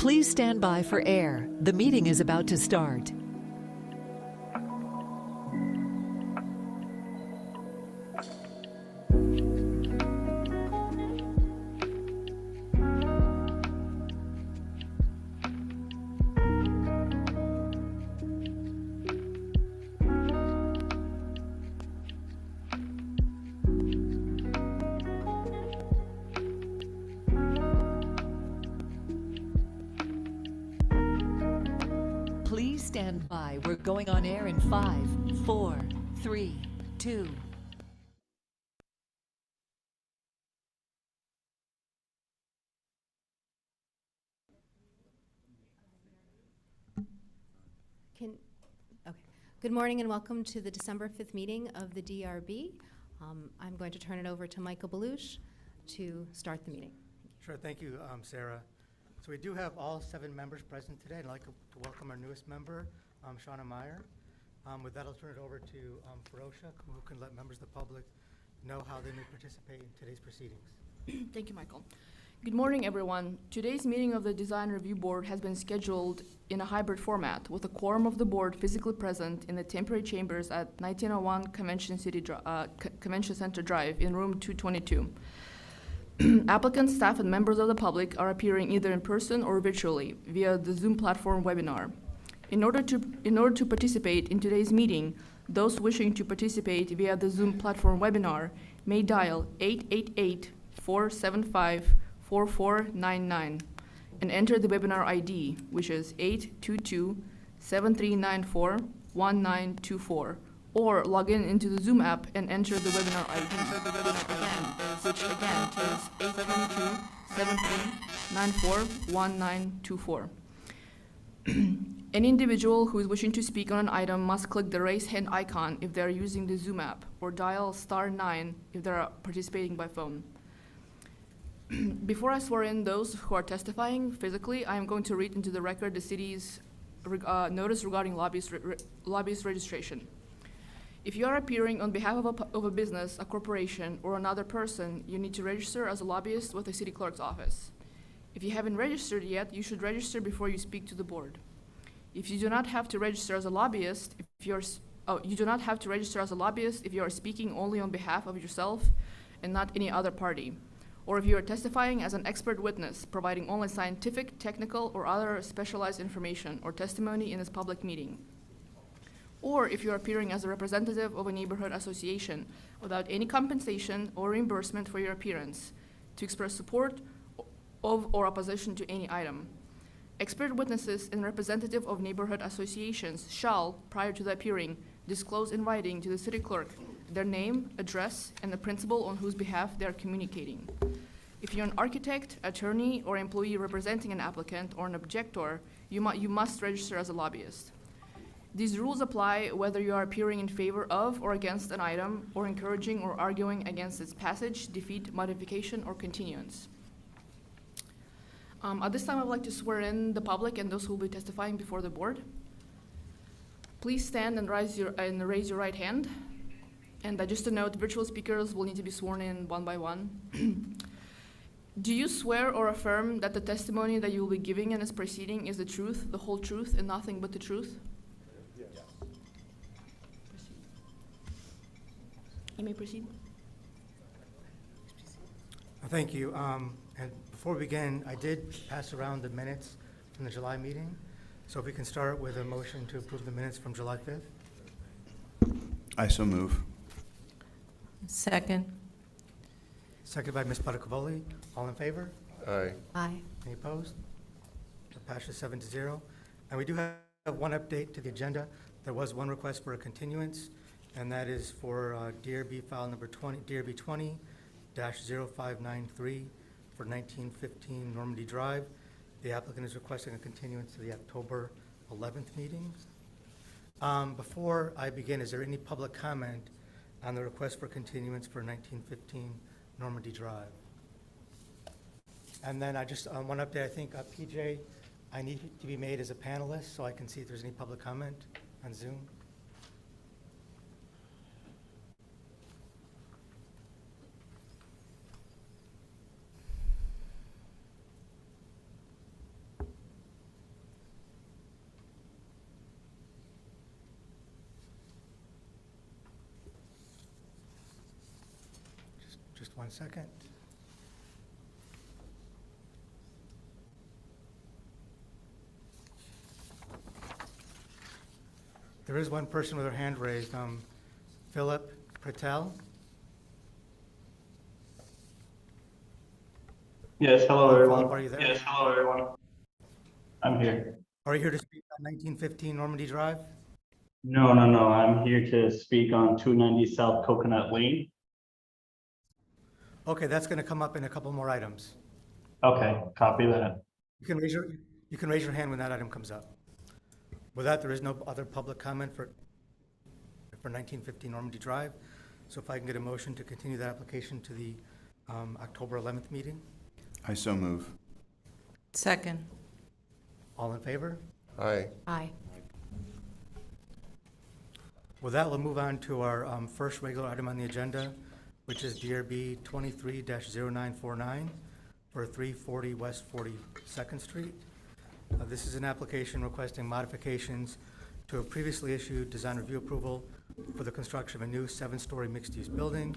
Please stand by for air. The meeting is about to start. Please stand by. We're going on air in 5, 4, 3, 2. Okay. Good morning and welcome to the December 5th meeting of the DRB. I'm going to turn it over to Michael Belush to start the meeting. Sure, thank you, Sarah. So we do have all 7 members present today. I'd like to welcome our newest member, Shauna Meyer. With that, I'll turn it over to Ferocia, who can let members of the public know how they may participate in today's proceedings. Thank you, Michael. Good morning, everyone. Today's meeting of the Design Review Board has been scheduled in a hybrid format with a quorum of the board physically present in the temporary chambers at 1901 Convention Center Drive in room 222. Applicants, staff, and members of the public are appearing either in person or virtually via the Zoom platform webinar. In order to participate in today's meeting, those wishing to participate via the Zoom platform webinar may dial 888-475-4499 and enter the webinar ID, which is 822-7394-1924, or log in into the Zoom app and enter the webinar ID, which again is 822-7394-1924. Any individual who is wishing to speak on an item must click the raise hand icon if they are using the Zoom app, or dial *9 if they are participating by phone. Before I swear in those who are testifying physically, I am going to read into the record the city's notice regarding lobbyist registration. If you are appearing on behalf of a business, a corporation, or another person, you need to register as a lobbyist with the city clerk's office. If you haven't registered yet, you should register before you speak to the board. If you do not have to register as a lobbyist, if you are speaking only on behalf of yourself and not any other party, or if you are testifying as an expert witness, providing only scientific, technical, or other specialized information or testimony in this public meeting, or if you are appearing as a representative of a neighborhood association without any compensation or reimbursement for your appearance, to express support of or opposition to any item. Expert witnesses and representative of neighborhood associations shall, prior to the appearing, disclose in writing to the city clerk their name, address, and the principal on whose behalf they are communicating. If you're an architect, attorney, or employee representing an applicant or an objector, you must register as a lobbyist. These rules apply whether you are appearing in favor of or against an item, or encouraging or arguing against its passage, defeat, modification, or continuance. At this time, I would like to swear in the public and those who will be testifying before the board. Please stand and raise your right hand. And just a note, virtual speakers will need to be sworn in one by one. Do you swear or affirm that the testimony that you will be giving in this proceeding is the truth, the whole truth, and nothing but the truth? Yes. You may proceed. Thank you. And before we begin, I did pass around the minutes from the July meeting. So if we can start with a motion to approve the minutes from July 5th. I so move. Second. Seconded by Ms. Padacavoli. All in favor? Aye. Aye. Any opposed? That passes 7-0. And we do have one update to the agenda. There was one request for a continuance, and that is for DRB file number 20, DRB 20-0593 for 1915 Normandy Drive. The applicant is requesting a continuance to the October 11th meeting. Before I begin, is there any public comment on the request for continuance for 1915 Normandy Drive? And then I just, one update, I think PJ, I need to be made as a panelist so I can see if there's any public comment on Zoom. Just 1 second. There is one person with their hand raised, Philip Patel. Yes, hello Philip, everyone. are you there? Yes, hello everyone. I'm here. Are you here to speak on 1915 Normandy Drive? No, I'm here to speak on 290 South Coconut Lane. Okay, that's going to come up in a couple more items. Okay, copy that. You can raise your hand when that item comes up. With that, there is no other public comment for 1915 Normandy Drive. So if I can get a motion to continue that application to the October 11th meeting. I so move. Second. All in favor? Aye. Aye. With that, we'll move on to our first regular item on the agenda, which is DRB 23-0949 for 340 West 42nd Street. This is an application requesting modifications to a previously issued design review approval for the construction of a new 7-story mixed-use building.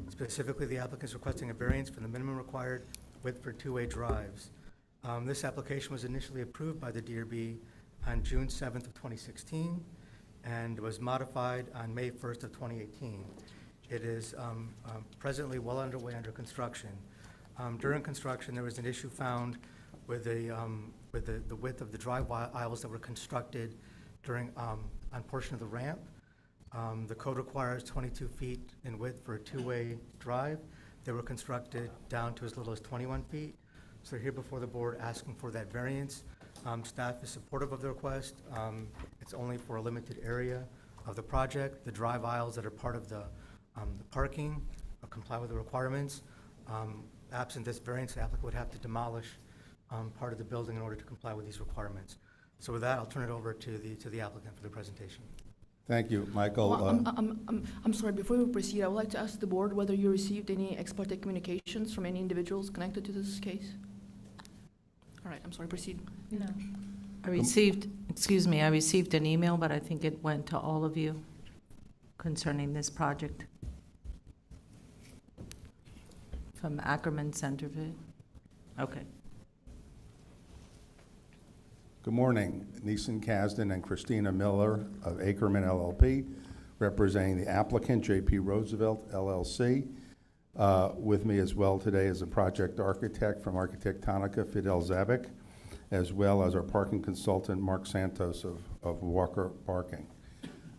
Specifically, the applicant is requesting a variance from the minimum required width for two-way drives. This application was initially approved by the DRB on June 7th of 2016 and was modified on May 1st of 2018. It is presently well underway under construction. During construction, there was an issue found with the width of the drive aisles that were constructed during on portion of the ramp. The code requires 22 feet in width for a two-way drive. They were constructed down to as little as 21 feet. So they're here before the board asking for that variance. Staff is supportive of the request. It's only for a limited area of the project. The drive aisles that are part of the parking comply with the requirements. Absent this variance, the applicant would have to demolish part of the building in order to comply with these requirements. So with that, I'll turn it over to the applicant for the presentation. Thank you, Michael. I'm sorry, before we proceed, I would like to ask the board whether you received any ex parte communications from any individuals connected to this case? All right, I'm sorry, proceed. No. I received an email, but I think it went to all of you concerning this project from Ackerman Centerville. Okay. Good morning. Neeson Kasdan and Christina Miller of Ackerman LLP, representing the applicant, JP Roosevelt LLC. With me as well today is a project architect from Architectonica, Fidel Zabik, as well as our parking consultant, Mark Santos of Walker Parking.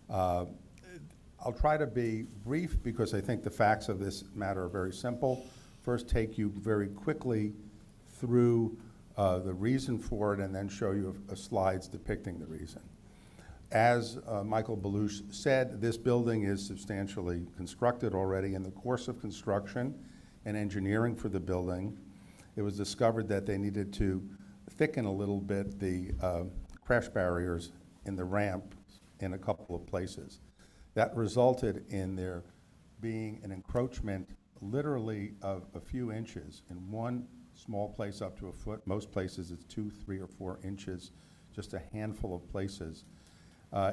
I'll try to be brief because I think the facts of this matter are very simple. First, take you very quickly through the reason for it and then show you slides depicting the reason. As Michael Belush said, this building is substantially constructed already. In the course of construction and engineering for the building, it was discovered that they needed to thicken a little bit the crash barriers in the ramp in a couple of places. That resulted in there being an encroachment literally of a few inches in one small place up to a foot. Most places it's 2, 3, or 4 inches, just a handful of places.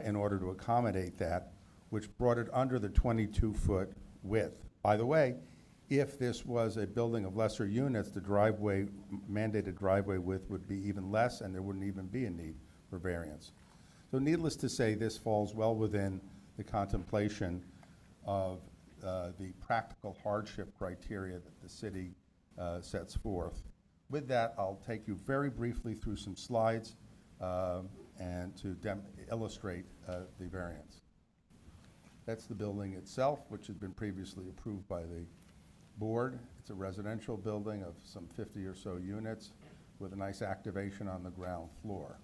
In order to accommodate that, which brought it under the 22-foot width. By the way, if this was a building of lesser units, the mandated driveway width would be even less, and there wouldn't even be a need for variance. So needless to say, this falls well within the contemplation of the practical hardship criteria that the city sets forth. With that, I'll take you very briefly through some slides and to illustrate the variance. That's the building itself, which had been previously approved by the board. It's a residential building of some 50 or so units with a nice activation on the ground floor.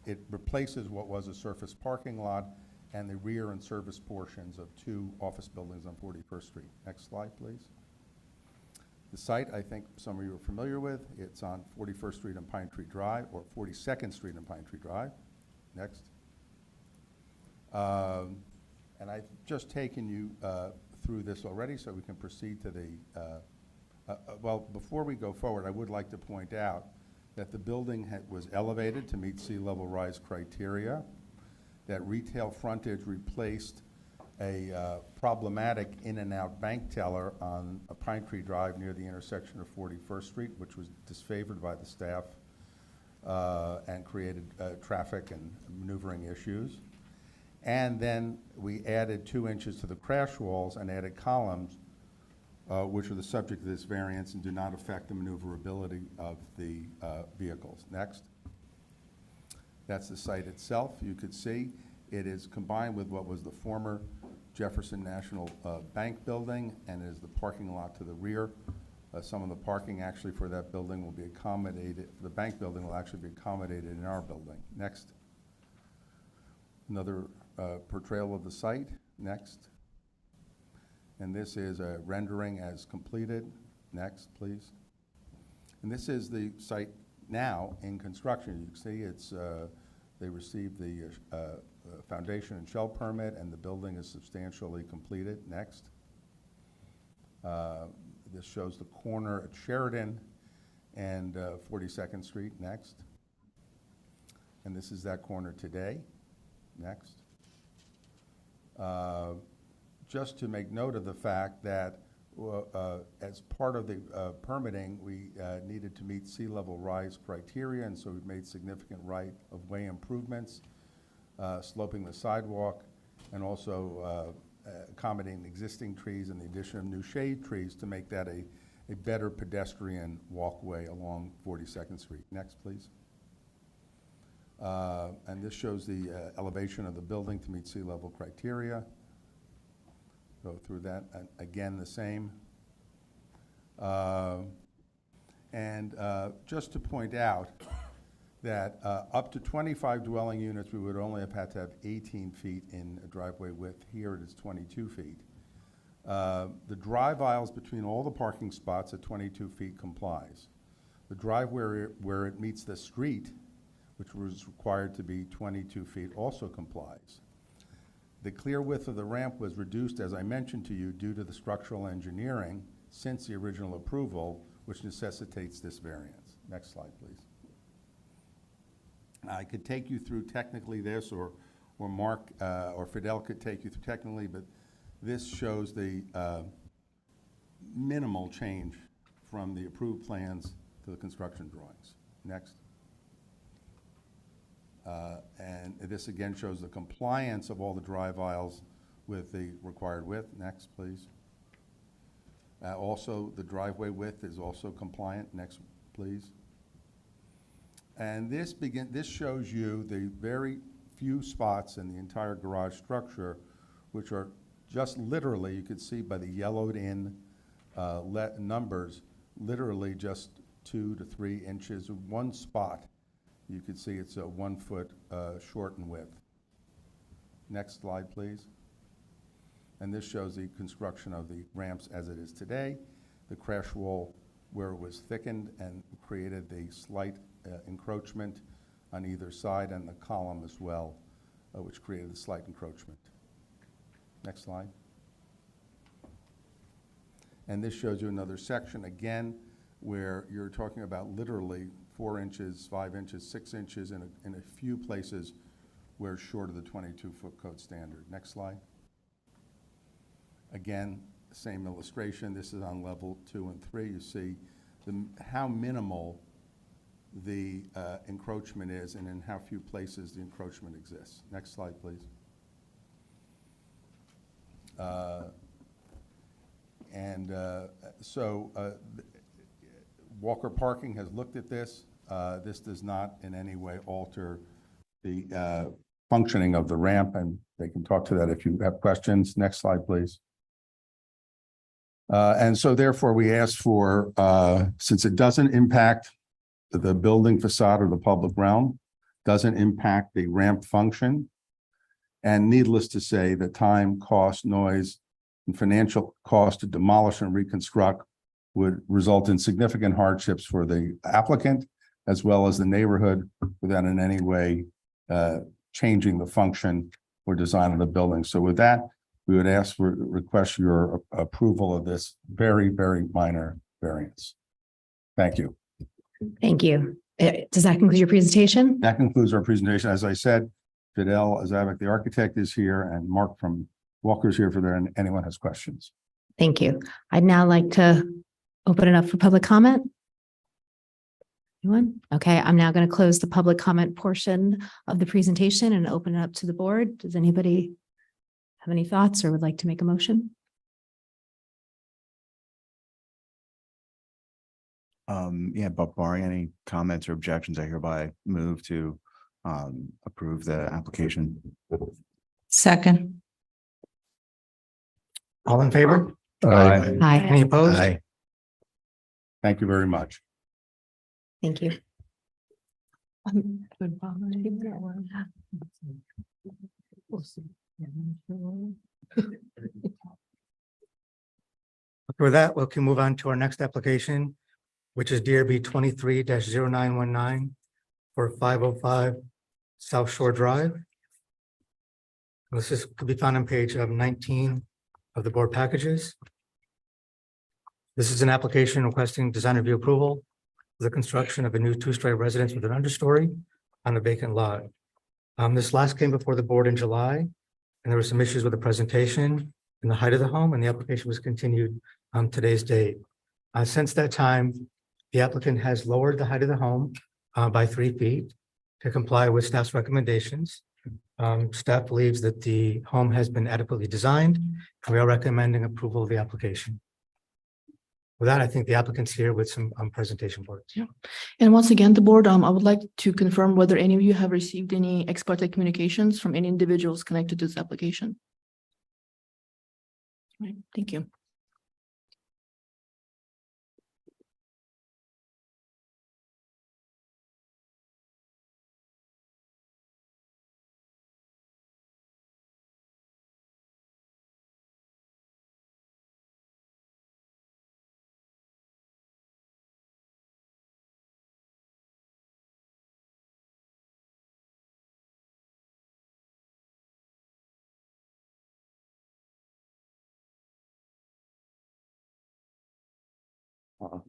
It replaces what was a surface parking lot and the rear and service portions of 2 office buildings on 41st Street. Next slide, please. The site, I think some of you are familiar with. It's on 41st Street and Pine Tree Drive, or 42nd Street and Pine Tree Drive. Next. And I've just taken you through this already, so we can proceed to the, well, before we go forward, I would like to point out that the building was elevated to meet sea level rise criteria, that retail frontage replaced a problematic in and out bank teller on a Pine Tree Drive near the intersection of 41st Street, which was disfavored by the staff and created traffic and maneuvering issues. And then we added 2 inches to the crash walls and added columns, which are the subject of this variance and do not affect the maneuverability of the vehicles. Next. That's the site itself. You could see it is combined with what was the former Jefferson National Bank building, and is the parking lot to the rear. Some of the parking actually for that building will be accommodated, the bank building will actually be accommodated in our building. Next. Another portrayal of the site. Next. And this is a rendering as completed. Next, please. And this is the site now in construction. You can see it's, they received the foundation and shell permit, and the building is substantially completed. Next. This shows the corner at Sheridan and 42nd Street. Next. And this is that corner today. Next. Just to make note of the fact that as part of the permitting, we needed to meet sea level rise criteria, and so we've made significant right-of-way improvements, sloping the sidewalk, and also accommodating existing trees and the addition of new shade trees to make that a better pedestrian walkway along 42nd Street. Next, please. And this shows the elevation of the building to meet sea level criteria. Go through that. And again, the same. Just to point out that up to 25 dwelling units, we would only have had to have 18 feet in a driveway width. Here it is 22 feet. The drive aisles between all the parking spots at 22 feet complies. The drive where it meets the street, which was required to be 22 feet, also complies. The clear width of the ramp was reduced, as I mentioned to you, due to the structural engineering since the original approval, which necessitates this variance. Next slide, please. I could take you through technically this, or Mark or Fidel could take you through technically, but this shows the minimal change from the approved plans to the construction drawings. Next. And this again shows the compliance of all the drive aisles with the required width. Next, please. Also, the driveway width is also compliant. Next, please. And this shows you the very few spots in the entire garage structure, which are just literally, you can see by the yellowed in numbers, literally just 2 to 3 inches. One spot, you can see it's 1 foot short in width. Next slide, please. And this shows the construction of the ramps as it is today. The crash wall where it was thickened and created the slight encroachment on either side, and the column as well, which created a slight encroachment. Next slide. And this shows you another section, again, where you're talking about literally 4 inches, 5 inches, 6 inches in a few places where short of the 22-foot code standard. Next slide. Again, same illustration. This is on level 2 and 3. You see how minimal the encroachment is, and in how few places the encroachment exists. Next slide, please. Walker Parking has looked at this. This does not in any way alter the functioning of the ramp, and they can talk to that if you have questions. Next slide, please. And so therefore we ask for, since it doesn't impact the building facade or the public realm, doesn't impact the ramp function, and needless to say, the time, cost, noise, and financial cost to demolish and reconstruct would result in significant hardships for the applicant as well as the neighborhood, without in any way changing the function or design of the building. So with that, we would request your approval of this very, very minor variance. Thank you. Thank you. Does that conclude your presentation? That concludes our presentation. As I said, Fidel Azavic, the architect, is here, and Mark from Walker's here for there, and anyone has questions. Thank you. I'd now like to open it up for public comment. Anyone? Okay, I'm now going to close the public comment portion of the presentation and open it up to the board. Does anybody have any thoughts or would like to make a motion? Yeah, but barring any comments or objections, I hereby move to approve the application. Second. All in favor? Aye. Hi, Any opposed? Thank you very much. thank you. Okay, with that, we can move on to our next application, which is DRB 23-0919 for 505 South Shore Drive. This could be found on page 19 of the board packages. This is an application requesting design review approval for the construction of a new two-story residence with an understory on a vacant lot. This last came before the board in July, and there were some issues with the presentation and the height of the home, and the application was continued on today's date. Since that time, the applicant has lowered the height of the home by 3 feet to comply with staff's recommendations. Staff believes that the home has been adequately designed, and we are recommending approval of the application. With that, I think the applicant's here with some presentation boards. Yeah. And once again, the board, I would like to confirm whether any of you have received any ex parte communications from any individuals connected to this application. Right, thank you.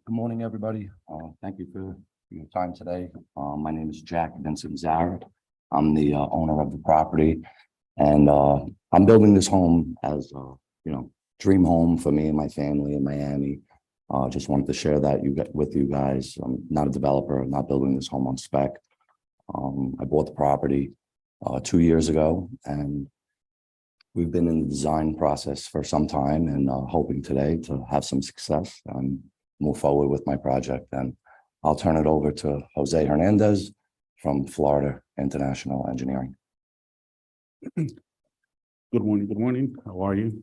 Good morning, everybody. Thank you for your time today. My name is Jack Vincent Zara. I'm the owner of the property, and I'm building this home as dream home for me and my family in Miami. Just wanted to share that with you guys. I'm not a developer. I'm not building this home on spec. I bought the property 2 years ago, and we've been in the design process for some time, and hoping today to have some success and move forward with my project. And I'll turn it over to Jose Hernandez from Florida International Engineering. Good morning. Good morning. How are you?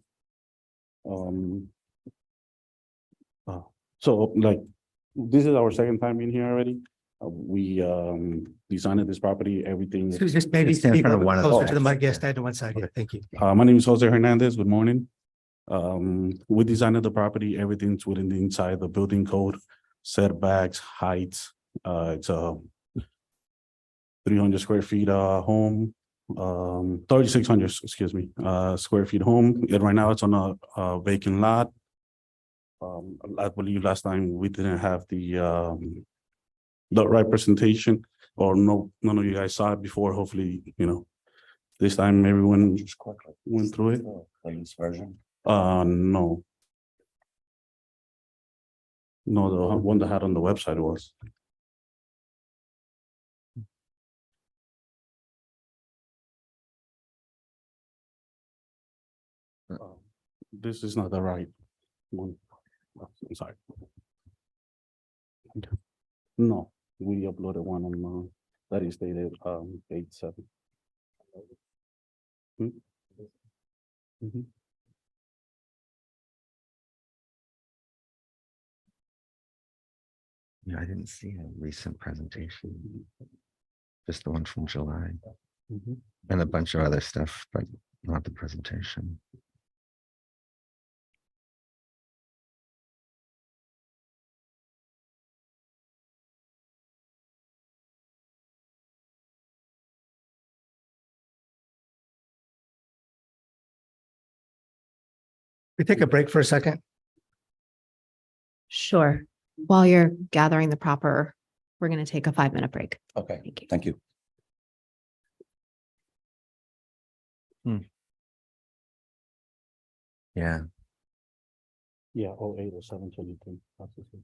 So this is our second time in here already. We designed this property, everything. So just maybe Stand in speak front of a one little of closer the- to the mic. Yes, stand to one side. Yeah, thank you. My name is Jose Hernandez. Good morning. We designed the property, everything's within the inside, the building code, setbacks, heights. It's a 300 square feet home, 3,600, excuse me, square feet home. And right now it's on a vacant lot. I believe last time we didn't have the right presentation, or none of you guys saw it before. Hopefully, this time everyone Just quickly, went through it. latest version. No. No, the one that had on the website was. This is not the right one. I'm sorry. No, we uploaded one on that is dated page 7. Mhm. Yeah, I didn't see a recent presentation. Just the one from July Mhm. and a bunch of other stuff, but not the presentation. We take a break for a second. Sure. While you're gathering the proper, we're going to take a 5-minute break. Okay, Thank you. thank you. Yeah, Yeah, 080723. That's the same.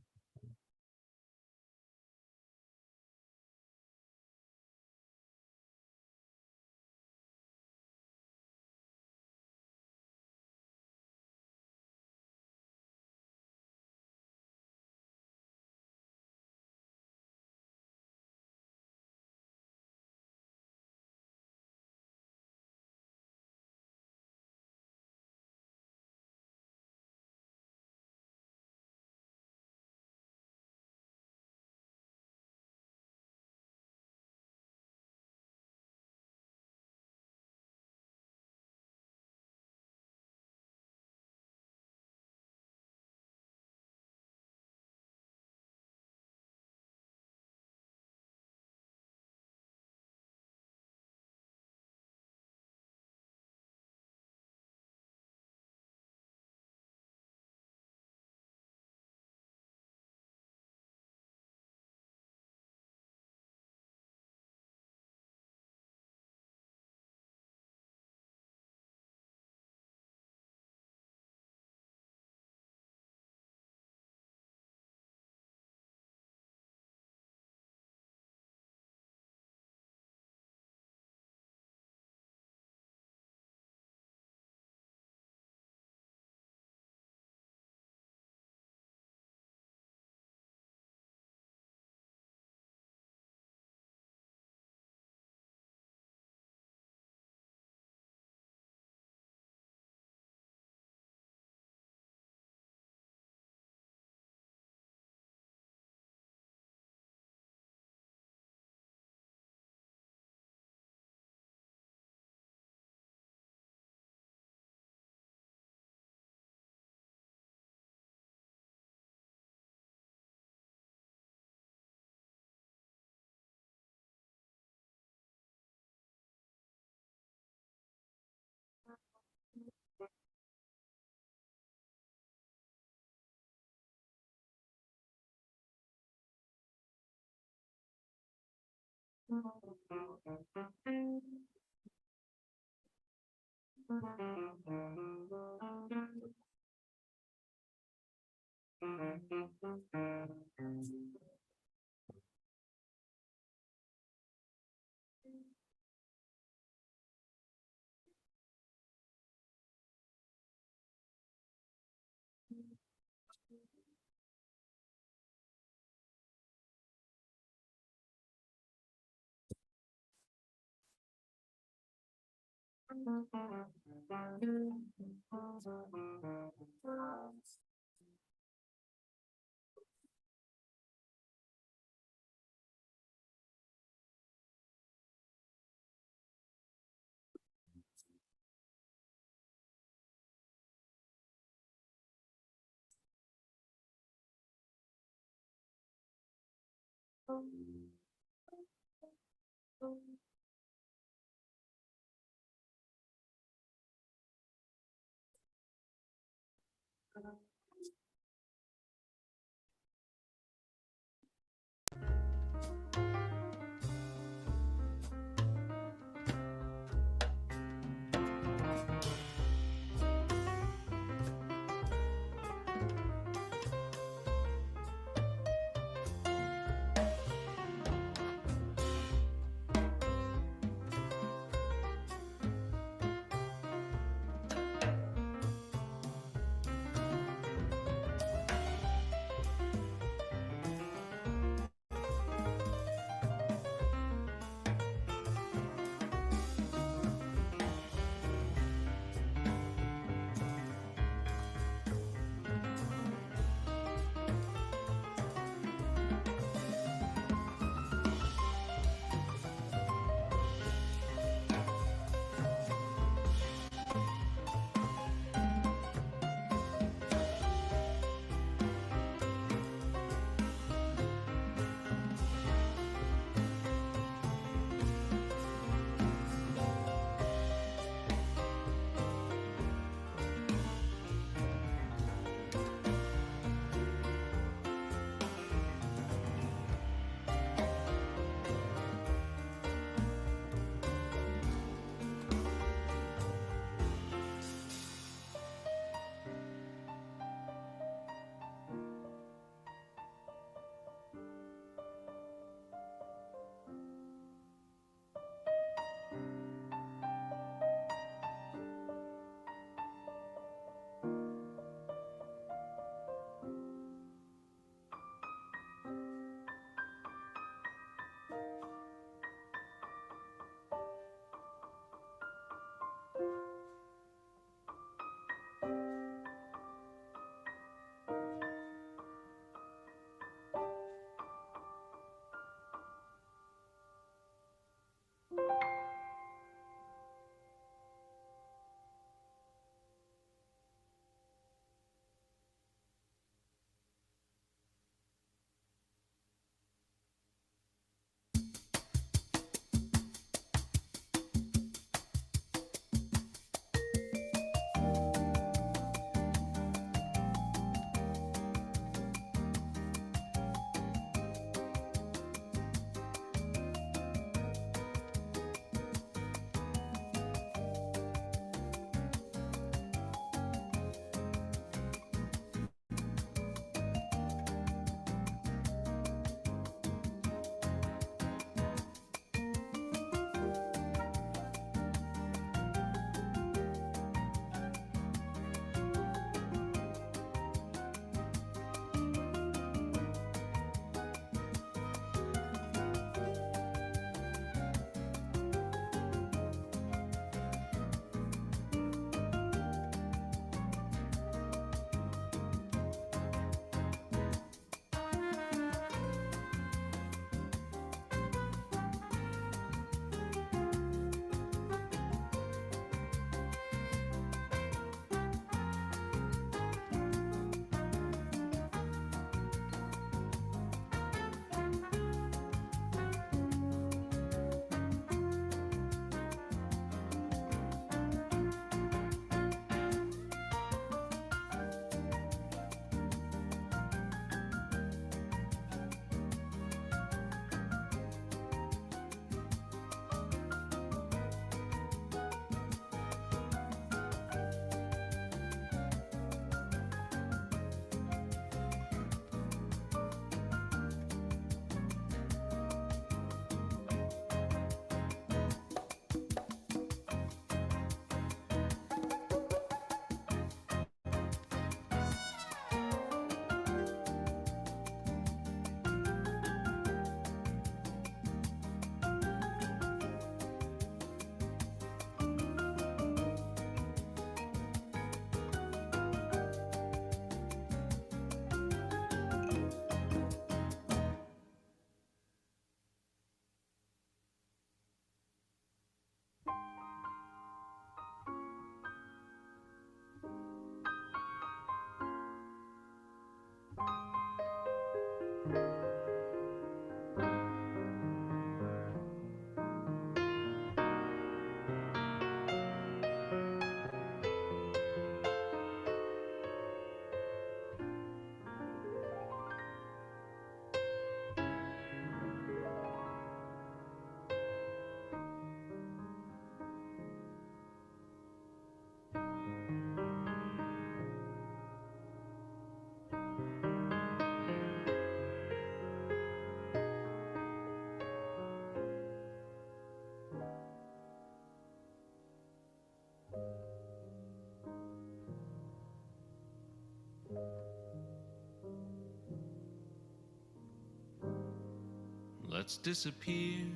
let's disappear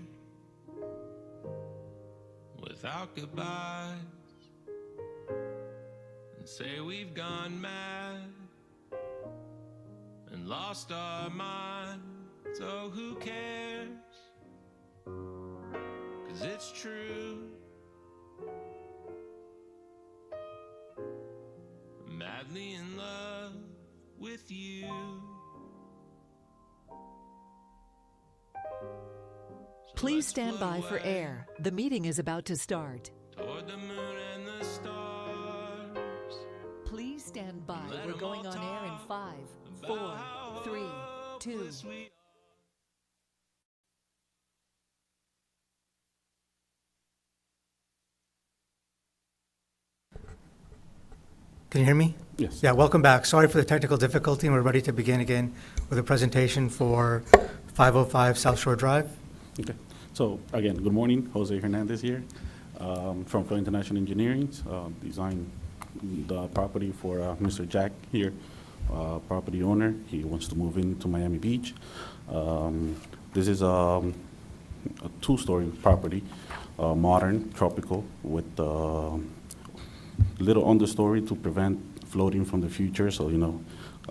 without goodbyes and say we've gone mad and lost our minds. So who cares? 'Cause it's true. I'm madly in love with you. So Please let's stand float by for away air. The meeting is about to start. toward the moon and the stars. Please stand by. Let We're 'em going all on air in talk 5, about 4, how 3, 2. hopeless we are. Can you hear me? Yes. Yeah, welcome back. Sorry for the technical difficulty, and we're ready to begin again with a presentation for 505 South Shore Drive. Okay. So again, good morning. Jose Hernandez here from Flow International Engineering. Designed the property for Mr. Jack here, property owner. He wants to move into Miami Beach. This is a two-story property, modern, tropical, with little understory to prevent floating from the future. So, you know,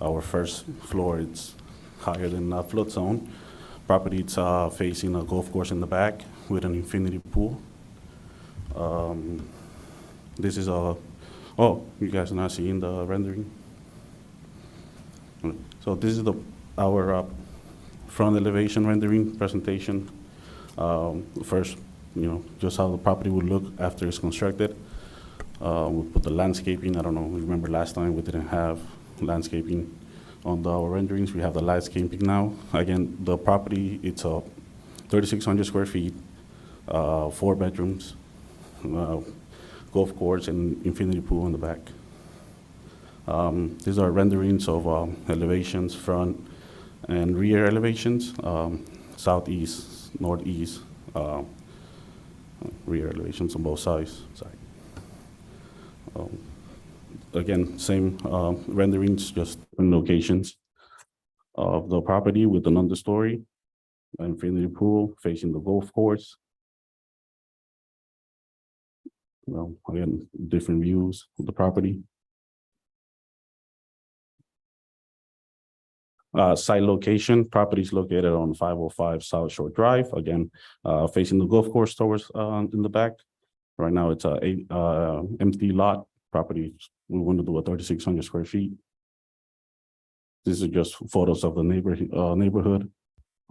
our first floor, it's higher than flood zone. Property, it's facing a golf course in the back with an infinity pool. This is a, oh, you guys are not seeing the rendering? So this is our front elevation rendering presentation. First, you know, just how the property would look after it's constructed. We put the landscaping. I don't know, remember last time we didn't have landscaping on our renderings. We have the landscaping now. Again, the property, it's 3,600 square feet, 4 bedrooms, golf course, and infinity pool in the back. These are renderings of elevations, front and rear elevations, southeast, northeast, rear elevations on both sides. Again, same renderings, just different locations of the property with an understory, infinity pool facing the golf course. Well, again, different views of the property. Site location, property is located on 505 South Shore Drive, again, facing the golf course towards in the back. Right now, it's a empty lot property. We want to do a 3,600 square feet. This is just photos of the neighborhood.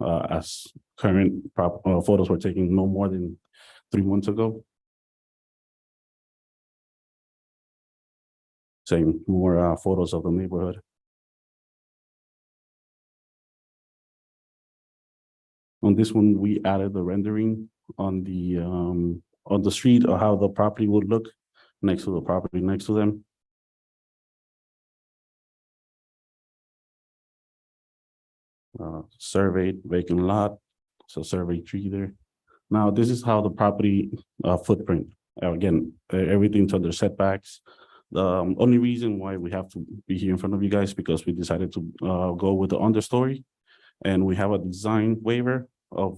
As current photos were taken no more than 3 months ago. Same, more photos of the neighborhood. On this one, we added the rendering on the street or how the property would look next to the property next to them. Surveyed vacant lot, so survey tree there. Now, this is how the property footprint. Again, everything's under setbacks. The only reason why we have to be here in front of you guys because we decided to go with the understory, and we have a design waiver of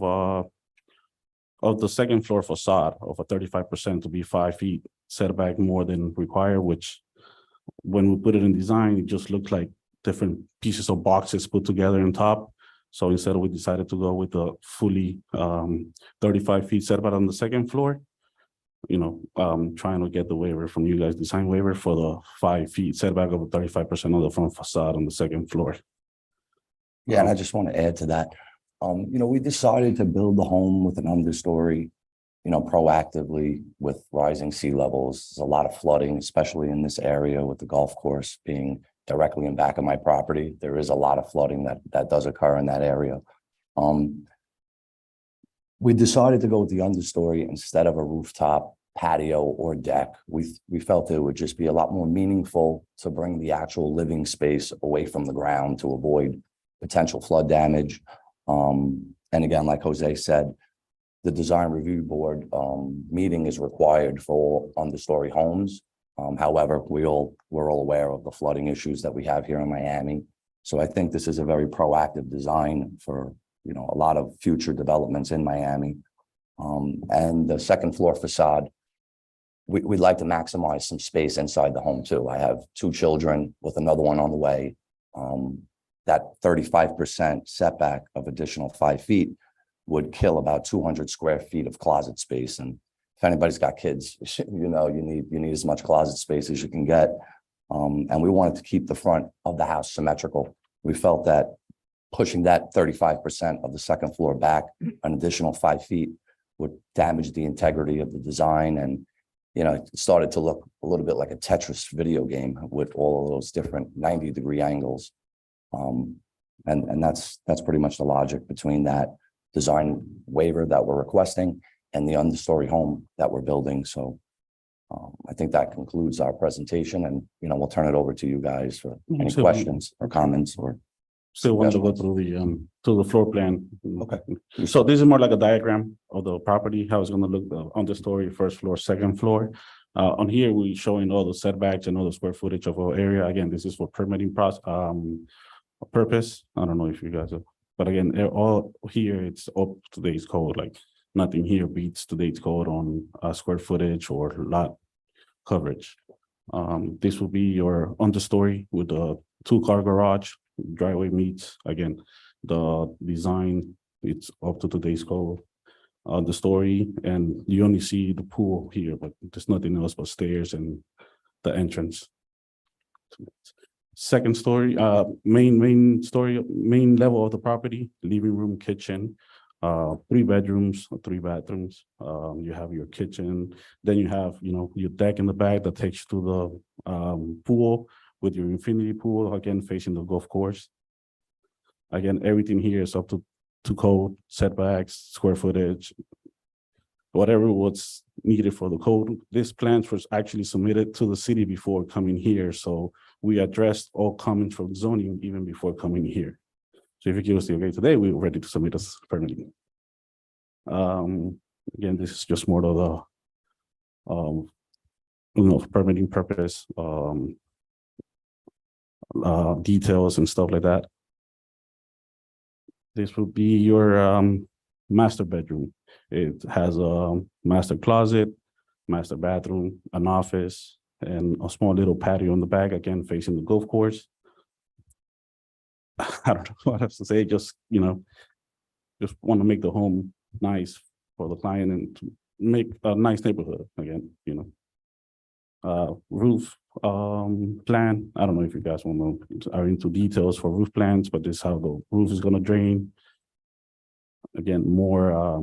the second floor facade of a 35% to be 5 feet setback more than required, which when we put it in design, it just looks like different pieces of boxes put together on top. So instead, we decided to go with a fully 35 feet setback on the second floor. You know, trying to get the waiver from you guys, design waiver for the 5 feet setback of 35% of the front facade on the second floor. Yeah, and I just want to add to that. You know, we decided to build the home with an understory, you know, proactively with rising sea levels. There's a lot of flooding, especially in this area with the golf course being directly in back of my property. There is a lot of flooding that does occur in that area. We decided to go with the understory instead of a rooftop patio or deck. We felt it would just be a lot more meaningful to bring the actual living space away from the ground to avoid potential flood damage. And again, like Jose said, the design review board meeting is required for understory homes. However, we're all aware of the flooding issues that we have here in Miami. So I think this is a very proactive design for you know, a lot of future developments in Miami. And the second floor facade, we'd like to maximize some space inside the home too. I have 2 children with another one on the way. That 35% setback of additional 5 feet would kill about 200 square feet of closet space. And if anybody's got kids, you know, you need as much closet space as you can get. And we wanted to keep the front of the house symmetrical. We felt that pushing that 35% of the second floor back an additional 5 feet would damage the integrity of the design. And, you know, it started to look a little bit like a Tetris video game with all of those different 90-degree angles. And that's pretty much the logic between that design waiver that we're requesting and the understory home that we're building. So I think that concludes our presentation, and, you know, we'll turn it over to you guys for any So- questions or comments or. Still want to go through the floor plan. Okay. So this is more like a diagram of the property, how it's gonna look, the understory, first floor, second floor. On here, we're showing all the setbacks and all the square footage of our area. Again, this is for permitting purpose. I don't know if you guys are, but again, all here, it's up to today's code, like nothing here beats today's code on square footage or lot coverage. This will be your understory with a 2-car garage. Driveway meets, again, the design, it's up to today's code. The story, and you only see the pool here, but there's nothing else but stairs and the entrance. Second story, main level of the property, living room, kitchen, 3 bedrooms, 3 bathrooms. You have your kitchen, then you have, you know, your deck in the back that takes you to the pool with your infinity pool, again, facing the golf course. Again, everything here is up to code, setbacks, square footage, whatever was needed for the code. This plan was actually submitted to the city before coming here. So we addressed all comments from zoning even before coming here. So if you give us the okay today, we're ready to submit this permitting. Again, this is just more of the, you know, permitting purpose, details and stuff like that. This will be your master bedroom. It has a master closet, master bathroom, an office, and a small little patio in the back, again, facing the golf course. I don't know what else to say, just, you know, just want to make the home nice for the client and to make a nice neighborhood, again, you know. Roof plan, I don't know if you guys are into details for roof plans, but this is how the roof is going to drain. Again, more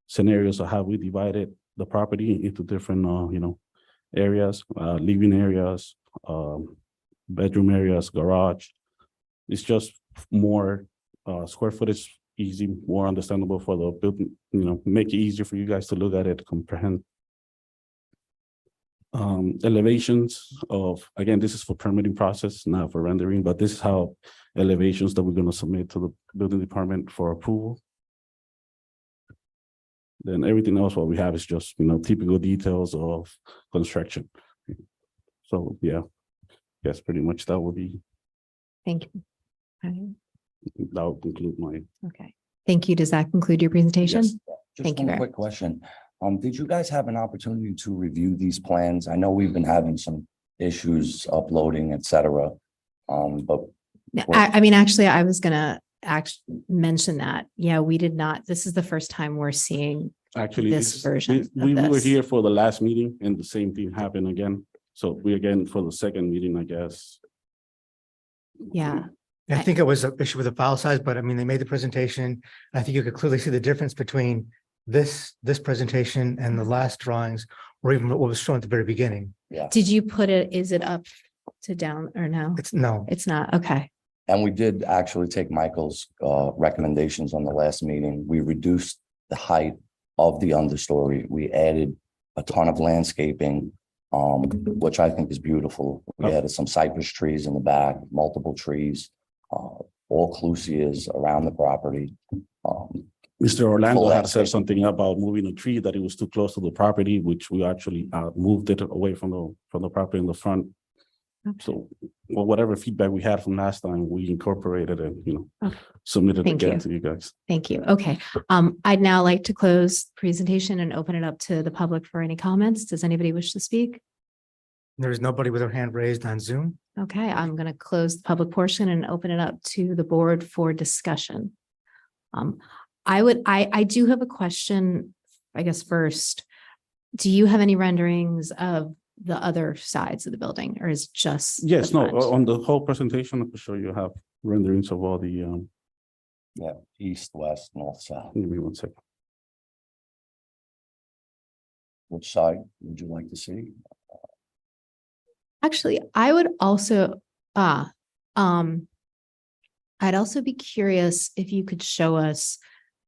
scenarios of how we divided the property into different you know, areas, living areas, bedroom areas, garage. It's just more square footage, easy, more understandable for the building, you know, make it easier for you guys to look at it, comprehend. Elevations of, again, this is for permitting process, not for rendering, but this is how elevations that we're going to submit to the building department for approval. Then everything else, what we have is just, you know, typical details of construction. So yeah, yes, pretty much that would be, Thank you. All right. that would conclude my. Okay. Thank you. Does that conclude your presentation? Yes. Just Thank you one very quick question. Did you guys have an opportunity to review these plans? I know we've been having some issues uploading, et cetera. But I mean, actually, I was gonna mention that. Yeah, we did not. This is the first time we're seeing Actually, this version of we were this. here for the last meeting and the same thing happened again. So we again for the second meeting, I guess. Yeah. I think it was an issue with the file size, but I mean, they made the presentation. I think you could clearly see the difference between this presentation and the last drawings, or even what was shown at the very beginning. yeah, Did you put it, is it up to down or no? No. It's not. Okay. and we did actually take Michael's recommendations on the last meeting. We reduced the height of the understory. We added a ton of landscaping, which I think is beautiful. We added some cypress trees in the back, multiple trees, all clusias around the property. Mr. Orlando Full had said landscape. something about moving a tree, that it was too close to the property, which we actually moved it away from the property in the front. So well, whatever feedback we had from last time, we incorporated and, Okay. submitted Thank again you. to you guys. Thank you. Okay. I'd now like to close the presentation and open it up to the public for any comments. Does anybody wish to speak? There is nobody with their hand raised on Zoom. Okay, I'm going to close the public portion and open it up to the board for discussion. I do have a question, I guess, first. Do you have any renderings of the other sides of the building, or is just? Yes, the no, front? on the whole presentation, I'm sure you have renderings of all the, Yeah, east, west, north, south. give me one second. Which side would you like to see? Actually, I would also, I'd also be curious if you could show us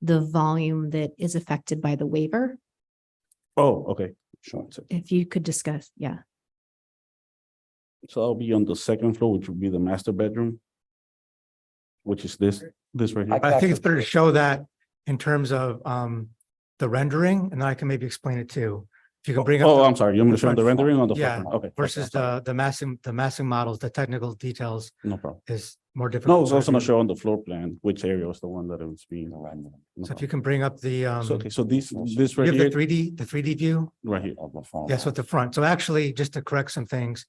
the volume that is affected by the waiver. Oh, okay, sure. If you could discuss, yeah. So I'll be on the second floor, which would be the master bedroom, which is this right here. I think it's better to show that in terms of the rendering, and I can maybe explain it too. If you can bring up. Oh, I'm sorry. You want me to show front the rendering on the Yeah, front? Okay. versus the massing models, the technical details No problem. is more difficult. No, it's to also not review. show on the floor plan, which area was the one that it was being. So if you can bring up the, So, okay, so this you right have here, the 3D view? right here. Of the front. Yes, with the front. So actually, just to correct some things,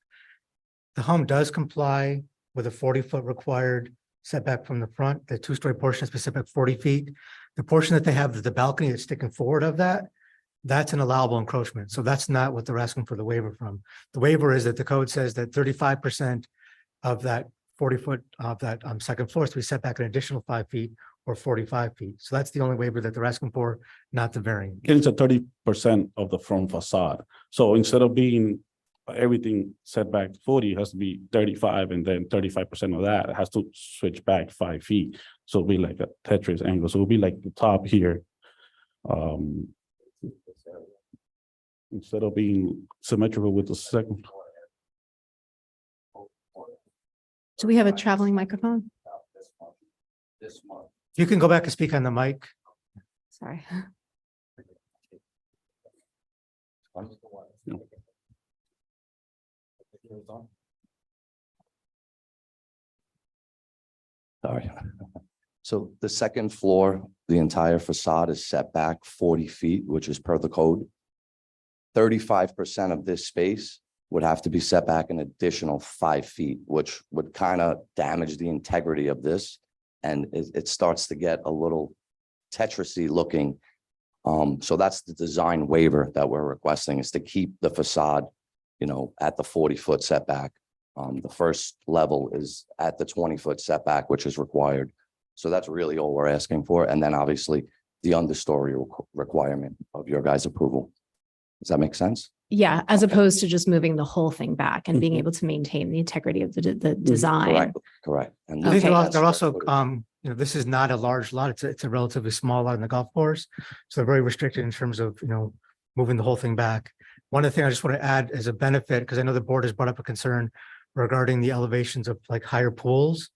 the home does comply with a 40-foot required setback from the front. The two-story portion is specific 40 feet. The portion that they have, the balcony that's sticking forward of that, that's an allowable encroachment. So that's not what they're asking for the waiver from. The waiver is that the code says that 35% of that 40-foot of that second floor is to be set back an additional 5 feet or 45 feet. So that's the only waiver that they're asking for, not the variance. It's a 30% of the front facade. So instead of being everything set back 40, it has to be 35, and then 35% of that has to switch back 5 feet. So it'll be like a Tetris angle. So it'll be like the top here. Instead of being symmetrical with the second. Do we have a traveling microphone? This one. You can go back and speak on the mic. Sorry. Sorry. So the second floor, the entire facade is set back 40 feet, which is per the code. 35% of this space would have to be set back an additional 5 feet, which would kind of damage the integrity of this. And it starts to get a little Tetris-y looking. So that's the design waiver that we're requesting, is to keep the facade, at the 40-foot setback. The first level is at the 20-foot setback, which is required. So that's really all we're asking for. And then obviously the understory requirement of your guys' approval. Does that make sense? Yeah, as opposed to just moving the whole thing back and being able to maintain the integrity of the design. Correct. And I think Okay. they're also, this is not a large lot. It's a relatively small lot in the golf course. So they're very restricted in terms of, moving the whole thing back. One of the things I just want to add as a benefit, because I know the board has brought up a concern regarding the elevations of like higher pools.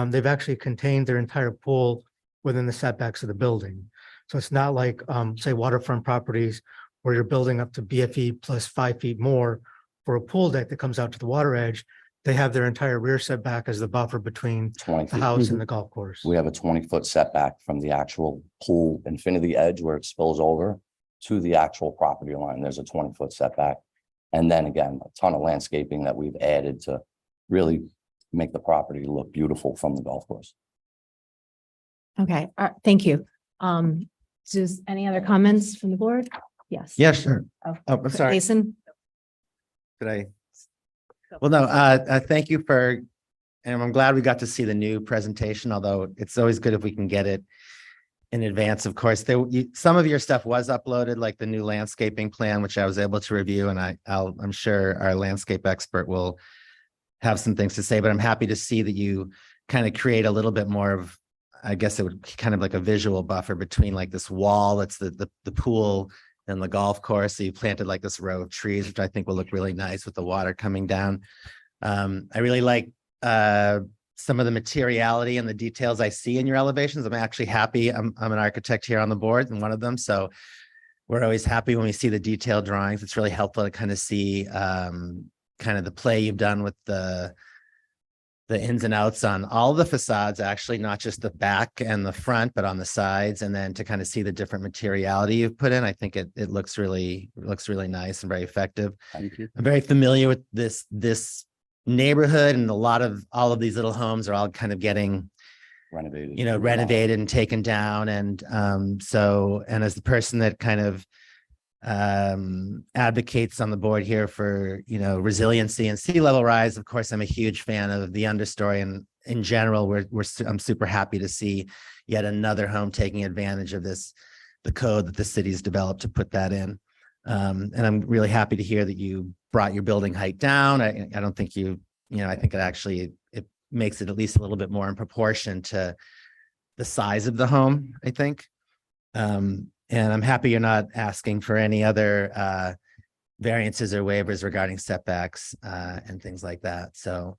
They've actually contained their entire pool within the setbacks of the building. So it's not like, say, waterfront properties where you're building up to BFE plus 5 feet more for a pool deck that comes out to the water edge. They have their entire rear setback as the buffer between 20 the feet. house and the golf course. We have a 20-foot setback from the actual pool infinity edge where it spills over to the actual property line. There's a 20-foot setback. And then again, a ton of landscaping that we've added to really make the property look beautiful from the golf course. Okay, thank you. Does any other comments from the board? Yes. Yeah, sure. Oh, I'm sorry. Jason? Could I? Well, no, thank you for, and I'm glad we got to see the new presentation, although it's always good if we can get it in advance. Of course, some of your stuff was uploaded, like the new landscaping plan, which I was able to review, and I'm sure our landscape expert will have some things to say, but I'm happy to see that you kind of create a little bit more of, I guess it would be kind of like a visual buffer between like this wall that's the pool and the golf course. So you planted like this row of trees, which I think will look really nice with the water coming down. I really like some of the materiality and the details I see in your elevations. I'm actually happy. I'm an architect here on the board and one of them. So we're always happy when we see the detailed drawings. It's really helpful to kind of see kind of the play you've done with the the ins and outs on all the facades, actually, not just the back and the front, but on the sides, and then to kind of see the different materiality you've put in. I think it looks really nice and very effective. Thank you. I'm very familiar with this neighborhood, and all of these little homes are all kind of getting Renovated. renovated and taken down. And and as the person that kind of advocates on the board here for, resiliency and sea level rise, of course, I'm a huge fan of the understory. And in general, I'm super happy to see yet another home taking advantage of the code that the city's developed to put that in. And I'm really happy to hear that you brought your building height down. I don't think I think it makes it at least a little bit more in proportion to the size of the home, I think. And I'm happy you're not asking for any other variances or waivers regarding setbacks and things like that. So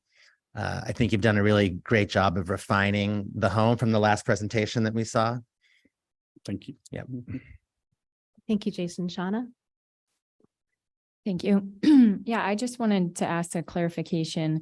I think you've done a really great job of refining the home from the last presentation that we saw. Thank you. Yeah. Thank you, Jason. Shauna? Thank you. Yeah, I just wanted to ask a clarification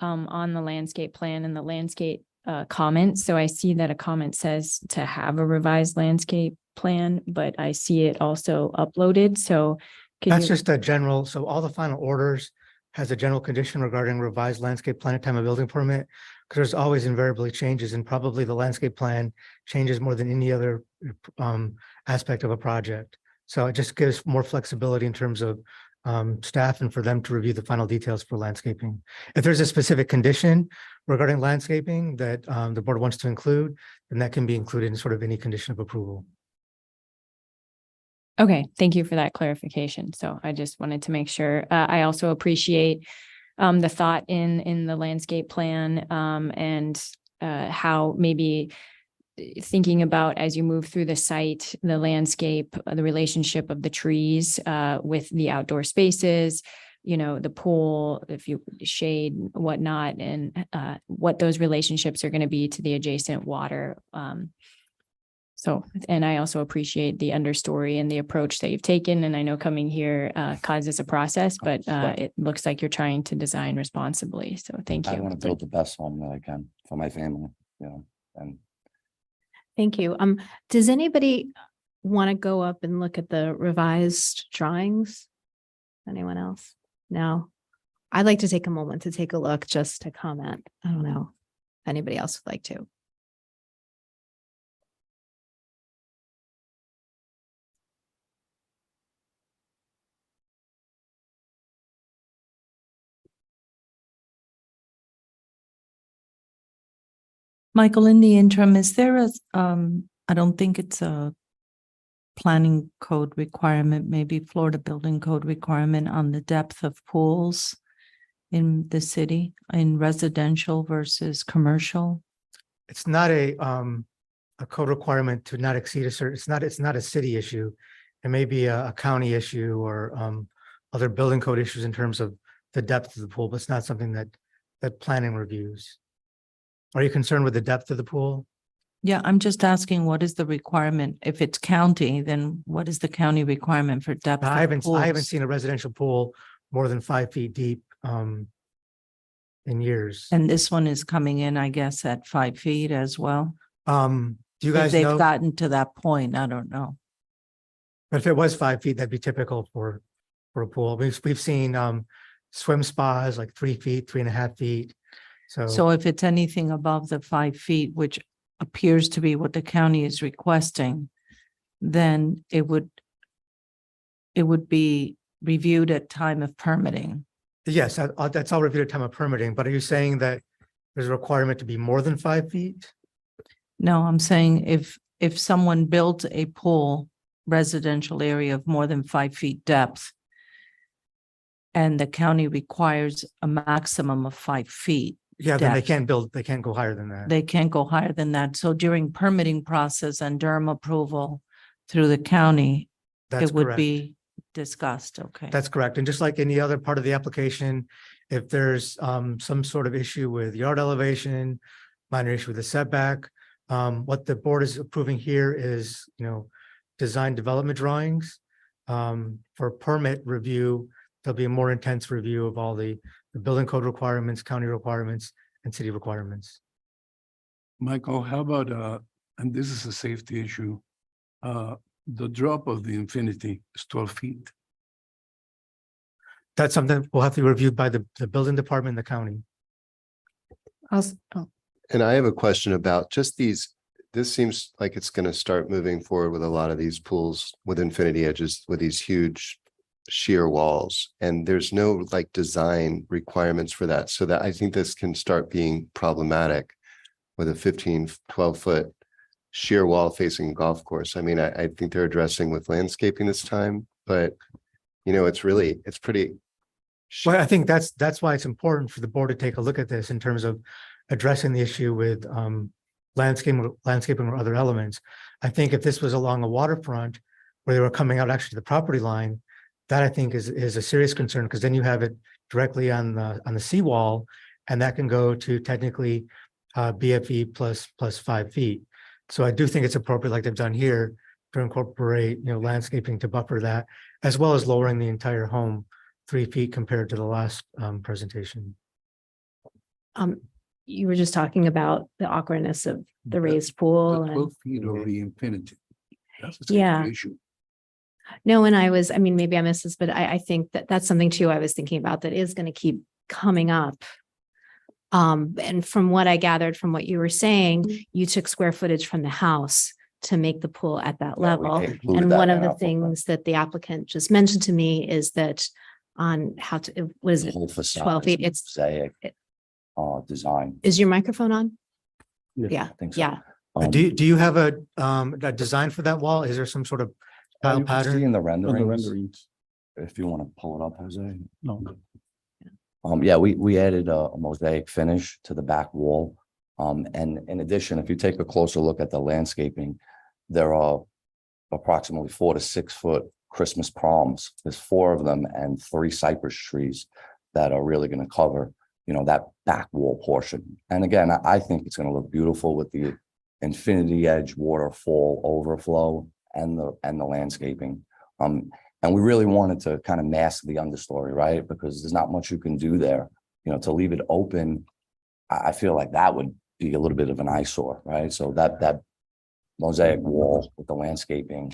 on the landscape plan and the landscape comment. So I see that a comment says to have a revised landscape plan, but I see it also uploaded. So That's just a general, so all the final orders has a general condition regarding revised landscape plan at time of building permit, because there's always invariably changes, and probably the landscape plan changes more than any other aspect of a project. So it just gives more flexibility in terms of staff and for them to review the final details for landscaping. If there's a specific condition regarding landscaping that the board wants to include, then that can be included in sort of any condition of approval. Okay, thank you for that clarification. So I just wanted to make sure. I also appreciate the thought in the landscape plan and how maybe thinking about as you move through the site, the landscape, the relationship of the trees with the outdoor spaces, the pool, if you shade, whatnot, and what those relationships are going to be to the adjacent water. And I also appreciate the understory and the approach that you've taken. And I know coming here causes a process, but it looks like you're trying to design responsibly. So thank you. I want to build the best home that I can for my family, and Thank you. Does anybody want to go up and look at the revised drawings? Anyone else? No. I'd like to take a moment to take a look just to comment. I don't know if anybody else would like to. Michael, in the interim, is there I don't think it's a planning code requirement, maybe Florida building code requirement on the depth of pools in the city, in residential versus commercial? It's not a code requirement to not exceed a certain, it's not a city issue. It may be a county issue or other building code issues in terms of the depth of the pool, but it's not something that planning reviews. Are you concerned with the depth of the pool? Yeah, I'm just asking, what is the requirement? If it's county, then what is the county requirement for depth of I haven't pools? seen a residential pool more than 5 feet deep in years. And this one is coming in, I guess, at 5 feet as well. Do you If guys they've know? gotten to that point, I don't know. But if it was 5 feet, that'd be typical for a pool. We've seen swim spas like 3 feet, 3.5 feet. So if it's anything above the 5 feet, which appears to be what the county is requesting, then it would be reviewed at time of permitting. yes, that's all reviewed at time of permitting. But are you saying that there's a requirement to be more than 5 feet? No, I'm saying if someone built a pool residential area of more than 5 feet depth and the county requires a maximum of 5 feet. Yeah, then they depth, can't go higher than that. They can't go higher than that. So during permitting process and Durham approval through the county, That's it would correct. be discussed. Okay. That's correct. And just like any other part of the application, if there's some sort of issue with yard elevation, minor issue with the setback, what the board is approving here is, design development drawings. For permit review, there'll be a more intense review of all the building code requirements, county requirements, and city requirements. Michael, how about, and this is a safety issue, the drop of the infinity is 12 feet. That's something will have to be reviewed by the building department in the county. And I have a question about just these, this seems like it's going to start moving forward with a lot of these pools with infinity edges, with these huge sheer walls. And there's no like design requirements for that. So that I think this can start being problematic with a 15, 12-foot sheer wall facing a golf course. I mean, I think they're addressing with landscaping this time, but you know, it's pretty. Well, I think that's why it's important for the board to take a look at this in terms of addressing the issue with landscaping or other elements. I think if this was along a waterfront where they were coming out actually to the property line, that I think is a serious concern, because then you have it directly on the seawall, and that can go to technically BFE plus 5 feet. So I do think it's appropriate, like they've done here, to incorporate, you know, landscaping to buffer that, as well as lowering the entire home 3 feet compared to the last presentation. You were just talking about the awkwardness of the raised pool. The 12 feet of the infinity. That's a Yeah. safety issue. No, and I mean, maybe I missed this, but I think that that's something too I was thinking about that is going to keep coming up. And from what I gathered from what you were saying, you took square footage from the house to make the pool at that level. included And that one in of the our footprint. things that the applicant just mentioned to me is that on how to, what is The it? whole facade 12 feet. is It's, mosaic, design. is your microphone on? Yeah, Yeah, I think so. yeah. Do you have a design for that wall? Is there some sort of tile You can see pattern? in the On the renderings, renderings. if you want to pull it up, Jose. No. Yeah, we added a mosaic finish to the back wall. And in addition, if you take a closer look at the landscaping, there are approximately 4 to 6 foot Christmas palms. There's 4 of them and 3 cypress trees that are really going to cover, you know, that back wall portion. And again, I think it's going to look beautiful with the infinity edge waterfall overflow and the landscaping. And we really wanted to kind of mask the understory, right? Because there's not much you can do there. You know, to leave it open, I feel like that would be a little bit of an eyesore, right? So that mosaic wall with the landscaping,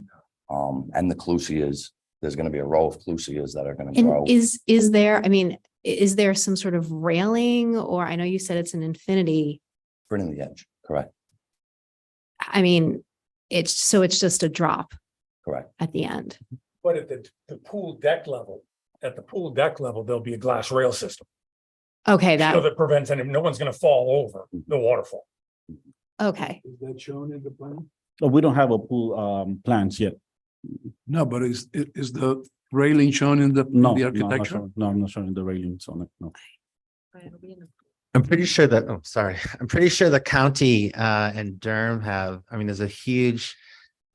and the clusias, there's going to be a row of clusias that are going to grow. And is there, I mean, is there some sort of railing, or I know you said it's an infinity. Bringing the edge, correct, I mean, it's just a drop correct. at the end. But at the pool deck level, there'll be a glass rail system. Okay, So that prevents no one's gonna fall over the waterfall. okay. Is that shown in the plan? We don't have a pool plans yet. No, but is the railing shown in the No, the no, not architecture? showing- no, I'm not showing the railings on it, no. I'm pretty sure that, oh, sorry. I'm pretty sure the county and Durham have, I mean, there's a huge,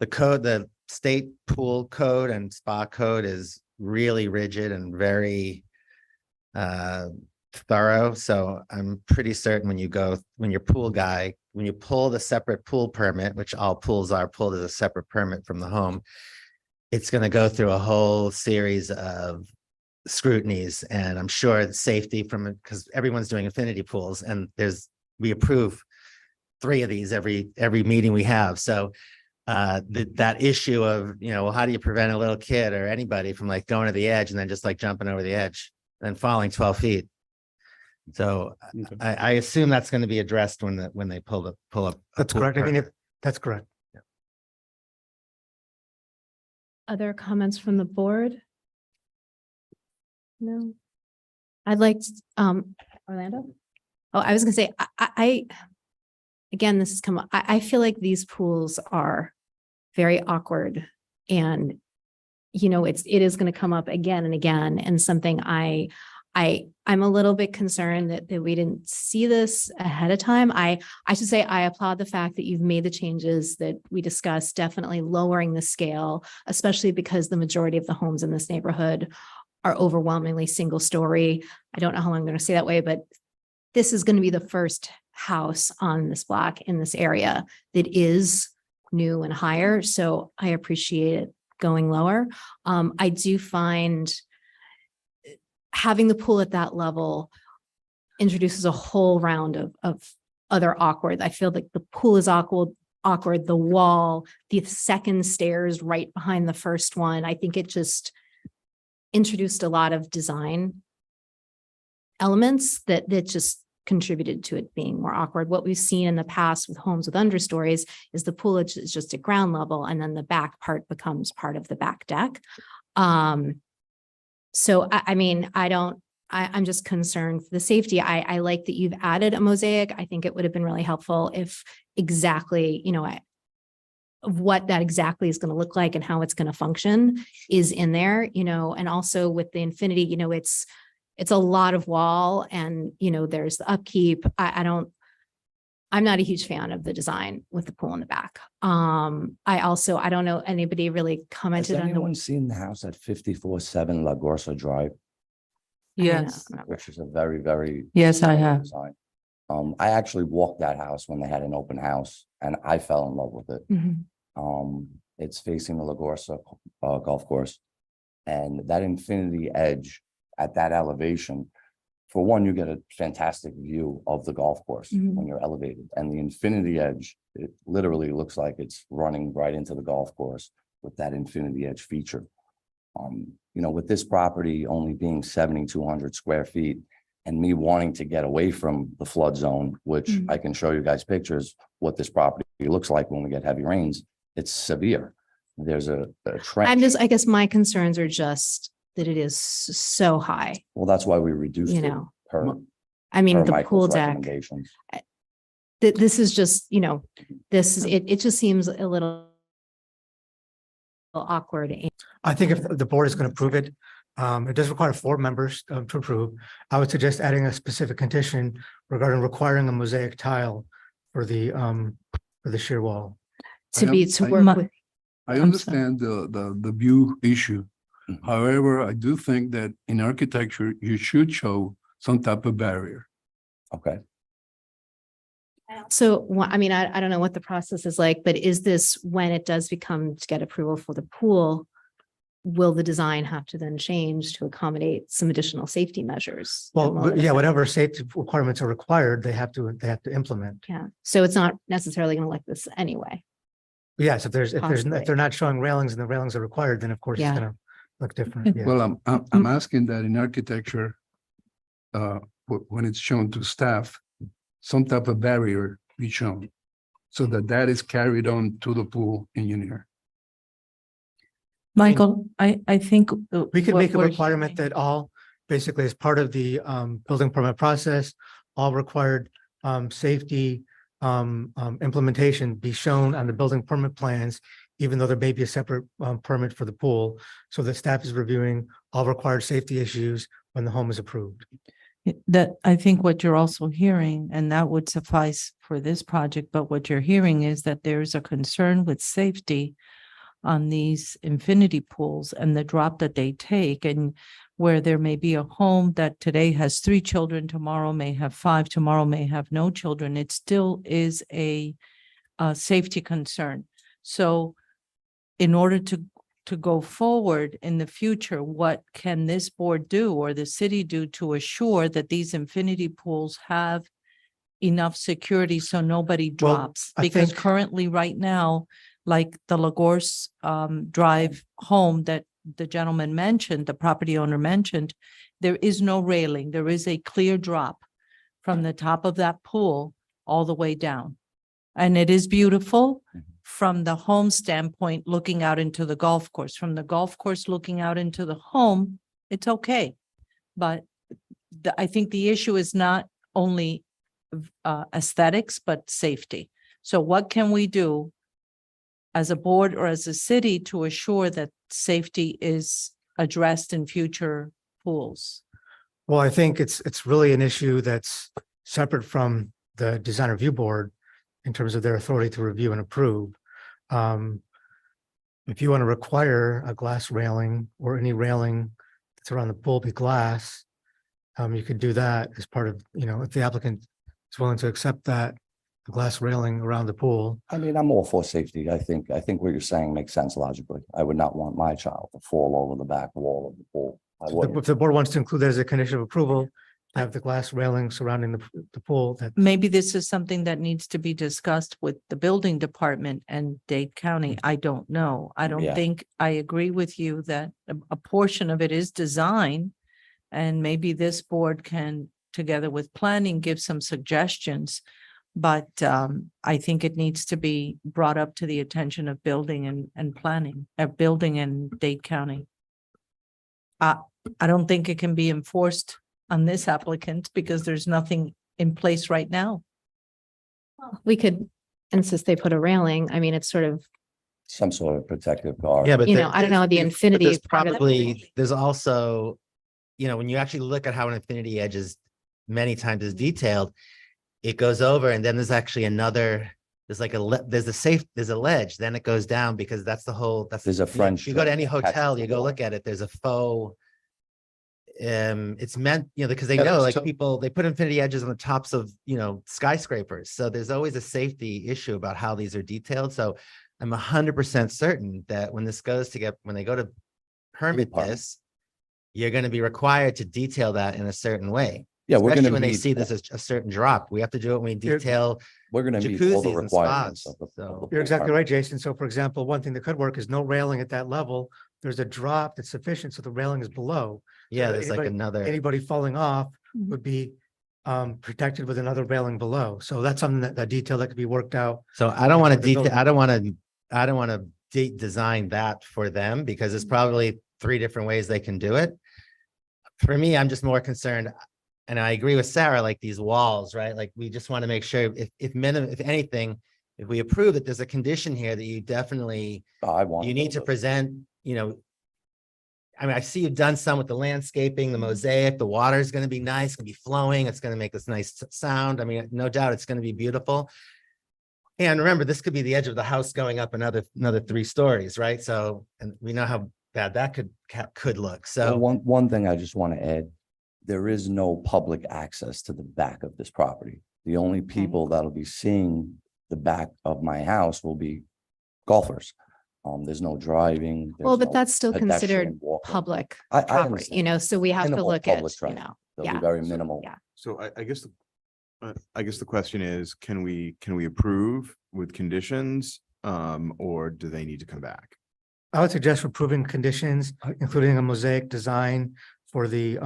the state pool code and spa code is really rigid and very thorough. So I'm pretty certain when you're pool guy, when you pull the separate pool permit, which all pools are pulled as a separate permit from the home, it's going to go through a whole series of scrutinies, and I'm sure the safety from it, because everyone's doing infinity pools, and we approve 3 of these every meeting we have. So that issue of, you know, well, how do you prevent a little kid or anybody from like going to the edge and then just like jumping over the edge and falling 12 feet? So Okay. I assume that's going to be addressed when they pull up. a That's pool correct. I mean, permit. that's correct. Other comments from the board? No. I'd like, Orlando? Oh, I was gonna say, I again, this has come up. I feel like these pools are very awkward, and you know, it is gonna come up again and again, and something I'm a little bit concerned that we didn't see this ahead of time. I should say I applaud the fact that you've made the changes that we discussed, definitely lowering the scale, especially because the majority of the homes in this neighborhood are overwhelmingly single story. I don't know how long I'm going to say that way, but this is going to be the first house on this block in this area that is new and higher. So I appreciate it going lower. I do find having the pool at that level introduces a whole round of other awkward. I feel like the pool is awkward, the wall, the second stairs right behind the first one. I think it just introduced a lot of design elements that just contributed to it being more awkward. What we've seen in the past with homes with understories is the pool is just at ground level, and then the back part becomes part of the back deck. So I mean, I'm just concerned for the safety. I like that you've added a mosaic. I think it would have been really helpful if exactly, of what that exactly is going to look like and how it's going to function is in there, and also with the infinity, it's a lot of wall, and, there's the upkeep. I'm not a huge fan of the design with the pool in the back. I don't know, anybody really Has commented on anyone seen the house at 54-7 La Gorsa Drive, Yes. which is a very, very. Yes, I have. design. I actually walked that house when they had an open house, and I fell in love with it. It's facing the La Gorsa golf course, and that infinity edge at that elevation. For one, you get a fantastic view of the golf course when you're elevated, and the infinity edge, it literally looks like it's running right into the golf course with that infinity edge feature. With this property only being 7,200 square feet and me wanting to get away from the flood zone, which I can show you guys pictures, what this property looks like when we get heavy rains, it's severe. There's a trench. I guess my concerns are just that it is so high. Well, that's why we reduced it per. The pool Michael's deck. recommendations. This is just, it just seems a little awkward. I think if the board is going to approve it, it does require 4 members to approve. I would suggest adding a specific condition regarding requiring a mosaic tile for the shear wall. I understand the view issue. However, I do think that in architecture, you should show some type of barrier. Okay. So, I don't know what the process is like, but is this, when it does become to get approval for the pool, will the design have to then change to accommodate some additional safety measures? Well, yeah, whatever safety requirements are required, they have to implement. Yeah, so it's not necessarily going to like this anyway. Yes, if they're not showing railings and the railings are required, then of course it's going to look different. Yeah. Well, I'm asking that in architecture, when it's shown to staff, some type of barrier be shown so that is carried on to the pool engineer. Michael, I think. We could make a requirement that all, basically as part of the building permit process, all required safety implementation be shown on the building permit plans, even though there may be a separate permit for the pool, so that staff is reviewing all required safety issues when the home is approved. That I think what you're also hearing, and that would suffice for this project, but what you're hearing is that there's a concern with safety on these infinity pools and the drop that they take, and where there may be a home that today has 3 children, tomorrow may have 5, tomorrow may have no children. It still is a safety concern. So in order to go forward in the future, what can this board do or the city do to assure that these infinity pools have enough security so nobody drops? Because currently, right now, like the Lagorce Drive home that the gentleman mentioned, the property owner mentioned, there is no railing. There is a clear drop from the top of that pool all the way down. And it is beautiful from the home standpoint, looking out into the golf course. From the golf course looking out into the home, it's okay. But I think the issue is not only aesthetics, but safety. So what can we do as a board or as a city to assure that safety is addressed in future pools? Well, I think it's really an issue that's separate from the design review board in terms of their authority to review and approve. If you want to require a glass railing or any railing that's around the pool be glass, you could do that as part of, if the applicant is willing to accept that, the glass railing around the pool. I mean, I'm all for safety. I think what you're saying makes sense logically. I would not want my child to fall over the back wall of the pool. If the board wants to include that as a condition of approval, have the glass railing surrounding the pool that, Maybe this is something that needs to be discussed with the building department and Dade County. I don't know. I don't Yeah. think, I agree with you that a portion of it is design. And maybe this board can, together with planning, give some suggestions. But I think it needs to be brought up to the attention of building and planning, building and Dade County. I don't think it can be enforced on this applicant because there's nothing in place right now. We could insist they put a railing. I mean, it's sort of, Some sort of protective guard. Yeah, but you know, I don't know, the infinity. There's part of the- probably, there's also, you know, when you actually look at how an infinity edge is many times is detailed, it goes over and then there's actually another, there's like there's a ledge, then it goes down because that's the whole, that's. There's a you know, French if you go to drain any that catches hotel, the you go wall. look at it, there's a faux. It's meant, you know, because they Yeah, know, like so- people, they put infinity edges on the tops of, you know, skyscrapers. So there's always a safety issue about how these are detailed. So I'm 100% certain that when this goes to get, when they go to permit this, you're going to be required to detail that in a certain way. Yeah, we're Especially gonna when they meet- see there's a certain drop. We have to do it when we detail. We're gonna meet all the jacuzzis and requirements spas, of the. so- you're exactly right, Jason. So for example, one thing that could work is no railing at that level. There's a drop that's sufficient, so the railing is below. So Yeah, that there's like anybody- another. Anybody falling off Mhm. would be protected with another railing below. So that's something that detail that could be worked out. So I don't want to for the building. I don't want to design that for them because there's probably 3 different ways they can do it. For me, I'm just more concerned, and I agree with Sarah, like these walls, right? Like we just want to make sure if anything, if we approve that there's a condition here that you definitely, I want. you need to present, you know, I mean, I see you've done some with the landscaping, the mosaic, the water is going to be nice, it's going to be flowing, it's going to make this nice sound. I mean, no doubt it's going to be beautiful. And remember, this could be the edge of the house going up another 3 stories, right? So, and we know how bad that could look. Well, So, one thing I just want to add, there is no public access to the back of this property. The only people that'll be seeing the back of my house will be golfers. There's no driving. Well, there's but no that's still pedestrian considered walking. public I property, understand. you know, so we have In the to look at, public you drive. know, They'll yeah. be very minimal. Yeah. So I guess, I guess the question is, can we approve with conditions? Or do they need to come back? I would suggest approving conditions, including a mosaic design for the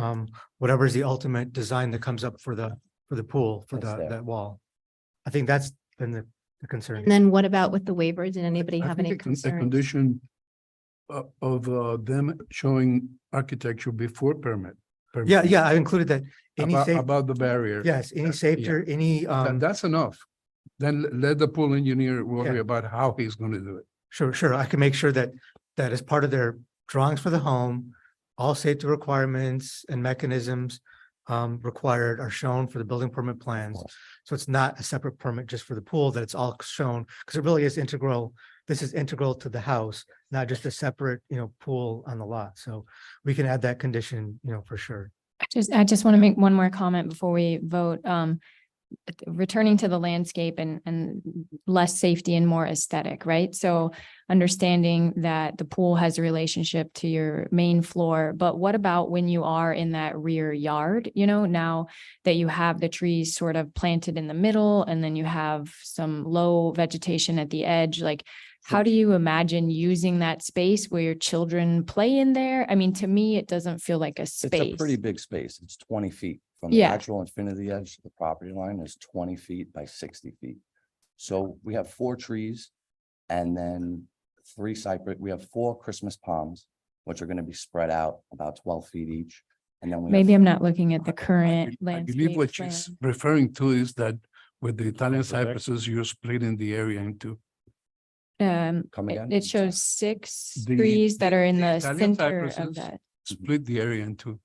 whatever is the ultimate design that comes up for the pool, for That's there. that wall. I think that's been the concern. And then what about with the waivers? Did anybody I have think any a concerns? condition of them showing architecture before permit. Yeah, I included that. Any safe, About the barrier. yes, any safety, or any That's enough. Then let the pool engineer worry Yeah. about how he's going to do it. Sure. I can make sure that as part of their drawings for the home, all safety requirements and mechanisms required are shown for the building permit plans. So it's not a separate permit just for the pool, that it's all shown, because it really is integral. This is integral to the house, not just a separate, you know, pool on the lot. So we can add that condition, you know, for sure. I just want to make one more comment before we vote. Returning to the landscape and less safety and more aesthetic, right? So understanding that the pool has a relationship to your main floor, but what about when you are in that rear yard, you know, now that you have the trees sort of planted in the middle and then you have some low vegetation at the edge, like how do you imagine using that space where your children play in there? I mean, to me, it doesn't feel like a space. It's a pretty big space. It's 20 feet from the Yeah. actual infinity edge to the property line is 20 feet by 60 feet. So we have 4 trees and then 3 cypress. We have 4 Christmas palms, which are going to be spread out about 12 feet each. And then we Maybe have, I'm not looking at the current I believe landscape what plan. she's referring to is that with the Italian Protect. cypresses, you're splitting the area into. Come again? It shows 6 The- trees that are in the Italian center of cypresses that. Split the area into.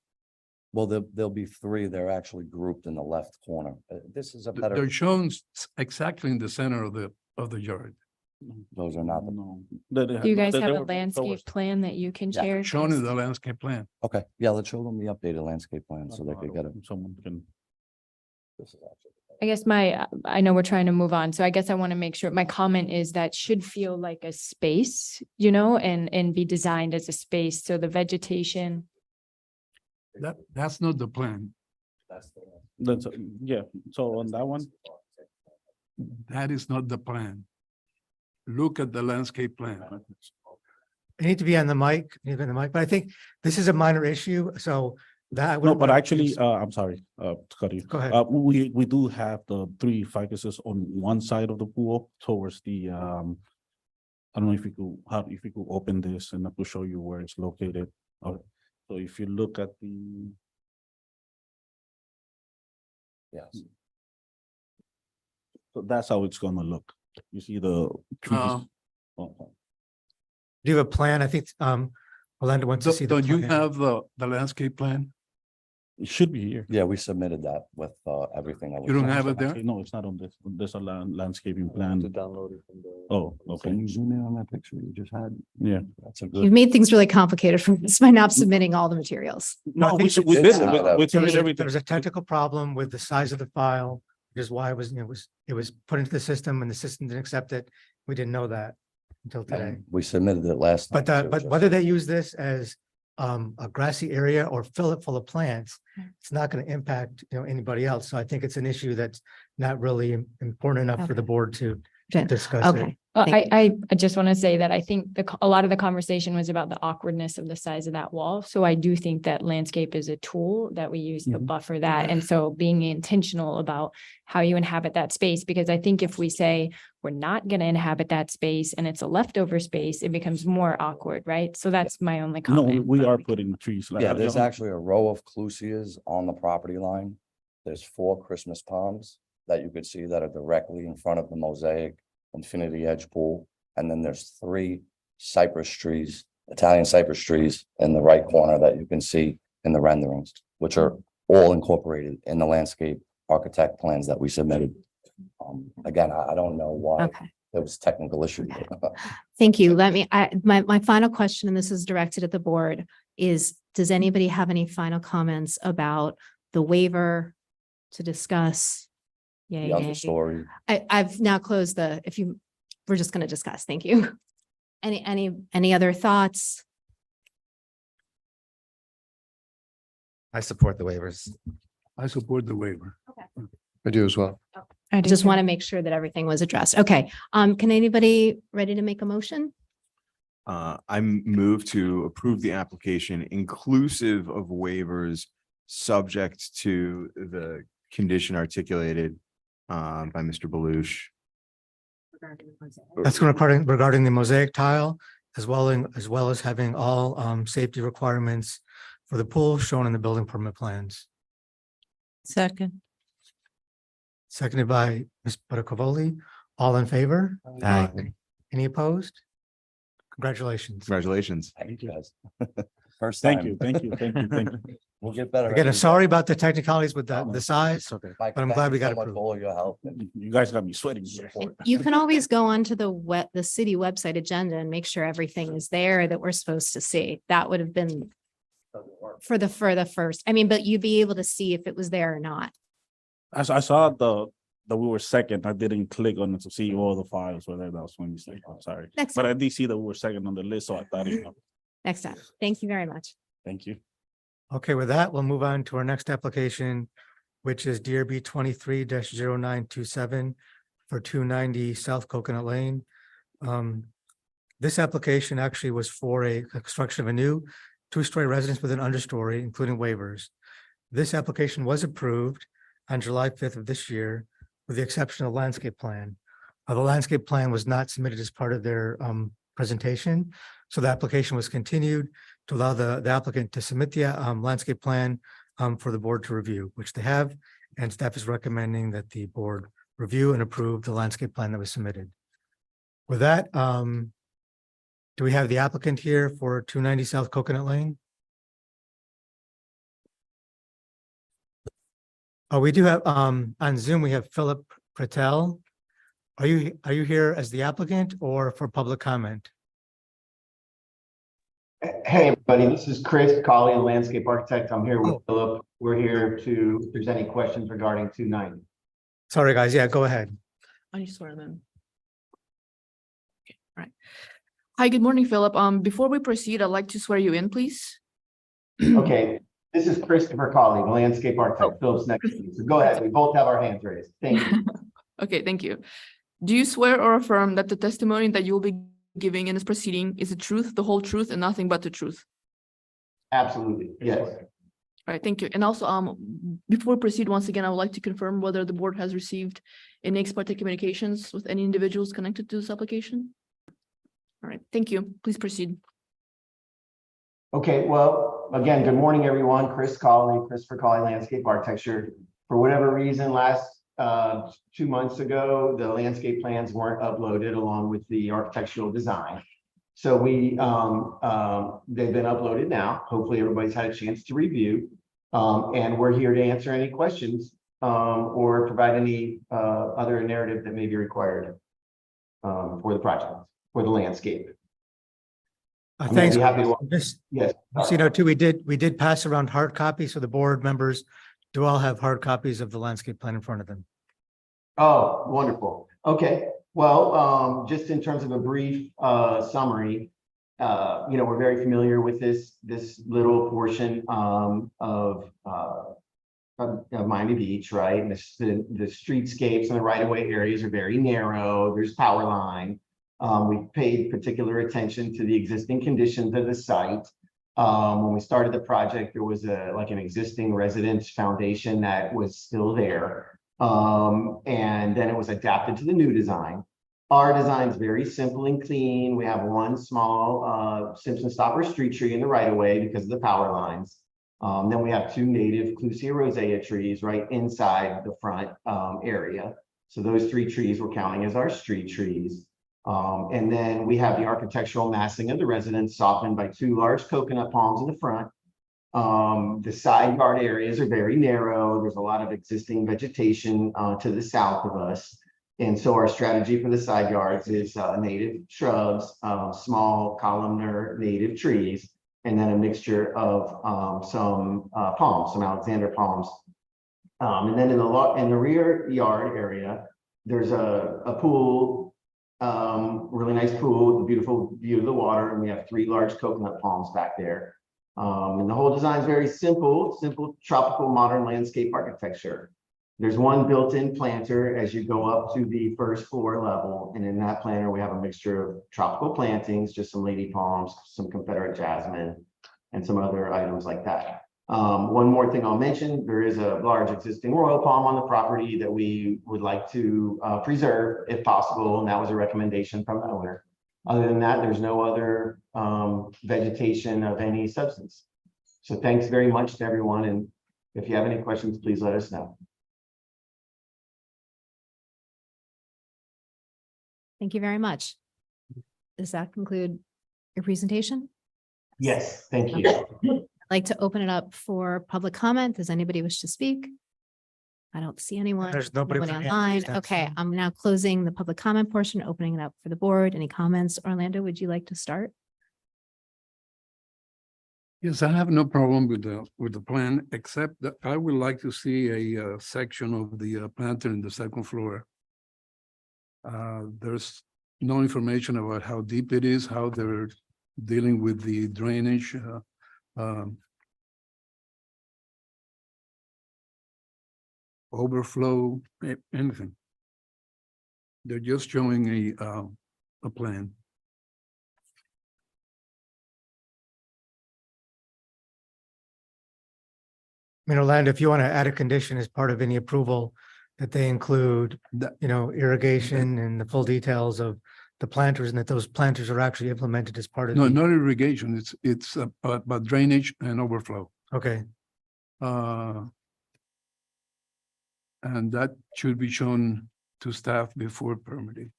well, there'll be 3. They're actually grouped in the left corner. This is a better, They're shown exactly in the center of the yard. those are not the, No. Do you guys have a landscape plan that you can Yeah, share? Shown in Chris? the landscape plan. okay. Yeah, let's show them the updated landscape plan so they could get it. Someone can. This is actually. I guess I know we're trying to move on, so I guess I want to make sure, my comment is that should feel like a space, you know, and be designed as a space, so the vegetation. That's not the plan. That's, yeah, so on that one, That is not the plan. Look at the landscape plan. You need to be on the mic, you need to be on the mic, but I think this is a minor issue, so that. I no, wouldn't but wanna- actually, I'm sorry, to cut you. Go ahead. We do have the 3 ficuses on one side of the pool towards the, I don't know if you could open this and I could show you where it's located. So if you look at the, Yes. so that's how it's gonna look. You see the trees. Oh, Do you have a plan? I think, Orlando wants to see the Don't you plan. have the landscape plan? It should be here. Yeah, we submitted that with everything. You don't have it there? No, it's not on this. There's a landscaping plan. download it from the. Oh, Can okay. you zoom in on that picture you just had? Yeah. That's a You've good. made things really complicated for us by not submitting all the materials. No, I we think we it's- did, it's- we There was submitted a- everything. there was a technical problem with the size of the file, which is why it was put into the system and the system didn't accept it. We didn't know that until today. And we submitted it last. But, night, too, but just- whether they use this as, a grassy area or fill it full of plants, it's not going to impact, anybody else. So I think it's an issue that's not really important enough for the Okay. board to Okay. discuss it. Okay. I just want to say that I think a lot of the conversation was about the awkwardness of the size of that wall. So I do think that landscape is a tool that we use to buffer that. And so being intentional about how you inhabit that space, because I think if we say we're not going to inhabit that space and it's a leftover space, it becomes more awkward, right? So that's my only No, comment. we are putting trees. like, Yeah, there's uh, actually a row of clusias on the property line. There's 4 Christmas palms that you could see that are directly in front of the mosaic infinity edge pool. And then there's 3 cypress trees, Italian cypress trees in the right corner that you can see in the renderings, which are all incorporated in the landscape architect plans that we submitted. Again, I don't know why Okay. there was technical issues. Thank you. My final question, and this is directed at the board, is does anybody have any final comments about the waiver to discuss? Yay, The nay. understory. I've now closed we're just going to discuss. Thank you. Any other thoughts? I support the waivers. I support the waiver. I do as well. I just want to make sure that everything was addressed. Okay. Can anybody ready to make a motion? I move to approve the application inclusive of waivers, subject to the condition articulated by Mr. Belush. That's regarding the mosaic tile, as well as having all, safety requirements for the pool shown in the building permit plans. Second. Seconded by Ms. Buttercovoli. All in favor? Aye. Any opposed? Congratulations. Congratulations. Thank you, guys. First Thank time. you, thank you, thank you, thank you. We'll get better. Again, I'm every day. sorry about the technicalities with the size. It's okay. Mike, but I'm thank glad you we got so much approved. for all your help. You guys got me sweating here. Support. You can always go onto the city website agenda and make sure everything is there that we're supposed to see. That would have been for the first, but you'd be able to see if it was there or not. I saw that we were second. I didn't click on it to see all the files, whether that was my mistake. I'm sorry. Next But time. I did see that we were second on the list, so I thought, Next time. Thank you very much. thank you. Okay, with that, we'll move on to our next application, which is DRB 23-0927 for 290 South Coconut Lane. This application actually was for a construction of a new 2-story residence with an understory, including waivers. This application was approved on July 5th of this year, with the exception of landscape plan. The landscape plan was not submitted as part of their presentation, so the application was continued to allow the applicant to submit the landscape plan for the board to review, which they have, and staff is recommending that the board review and approve the landscape plan that was submitted. With that, do we have the applicant here for 290 South Coconut Lane? Oh, we do have, on Zoom, we have Philip Patel. Are you here as the applicant or for public comment? Hey, everybody, this is Chris Colley, the landscape architect. I'm here with Philip. We're here if there's any questions regarding 290. Sorry, guys. Yeah, go ahead. I swear them. Okay, all right. Hi, good morning, Philip. Before we proceed, I'd like to swear you in, please. Okay, This is Christopher Colley, the landscape architect, Phillips next to you. So go ahead, we both have our hands raised. Thank you. Okay, thank you. Do you swear or affirm that the testimony that you will be giving in this proceeding is the truth, the whole truth, and nothing but the truth? Absolutely, yes. All right, thank you. And also, before we proceed, once again, I would like to confirm whether the board has received any ex parte communications with any individuals connected to this application. All right, thank you. Please proceed. Okay, well, again, good morning, everyone. Christopher Colley, Landscape Architecture. For whatever reason, last 2 months ago, the landscape plans weren't uploaded along with the architectural design. So they've been uploaded now. Hopefully everybody's had a chance to review. And we're here to answer any questions or provide any other narrative that may be required for the project, for the landscape. Thanks. Happy to, yes. So, you know, too, we did pass around hard copies, so the board members do all have hard copies of the landscape plan in front of them. Oh, wonderful. Okay. Well, just in terms of a brief summary, you know, we're very familiar with this little portion of Miami Beach, right? And the streetscapes and the right-of-way areas are very narrow. There's power line. We've paid particular attention to the existing conditions of the site. When we started the project, there was an existing residence foundation that was still there. And then it was adapted to the new design. Our design is very simple and clean. We have one small Simpson stopper street tree in the right of way because of the power lines. Then we have 2 native Clusia rosea trees right inside the front area. So those 3 trees we're counting as our street trees. And then we have the architectural massing of the residence softened by 2 large coconut palms in the front. The side yard areas are very narrow. There's a lot of existing vegetation to the south of us. And so our strategy for the side yards is native shrubs, small columnar native trees, and then a mixture of some palms, some Alexander palms. And then in the rear yard area, there's a pool, really nice pool with a beautiful view of the water, and we have 3 large coconut palms back there. And the whole design is very simple tropical modern landscape architecture. There's one built-in planter as you go up to the first floor level. And in that planter, we have a mixture of tropical plantings, just some lady palms, some Confederate jasmine, and some other items like that. One more thing I'll mention, there is a large existing royal palm on the property that we would like to preserve if possible. And that was a recommendation from the owner. Other than that, there's no other vegetation of any substance. So thanks very much to everyone. And if you have any questions, please let us know. Thank you very much. Does that conclude your presentation? Yes, thank you. Okay. I'd like to open it up for public comment. Does anybody wish to speak? I don't see anyone. There's nobody with Nobody their hand online. raised, Okay, so- I'm now closing the public comment portion, opening it up for the board. Any comments? Orlando, would you like to start? Yes, I have no problem with the plan, except that I would like to see a section of the planter in the second floor. There's no information about how deep it is, how they're dealing with the drainage. Overflow, anything. They're just showing a plan. I mean, Orlando, if you want to add a condition as part of any approval, that they include, you know, irrigation and the full details of the planters, and that those planters are actually implemented as part of No, the. not irrigation. It's about drainage and overflow. Okay, And that should be shown to staff before permitting.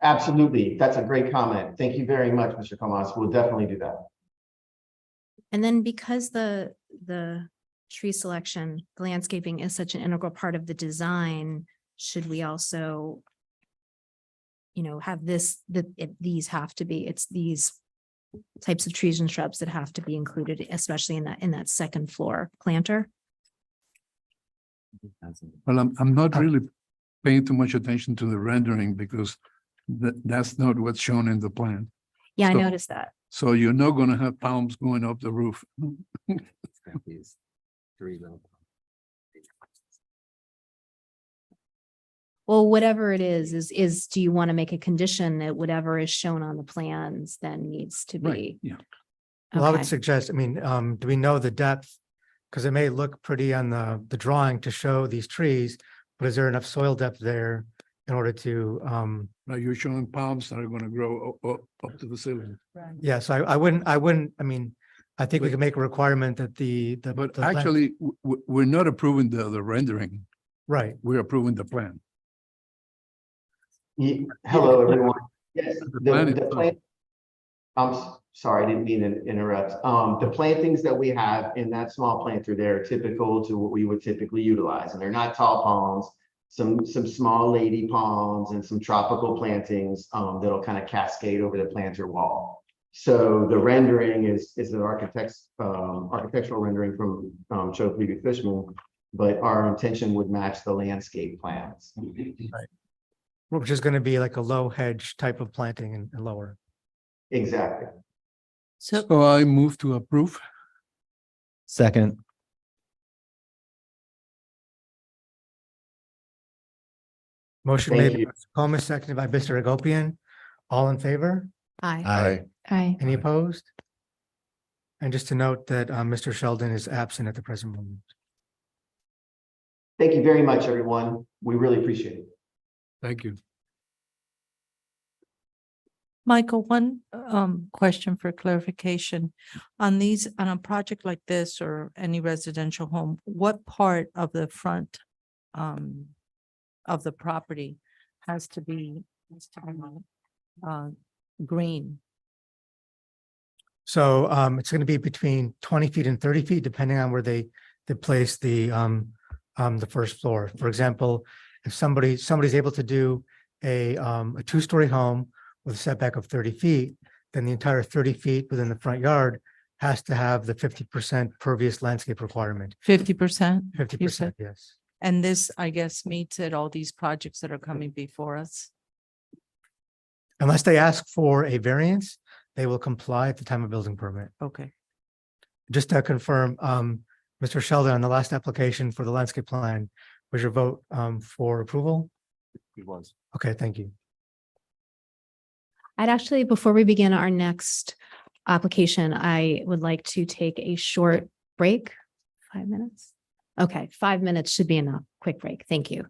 Absolutely. That's a great comment. Thank you very much, Mr. Comas. We'll definitely do that. And then because the tree selection, the landscaping is such an integral part of the design, should we also, you know, have these have to be, it's these types of trees and shrubs that have to be included, especially in that second floor planter? Well, I'm not really paying too much attention to the rendering because that's not what's shown in the plan. Yeah, I So- noticed that. So you're not gonna have palms going up the roof. Well, whatever it is, do you want to make a condition that whatever is shown on the plans then needs to Right, be? yeah. Well, I would Okay. suggest, I mean, do we know the depth? Because it may look pretty on the drawing to show these trees, but is there enough soil depth there in order to, Now you're showing palms that are gonna grow up to the ceiling. yes, I wouldn't, I mean, I think we But- can make a requirement that But the plant- actually, we're not approving the rendering. Right, We're approving the plan. Hello, everyone. Yes, The plan the is done. plant. Sorry, I didn't mean to interrupt. The plantings that we have in that small planter there are typical to what we would typically utilize, and they're not tall palms. Some small lady palms and some tropical plantings that'll kind of cascade over the planter wall. So the rendering is the architectural rendering from Cho Fishman, but our intention would match the landscape plans. which is going to be like a low hedge type of planting and lower. Exactly. So So I move to approve. Second, Motion Thank made you. by Mr. Comas, seconded by Mr. Agopian. All in favor? Aye. aye. Aye. Any opposed? And just to note that Mr. Sheldon is absent at the present moment. Thank you very much, everyone. We really appreciate it. Thank you. Michael, one question for clarification. On a project like this or any residential home, what part of the front of the property has to be green? So it's going to be between 20 feet and 30 feet, depending on where they place the first floor. For example, if somebody's able to do a 2-story home with a setback of 30 feet, then the entire 30 feet within the front yard has to have the 50% pervious landscape requirement. 50%? 50%, yes. And this, I guess, meets at all these projects that are coming before us? Unless they ask for a variance, they will comply at the time of building permit. Okay. Just to confirm, Mr. Sheldon, on the last application for the landscape plan, was your vote for approval? It was. Okay, thank you. I'd actually, before we begin our next application, I would like to take a short break. 5 minutes? Okay, 5 minutes should be enough. Quick break. Thank you.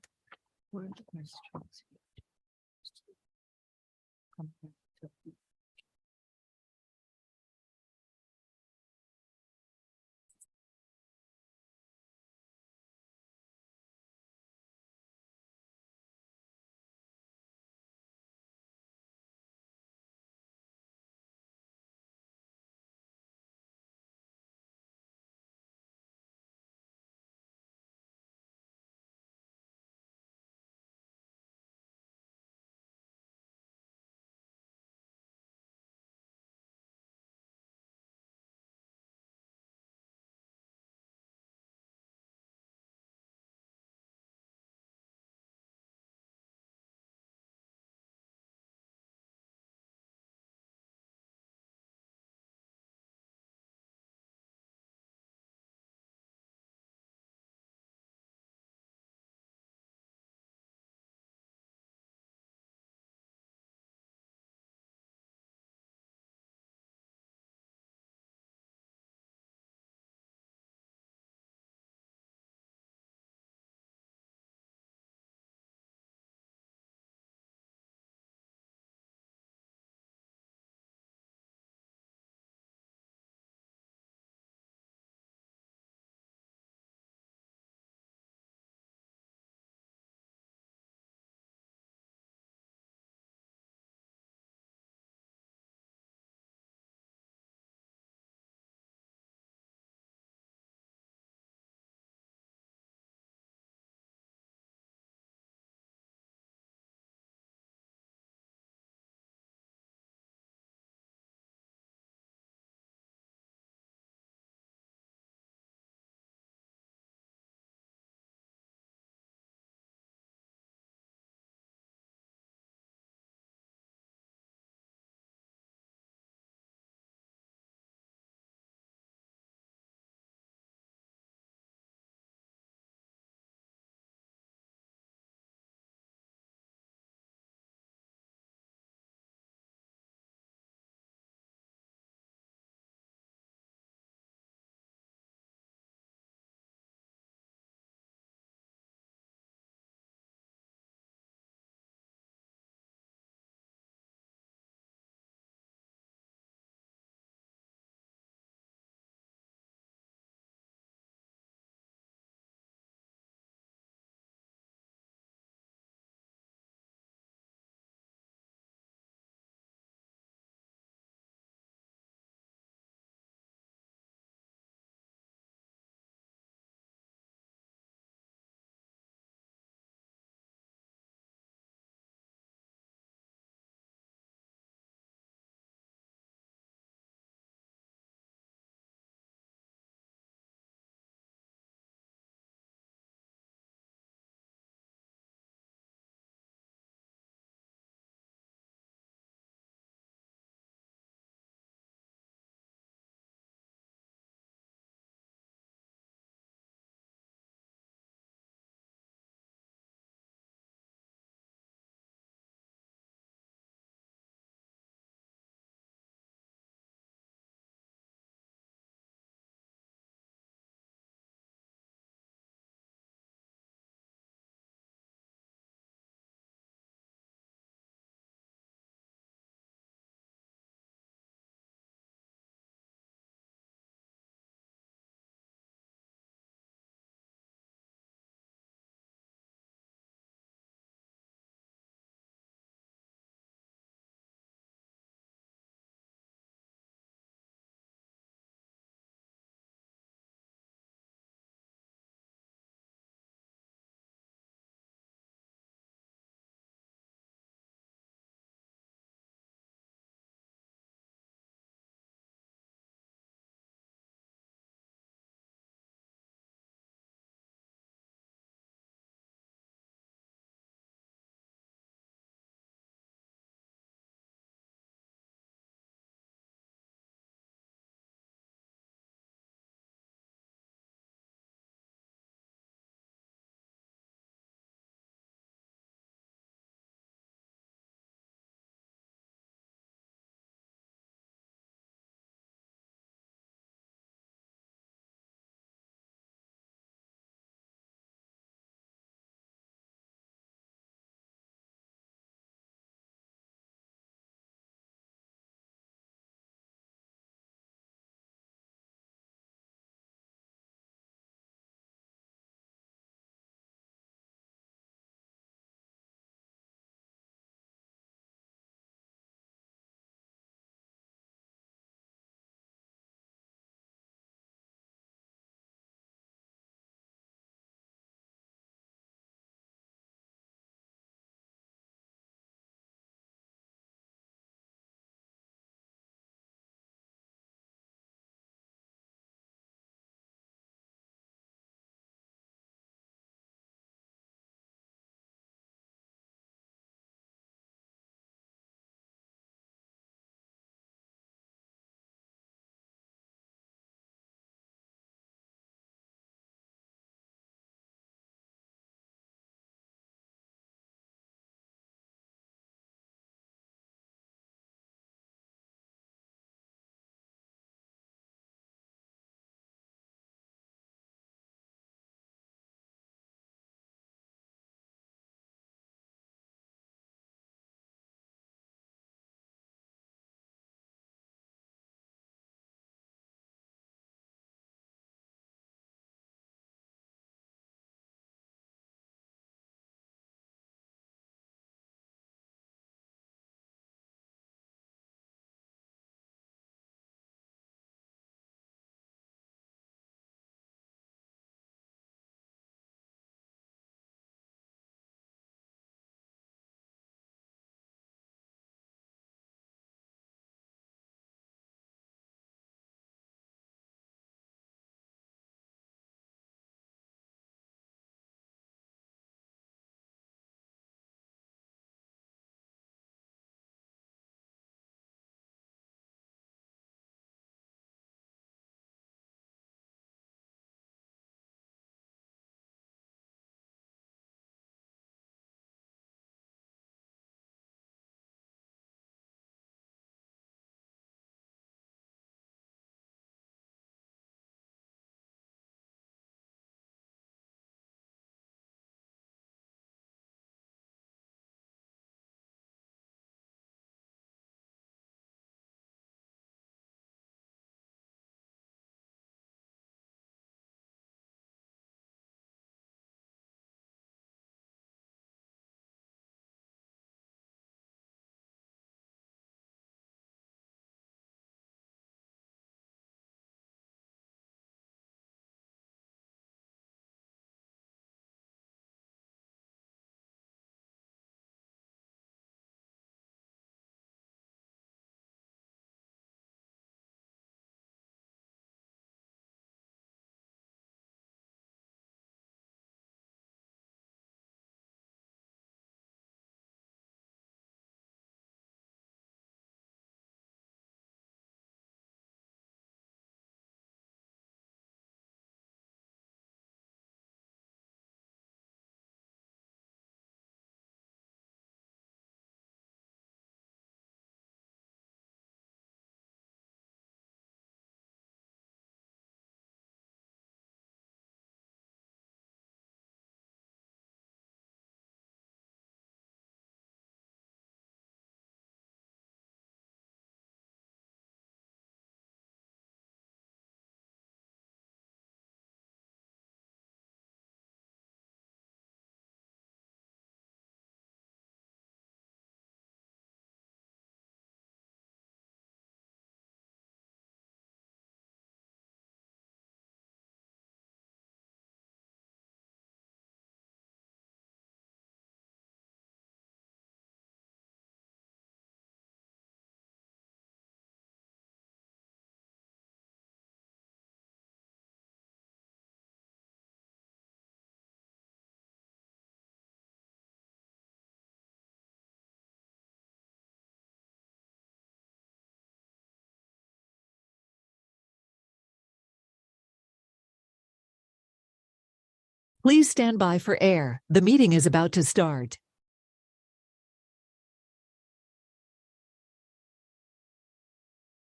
Please stand by for air. The meeting is about to start.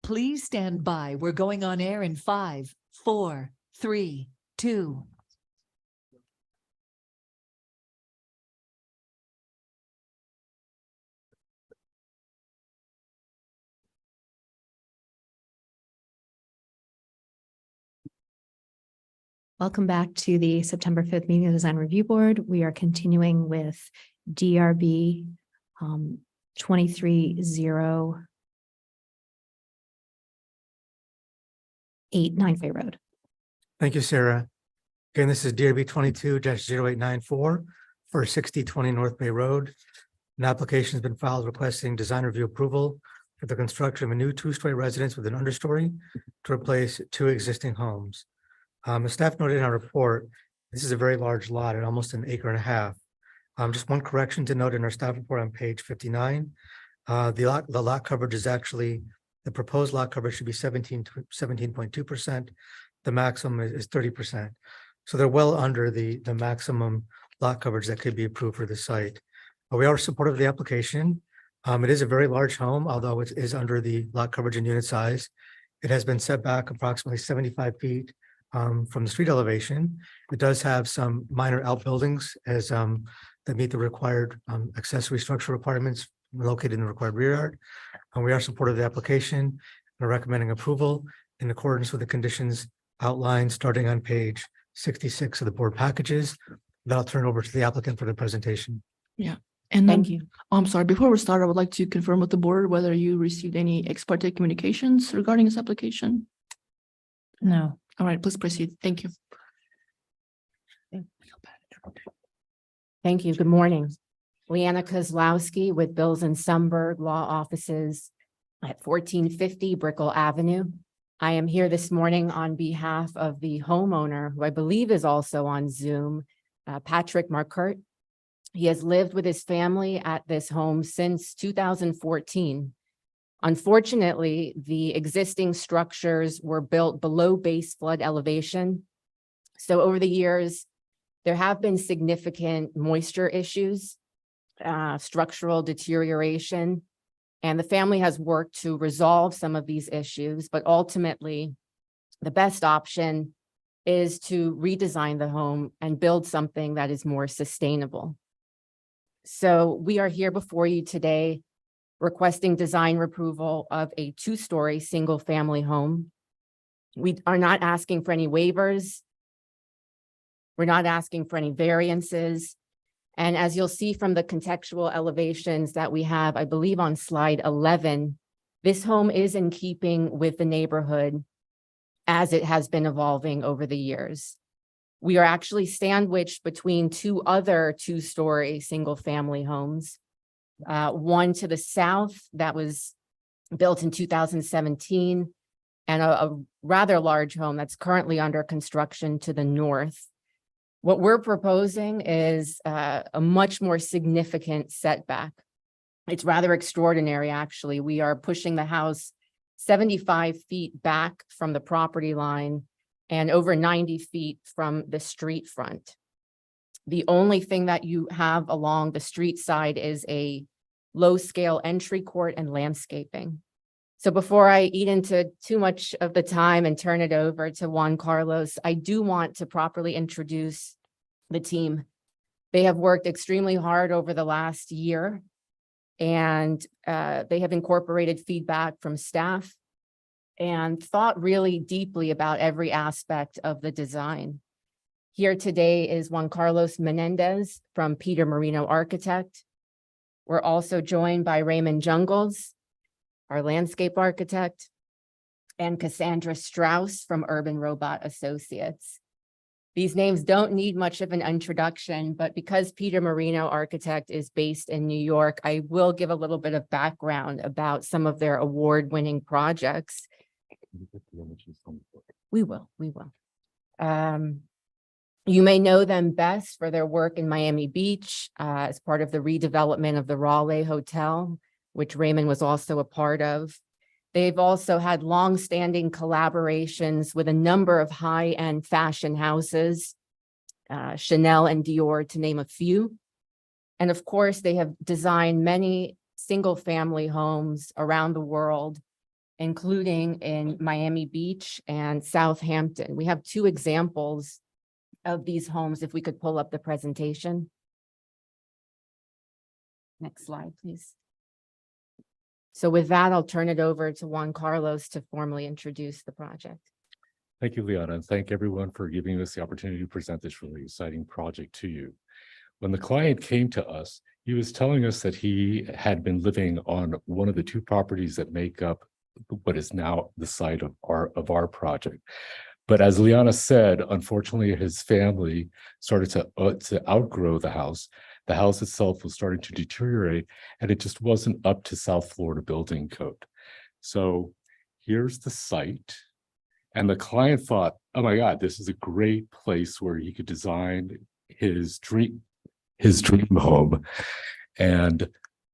Please stand by. We're going on air in 5, 4, 3, 2. Welcome back to the September 5th meeting of the Design Review Board. We are continuing with DRB 23089 Fay Road. Thank you, Sarah. Again, this is DRB 22-0894 for 6020 North Bay Road. An application has been filed requesting design review approval for the construction of a new two-story residence with an understory to replace 2 existing homes. As staff noted in our report, this is a very large lot at almost an acre and a half. Just one correction to note in our staff report on page 59. The lot coverage is actually, the proposed lot coverage should be 17.2%. The maximum is 30%. So they're well under the maximum lot coverage that could be approved for the site. We are supportive of the application. It is a very large home, although it is under the lot coverage and unit size. It has been set back approximately 75 feet from the street elevation. It does have some minor outbuildings as that meet the required accessory structure requirements located in the required rear yard. And we are supportive of the application and are recommending approval in accordance with the conditions outlined starting on page 66 of the board packages. Then I'll turn it over to the applicant for the presentation. Yeah. And then, Thank you. I'm sorry, before we start, I would like to confirm with the board whether you received any ex parte communications regarding this application. No. All right, please proceed. Thank you. Thank you. Good morning. Leanna Kozlowski with Bills and Sundberg Law Offices at 1450 Brickell Avenue. I am here this morning on behalf of the homeowner, who I believe is also on Zoom, Patrick Marcourt. He has lived with his family at this home since 2014. Unfortunately, the existing structures were built below base flood elevation. So over the years, there have been significant moisture issues, structural deterioration, and the family has worked to resolve some of these issues, but ultimately, the best option is to redesign the home and build something that is more sustainable. So we are here before you today requesting design approval of a 2-story single-family home. We are not asking for any waivers. We're not asking for any variances. And as you'll see from the contextual elevations that we have, I believe on slide 11, this home is in keeping with the neighborhood as it has been evolving over the years. We are actually sandwiched between 2 other 2-story single-family homes. One to the south that was built in 2017, and a rather large home that's currently under construction to the north. What we're proposing is a much more significant setback. It's rather extraordinary, actually. We are pushing the house 75 feet back from the property line and over 90 feet from the street front. The only thing that you have along the street side is a low-scale entry court and landscaping. So before I eat into too much of the time and turn it over to Juan Carlos, I do want to properly introduce the team. They have worked extremely hard over the last year, and they have incorporated feedback from staff and thought really deeply about every aspect of the design. Here today is Juan Carlos Menendez from Peter Marino Architect. We're also joined by Raymond Jungles, our landscape architect, and Cassandra Strauss from Urban Robot Associates. These names don't need much of an introduction, but because Peter Marino Architect is based in New York, I will give a little bit of background about some of their award-winning projects. We will. You may know them best for their work in Miami Beach as part of the redevelopment of the Raleigh Hotel, which Raymond was also a part of. They've also had longstanding collaborations with a number of high-end fashion houses, Chanel and Dior, to name a few. And of course, they have designed many single-family homes around the world, including in Miami Beach and Southampton. We have two examples of these homes, if we could pull up the presentation. Next slide, please. So with that, I'll turn it over to Juan Carlos to formally introduce the project. Thank you, Liana, and thank everyone for giving us the opportunity to present this really exciting project to you. When the client came to us, he was telling us that he had been living on one of the two properties that make up what is now the site of our project. But as Liana said, unfortunately, his family started to outgrow the house. The house itself was starting to deteriorate, and it just wasn't up to South Florida building code. So here's the site. And the client thought, oh my God, this is a great place where he could design his dream home. And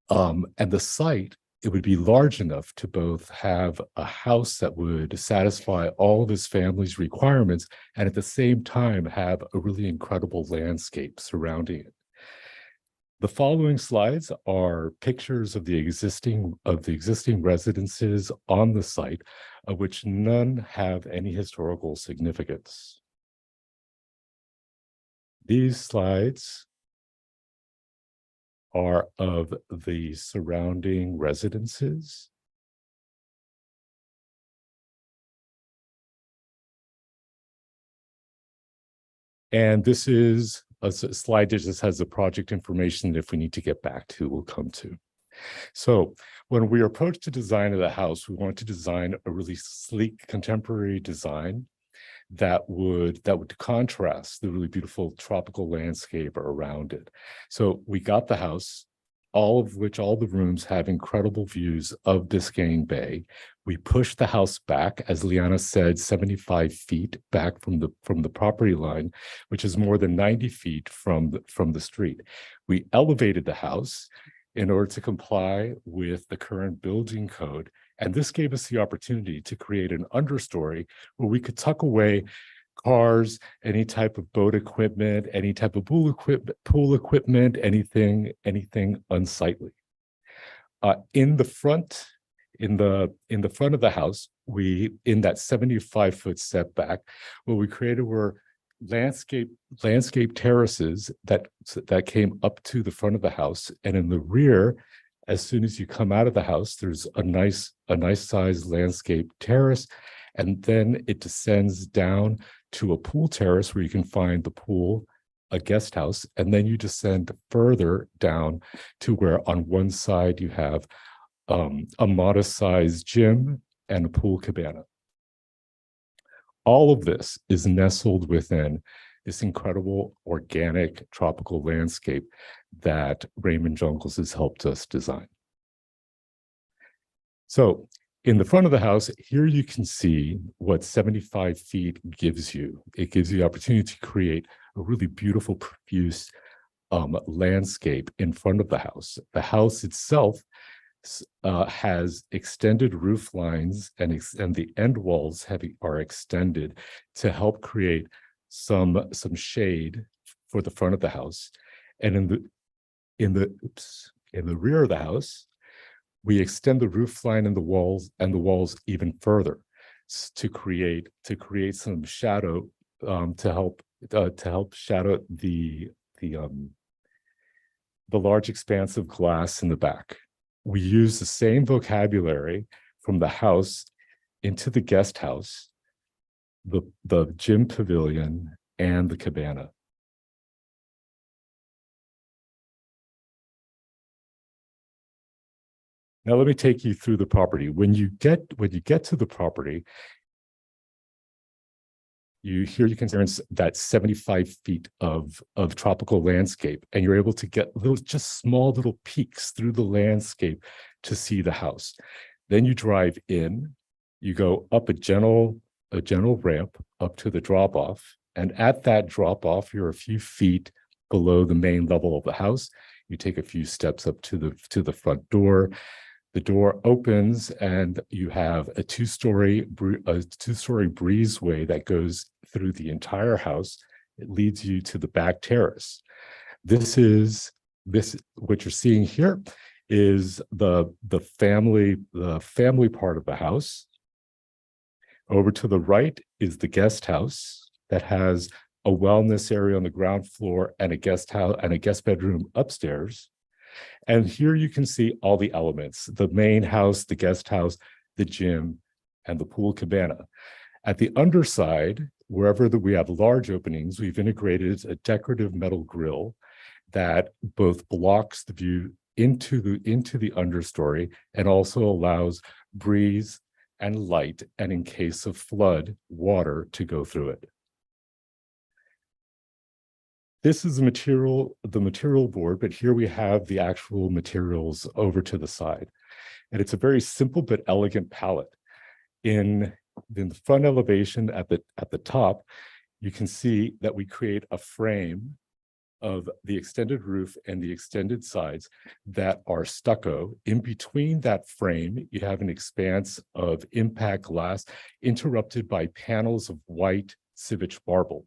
the site, it would be large enough to both have a house that would satisfy all of his family's requirements and at the same time have a really incredible landscape surrounding it. The following slides are pictures of the existing residences on the site, of which none have any historical significance. These slides are of the surrounding residences. And this is a slide that just has the project information that if we need to get back to, we'll come to. So when we approached the design of the house, we wanted to design a really sleek contemporary design that would contrast the really beautiful tropical landscape around it. So we got the house, all the rooms have incredible views of Biscayne Bay. We pushed the house back, as Liana said, 75 feet back from the property line, which is more than 90 feet from the street. We elevated the house in order to comply with the current building code. And this gave us the opportunity to create an understory where we could tuck away cars, any type of boat equipment, any type of pool equipment, anything unsightly. In the front of the house, in that 75-foot setback, what we created were landscape terraces that came up to the front of the house, and in the rear, as soon as you come out of the house, there's a nice sized landscape terrace, and then it descends down to a pool terrace where you can find the pool, a guest house, and then you descend further down to where on one side you have a modest sized gym and a pool cabana. All of this is nestled within this incredible organic tropical landscape that Raymond Jungles has helped us design. So in the front of the house, here you can see what 75 feet gives you. It gives you the opportunity to create a really beautiful, profuse landscape in front of the house. The house itself has extended roof lines, and the end walls are extended to help create some shade for the front of the house. And in the rear of the house, we extend the roof line and the walls even further to create some shadow to help shadow the large expanse of glass in the back. We use the same vocabulary from the house into the guest house, the gym pavilion, and the cabana. Now let me take you through the property. When you get to the property, you can experience that 75 feet of tropical landscape, and you're able to get just small little peeks through the landscape to see the house. Then you drive in, you go up a gentle ramp up to the drop-off, and at that drop-off, you're a few feet below the main level of the house. You take a few steps up to the front door. The door opens and you have a two-story breezeway that goes through the entire house. it leads you to the back terrace. What you're seeing here is the family part of the house. Over to the right is the guest house that has a wellness area on the ground floor and a guest house and a guest bedroom upstairs. And here you can see all the elements: the main house, the guest house, the gym, and the pool cabana. At the underside, wherever we have large openings, we've integrated a decorative metal grille that both blocks the view into the understory and also allows breeze and light, and in case of flood, water to go through it. This is the material board, but here we have the actual materials over to the side. And it's a very simple but elegant palette. In the front elevation at the top, you can see that we create a frame of the extended roof and the extended sides that are stucco. In between that frame, you have an expanse of impact glass interrupted by panels of white Civich marble.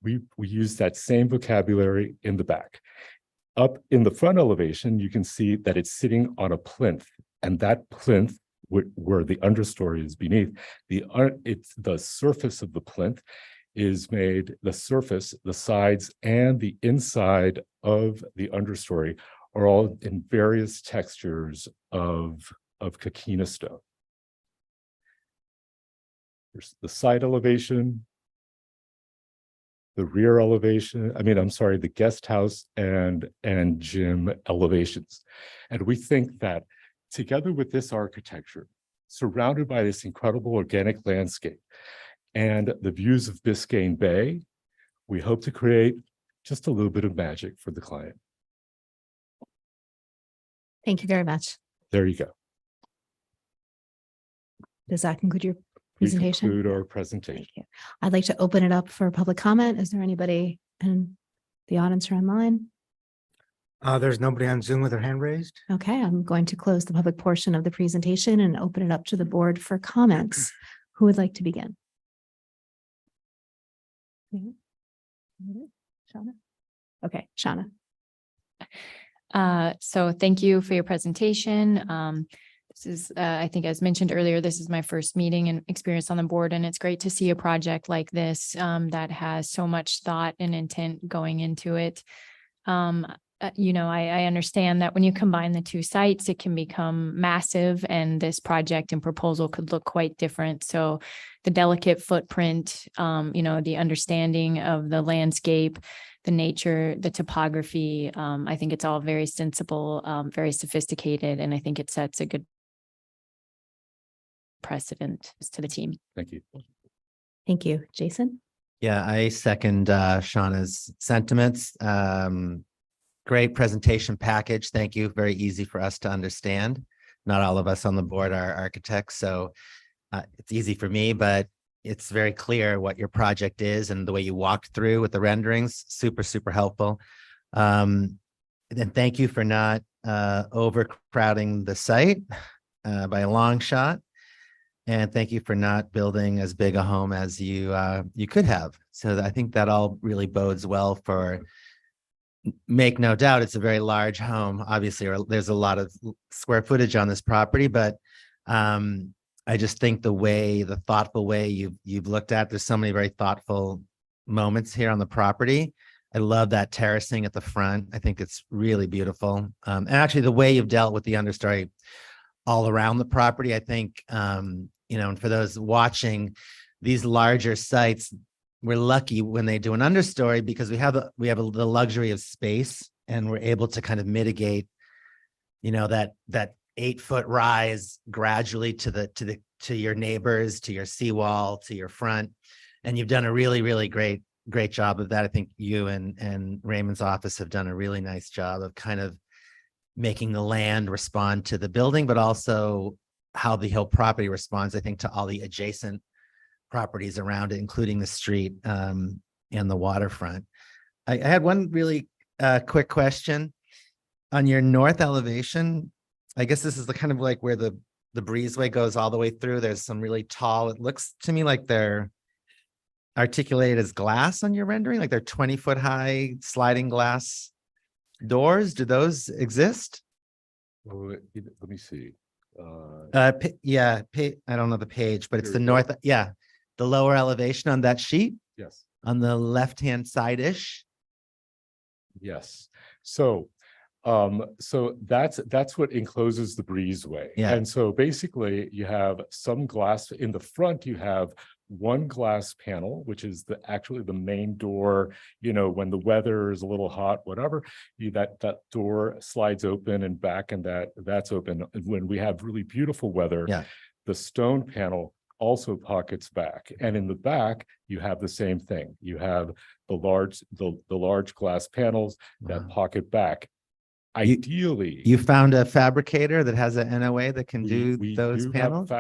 We use that same vocabulary in the back. Up in the front elevation, you can see that it's sitting on a plinth, and that plinth, where the understory is beneath, the surface of the plinth is made, the sides, and the inside of the understory are all in various textures of coquina stone. There's the side elevation, the rear elevation, the guest house and gym elevations. And we think that together with this architecture, surrounded by this incredible organic landscape and the views of Biscayne Bay, we hope to create just a little bit of magic for the client. Thank you very much. There you go. Does that conclude your We presentation? conclude our presentation. Thank you. I'd like to open it up for public comment. Is there anybody in the audience or online? There's nobody on Zoom with their hand raised. Okay, I'm going to close the public portion of the presentation and open it up to the board for comments. Who would like to begin? Shauna? Okay, Shauna. So thank you for your presentation. This is, I think as mentioned earlier, this is my first meeting and experience on the board, and it's great to see a project like this that has so much thought and intent going into it. I understand that when you combine the two sites, it can become massive, and this project and proposal could look quite different. So the delicate footprint, the understanding of the landscape, the nature, the topography, I think it's all very sensible, very sophisticated, and I think it sets a good precedent to the team. Thank you. Thank you. Jason? Yeah, I second Shauna's sentiments. Great presentation package. Thank you. Very easy for us to understand. Not all of us on the board are architects, so it's easy for me, but it's very clear what your project is and the way you walked through with the renderings. Super, super helpful. And thank you for not overcrowding the site by a long shot. And thank you for not building as big a home as you could have. So I think that all really bodes well for, make no doubt, it's a very large home. Obviously, there's a lot of square footage on this property, but I just think the thoughtful way you've looked at, there's so many very thoughtful moments here on the property. I love that terracing at the front. I think it's really beautiful. And actually the way you've dealt with the understory all around the property, I think, and for those watching these larger sites, we're lucky when they do an understory because we have the luxury of space, and we're able to kind of mitigate, that 8-foot rise gradually to your neighbors, to your seawall, to your front. And you've done a really, really great job of that. I think you and Raymond's office have done a really nice job of kind of making the land respond to the building, but also how the whole property responds, I think, to all the adjacent properties around it, including the street and the waterfront. I had one really quick question. On your north elevation, I guess this is the kind of like where the breezeway goes all the way through. There's some really tall, it looks to me like they're articulated as glass on your rendering? Like they're 20-foot high sliding glass doors? Do those exist? Let me see. Yeah, I don't know the page, but it's Here the we go. north, yeah. The lower elevation on that sheet, Yes. on the left-hand side-ish. Yes. So that's what encloses the breezeway. Yeah. And so basically you have some glass in the front, you have one glass panel, which is actually the main door. You know, when the weather is a little hot, whatever, that door slides open and back, and that's open. And when we have really beautiful weather, Yeah. the stone panel also pockets back. And in the back, you have the same thing. You have the large glass panels that pocket back. Ideally, You found a fabricator that has an NOA that can do we those do panels?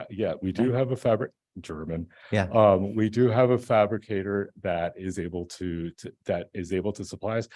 we do have a German. Yeah. We do have a fabricator that is able to supply us.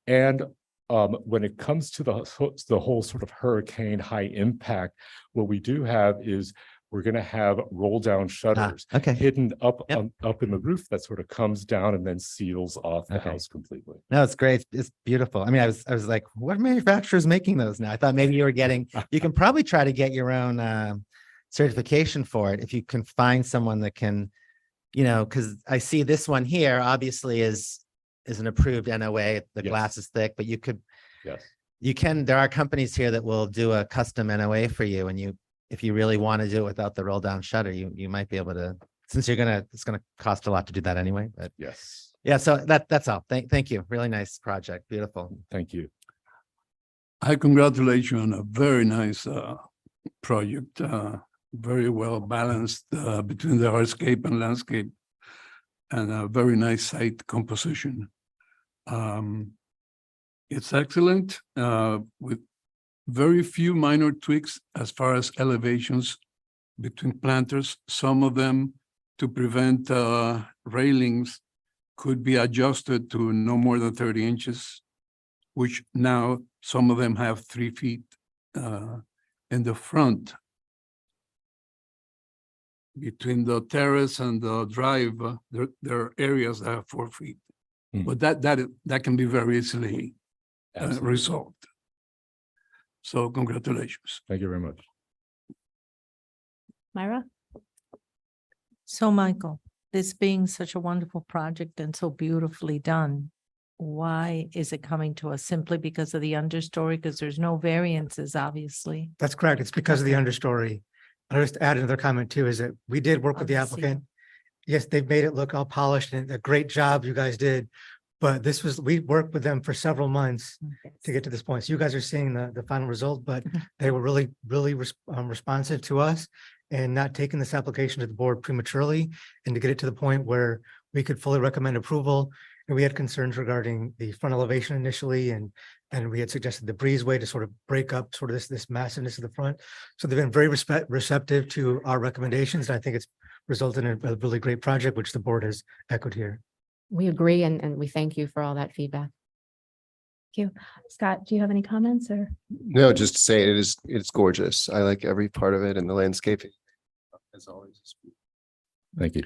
And when it comes to the whole sort of hurricane high impact, what we do have is we're going to have roll down shutters hidden up in the roof that sort of comes down and then seals off the house completely. No, it's great. It's beautiful. I mean, I was like, what manufacturers making those now? I thought maybe you can probably try to get your own certification for it if you can find someone that can, you know, because I see this one here obviously is an approved NOA. The glass is thick, but there are companies here that will do a custom NOA for you, and if you really want to do it without the roll down shutter, you might be able to, since it's gonna cost a lot to do that anyway. But yeah, so that's all. Thank you. Really nice project. Beautiful. Thank you. I congratulate you on a very nice project, very well balanced between the hardscape and landscape, and a very nice site composition. It's excellent with very few minor tweaks as far as elevations between planters. Some of them, to prevent railings, could be adjusted to no more than 30 inches, which now some of them have 3 feet in the front. Between the terrace and the drive, there are areas that have 4 feet. But that can be very easily resolved. So congratulations. Thank you very much. Myra? So Michael, this being such a wonderful project and so beautifully done, why is it coming to us? Simply because of the understory? Because there's no variances, obviously. That's correct. It's because of the understory. I'll just add another comment too, is that we did work with the applicant. Yes, they've made it look all polished and a great job you guys did. But we worked with them for several months to get to this point. So you guys are seeing the final result, but they were really responsive to us and not taking this application to the board prematurely, and to get it to the point where we could fully recommend approval. And we had concerns regarding the front elevation initially, and we had suggested the breezeway to sort of break up sort of this massiveness of the front. So they've been very receptive to our recommendations. And I think it's resulted in a really great project, which the board has echoed here. We agree, and we thank you for all that feedback. Thank you. Scott, do you have any comments or? No, just to say it's gorgeous. I like every part of it, and the landscaping. As always. Thank you.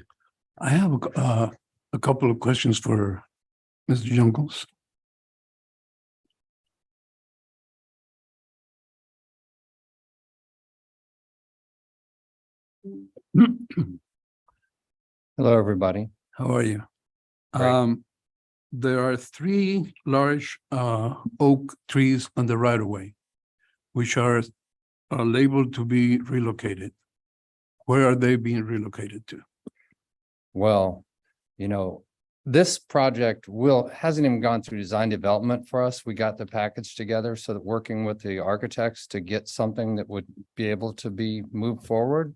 I have a couple of questions for Mr. Jungles. Hello, everybody. How are you? There are 3 large oak trees on the right of way, which are labeled to be relocated. Where are they being relocated to? Well, you know, this project hasn't even gone through design development for us. We got the package together, so that working with the architects to get something that would be able to be moved forward.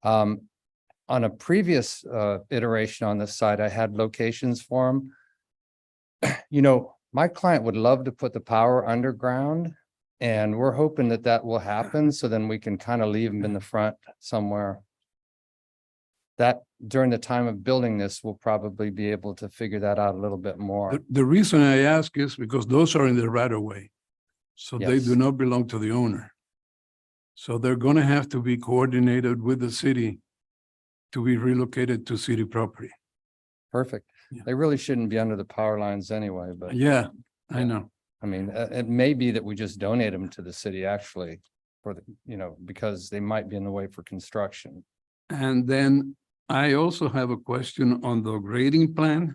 On a previous iteration on this site, I had locations for them. You know, my client would love to put the power underground, and we're hoping that will happen, so then we can kind of leave them in the front somewhere. That during the time of building this, we'll probably be able to figure that out a little bit more. The reason I ask is because those are in the right of way, so they Yes. do not belong to the owner. So they're going to have to be coordinated with the city to be relocated to city property. Perfect. Yeah. They really shouldn't be under the power lines anyway, but Yeah, I know. I mean, it may be that we just donate them to the city actually for the, because they might be in the way for construction. And then I also have a question on the grading plan.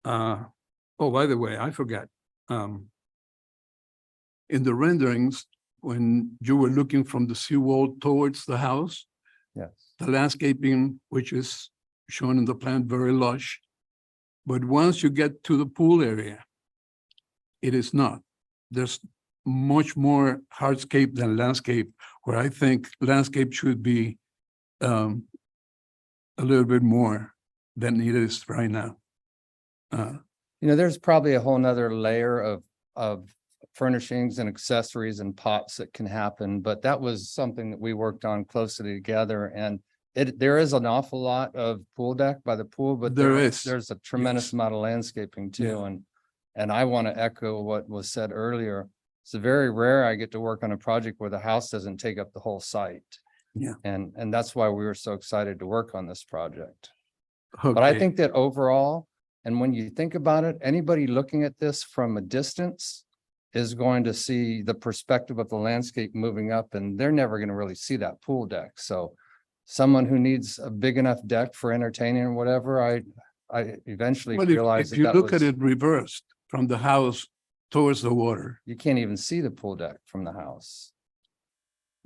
Oh, by the way, I forgot. In the renderings, when you were looking from the seawall towards the house, Yes. the landscaping, which is shown in the plan, very lush. But once you get to the pool area, it is not. There's much more hardscape than landscape, where I think landscape should be a little bit more than it is right now. There's probably a whole nother layer of furnishings and accessories and pops that can happen, but that was something that we worked on closely together. And there is an awful lot of pool deck by the pool, but there's a tremendous amount of landscaping too. And I want to echo what was said earlier. It's very rare I get to work on a project where the house doesn't take up the whole site. Yeah. And that's why we were so excited to work on this project. But I Okay. think that overall, and when you think about it, anybody looking at this from a distance is going to see the perspective of the landscape moving up, and they're never going to really see that pool deck. So someone who needs a big enough deck for entertaining or whatever, I eventually Well, realized if you that look at was, it reversed from the house towards the water, you can't even see the pool deck from the house.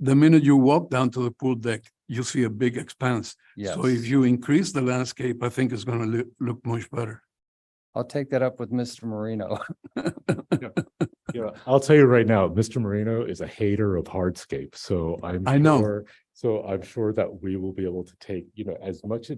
the minute you walk down to the pool deck, you see a big expanse. So if Yes. you increase the landscape, I think it's going to look much better. I'll take that up with Mr. Marino. I'll tell you right now, Mr. Marino is a hater of hardscape, so I know. I'm sure that we will be able to take, as much,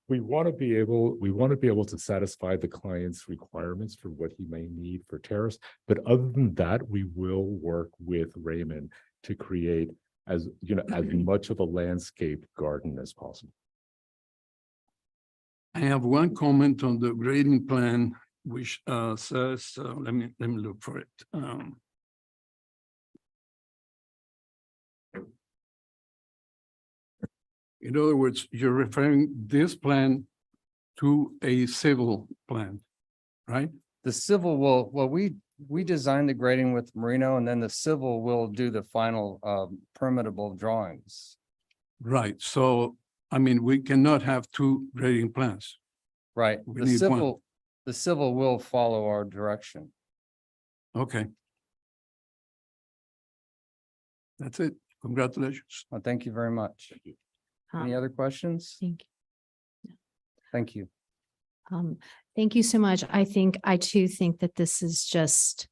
we want to be able to satisfy the client's requirements for what he may need for terrace. But other than that, we will work with Raymond to create as much of a landscape garden as possible. I have one comment on the grading plan, which says, let me look for it. In other words, you're referring this plan to a civil plan, right? The civil we designed the grading with Marino, and then the civil will do the final permittable drawings. Right, so, we cannot have two grading plans. Right, We the need one. civil will follow our direction. Okay. That's it. Congratulations. Well, thank you very much. Any other questions? Thank you. Thank you. Thank you so much. I too think that this is just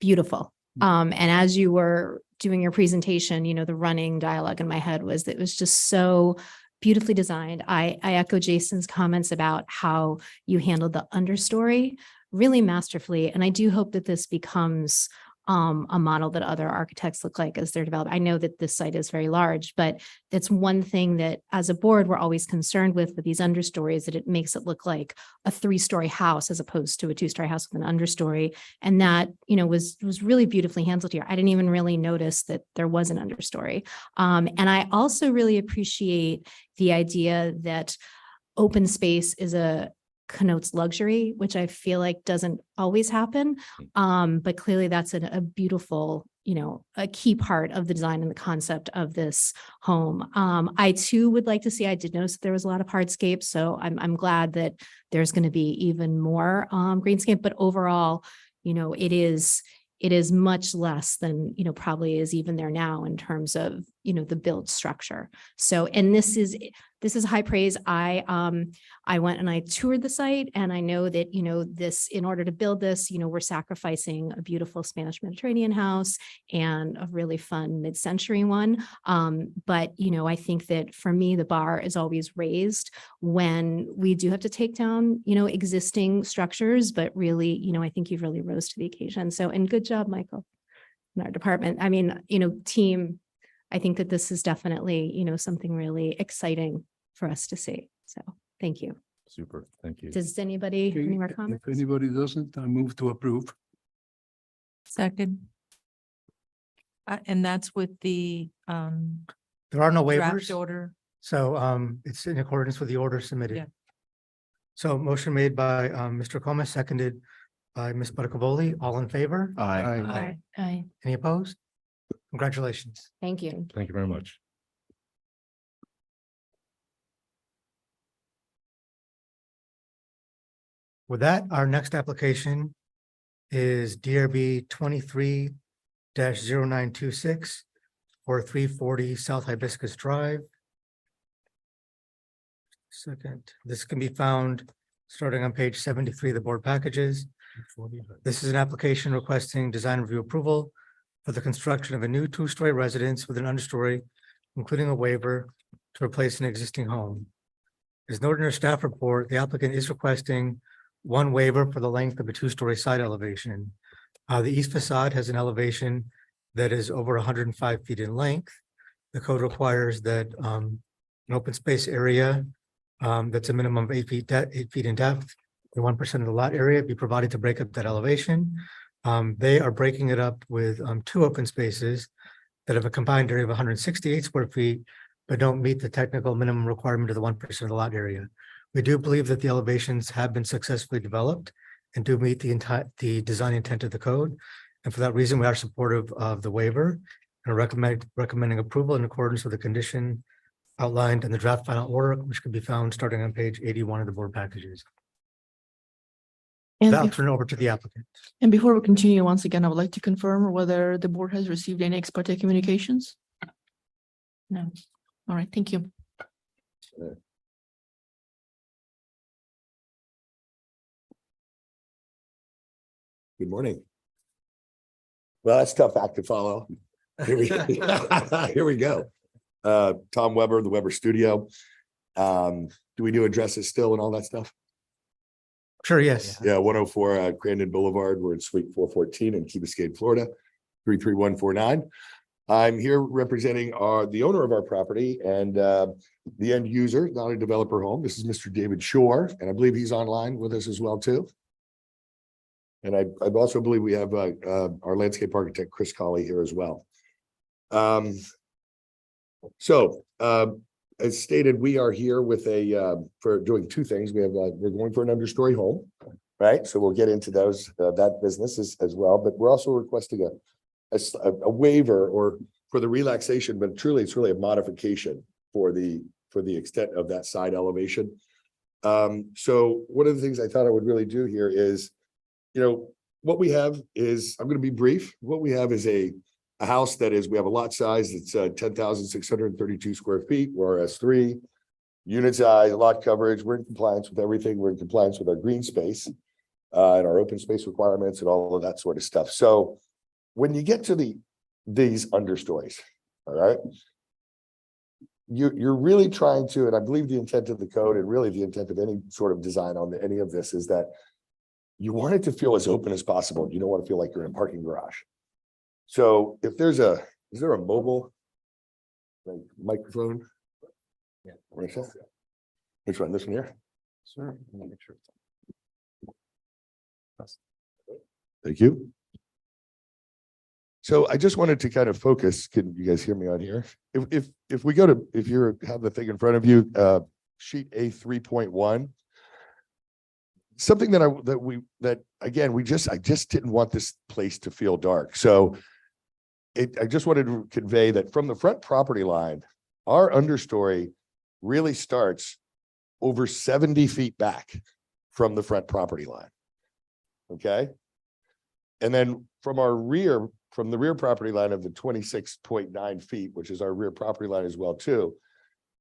beautiful. And as you were doing your presentation, the running dialogue in my head was that it was just so beautifully designed. I echo Jason's comments about how you handled the understory really masterfully. And I do hope that this becomes a model that other architects look like as they're developed. I know that this site is very large, but it's one thing that as a board, we're always concerned with these understories, that it makes it look like a 3-story house as opposed to a 2-story house with an understory. And that, was really beautifully handled here. I didn't even really notice that there was an understory. And I also really appreciate the idea that open space connotes luxury, which I feel like doesn't always happen. But clearly that's a beautiful, a key part of the design and the concept of this home. I too would like to see, I did notice that there was a lot of hardscape, so I'm glad that there's going to be even more greenscape, but overall, it is much less than, probably is even there now in terms of, the build structure. So, and this is high praise. I went and I toured the site, and I know that, this, in order to build this, we're sacrificing a beautiful Spanish Mediterranean house and a really fun mid-century one. But, I think that for me, the bar is always raised when we do have to take down, existing structures, but really, I think you've really rose to the occasion. So, and good job, Michael, in our department. Team, I think that this is definitely, something really exciting for us to see. So thank you. Super, thank you. Does anybody have any more If comments? anybody doesn't, I move to approve. Second. And that's with the There are no draft waivers. order. So it's in accordance with the order submitted. Yeah. So motion made by Mr. Gomez, seconded by Ms. Buttercavoli. All in favor? Aye. Aye. Any opposed? Congratulations. Thank you. Thank you very much. With that, our next application is DRB 23-0926 for 340 South Hibiscus Drive. Second, this can be found starting on page 73 of the board packages. This is an application requesting design review approval for the construction of a new two-story residence with an understory, including a waiver to replace an existing home. As noted in our staff report, the applicant is requesting one waiver for the length of a two-story side elevation. The east facade has an elevation that is over 105 feet in length. The code requires that an open space area that's a minimum of 8 feet, 8 feet in depth, and 1% of the lot area be provided to break up that elevation. They are breaking it up with two open spaces that have a combined area of 168 square feet, but don't meet the technical minimum requirement of the 1% of the lot area. We do believe that the elevations have been successfully developed and do meet the design intent of the code. And for that reason, we are supportive of the waiver and recommending approval in accordance with the condition outlined in the draft final order, which can be found starting on page 81 of the board packages. And, I'll turn it over to the applicant. and before we continue, once again, I would like to confirm whether the board has received any ex parte communications. No. All right, thank you. Good morning. Well, that's a tough act to follow. Here we, here we go. Tom Weber, the Weber Studio. Do we do addresses still and all that stuff? Sure, yes. Yeah, 104 Crandon Boulevard. We're in Suite 414 in Key Biscayne, Florida, 33149. I'm here representing the owner of our property and the end user, not a developer home. This is Mr. David Shore, and I believe he's online with us as well too. And I also believe we have our landscape architect, Chris Colley, here as well. As stated, we are here with for doing two things. We're going for an understory home, right? So we'll get into those, that business as well, but we're also requesting a waiver or for the relaxation, but truly it's really a modification for the extent of that side elevation. So one of the things I thought I would really do here is, what we have is, I'm going to be brief. What we have is a house that is, we have a lot size that's 10,632 square feet. We're S3, unit size, lot coverage. We're in compliance with everything. We're in compliance with our green space and our open space requirements and all of that sort of stuff. So when you get to these understories, all right, you're really trying to, and I believe the intent of the code and really the intent of any sort of design on any of this is that you want it to feel as open as possible. You don't want to feel like you're in a parking garage. So if is there a mobile microphone? Yeah. Which one? This one here? Sure. Make sure. Thank you. So I just wanted to kind of focus. Can you guys hear me on here? If we go to, if you have the thing in front of you, sheet A 3.1. Something that I just didn't want this place to feel dark. So I just wanted to convey that from the front property line, our understory really starts over 70 feet back from the front property line. Okay. And then from the rear property line of the 26.9 feet, which is our rear property line as well too,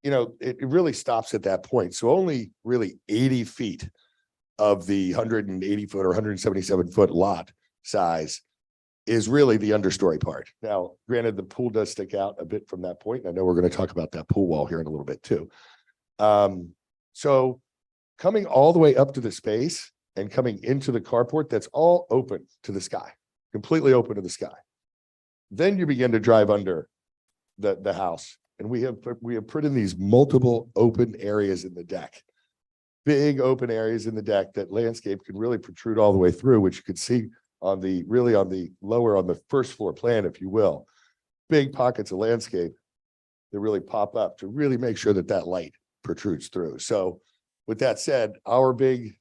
it really stops at that point. So only really 80 feet of the 180 foot or 177 foot lot size is really the understory part. Now, granted, the pool does stick out a bit from that point. I know we're going to talk about that pool wall here in a little bit too. So coming all the way up to the space and coming into the carport, that's all open to the sky, completely open to the sky. Then you begin to drive under the house. And we have put in these multiple open areas in the deck. Big open areas in the deck that landscape can really protrude all the way through, which you could see on the first floor plan, if you will. Big pockets of landscape that really pop up to really make sure that that light protrudes through. So with that said, our big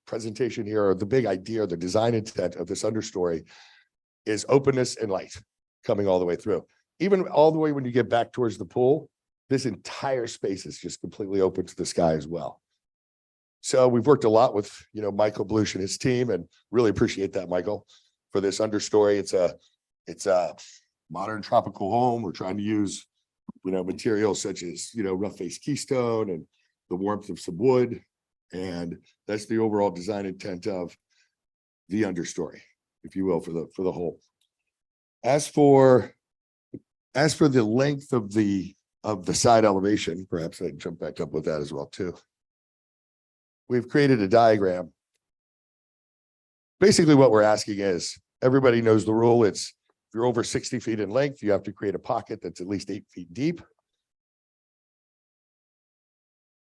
presentation here, or the big idea, the design intent of this understory is openness and light coming all the way through. Even all the way when you get back towards the pool, this entire space is just completely open to the sky as well. So we've worked a lot with, Michael Blush and his team, and really appreciate that, Michael, for this understory. It's a modern tropical home. We're trying to use, materials such as, rough face keystone and the warmth of some wood. And that's the overall design intent of the understory, if you will, for the whole. As for the length of the side elevation, perhaps I can jump back up with that as well too. We've created a diagram. Basically what we're asking is, everybody knows the rule. It's if you're over 60 feet in length, you have to create a pocket that's at least 8 feet deep.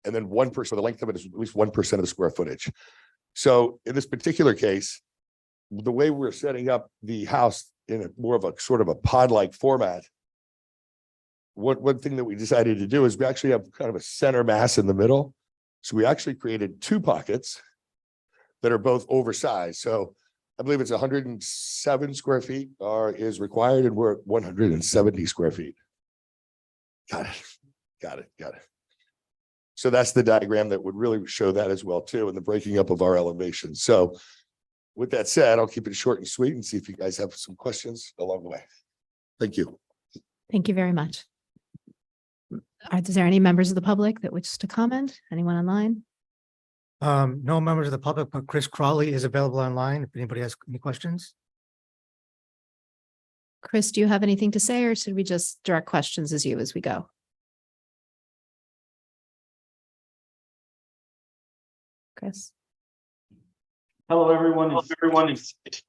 And then 1% for the length of it is at least 1% of the square footage. So in this particular case, the way we're setting up the house in more of a sort of a pod-like format, one thing that we decided to do is we actually have kind of a center mass in the middle. So we actually created 2 pockets that are both oversized. So I believe it's 107 square feet is required, and we're at 170 square feet. Got it. So that's the diagram that would really show that as well too, and the breaking up of our elevations. So with that said, I'll keep it short and sweet and see if you guys have some questions along the way. Thank you. Thank you very much. Is there any members of the public that wish to comment? Anyone online? No members of the public, but Chris Crawley is available online if anybody has any questions. Chris, do you have anything to say, or should we just direct questions as we go? Chris? Hello, everyone. It's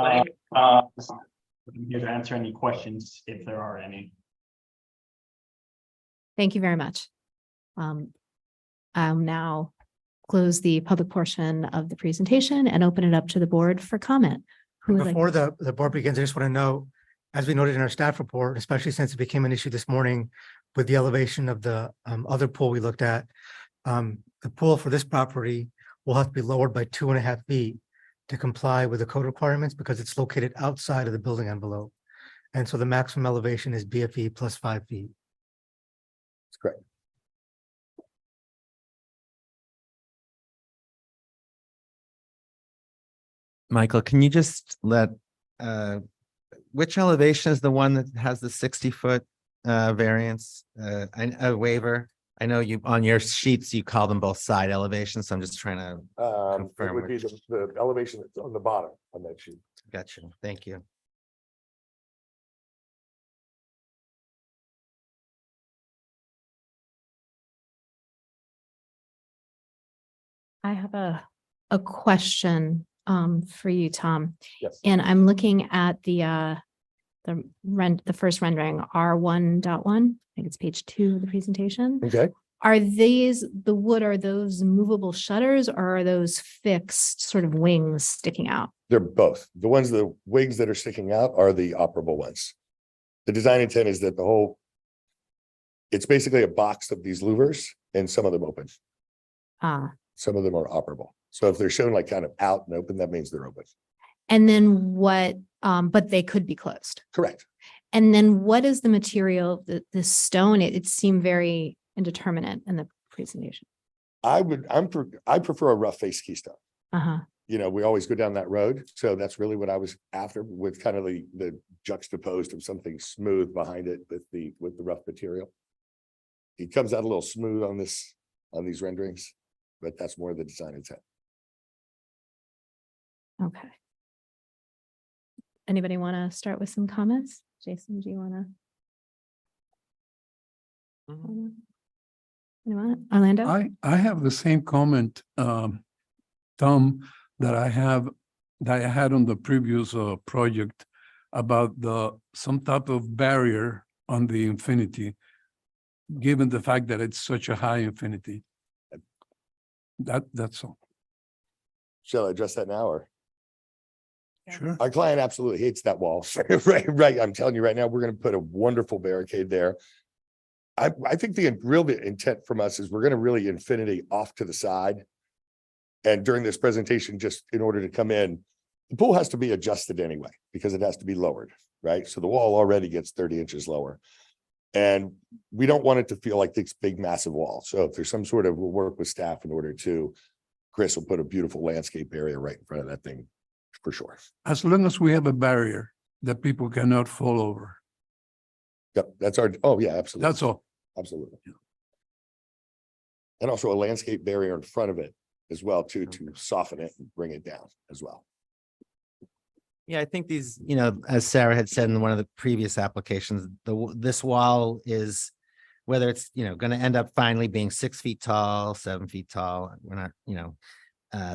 I'm here to answer any questions if there are any. Thank you very much. I'll now close the public portion of the presentation and open it up to the board for comment. Who would like Before to- the board begins, I just want to know, as we noted in our staff report, especially since it became an issue this morning with the elevation of the other pool we looked at, the pool for this property will have to be lowered by 2.5 feet to comply with the code requirements because it's located outside of the building envelope. And so the maximum elevation is BFE plus 5 feet. That's correct. Michael, can you just which elevation is the one that has the 60-foot variance a waiver? I know you on your sheets, you call them both side elevations, so I'm just trying to It confirm. would be the elevation that's on the bottom on that sheet. Gotcha. Thank you. I have a question for you, Tom. Yes. And I'm looking at the first rendering, R1.1. I think it's page 2 of the presentation. Okay. Are these the wood, are those movable shutters, or are those fixed sort of wings sticking out? They're both. The wings that are sticking out are the operable ones. The design intent is that it's basically a box of these louvers, and some of them open. Some of them are operable. So if they're shown like kind of out and open, that means they're open. And then but they could be closed. Correct. And then what is the material, the stone? It seemed very indeterminate in the presentation. I prefer a rough face keystone. Uh-huh. We always go down that road. So that's really what I was after, with kind of the juxtaposed of something smooth behind it with the rough material. It comes out a little smooth on these renderings, but that's more the design intent. Okay. Anybody want to start with some comments? Jason, do you want to? Anyone? Orlando? I have the same comment, Tom, that I had on the previous project about some type of barrier on the infinity, given the fact that it's such a high infinity. That's all. Shall I address that now, or? Sure. Our client absolutely hates that wall. Right. I'm telling you right now, we're gonna put a wonderful barricade there. I think the real intent from us is we're gonna really infinity off to the side. And during this presentation, just in order to come in, the pool has to be adjusted anyway, because it has to be lowered, right? So the wall already gets 30 inches lower. And we don't want it to feel like this big, massive wall. So if there's some sort of, we'll work with staff in order to, Chris will put a beautiful landscape area right in front of that thing for sure. As long as we have a barrier that people cannot fall over. Yep, that's our, oh yeah, absolutely. That's all. Absolutely. And also a landscape barrier in front of it as well, too, to soften it and bring it down as well. Yeah, I think these, as Sarah had said in one of the previous applications, this wall is, whether it's, going to end up finally being 6 feet tall, 7 feet tall, we're not,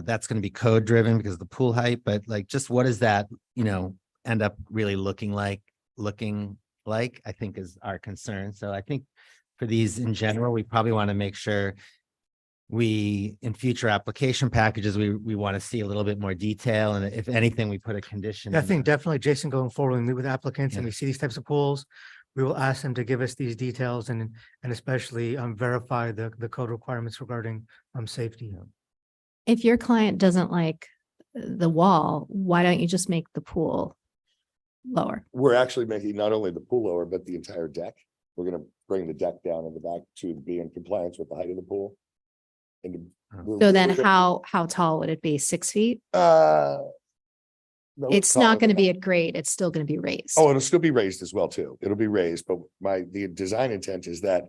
that's going to be code driven because of the pool height, but like, just what does that, end up really looking like, I think is our concern. So I think for these in general, we probably want to make sure in future application packages, we want to see a little bit more detail. And if anything, we put a condition. I think definitely, Jason, going forward, when we meet with applicants and we see these types of pools, we will ask them to give us these details and especially verify the code requirements regarding safety. If your client doesn't like the wall, why don't you just make the pool lower? We're actually making not only the pool lower, but the entire deck. We're gonna bring the deck down in the back to be in compliance with the height of the pool. And So then how tall would it be? 6 feet? no, It's taller not going to than be that. at grade. It's still going to be raised. Oh, it'll still be raised as well, too. It'll be raised, but the design intent is that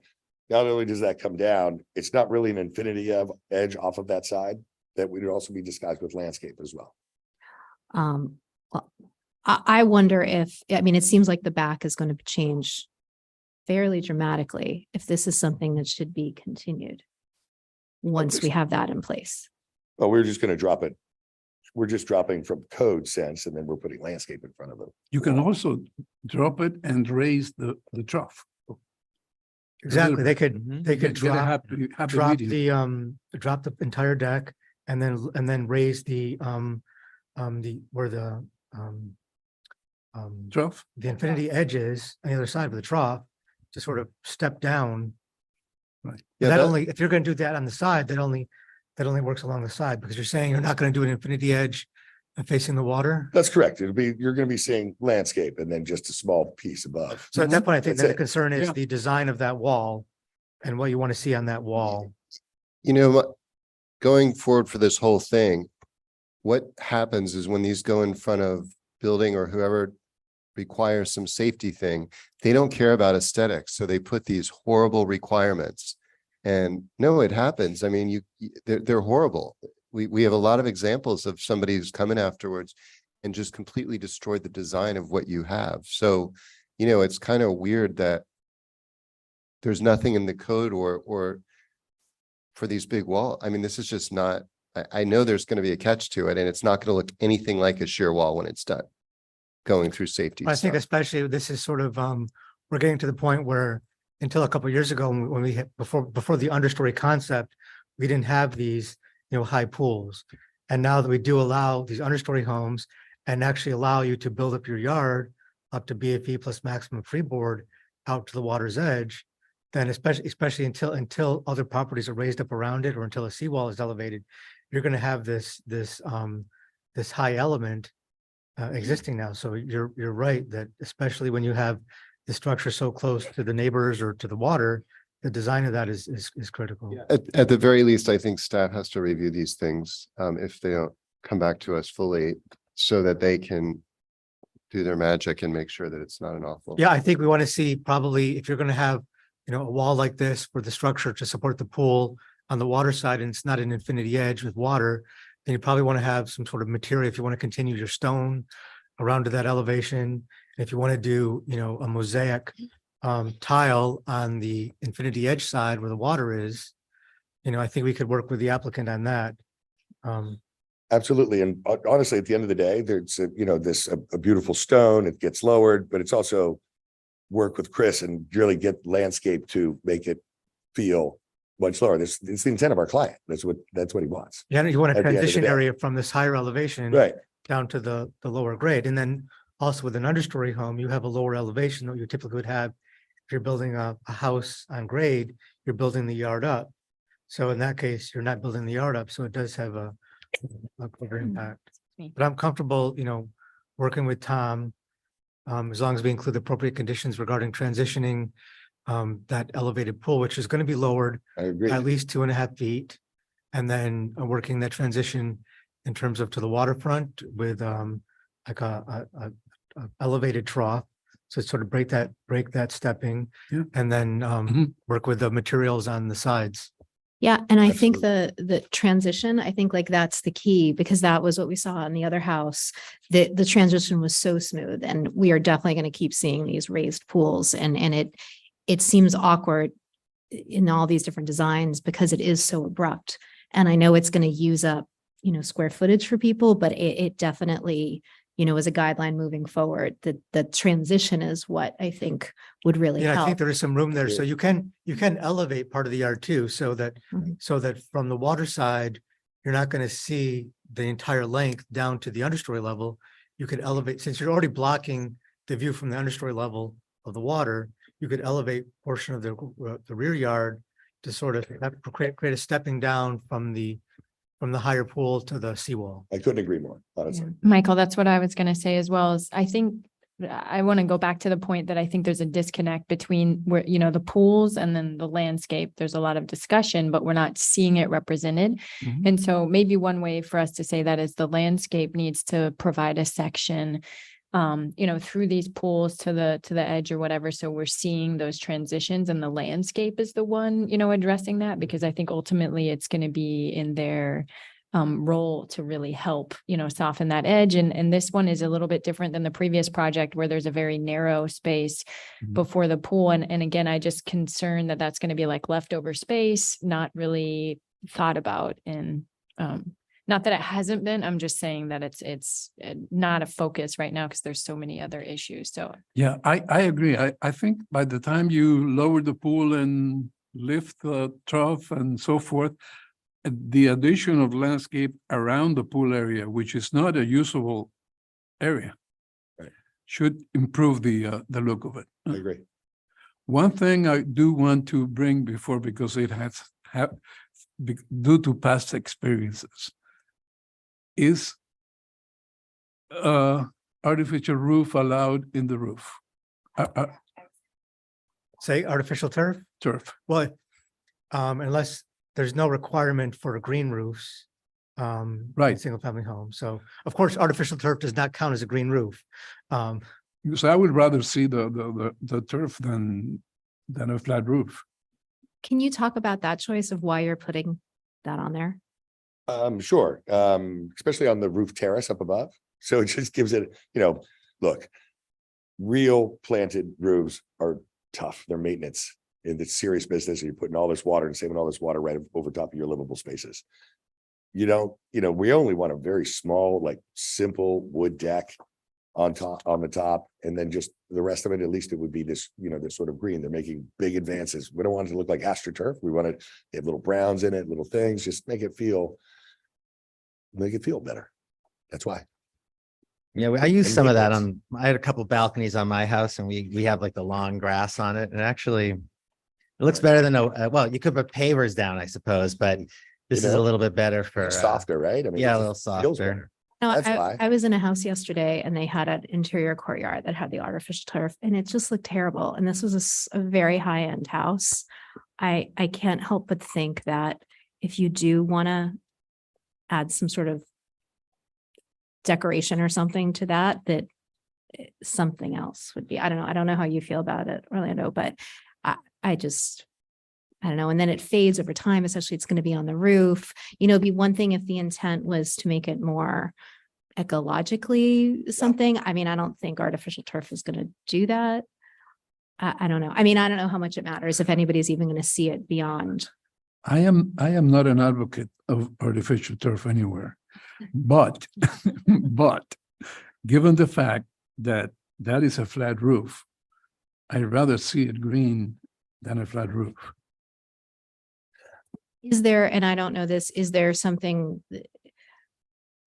not only does that come down, it's not really an infinity of edge off of that side, that would also be disguised with landscape as well. Well, I wonder if, I mean, it seems like the back is going to change fairly dramatically if this is something that should be continued once we have that in place. Well, we're just gonna drop it. We're just dropping from code sense, and then we're putting landscape in front of it. You can also drop it and raise the trough. Exactly. They could Get a drop happy the medium. drop the entire deck and then raise the where the Trough. the infinity edges on the other side of the trough to sort of step down. Right. Yeah, That that- only, if you're gonna do that on the side, that only works along the side, because you're saying you're not gonna do an infinity edge facing the water. That's correct. You're gonna be seeing landscape and then just a small piece above. So at that point, I think That's that the it. concern is Yeah. the design of that wall and what you want to see on that wall. You know what, going forward for this whole thing, what happens is when these go in front of building or whoever requires some safety thing, they don't care about aesthetics, so they put these horrible requirements. And no, it happens. I mean, they're horrible. We have a lot of examples of somebody who's come in afterwards and just completely destroyed the design of what you have. So, it's kind of weird that there's nothing in the code or for these big wall. I mean, this is just not, I know there's going to be a catch to it, and it's not going to look anything like a sheer wall when it's done, going through safety I think stuff. especially this is sort of, we're getting to the point where until a couple of years ago, when we had, before the understory concept, we didn't have these, high pools. And now that we do allow these understory homes and actually allow you to build up your yard up to BFE plus maximum freeboard out to the water's edge, then especially until other properties are raised up around it or until a seawall is elevated, you're going to have this high element existing now. So you're right that especially when you have the structure so close to the neighbors or to the water, the design of that is critical. At the very least, I think staff has to review these things, if they don't come back to us fully, so that they can do their magic and make sure that it's not an awful. Yeah, I think we want to see probably if you're going to have, a wall like this for the structure to support the pool on the water side, and it's not an infinity edge with water, then you probably want to have some sort of material if you want to continue your stone around to that elevation. If you want to do, a mosaic tile on the infinity edge side where the water is, I think we could work with the applicant on that. Absolutely. And honestly, at the end of the day, there's, a beautiful stone, it gets lowered, but it's also work with Chris and really get landscape to make it feel much lower. It's the intent of our client. That's what he wants. Yeah, you want a At the end of the transition day. area from this higher elevation. Right. down to the lower grade. And then also with an understory home, you have a lower elevation that you typically would have. If you're building a house on grade, you're building the yard up. So in that case, you're not building the yard up, so it does have a bigger impact. But I'm comfortable, working with Tom, as long as we include the appropriate conditions regarding transitioning that elevated pool, which is going to be lowered I agree. at least 2.5 feet. And then working that transition in terms of to the waterfront with like a elevated trough. So sort of break that stepping, and then work with the materials on the sides. Yeah, and I think the transition, I think like that's the key, because that was what we saw in the other house. The transition was so smooth, and we are definitely going to keep seeing these raised pools, and it seems awkward in all these different designs because it is so abrupt. And I know it's going to use up, square footage for people, but it definitely, as a guideline moving forward, the transition is what I think would really Yeah, I help. think there is some room there. So you can elevate part of the yard too, so that from the water side, you're not going to see the entire length down to the understory level. You could elevate, since you're already blocking the view from the understory level of the water, you could elevate portion of the rear yard to sort of create a stepping down from the higher pool to the seawall. I couldn't agree more, honestly. Michael, that's what I was going to say as well. Is I think I want to go back to the point that I think there's a disconnect between where, the pools and then the landscape. There's a lot of discussion, but we're not seeing it represented. And so maybe one way for us to say that is the landscape needs to provide a section, through these pools to the edge or whatever. So we're seeing those transitions, and the landscape is the one, addressing that, because I think ultimately it's going to be in their role to really help, soften that edge. And this one is a little bit different than the previous project, where there's a very narrow space before the pool. And again, I just concern that that's going to be like leftover space, not really thought about. And not that it hasn't been, I'm just saying that it's not a focus right now because there's so many other issues. So Yeah, I agree. I think by the time you lower the pool and lift the trough and so forth, the addition of landscape around the pool area, which is not a usable area, should improve the look of it. I agree. One thing I do want to bring before, because it has due to past experiences, is artificial roof allowed in the roof? Say artificial turf? Turf. Well, unless there's no requirement for green roofs. Right. Single family home. So of course, artificial turf does not count as a green roof. Because I would rather see the turf than a flat roof. Can you talk about that choice of why you're putting that on there? Sure. Especially on the roof terrace up above. So it just gives it, look, real planted roofs are tough. They're maintenance. In the serious business, you're putting all this water and saving all this water right over top of your livable spaces. We only want a very small, like simple wood deck on the top, and then just the rest of it, at least it would be this, this sort of green. They're making big advances. We don't want it to look like AstroTurf. We want to have little browns in it, little things, just make it feel better. That's why. Yeah, I use some of that I had a couple balconies on my house, and we have like the long grass on it, and actually it looks better than well, you could put pavers down, I suppose, but this is a little bit better for softer, right? I mean, yeah, a little softer. No, That's why. I was in a house yesterday and they had an interior courtyard that had the artificial turf, and it just looked terrible. And this was a very high-end house. I can't help but think that if you do want to add some sort of decoration or something to that something else would be, I don't know how you feel about it, Orlando, but I don't know. And then it fades over time, especially it's going to be on the roof. It'd be one thing if the intent was to make it more ecologically something. I mean, I don't think artificial turf is going to do that. I don't know. I mean, I don't know how much it matters if anybody's even going to see it beyond. I am not an advocate of artificial turf anywhere, but given the fact that is a flat roof, I'd rather see it green than a flat roof. Is there, and I don't know this, is there something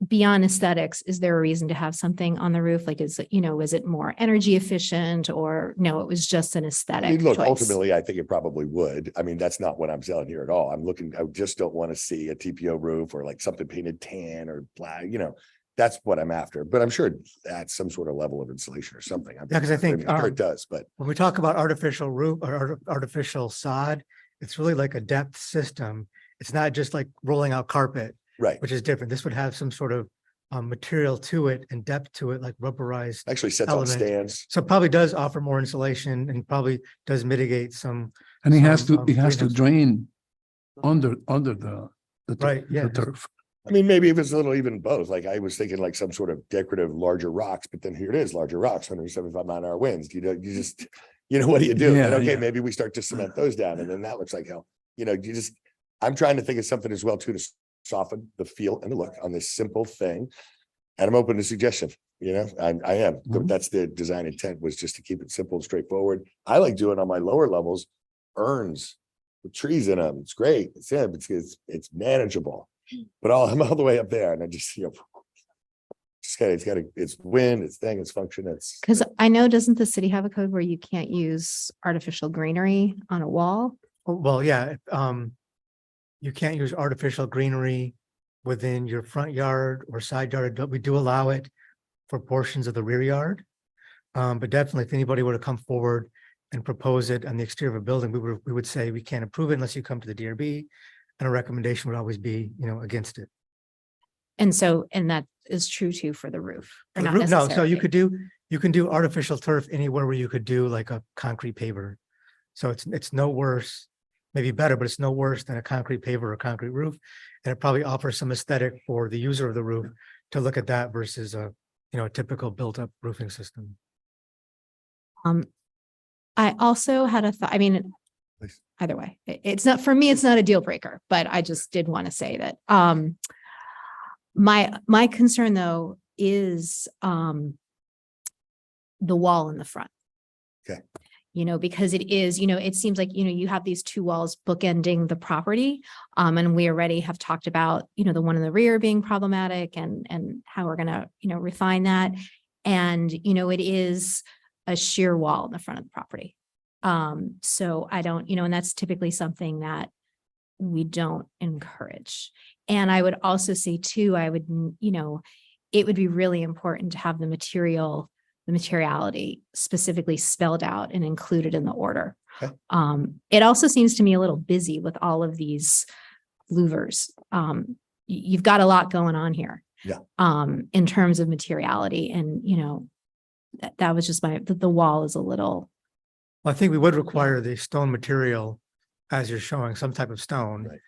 beyond aesthetics, is there a reason to have something on the roof? Like, is it, is it more energy efficient, or no, it was just an I aesthetic mean, look, choice? ultimately, I think it probably would. I mean, that's not what I'm selling here at all. I just don't want to see a TPO roof or like something painted tan or black, that's what I'm after. But I'm sure it adds some sort of level of insulation or something. Yeah, because I think, sure it does, but when we talk about artificial roof or artificial sod, it's really like a depth system. It's not just like rolling out carpet. Right. Which is different. This would have some sort of material to it and depth to it, like rubberized. actually sets on element. stands. So it probably does offer more insulation and probably does mitigate some. And it has some, to, it has to greenhouse- drain under the Right, the yeah. turf. I mean, maybe if it's a little even both, like I was thinking like some sort of decorative larger rocks, but then here it is, larger rocks, 175 mile-an-hour winds. You just, what do you do? Yeah, And okay, yeah. maybe we start to cement those down and then that looks like hell. I'm trying to think of something as well too, to soften the feel and the look on this simple thing. And I'm open to suggestion, I am. That's the design intent, was just to keep it simple and straightforward. I like doing on my lower levels, urns with trees in them. It's great. It's manageable. But I'm all the way up there and I just, it's wind, it's thing, it's function, it's. Because I know, doesn't the city have a code where you can't use artificial greenery on a wall? Well, yeah, you can't use artificial greenery within your front yard or side yard, but we do allow it for portions of the rear yard. But definitely, if anybody were to come forward and propose it on the exterior of a building, we would say we can't approve it unless you come to the DRB, and a recommendation would always be, against it. And that is true too for the roof. Or The not roof- No, so necessarily. you can do artificial turf anywhere where you could do like a concrete paver. So it's no worse, maybe better, but it's no worse than a concrete paver or concrete roof. And it probably offers some aesthetic for the user of the roof to look at that versus a typical built-up roofing system. I also had a thought, Please. either way, it's not, for me, it's not a deal breaker, but I just did want to say that, my concern though is, the wall in the front. Okay. Because it is, it seems like, you have these two walls bookending the property. And we already have talked about, the one in the rear being problematic and how we're gonna, refine that. And, it is a sheer wall in the front of the property. So I don't, and that's typically something that we don't encourage. And I would also say too, it would be really important to have the materiality specifically spelled out and included in the order. Okay. It also seems to me a little busy with all of these louvers. You've got a lot going on here. Yeah. In terms of materiality, and that was just the wall is a little. Well, I think we would require the stone material, as you're showing, some type of stone. Right.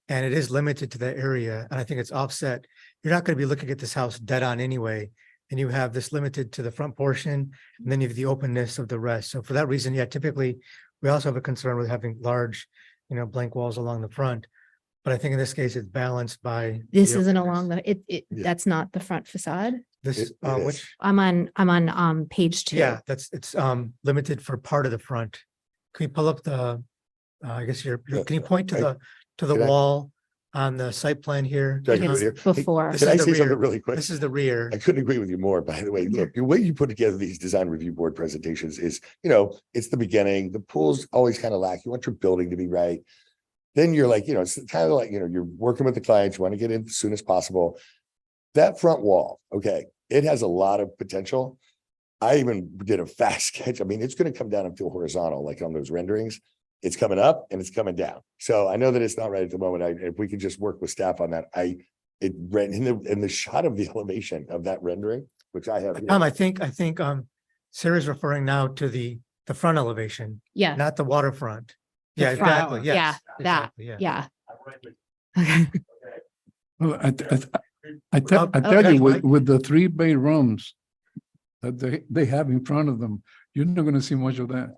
And it is limited to that area. And I think it's offset. You're not going to be looking at this house dead on anyway. And you have this limited to the front portion, and then you have the openness of the rest. So for that reason, yeah, typically we also have a concern with having large, blank walls along the front. But I think in this case, it's balanced by. This the isn't openness. along the, that's not the front facade. This, It is. which, I'm on page 2. yeah, it's limited for part of the front. Can you pull up the, I guess can you point to the Can I- wall on the site plan here? Can I go It's here? before. This Can I is the say something rear. really quick? This is the rear. I couldn't agree with you more, by the way. Look, the way you put together these design review board presentations is, it's the beginning. The pool's always kind of lack. You want your building to be right. Then you're like, it's kind of like, you're working with the clients, you want to get in as soon as possible. That front wall, okay, it has a lot of potential. I even did a fast sketch. It's going to come down and feel horizontal, like on those renderings. It's coming up and it's coming down. So I know that it's not right at the moment. If we could just work with staff on that, in the shot of the elevation of that rendering, which I have. Tom, I think Sarah's referring now to the front elevation, Yeah. not the waterfront. The Yeah, front. exactly. Yes, Yeah, that, exactly, yeah. Well, I tell Okay, you, Mike. with the 3 bedrooms that they have in front of them, you're not gonna see much of that.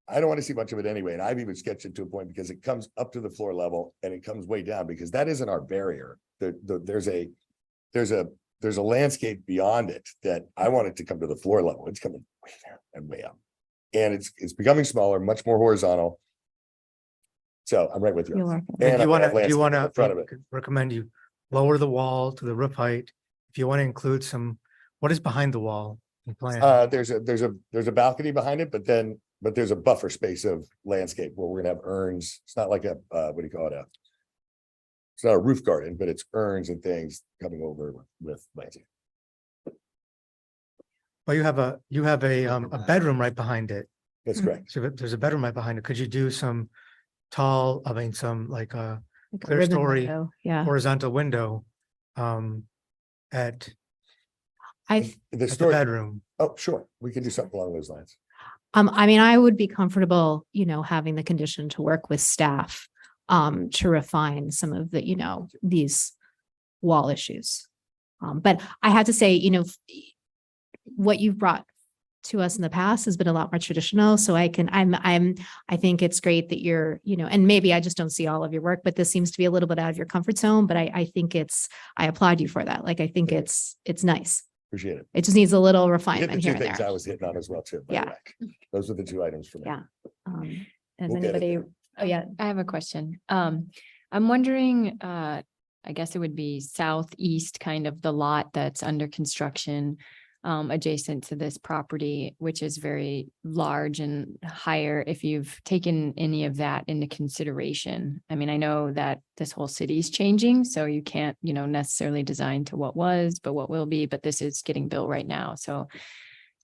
I don't want to see much of it anyway. And I've even sketched it to a point because it comes up to the floor level and it comes way down because that isn't our barrier. There's a landscape beyond it that I want it to come to the floor level. It's coming way down and way up. And it's becoming smaller, much more horizontal. So I'm right with you. You're welcome. Do And you I have want landscape in to front of it. recommend you lower the wall to the roof height. If you want to include some, what is behind the wall in plan? There's a balcony behind it, but there's a buffer space of landscape where we're gonna have urns. It's not like a, what do you call it? It's not a roof garden, but it's urns and things coming over with landscape. Well, you have a bedroom right behind it. That's correct. So there's a bedroom right behind it. Could you do some some like a Like a clear ribbon story window, yeah. horizontal window at I, The the story, bedroom? oh, sure, we can do something along those lines. I mean, I would be comfortable, having the condition to work with staff to refine some of the, these wall issues. But I have to say, what you've brought to us in the past has been a lot more traditional. So I think it's great that you're, and maybe I just don't see all of your work, but this seems to be a little bit out of your comfort zone, but I think I applaud you for that. Like, I think it's nice. Appreciate it. It just needs a little You hit the refinement two here and things there. I was hitting on as well too. by the Yeah. way. Those are the two items for me. Yeah. Does We'll get it anybody, oh yeah, I have a question. I'm wondering, I guess it would be southeast, kind of the lot that's under construction, adjacent to this property, which is very large and higher, if you've taken any of that into consideration. I mean, I know that this whole city is changing, so you can't, necessarily design to what was, but what will be, but this is getting built right now. So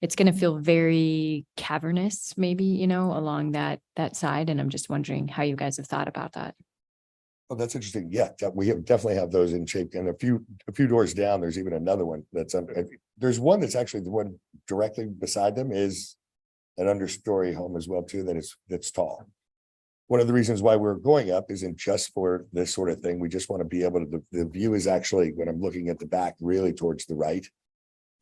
it's going to feel very cavernous, maybe, along that side. And I'm just wondering how you guys have thought about that. Oh, that's interesting. Yeah, we definitely have those in shape. And a few doors down, there's even another one that's, there's one that's actually the one directly beside them is an understory home as well too, that's tall. One of the reasons why we're going up isn't just for this sort of thing. We just want to be able to, the view is actually, when I'm looking at the back, really towards the right.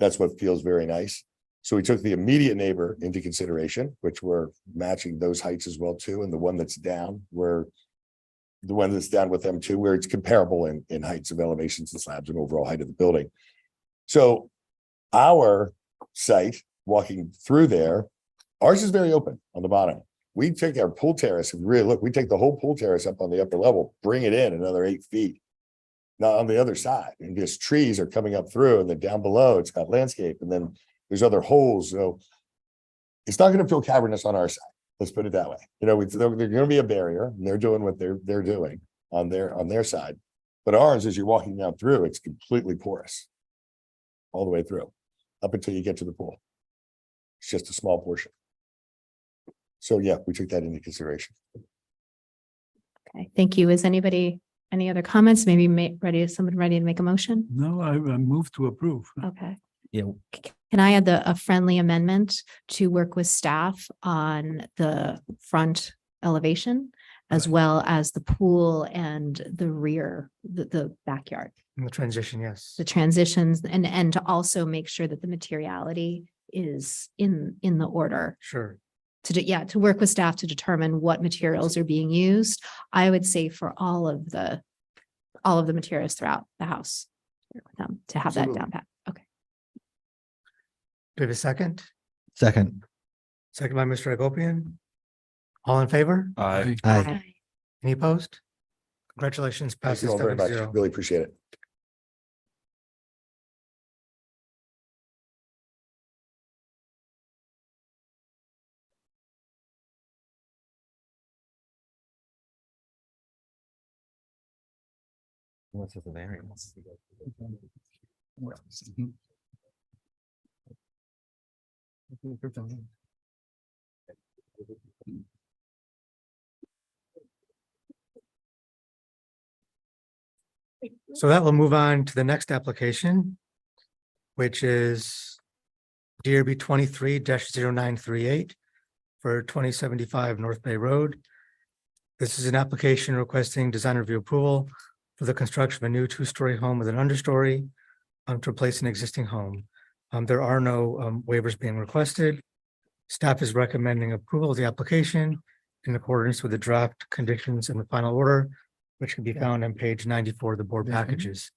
That's what feels very nice. So we took the immediate neighbor into consideration, which we're matching those heights as well too. And the one that's down, the one that's down with them too, where it's comparable in heights of elevations and slabs and overall height of the building. So our site, walking through there, ours is very open on the bottom. We take our pool terrace and really look, we take the whole pool terrace up on the upper level, bring it in another 8 feet. Now on the other side, and just trees are coming up through, and then down below, it's got landscape, and then there's other holes. So it's not going to feel cavernous on our side. Let's put it that way. There's going to be a barrier, and they're doing what they're doing on their side. But ours, as you're walking down through, it's completely porous all the way through, up until you get to the pool. It's just a small portion. So yeah, we took that into consideration. okay, thank you. Is any other comments? Maybe someone ready to make a motion? No, I move to approve. Okay. Yeah. Can I add a friendly amendment to work with staff on the front elevation as well as the pool and the rear, the backyard, In the transition, yes. the transitions, and to also make sure that the materiality is in the order Sure. to work with staff to determine what materials are being used. I would say for all of the materials throughout the house, to have that down pat. Okay. Do we have a second? Second. Second by Mr. Agopian. All in favor? Aye. Aye. Any opposed? Congratulations, Thank passes you all very much. 7-0. Really appreciate it. What's with the variance? So that will move on to the next application, which is DRB 23-0938 for 2075 North Bay Road. This is an application requesting design review approval for the construction of a new 2-story home with an understory to replace an existing home. There are no waivers being requested. Staff is recommending approval of the application in accordance with the draft conditions in the final order, which can be found on page 94 of the board packages.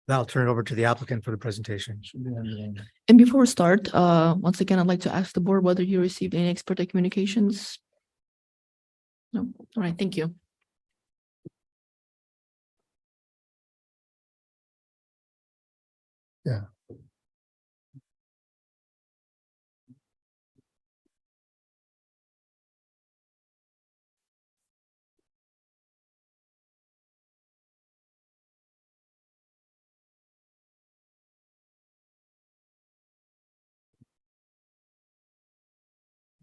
Now I'll turn it over to the applicant for the presentation. And before we start, once again, I'd like to ask the board whether you received any ex parte communications. No, all right, thank you. Yeah.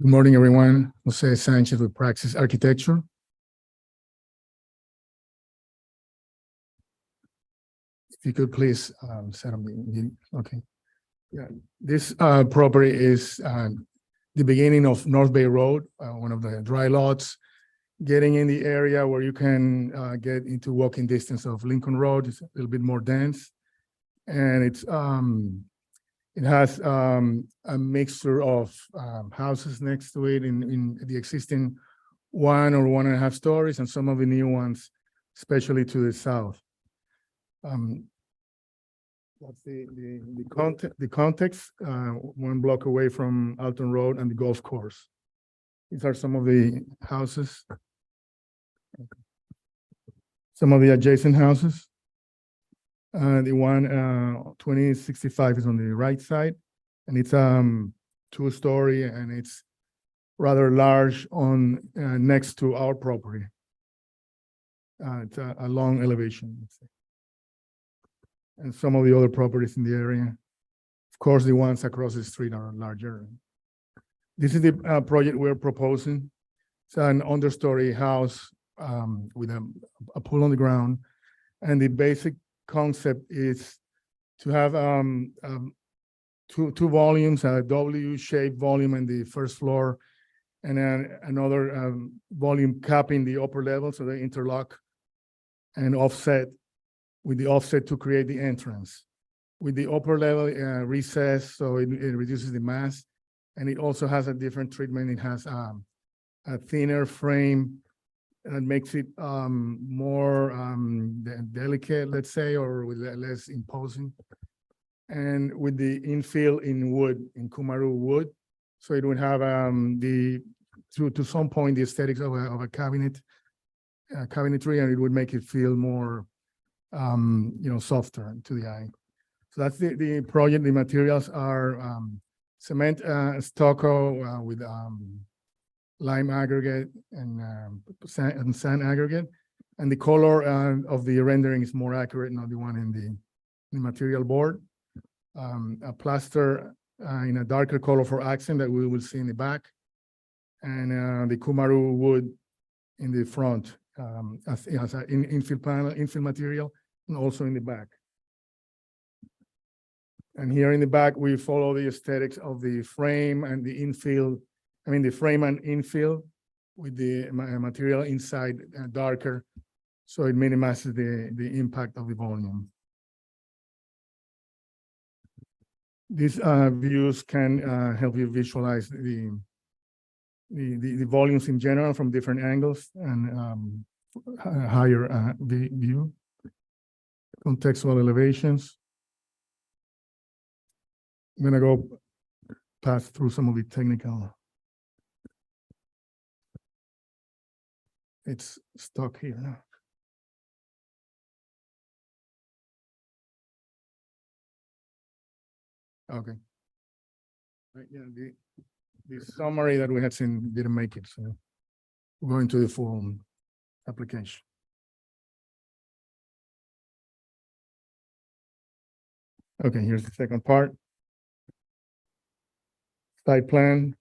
Good morning, everyone. Jose Sanchez with Praxis Architecture. If you could please set up okay. Yeah, this property is the beginning of North Bay Road, one of the dry lots. Getting in the area where you can get into walking distance of Lincoln Road. It's a little bit more dense. And it has a mixture of houses next to it in the existing 1 or 1.5 stories and some of the new ones, especially to the south. That's the context, 1 block away from Alton Road and the golf course. These are some of the houses. Some of the adjacent houses. The one 2065 is on the right side, and it's 2-story, and it's rather large on next to our property. It's a long elevation, let's say. And some of the other properties in the area. Of course, the ones across the street are larger. This is the project we're proposing. It's an understory house with a pool on the ground. And the basic concept is to have two volumes, a W-shaped volume in the first floor, and then another volume capping the upper level, so they interlock and offset with the offset to create the entrance. With the upper level recess, so it reduces the mass, and it also has a different treatment. It has a thinner frame that makes it more delicate, let's say, or with less imposing. And with the infill in wood, in Kumaru wood, so it would have to some point the aesthetics of a cabinetry, and it would make it feel more softer to the eye. So that's the project. The materials are cement stucco with lime aggregate and sand aggregate, and the color of the rendering is more accurate, not the one in the material board. A plaster in a darker color for accent that we will see in the back, and the Kumaru wood in the front as an infill material, and also in the back. And here in the back, we follow the aesthetics of the frame and the infill. I mean, the frame and infill with the material inside darker, so it minimizes the impact of the volume. These views can help you visualize the volumes in general from different angles and higher view. Contextual elevations. I'm gonna go pass through some of the technical. It's stuck here now. Okay. Right, yeah, the summary that we had seen didn't make it, so we're going to the full application. Okay, here's the second part. Site plan.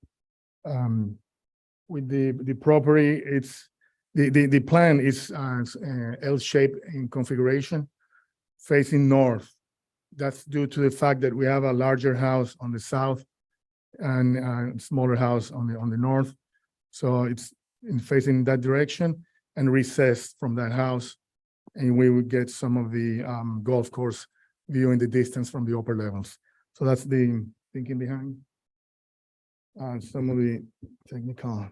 With the property, it's the plan is L-shaped in configuration, facing north. That's due to the fact that we have a larger house on the south and a smaller house on the north. So it's facing that direction and recessed from that house. And we would get some of the golf course view in the distance from the upper levels. So that's the thinking behind some of the technical.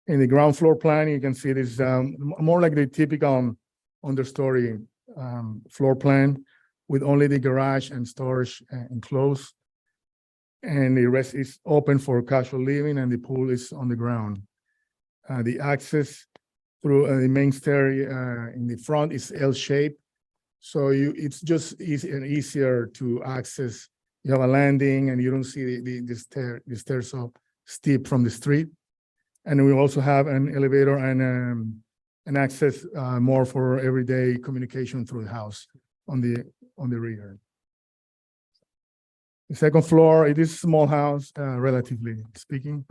In the ground floor plan, you can see this more like the typical understory floor plan with only the garage and storage enclosed. And the rest is open for casual living, and the pool is on the ground. The access through the main stair in the front is L-shaped. So it's just easy and easier to access. You have a landing and you don't see the stair so steep from the street. And we also have an elevator and an access more for everyday communication through the house on the rear. The second floor, it is a small house, relatively speaking.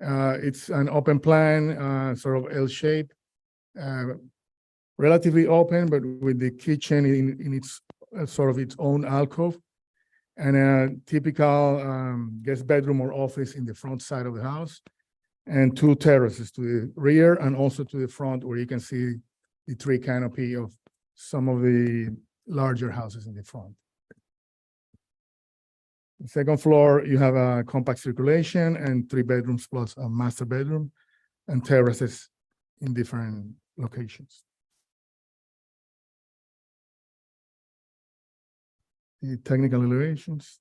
It's an open plan, sort of L-shaped, relatively open, but with the kitchen in its sort of its own alcove, and a typical guest bedroom or office in the front side of the house, and two terraces to the rear and also to the front, where you can see the tree canopy of some of the larger houses in the front. The second floor, you have a compact circulation and 3 bedrooms plus a master bedroom and terraces in different locations. The technical elevations.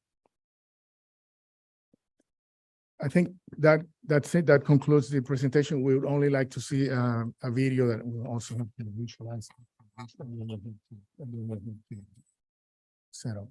I think that's it. That concludes the presentation. We would only like to see a video that will also help you visualize set up.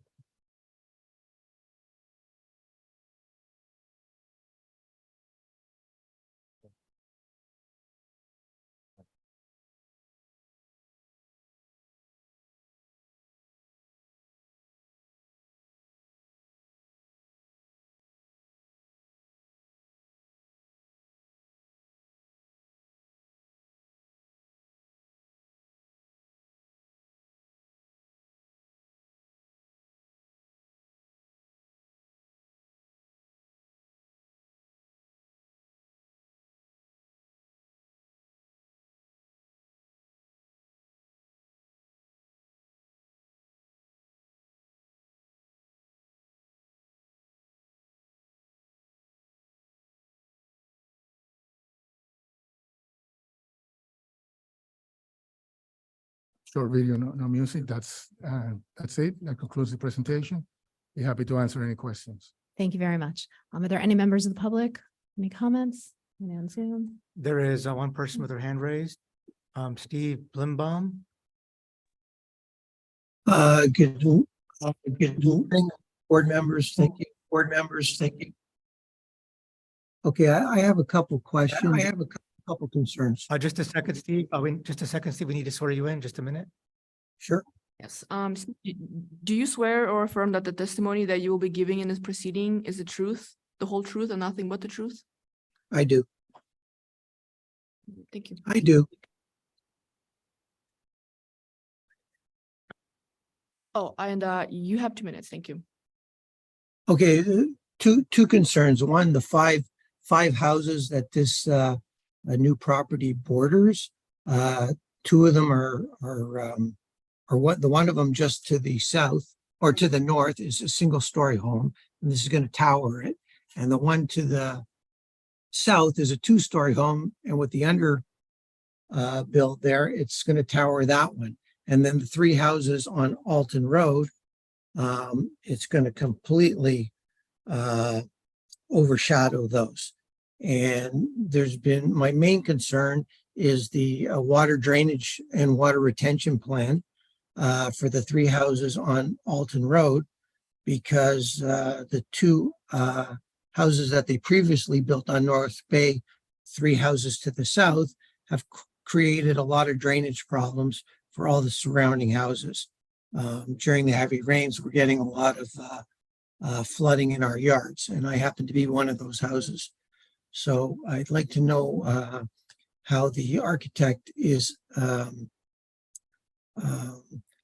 Short video, no music. That's it. That concludes the presentation. Be happy to answer any questions. Thank you very much. Are there any members of the public? Any comments? Any on Zoom? There is one person with their hand raised, Steve Blimbaum. Good morning, board members. Thank you. Board members, thank you. Okay, I have a couple questions. I have a couple concerns. Just a second, Steve. Just a second, Steve. We need to swear you in. Just a minute. Sure. Yes. Do you swear or affirm that the testimony that you will be giving in this proceeding is the truth, the whole truth, and nothing but the truth? I do. Thank you. I do. Oh, and you have 2 minutes. Thank you. Okay, two concerns. One, the five houses that this a new property borders. 2 of them are what the one of them just to the south or to the north is a single-story home, and this is going to tower it. And the one to the south is a 2-story home, and with the under build there, it's going to tower that one. And then the 3 houses on Alton Road, it's going to completely overshadow those. And my main concern is the water drainage and water retention plan for the 3 houses on Alton Road, because the 2 houses that they previously built on North Bay, 3 houses to the south, have created a lot of drainage problems for all the surrounding houses. During the heavy rains, we're getting a lot of flooding in our yards, and I happen to be one of those houses. So I'd like to know how the architect is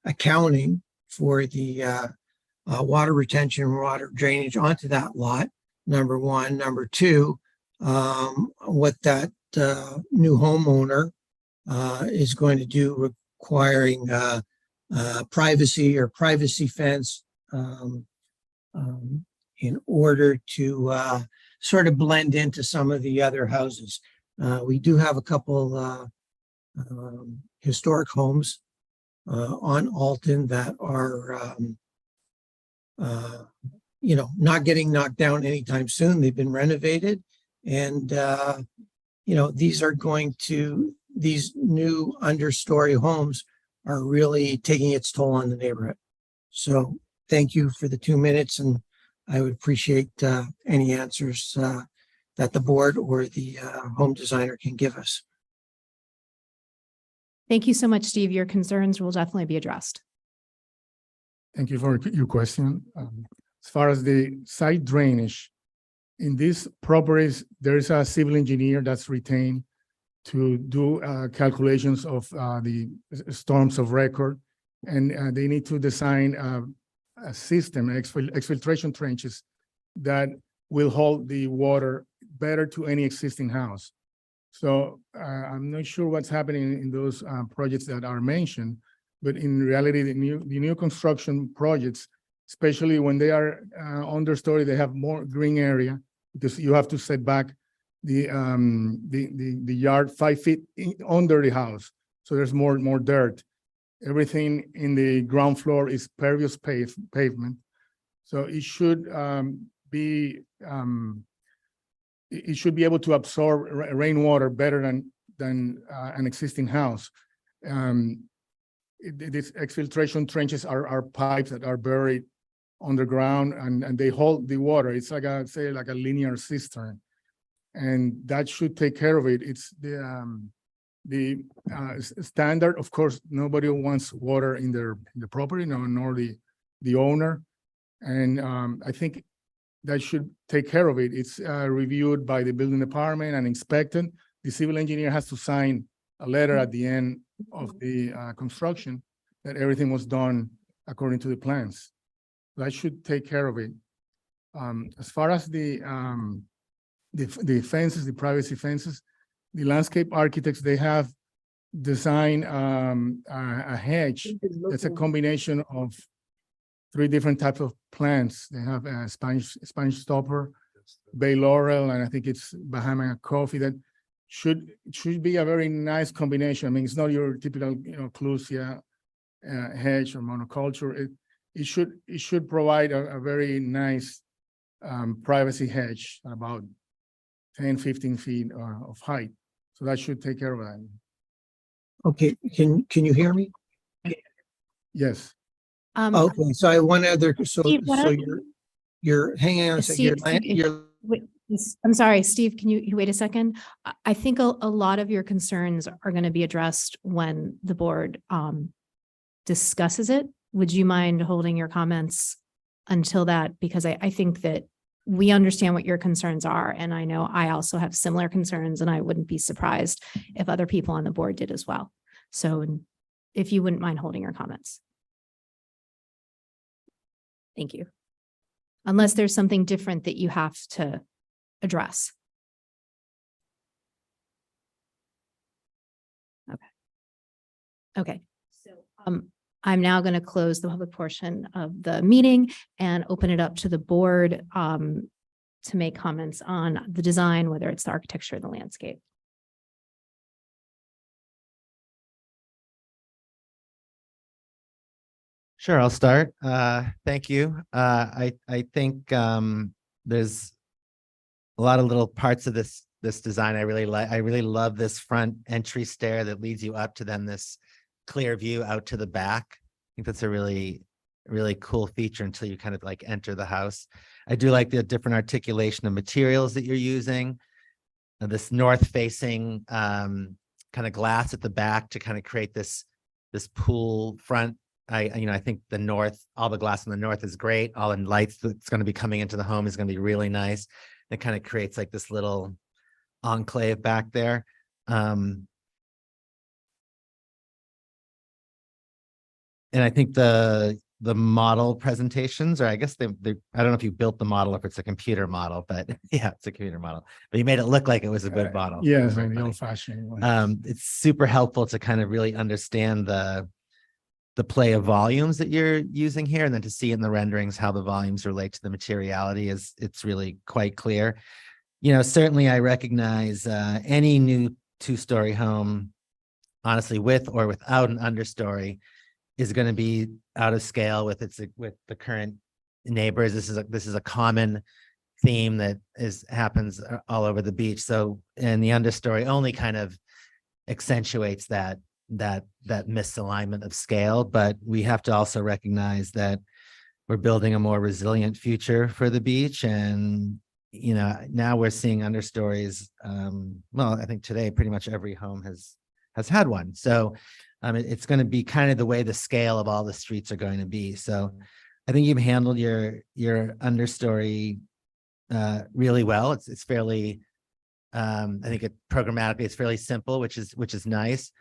accounting for the water retention, water drainage onto that lot, number one. Number two, what that new homeowner is going to do requiring privacy or privacy fence in order to sort of blend into some of the other houses. We do have a couple historic homes on Alton that are, not getting knocked down anytime soon. They've been renovated, and these are going to these new understory homes are really taking its toll on the neighborhood. So thank you for the 2 minutes, and I would appreciate any answers that the board or the home designer can give us. Thank you so much, Steve. Your concerns will definitely be addressed. Thank you for your question. As far as the site drainage, in these properties, there is a civil engineer that's retained to do calculations of the storms of record. And they need to design a system, exfiltration trenches that will hold the water better to any existing house. So I'm not sure what's happening in those projects that are mentioned, but in reality, the new construction projects, especially when they are understory, they have more green area because you have to set back the yard 5 feet under the house. So there's more dirt. Everything in the ground floor is pervious pavement. So it should be able to absorb rainwater better than an existing house. These exfiltration trenches are pipes that are buried underground and they hold the water. It's like a linear cistern, and that should take care of it. It's the standard. Of course, nobody wants water in the property, nor the owner. And I think that should take care of it. It's reviewed by the building department and inspected. The civil engineer has to sign a letter at the end of the construction that everything was done according to the plans. That should take care of it. As far as the fences, the privacy fences, the landscape architects, they have designed a hedge that's a combination of 3 different types of plants. They have a Spanish stopper, bay laurel, and I think it's Bahama coffee. That should be a very nice combination. I mean, it's not your typical, clusia hedge or monoculture. It should provide a very nice privacy hedge, about 10, 15 feet of height. So that should take care of that. Okay, can you hear me? Yes. Okay, so I have one other, so Steve, what I- you're hanging on a second. Wait, I'm sorry, Steve, can you wait a second? I think a lot of your concerns are going to be addressed when the board discusses it. Would you mind holding your comments until that? Because I think that we understand what your concerns are. And I know I also have similar concerns, and I wouldn't be surprised if other people on the board did as well. So if you wouldn't mind holding your comments. Thank you. Unless there's something different that you have to address. Okay. So I'm now going to close the public portion of the meeting and open it up to the board to make comments on the design, whether it's the architecture or the landscape. Sure, I'll start. Thank you. I think there's a lot of little parts of this design I really like. I really love this front entry stair that leads you up to then this clear view out to the back. I think that's a really cool feature until you kind of like enter the house. I do like the different articulation of materials that you're using. This north facing kind of glass at the back to kind of create this pool front. I think all the glass in the north is great. All the lights that's going to be coming into the home is going to be really nice. It kind of creates like this little enclave back there. And I think the model presentations, or I guess I don't know if you built the model, if it's a computer model, but yeah, it's a computer model. But you made it look like it was a good model. Yes, the old-fashioned one. It's super helpful to kind of really understand the play of volumes that you're using here, and then to see in the renderings how the volumes relate to the materiality it's really quite clear. Certainly I recognize any new 2-story home, honestly, with or without an understory, is going to be out of scale with the current neighbors. This is a common theme that happens all over the beach. So, and the understory only kind of accentuates that misalignment of scale. But we have to also recognize that we're building a more resilient future for the beach. And, now we're seeing understories. Well, I think today pretty much every home has had one. So it's going to be kind of the way the scale of all the streets are going to be. So I think you've handled your understory really well. It's fairly, I think programmatically, it's fairly simple, which is nice.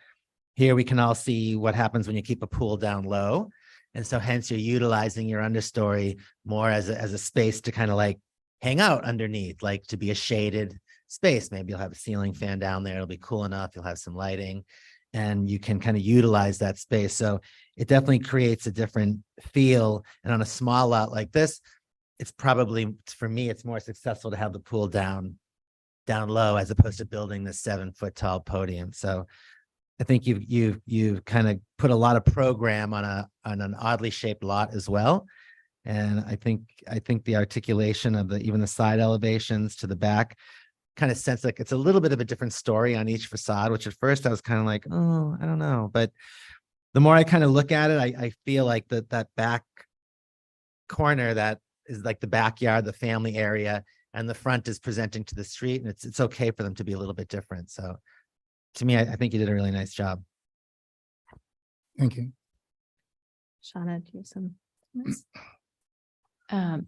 Here we can all see what happens when you keep a pool down low. And so hence you're utilizing your understory more as a space to kind of like hang out underneath, like to be a shaded space. Maybe you'll have a ceiling fan down there. It'll be cool enough. You'll have some lighting and you can kind of utilize that space. So it definitely creates a different feel. And on a small lot like this, it's probably, for me, it's more successful to have the pool down low as opposed to building this 7-foot tall podium. So I think you've kind of put a lot of program on an oddly shaped lot as well. And I think the articulation of even the side elevations to the back kind of sense like it's a little bit of a different story on each facade, which at first I was kind of like, oh, I don't know. But the more I kind of look at it, I feel like that back corner that is like the backyard, the family area, and the front is presenting to the street. And it's okay for them to be a little bit different. So to me, I think you did a really nice job. Thank you. Shauna, do you have some?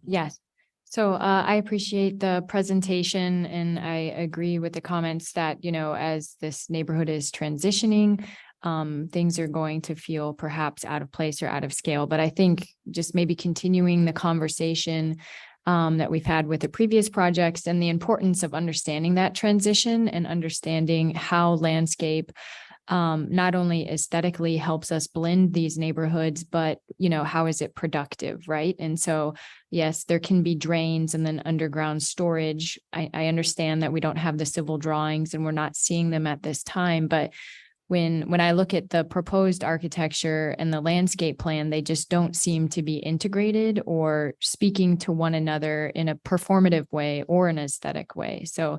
Yes. So I appreciate the presentation and I agree with the comments that, as this neighborhood is transitioning, things are going to feel perhaps out of place or out of scale. But I think just maybe continuing the conversation that we've had with the previous projects and the importance of understanding that transition and understanding how landscape not only aesthetically helps us blend these neighborhoods, but, how is it productive, right? And so, yes, there can be drains and then underground storage. I understand that we don't have the civil drawings and we're not seeing them at this time, but when I look at the proposed architecture and the landscape plan, they just don't seem to be integrated or speaking to one another in a performative way or an aesthetic way. So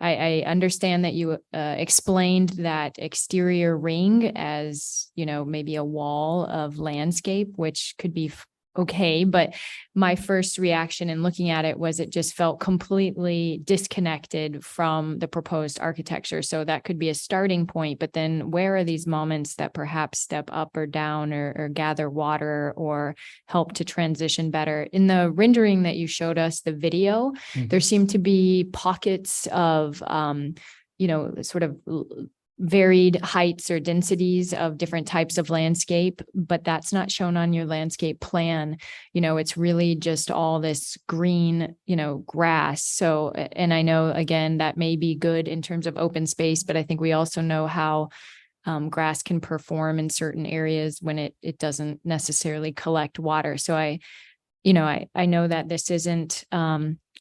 I understand that you explained that exterior ring as, maybe a wall of landscape, which could be okay. But my first reaction in looking at it was it just felt completely disconnected from the proposed architecture. So that could be a starting point. But then where are these moments that perhaps step up or down or gather water or help to transition better? In the rendering that you showed us, the video, there seemed to be pockets of, sort of varied heights or densities of different types of landscape, but that's not shown on your landscape plan. It's really just all this green, grass. So, and I know, again, that may be good in terms of open space, but I think we also know how grass can perform in certain areas when it doesn't necessarily collect water. So I know that this isn't,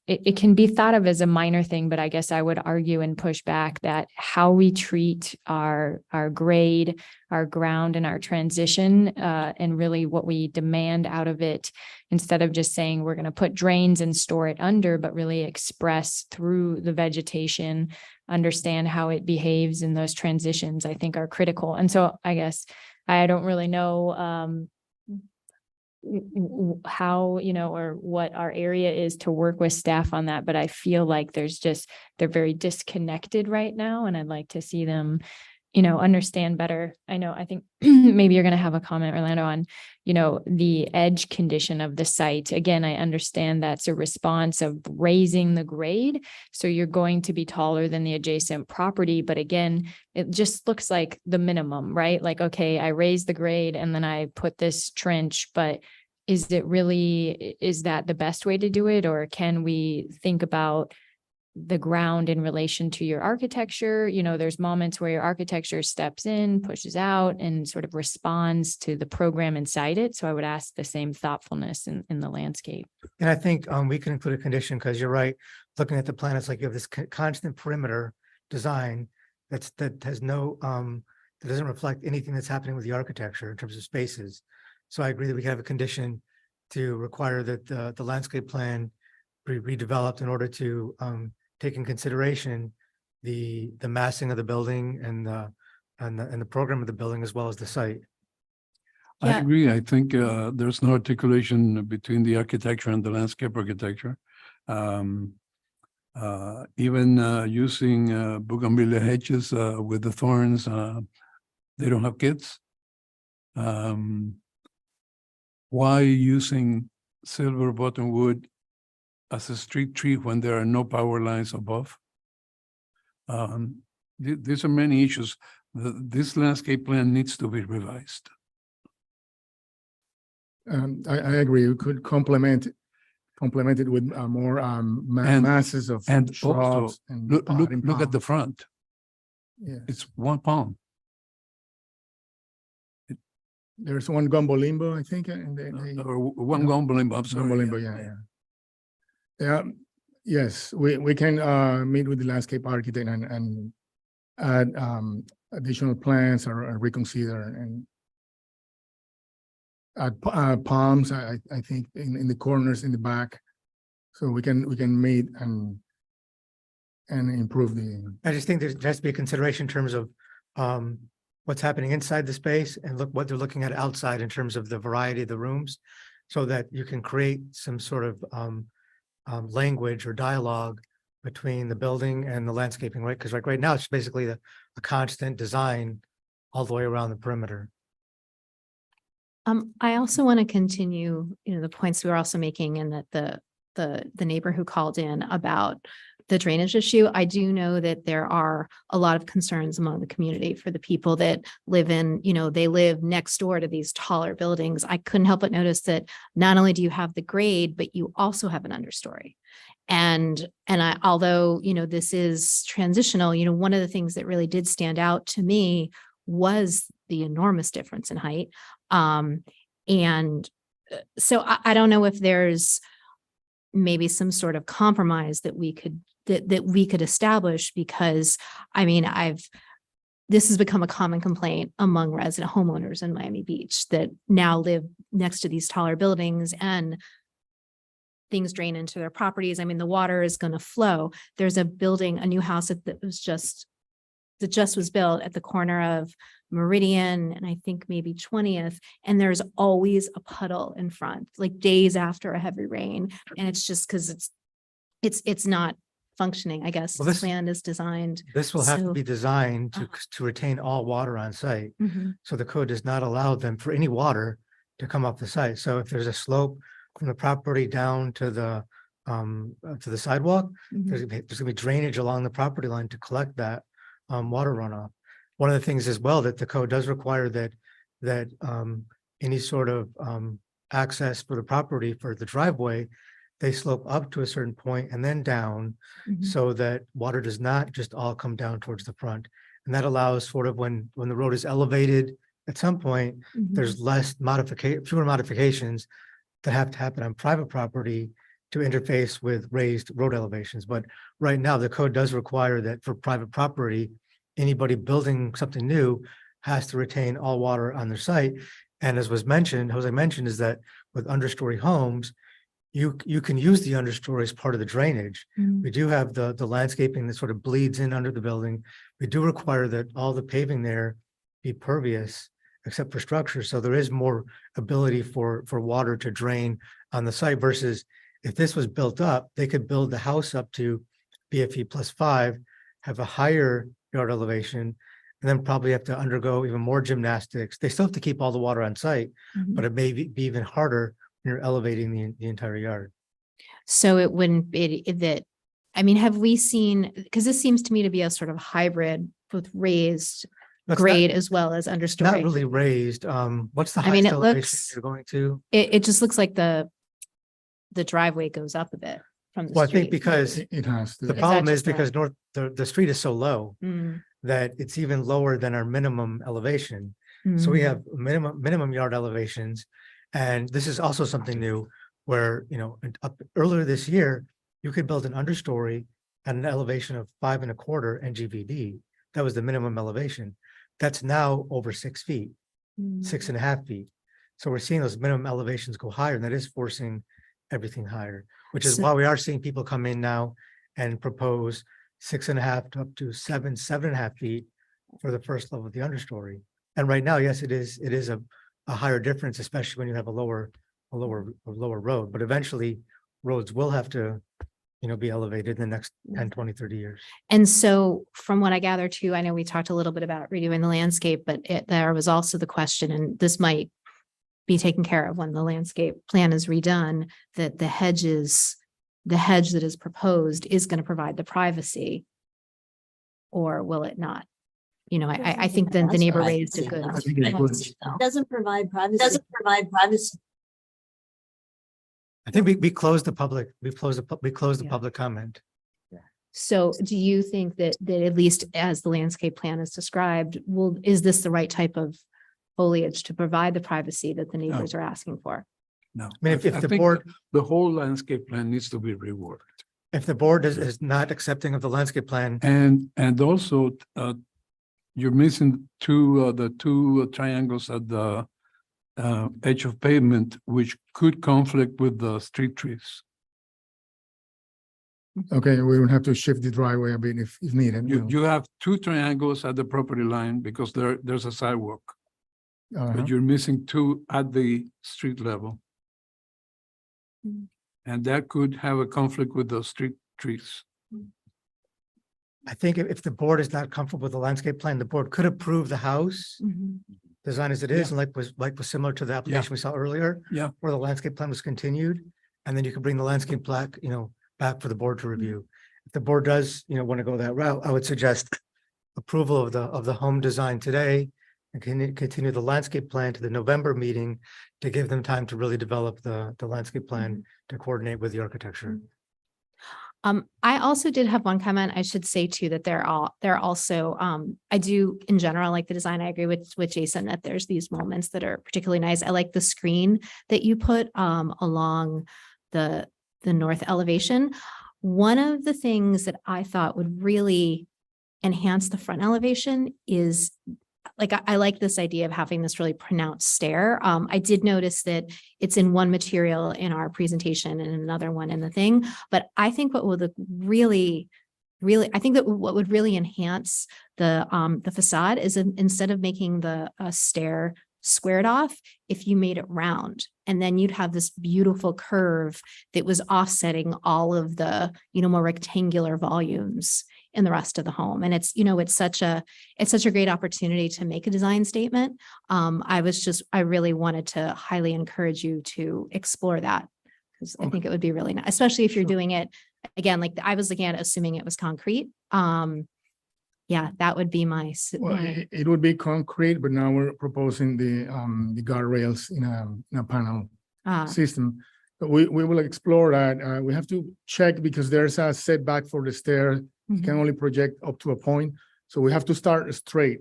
it can be thought of as a minor thing, but I guess I would argue and push back that how we treat our grade, our ground and our transition, and really what we demand out of it, instead of just saying we're going to put drains and store it under, but really express through the vegetation, understand how it behaves in those transitions, I think are critical. And so I guess I don't really know, how, or what our area is to work with staff on that. But I feel like they're very disconnected right now. And I'd like to see them, understand better. I think maybe you're going to have a comment, Orlando, on, the edge condition of the site. Again, I understand that's a response of raising the grade. So you're going to be taller than the adjacent property. But again, it just looks like the minimum, right? Like, okay, I raise the grade and then I put this trench, but is that the best way to do it? Or can we think about the ground in relation to your architecture? There's moments where your architecture steps in, pushes out, and sort of responds to the program inside it. So I would ask the same thoughtfulness in the landscape. And I think we can include a condition, because you're right, looking at the plan, it's like you have this constant perimeter design that has no, that doesn't reflect anything that's happening with the architecture in terms of spaces. So I agree that we can have a condition to require that the landscape plan be redeveloped in order to take in consideration the massing of the building and the and the program of the building as well as the site. I Yeah. agree. I think there's no articulation between the architecture and the landscape architecture. Even using bougainvillea hedges with the thorns, they don't have kids. Why using silver buttonwood as a street tree when there are no power lines above? These are many issues. This landscape plan needs to be revised. I agree. We could complement it with more And- masses of And also, shrubs and look potting at the palms. front. Yeah. It's one palm. There's one gumbo limbo, I think, and Or one gumbo limbo, I'm sorry. gumbo limbo, yeah. Yeah, yes, we can meet with the landscape architect and add additional plants or reconsider and add palms, I think, in the corners in the back. So we can meet and improve the. I just think there has to be a consideration in terms of what's happening inside the space and look what they're looking at outside in terms of the variety of the rooms, so that you can create some sort of language or dialogue between the building and the landscaping, right? Because right now it's basically a constant design all the way around the perimeter. I also want to continue, the points we were also making, and that the neighbor who called in about the drainage issue. I do know that there are a lot of concerns among the community for the people that live in, they live next door to these taller buildings. I couldn't help but notice that not only do you have the grade, but you also have an understory. And although, this is transitional, one of the things that really did stand out to me was the enormous difference in height. So I don't know if there's maybe some sort of compromise that we could establish, because this has become a common complaint among resident homeowners in Miami Beach that now live next to these taller buildings, and things drain into their properties. The water is going to flow. There's a new house that just was built at the corner of Meridian and I think maybe 20th. And there's always a puddle in front, like days after a heavy rain. And it's just because it's not functioning, I guess. Well, This land is designed. This will have to so- be designed to retain all water on site. Mhm. So the code does not allow them for any water to come off the site. So if there's a slope from the property down to the sidewalk, there's gonna be drainage along the property line to collect that water runoff. One of the things as well that the code does require that any sort of access for the property for the driveway, they slope up to a certain point and then down, so that water does not just all come down towards the front. And that allows sort of when the road is elevated at some point, there's fewer modifications that have to happen on private property to interface with raised road elevations. But right now, the code does require that for private property, anybody building something new has to retain all water on their site. And as Jose mentioned, is that with understory homes, you can use the understory as part of the drainage. We do have the landscaping that sort of bleeds in under the building. We do require that all the paving there be pervious, except for structure. So there is more ability for water to drain on the site versus if this was built up, they could build the house up to BFE +5, have a higher yard elevation, and then probably have to undergo even more gymnastics. They still have to keep all the water on site, but it may be even harder when you're elevating the entire yard. So it wouldn't be that, have we seen, because this seems to me to be a sort of hybrid with raised That's grade not- as well as understory. Not really raised. What's the I mean, highest it elevation looks- you're going to? It just looks like the driveway goes up a bit from the Well, I street. think because It has to. the that problem is just that? because the street is so low Mm, that it's even lower than our minimum elevation. So we mm. have minimum yard elevations. And this is also something new where, earlier this year, you could build an understory at an elevation of 5.25 NGVD. That was the minimum elevation. That's now over 6 feet, 6.5 feet. So we're seeing those minimum elevations go higher, and that is forcing everything higher, which is So- why we are seeing people come in now and propose 6.5 to up to 7.5 feet for the first level of the understory. And right now, yes, it is a higher difference, especially when you have a lower road, but eventually roads will have to, be elevated in the next 10, 20, 30 years. And so from what I gather too, I know we talked a little bit about redoing the landscape, but there was also the question, and this might be taken care of when the landscape plan is redone, that the hedge that is proposed is going to provide the privacy, or will it not? I think that the neighbor raised a good. Doesn't provide privacy. Doesn't provide privacy. I think we closed the public, we closed the public comment. So do you think that at least as the landscape plan is described, is this the right type of foliage to provide the privacy that the neighbors are asking for? No. I mean, if I the think board, the whole landscape plan needs to be reworked. if the board is not accepting of the landscape plan, And also, you're missing the two triangles at the edge of pavement, which could conflict with the street trees. Okay, we would have to shift the driveway a bit if needed. You have two triangles at the property line because there's a sidewalk, Uh-huh. but you're missing two at the street level. And that could have a conflict with the street trees. I think if the board is not comfortable with the landscape plan, the board could approve the house design as it is, and like was similar to the application we saw earlier. Yeah. Where the landscape plan was continued, and then you could bring the landscape plaque, back for the board to review. If the board does, want to go that route, I would suggest approval of the home design today and continue the landscape plan to the November meeting to give them time to really develop the landscape plan to coordinate with the architecture. I also did have one comment. I should say too, that they're also, I do in general like the design. I agree with Jason that there's these moments that are particularly nice. I like the screen that you put along the north elevation. One of the things that I thought would really enhance the front elevation is like, I like this idea of having this really pronounced stair. I did notice that it's in one material in our presentation and another one in the thing, but I think what would really enhance the facade is instead of making the stair squared off, if you made it round, and then you'd have this beautiful curve that was offsetting all of the, more rectangular volumes in the rest of the home. And it's such a great opportunity to make a design statement. I really wanted to highly encourage you to explore that, because I think it would be really nice, especially if you're doing it again, like I was again, assuming it was concrete. Yeah, that would be my. Well, it would be concrete, but now we're proposing the guardrails in a panel system. But we will explore that. We have to check because there's a setback for the stair. You can only project up to a point. So we have to start straight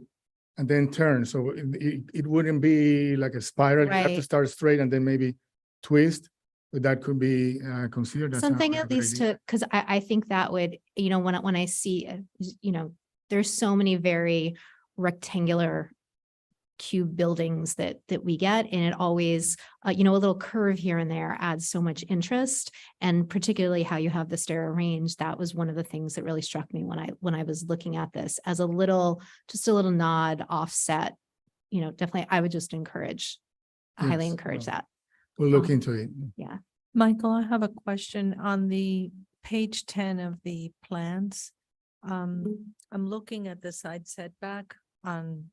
and then turn. So it wouldn't be like a spiral. You have to Right. start straight and then maybe twist. But that could be considered as Something a at good least idea. to, because I think that would, when I see, there's so many very rectangular cube buildings that we get, and it always, a little curve here and there adds so much interest, and particularly how you have the stair arranged. That was one of the things that really struck me when I was looking at this as just a little nod offset. Definitely, I would just highly Yes, encourage that. We'll look into it. Yeah. Michael, I have a question on the page 10 of the plans. I'm looking at the side setback on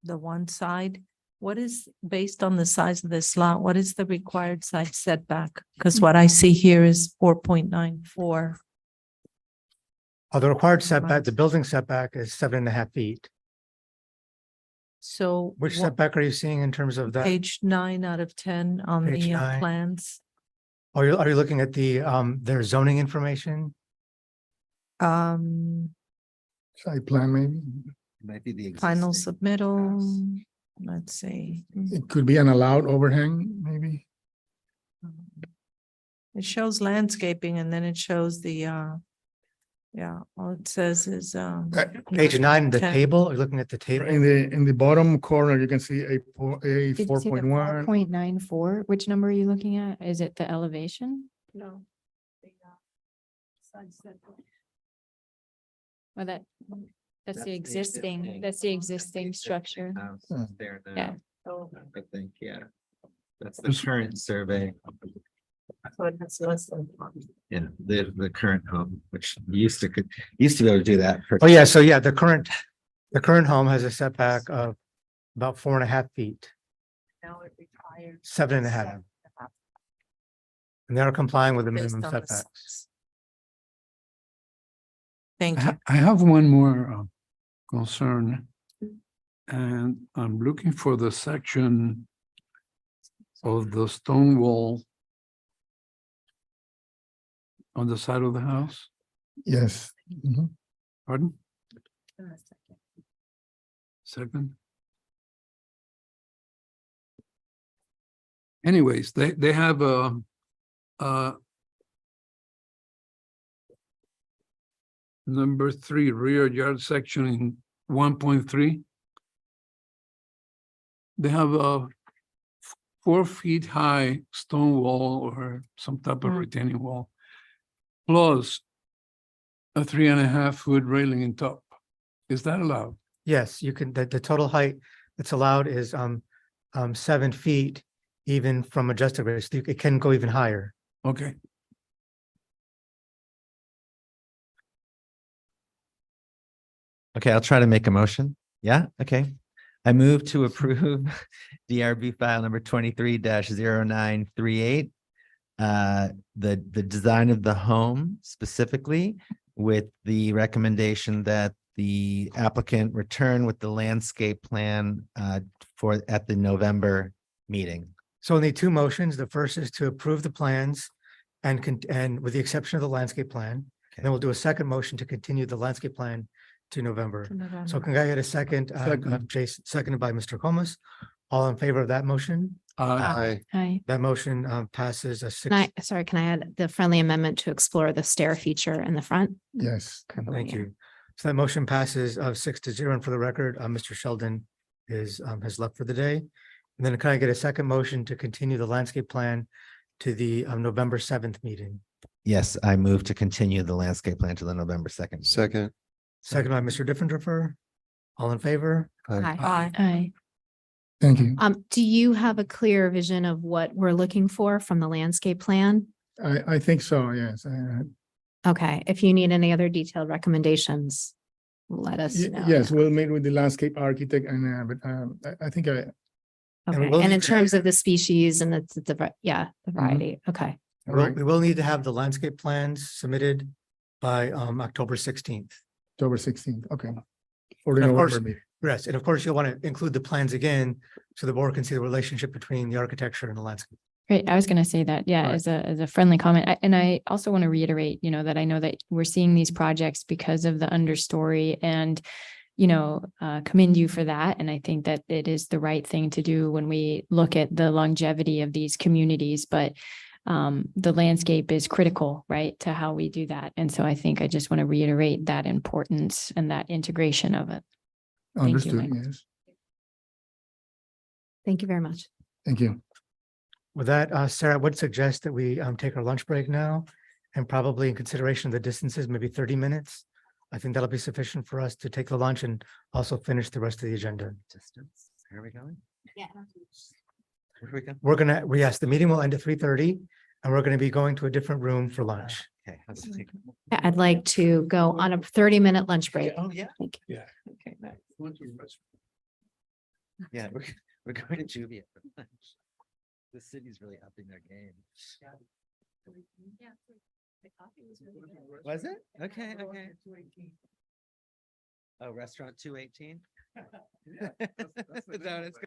the one side. What is, based on the size of this lot, what is the required side setback? Because what I see here is 4.94. The required setback, the building setback is 7.5 feet. So Which setback are you seeing in terms of that? page 9 out of 10 on Page the 9. plans. Are you looking at their zoning information? Site plan maybe. Might be the Final submittal, let's see. It could be an allowed overhang, maybe. It shows landscaping and then it shows the, all it says is, Page 9, the 10. table, are you looking at the table? In the bottom corner, you can see a 4.1. 4.94, which number are you looking at? Is it the elevation? No. Or that, That's the existing, that's the existing structure. There Yeah. now, I think, yeah. That's the current survey. Yeah, the current home, which used to be able to do that. Oh, yeah, so yeah, the current home has a setback of about 4.5 feet, Now it requires. 7.5. And they're complying with the minimum Based on the setbacks. Thank you. I have one more concern. And I'm looking for the section of the stone wall on the side of the house. Yes. Mhm. Pardon? Second. Anyways, they have a number 3 rear yard section in 1.3. They have a 4 feet high stone wall or some type of retaining wall, plus a 3.5 foot railing in top. Is that allowed? Yes, you can, the total height that's allowed is 7 feet, even from adjusted grades. It can go even higher. Okay. Okay, I'll try to make a motion. Yeah, okay. I move to approve DRB file number 23-0938. The design of the home specifically, with the recommendation that the applicant return with the landscape plan at the November meeting. So we'll need 2 motions. The first is to approve the plans and with the exception of the landscape plan. Then we'll do a second motion to continue the landscape plan to November. So can I get a second? Second. Jason, seconded by Mr. Comas. All in favor of that motion? Aye. Hi. That motion passes a 6. Can I add the friendly amendment to explore the stair feature in the front? Yes. Thank you. So that motion passes of 6-0. And for the record, Mr. Sheldon has left for the day. And then can I get a second motion to continue the landscape plan to the November 7th meeting? Yes, I move to continue the landscape plan to the November 2nd. Second. Second by Mr. Diffenderfer. All in favor? Aye. Thank you. Do you have a clear vision of what we're looking for from the landscape plan? I think so, yes. Okay, if you need any other detailed recommendations, let us know. Yes, we'll meet with the landscape architect and, but I think Okay, we'll and in need to- terms of the species and the variety, okay. We will need to have the landscape plans submitted by October 16th. October 16th, okay. For the And of November course, meeting. yes, and of course, you'll want to include the plans again, so the board can see the relationship between the architecture and the landscape. Great. I was going to say that, yeah, Right. as a friendly comment. And I also want to reiterate, that I know that we're seeing these projects because of the understory and, commend you for that. And I think that it is the right thing to do when we look at the longevity of these communities, but the landscape is critical, right, to how we do that. And so I think I just want to reiterate that importance and that integration of it. Thank you, Understood, Mike. yes. Thank you very much. Thank you. With that, Sarah, I would suggest that we take our lunch break now, and probably in consideration of the distances, maybe 30 minutes. I think that'll be sufficient for us to take the lunch and also finish the rest of the agenda. Distance, where are we going? Yeah. Where are we going? We're gonna, yes, the meeting will end at 3:30, and we're gonna be going to a different room for lunch. Okay. I was like, Yeah, I'd like to go on a 30-minute lunch break. oh, yeah. Thank you. Yeah. Okay, nice. Yeah, we're going to Juvia for lunch. The city's really upping their game. Was it? Okay, okay. Oh, restaurant 218? Is that what it's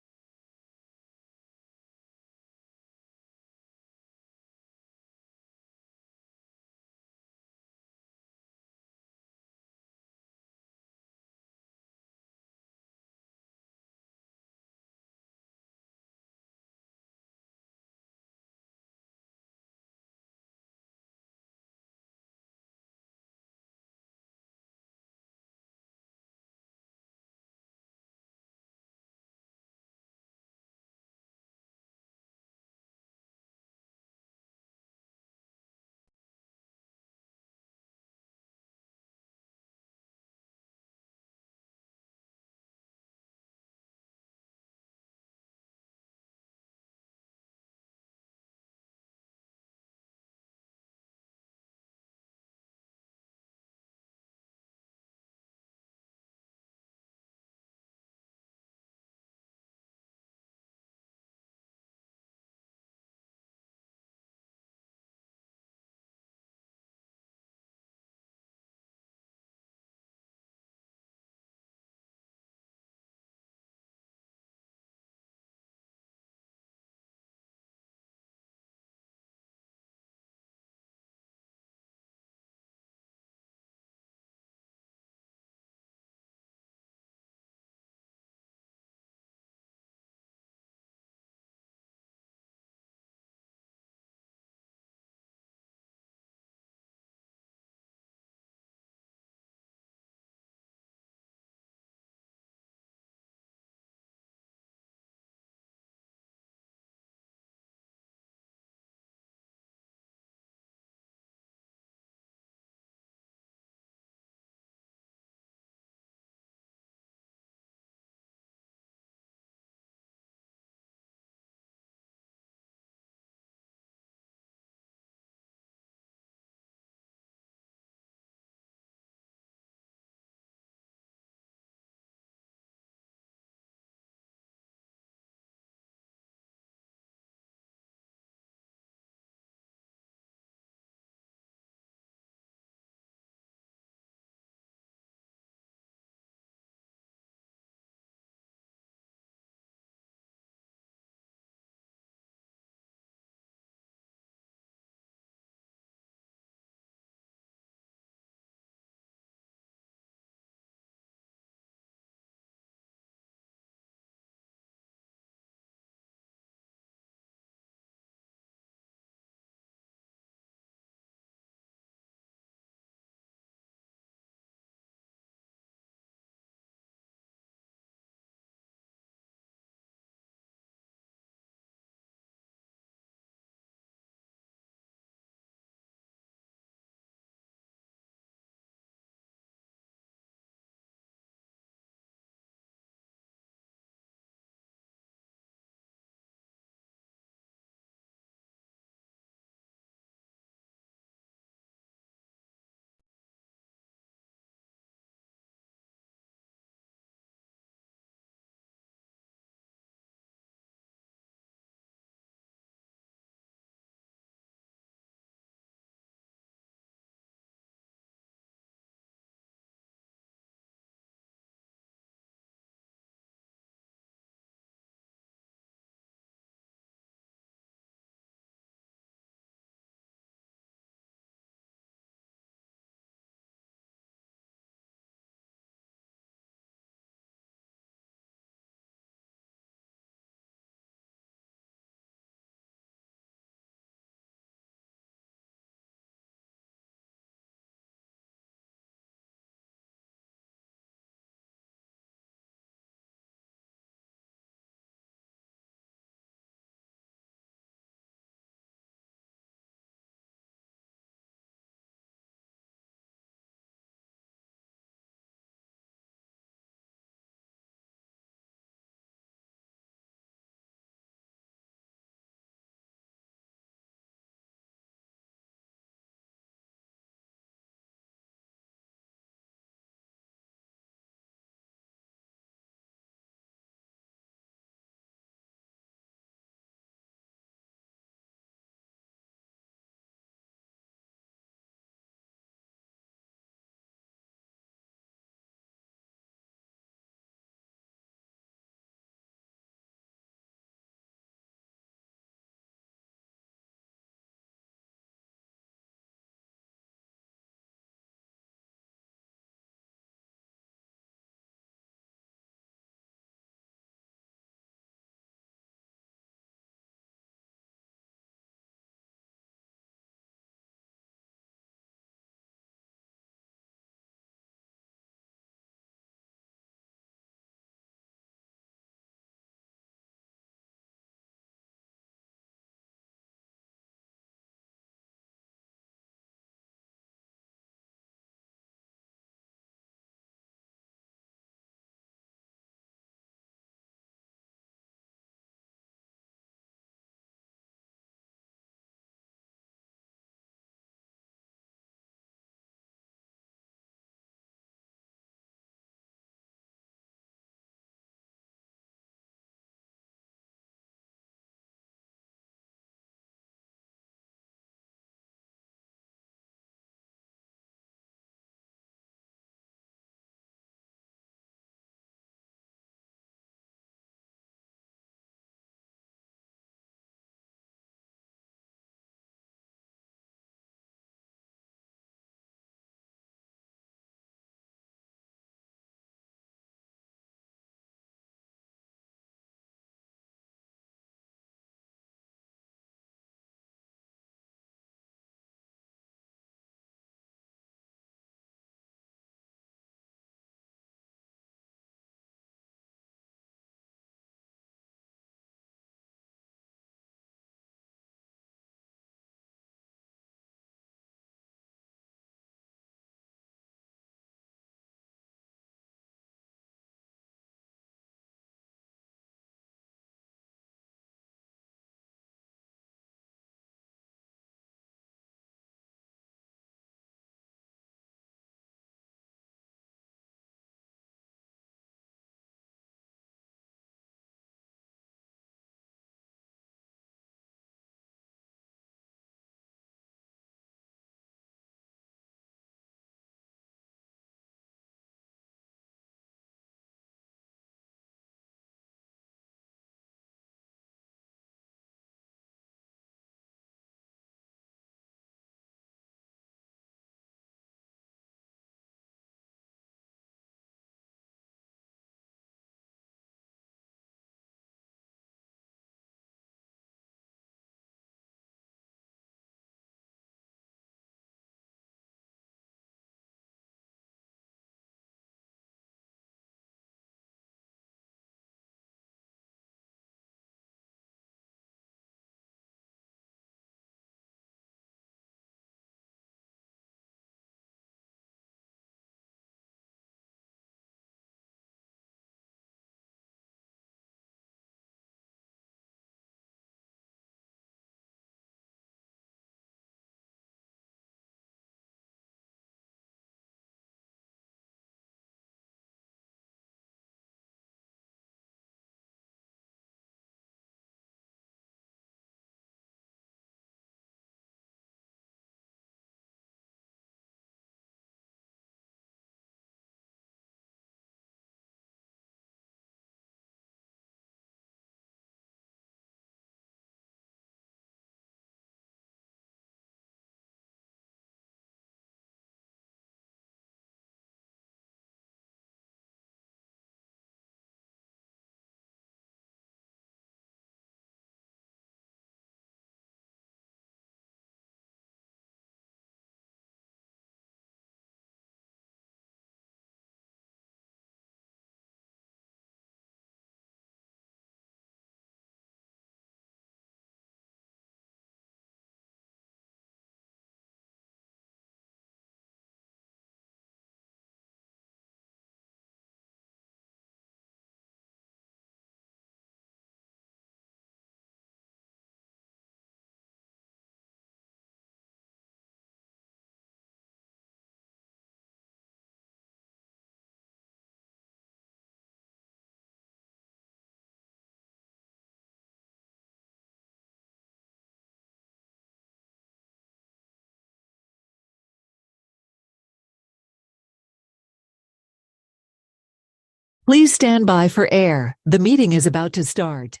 Please stand by for air. The meeting is about to start.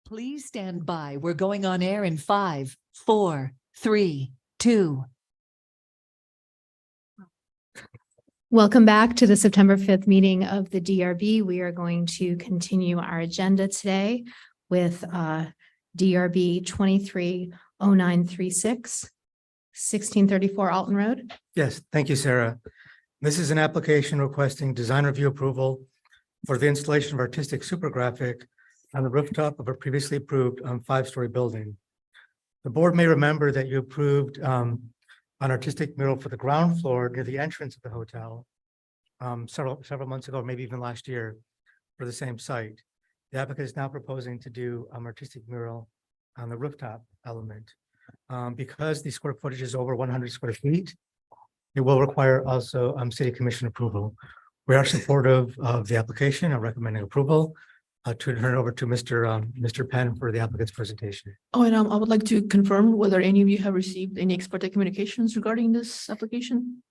Please stand by. We're going on air in 5, 4, 3, 2. Welcome back to the September 5th meeting of the DRB. We are going to continue our agenda today with DRB 230936, 1634 Alton Road. Yes, thank you, Sarah. This is an application requesting design review approval for the installation of artistic super graphic on the rooftop of a previously approved 5-story building. The board may remember that you approved an artistic mural for the ground floor near the entrance of the hotel several months ago, maybe even last year, for the same site. The applicant is now proposing to do artistic mural on the rooftop element. Because the square footage is over 100 square feet, it will require also city commission approval. We are supportive of the application and recommending approval. To turn it over to Mr. Penn for the applicant's presentation. Oh, and I would like to confirm whether any of you have received any ex parte communications regarding this application?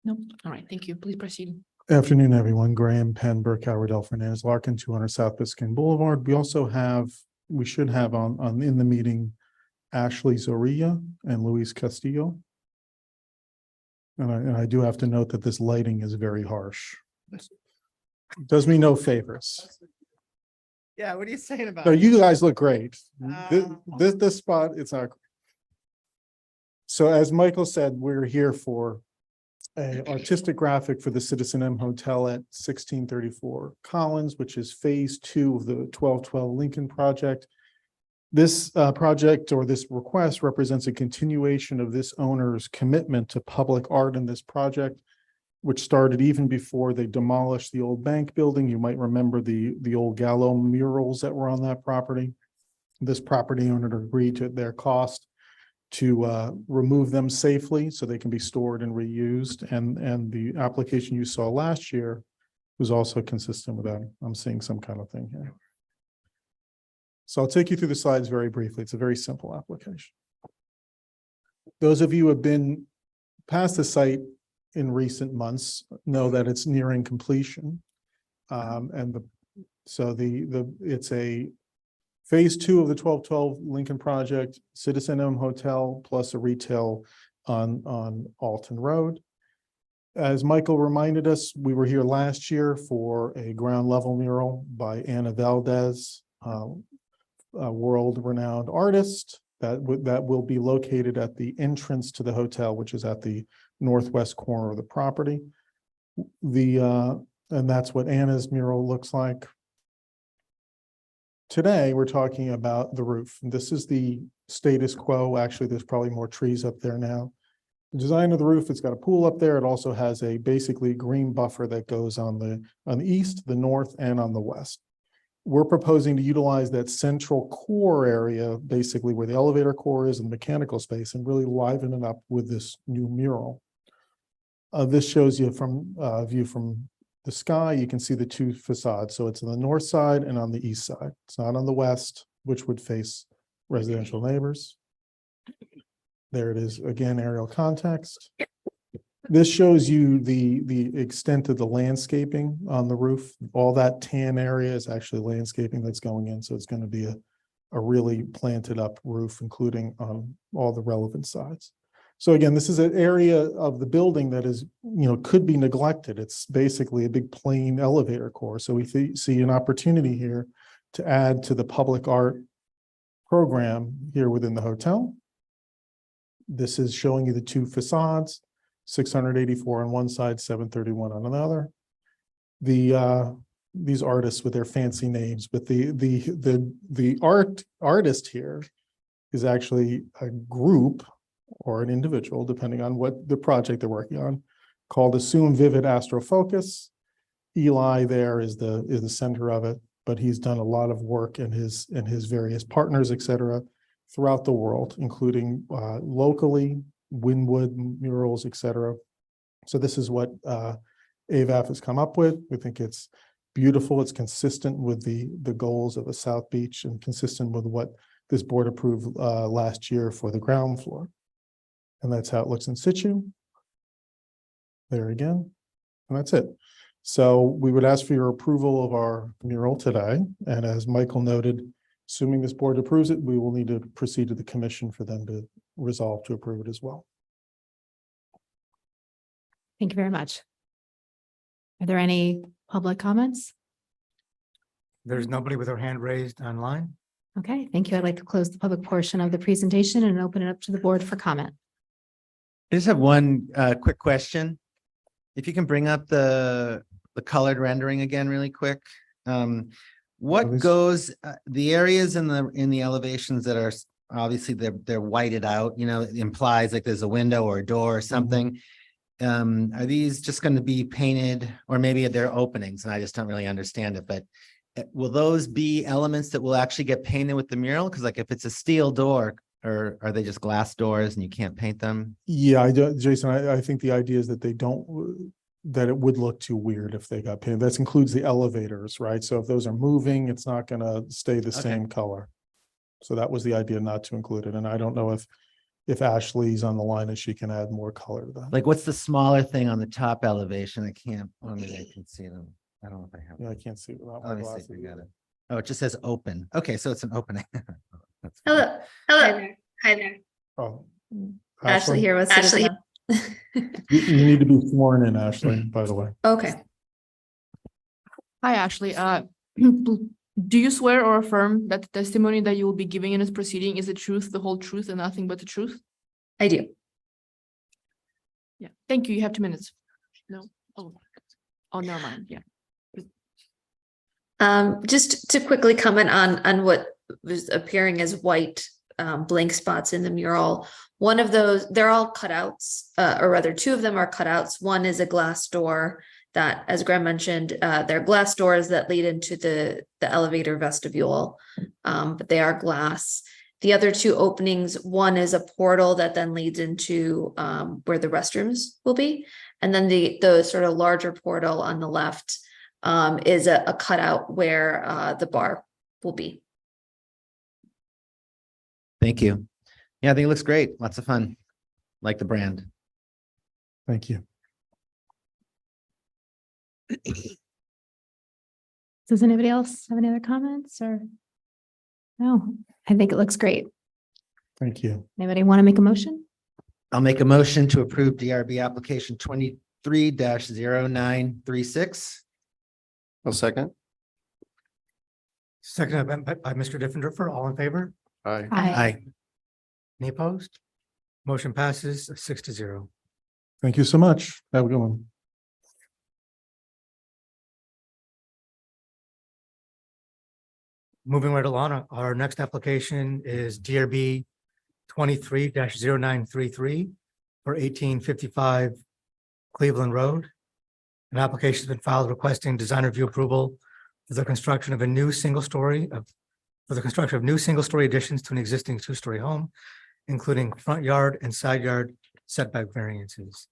No. All right, thank you. Please proceed. Afternoon, everyone. Graham Penn, Burke, Howard, Fernandez, Larkin, 200 South Biscayne Boulevard. We should have in the meeting Ashley Zorilla and Luis Castillo. And I do have to note that this lighting is very harsh. Does me no favors. Yeah, what are you saying about No, it? you guys look great. This spot, it's not. So as Michael said, we're here for an artistic graphic for the Citizen M Hotel at 1634 Collins, which is phase 2 of the 1212 Lincoln project. This project or this request represents a continuation of this owner's commitment to public art in this project, which started even before they demolished the old bank building. You might remember the old Gallo murals that were on that property. This property owner agreed to their cost to remove them safely so they can be stored and reused. And the application you saw last year was also consistent with that. I'm seeing some kind of thing here. So I'll take you through the slides very briefly. It's a very simple application. Those of you who have been past the site in recent months know that it's nearing completion. It's a phase 2 of the 1212 Lincoln project, Citizen M Hotel plus a retail on Alton Road. As Michael reminded us, we were here last year for a ground level mural by Ana Valdez, a world-renowned artist that will be located at the entrance to the hotel, which is at the northwest corner of the property. And that's what Anna's mural looks like. Today, we're talking about the roof. This is the status quo. Actually, there's probably more trees up there now. The design of the roof, it's got a pool up there. It also has a basically green buffer that goes on the east, the north, and on the west. We're proposing to utilize that central core area, basically where the elevator core is and the mechanical space, and really liven it up with this new mural. This shows you from view from the sky. You can see the 2 facades. So it's on the north side and on the east side. It's not on the west, which would face residential neighbors. There it is again, aerial context. This shows you the extent of the landscaping on the roof. All that tan area is actually landscaping that's going in. So it's going to be a really planted up roof, including on all the relevant sides. So again, this is an area of the building that is, could be neglected. It's basically a big plain elevator core. So we see an opportunity here to add to the public art program here within the hotel. This is showing you the 2 facades. 684 on one side, 731 on another. These artists with their fancy names, but the artist here is actually a group or an individual, depending on what the project they're working on, called Assume Vivid Astrofocus. Eli there is the center of it, but he's done a lot of work and his various partners, et cetera, throughout the world, including locally, Wynwood murals, et cetera. So this is what AVAF has come up with. We think it's beautiful. It's consistent with the goals of the South Beach and consistent with what this board approved last year for the ground floor. And that's how it looks in situ. There again, and that's it. So we would ask for your approval of our mural today. And as Michael noted, assuming this board approves it, we will need to proceed to the commission for them to resolve to approve it as well. Thank you very much. Are there any public comments? There's nobody with their hand raised online. Okay, thank you. I'd like to close the public portion of the presentation and open it up to the board for comment. I just have one quick question. If you can bring up the colored rendering again really quick. What goes, the areas in the elevations that are obviously they're whited out, you know, it implies like there's a window or a door or something. Are these just going to be painted, or maybe they're openings and I just don't really understand it, but will those be elements that will actually get painted with the mural? Because like if it's a steel door, or are they just glass doors and you can't paint them? Yeah, I do, Jason, I think the idea is that they don't, that it would look too weird if they got painted. That includes the elevators, right? So if those are moving, it's not gonna stay the same color. So that was the idea not to include it. And I don't know if Ashley's on the line and she can add more color to that. Like what's the smaller thing on the top elevation? I can't, maybe I can see them. I don't know if I have. Yeah, I can't see it without my Let me see glasses. if we got it. Oh, it just says open. Okay, so it's an opening. That's fine. Hello. Hi there. Oh, Ashley here with Ashley. You need to be sworn in, Ashley, by the way. Okay. Hi, Ashley. Do you swear or affirm that the testimony that you will be giving in this proceeding is the truth, the whole truth, and nothing but the truth? I do. Yeah. Thank you. You have 2 minutes. No. Oh, never mind. Yeah. Just to quickly comment on what was appearing as white blank spots in the mural. One of those, they're all cutouts, or rather 2 of them are cutouts. One is a glass door that, as Graham mentioned, they're glass doors that lead into the elevator vestibule, but they are glass. The other 2 openings, one is a portal that then leads into where the restrooms will be. And then the sort of larger portal on the left is a cutout where the bar will be. Thank you. Yeah, I think it looks great. Lots of fun. Like the brand. Thank you. Does anybody else have any other comments or? No, I think it looks great. Thank you. Anybody want to make a motion? I'll make a motion to approve DRB application 23-0936. I'll second. Seconded by Mr. Diffenderfer. All in favor? Aye. Aye. Any opposed? Motion passes 6-0. Thank you so much. Have a good one. Moving right along, our next application is DRB 23-0933 for 1855 Cleveland Road. An application has been filed requesting design review approval for the construction of a new single-story additions to an existing 2-story home, including front yard and side yard setback variances.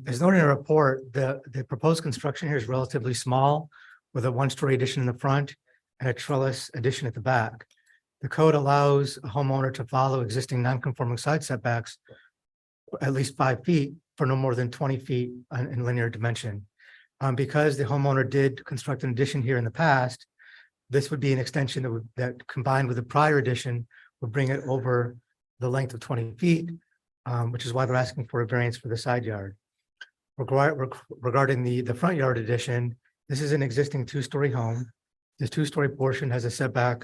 As noted in a report, the proposed construction here is relatively small, with a 1-story addition in the front and a trellis addition at the back. The code allows a homeowner to follow existing non-conforming side setbacks at least 5 feet for no more than 20 feet in linear dimension. Because the homeowner did construct an addition here in the past, this would be an extension that combined with the prior addition would bring it over the length of 20 feet, which is why they're asking for a variance for the side yard. Regarding the front yard addition, this is an existing 2-story home. This 2-story portion has a setback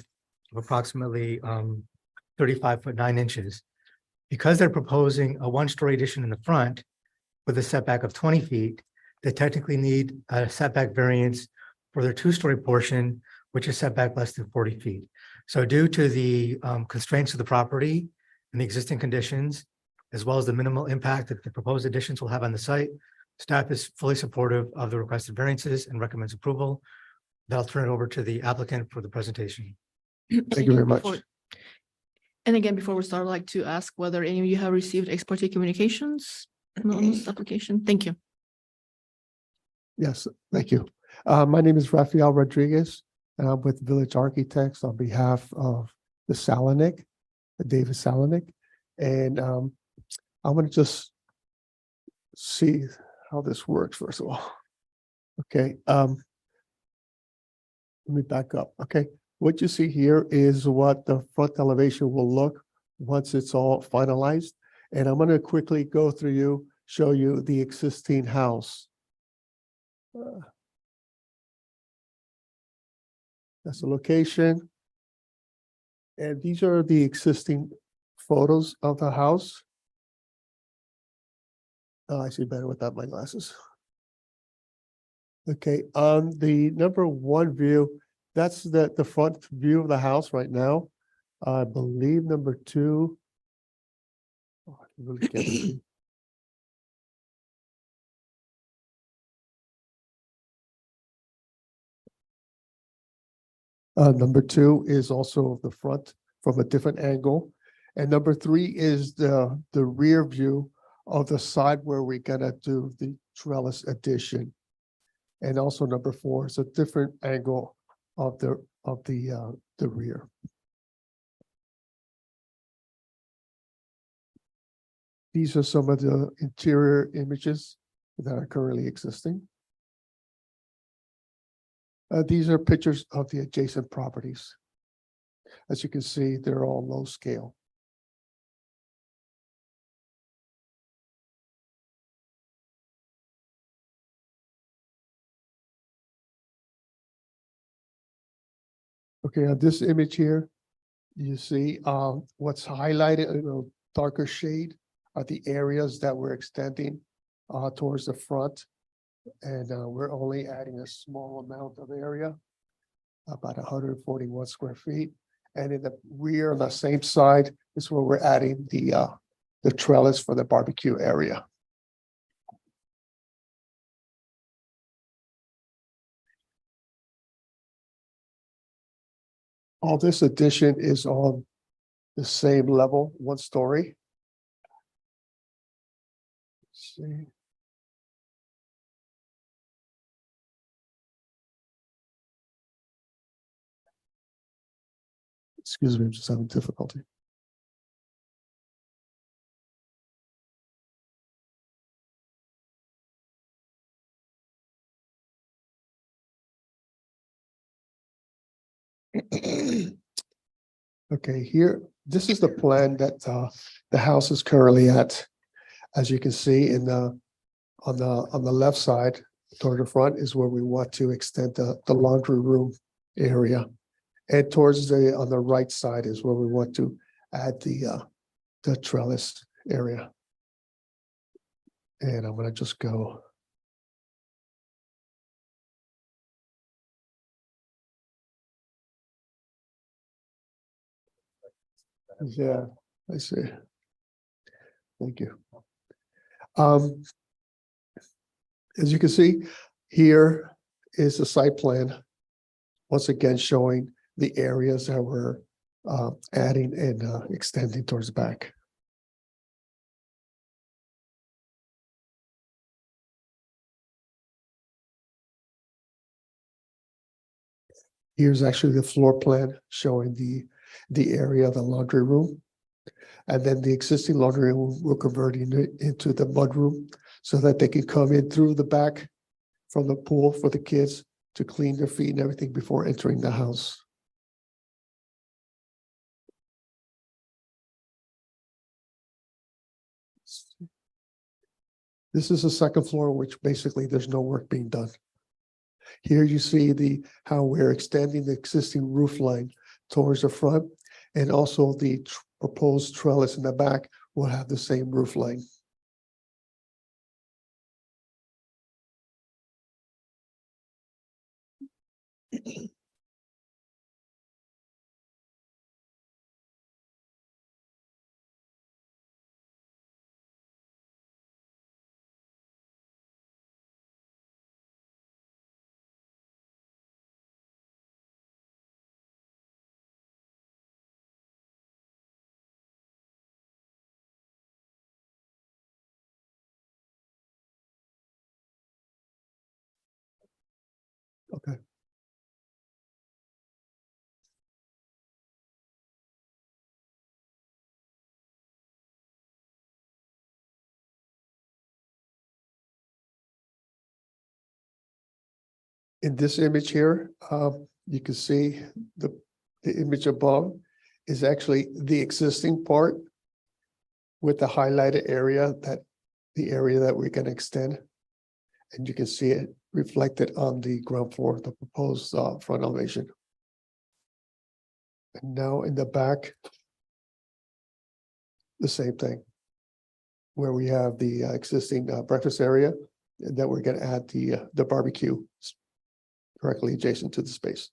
of approximately 35'9". Because they're proposing a 1-story addition in the front with a setback of 20 feet, they technically need a setback variance for their 2-story portion, which is set back less than 40 feet. So due to the constraints of the property and the existing conditions, as well as the minimal impact that the proposed additions will have on the site, staff is fully supportive of the requested variances and recommends approval. I'll turn it over to the applicant for the presentation. Thank you very much. And again, before we start, I'd like to ask whether any of you have received ex parte communications on this application. Thank you. Yes, thank you. My name is Rafael Rodriguez, and I'm with Village Architects on behalf of the Salonik, David Salonik. And I'm gonna just see how this works first of all. Okay, let me back up. Okay, what you see here is what the front elevation will look once it's all finalized. And I'm gonna quickly go through you, show you the existing house. That's the location. And these are the existing photos of the house. Oh, I see better without my glasses. Okay, on the number one view, that's the front view of the house right now. I believe number two. Oh, I can really can't see. Number two is also the front from a different angle. And number three is the rear view of the side where we're gonna do the trellis addition. And also number four is a different angle of the rear. These are some of the interior images that are currently existing. These are pictures of the adjacent properties. As you can see, they're all low scale. Okay, on this image here, you see what's highlighted in a darker shade are the areas that we're extending towards the front. And we're only adding a small amount of area, about 141 square feet. And in the rear on the same side is where we're adding the trellis for the barbecue area. All this addition is on the same level, one story. Let's see. Excuse me, I'm just having difficulty. Okay, here, this is the plan that the house is currently at. As you can see in the on the left side toward the front is where we want to extend the laundry room area. And towards on the right side is where we want to add the trellis area. And I'm gonna just go. Yeah, I see. Thank you. As you can see, here is the site plan. Once again, showing the areas that we're adding and extending towards the back. Here's actually the floor plan showing the area of the laundry room. And then the existing laundry room, we're converting it into the mud room so that they can come in through the back from the pool for the kids to clean their feet and everything before entering the house. This is the second floor, which basically there's no work being done. Here you see how we're extending the existing roof line towards the front, and also the proposed trellis in the back will have the same roof line. Okay. In this image here, you can see the image above is actually the existing part with the highlighted area, that the area that we're gonna extend. And you can see it reflected on the ground floor, the proposed front elevation. And now in the back, the same thing, where we have the existing breakfast area, and that we're gonna add the barbecue directly adjacent to the space.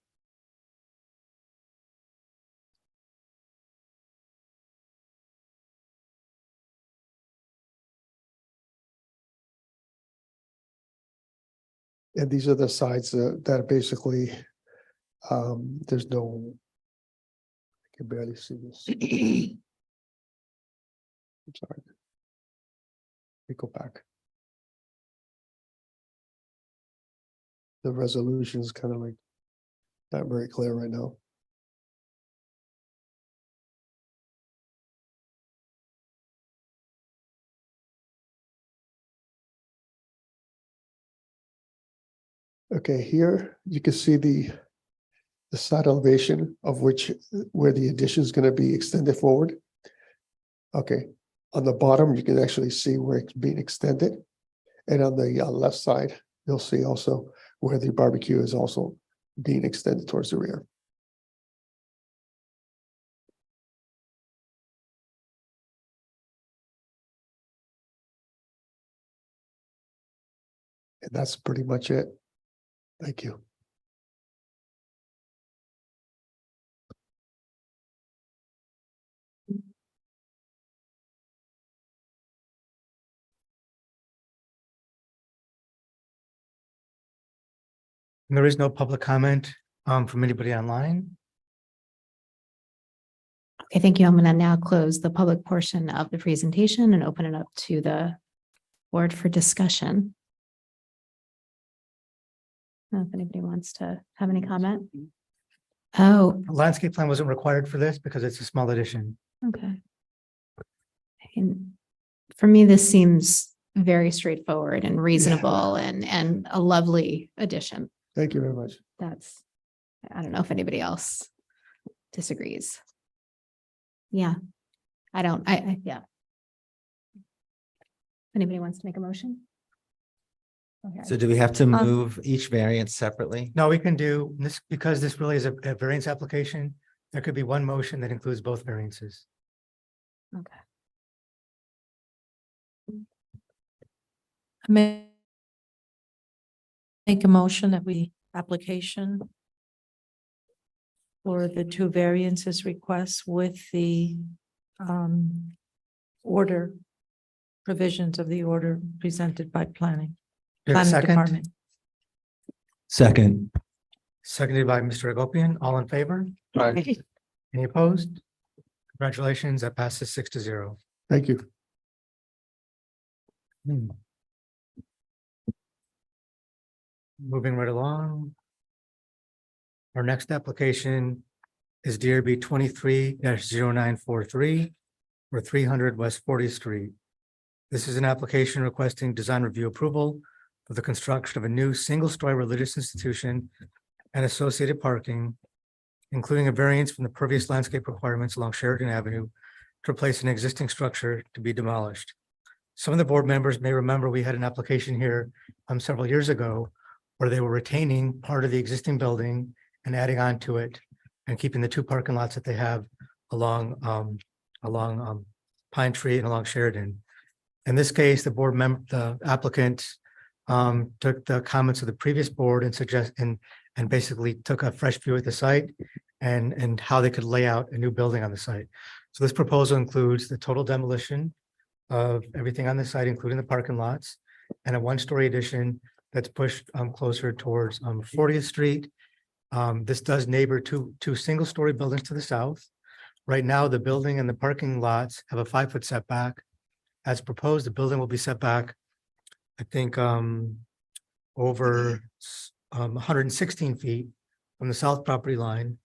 And these are the sides that are basically, there's no, I can barely see this. I'm sorry. We go back. The resolution is kind of like not very clear right now. Okay, here you can see the side elevation of which where the addition is going to be extended forward. Okay, on the bottom you can actually see where it's being extended, and on the left side you'll see also where the barbecue is also being extended towards the rear. And that's pretty much it. Thank you. And there is no public comment from anybody online. Okay, thank you. I'm going to now close the public portion of the presentation and open it up to the board for discussion. I don't know if anybody wants to have any comment. Oh, A landscape plan wasn't required for this because it's a small addition. okay. And for me, this seems very straightforward and reasonable and a lovely addition. Thank you very much. That's, I don't know if anybody else disagrees. Yeah, yeah. Anybody wants to make a motion? Okay. So do we have to move each variance separately? No, we can do this because this really is a variance application. There could be one motion that includes both variances. Okay. Make a motion that we application for the two variances requests with the order provisions of the order presented by planning. Do you have a Planning second? Department. Second. Seconded by Mr. Agopian. All in favor? Aye. Any opposed? Congratulations, that passes 6-0. Thank you. Moving right along. Our next application is DRB 23-0943 for 300 West 40th Street. This is an application requesting design review approval for the construction of a new single-story religious institution and associated parking, including a variance from the pervious landscape requirements along Sheridan Avenue to replace an existing structure to be demolished. Some of the board members may remember we had an application here several years ago where they were retaining part of the existing building and adding on to it and keeping the two parking lots that they have along Pine Tree and along Sheridan. In this case, the applicant took the comments of the previous board and basically took a fresh view at the site and how they could lay out a new building on the site. So this proposal includes the total demolition of everything on the site, including the parking lots, and a one-story addition that's pushed closer towards 40th Street. This does neighbor two single-story buildings to the south. Right now, the building and the parking lots have a 5-foot setback. As proposed, the building will be set back, I think, over 116 feet from the south property line.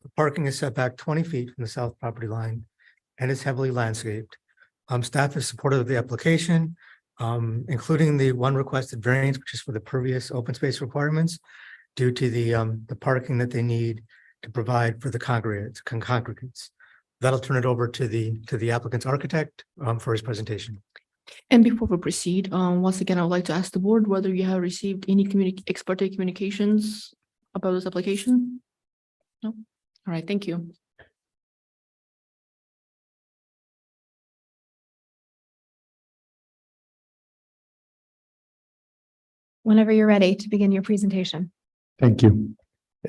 The parking is set back 20 feet from the south property line and is heavily landscaped. Staff is supportive of the application, including the one requested variance, which is for the pervious open space requirements. due to the parking that they need to provide for the congregants. That'll turn it over to the applicant's architect for his presentation. And before we proceed, once again, I would like to ask the board whether you have received any ex parte communications about this application? No? All right, thank you. Whenever you're ready to begin your presentation. Thank you.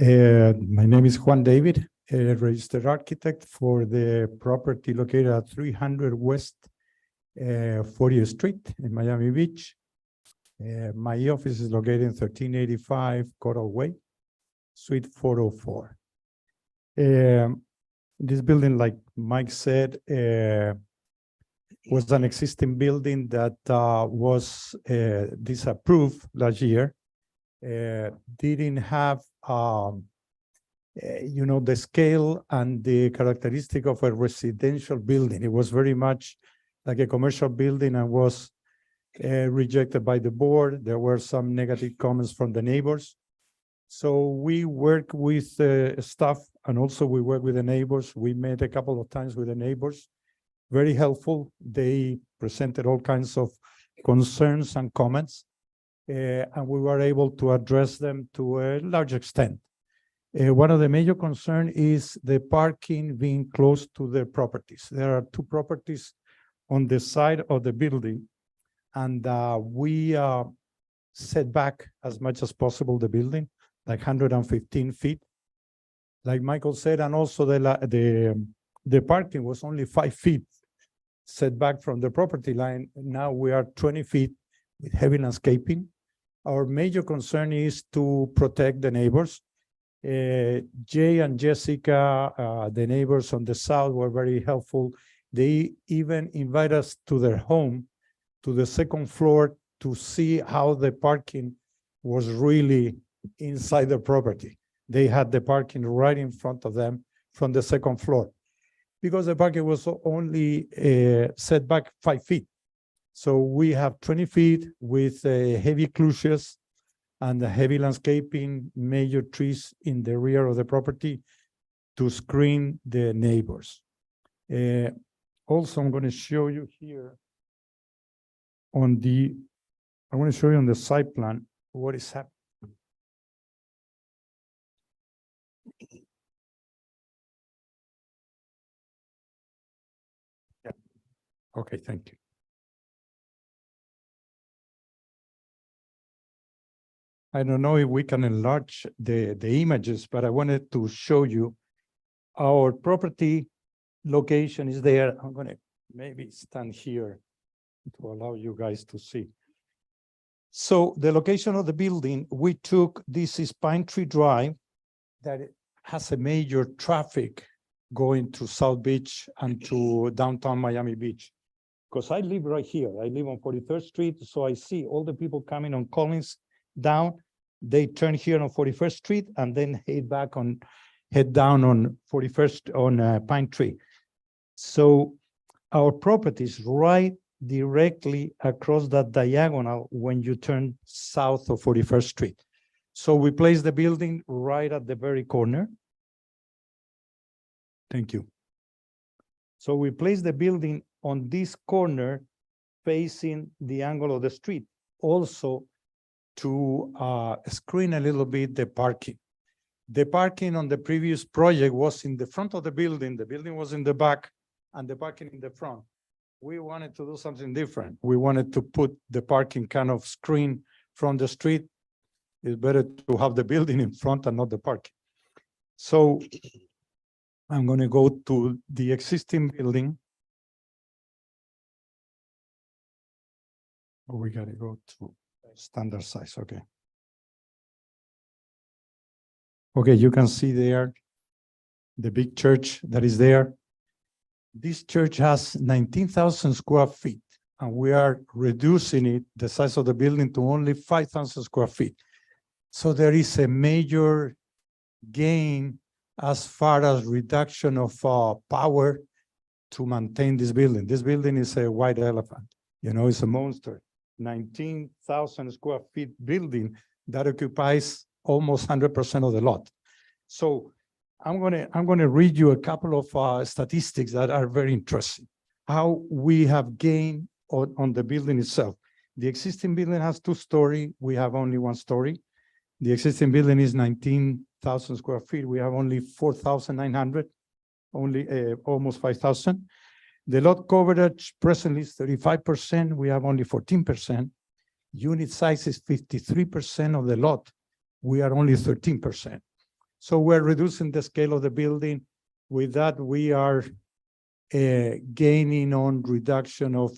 My name is Juan David, a registered architect for the property located at 300 West 40th Street in Miami Beach. My office is located in 1385 Coral Way, Suite 404. This building, like Mike said, was an existing building that was disapproved last year. Didn't have the scale and the characteristic of a residential building. It was very much like a commercial building and was rejected by the board. There were some negative comments from the neighbors. So we work with staff, and also we work with the neighbors. We met a couple of times with the neighbors. Very helpful. They presented all kinds of concerns and comments, and we were able to address them to a large extent. One of the major concerns is the parking being close to the properties. There are two properties on the side of the building, and we set back as much as possible the building, like 115 feet. Like Michael said, and also the parking was only 5 feet set back from the property line. Now we are 20 feet with heavy landscaping. Our major concern is to protect the neighbors. Jay and Jessica, the neighbors on the south, were very helpful. They even invite us to their home, to the second floor, to see how the parking was really inside the property. They had the parking right in front of them from the second floor, because the parking was only set back 5 feet. So we have 20 feet with heavy closures and the heavy landscaping, major trees in the rear of the property to screen the neighbors. Also, I'm going to show you here on the site plan what is happening. Yeah. Okay, thank you. I don't know if we can enlarge the images, but I wanted to show you our property location is there. I'm going to maybe stand here to allow you guys to see. So the location of the building, we took, this is Pine Tree Drive, that has a major traffic going to South Beach and to downtown Miami Beach. Because I live right here. I live on 43rd Street, so I see all the people coming on Collins down. They turn here on 41st Street and then head down on 41st on Pine Tree. So our property is right directly across that diagonal when you turn south of 41st Street. So we place the building right at the very corner. Thank you. So we place the building on this corner facing the angle of the street, also to screen a little bit the parking. The parking on the previous project was in the front of the building was in the back, and the parking in the front. We wanted to do something different. We wanted to put the parking kind of screen from the street. It's better to have the building in front and not the parking. So I'm going to go to the existing building. Oh, we got to go to standard size. Okay. Okay, you can see there the big church that is there. This church has 19,000 square feet, and we are reducing it, the size of the building, to only 5,000 square feet. So there is a major gain as far as reduction of power to maintain this building. This building is a white elephant, it's a monster. 19,000 square feet building that occupies almost 100% of the lot. So I'm gonna read you a couple of statistics that are very interesting. How we have gained on the building itself. The existing building has 2-story. We have only 1 story. The existing building is 19,000 square feet. We have only 4,900, only almost 5,000. The lot coverage presently is 35%. We have only 14%. Unit size is 53% of the lot. We are only 13%. So we're reducing the scale of the building. With that, we are gaining on reduction of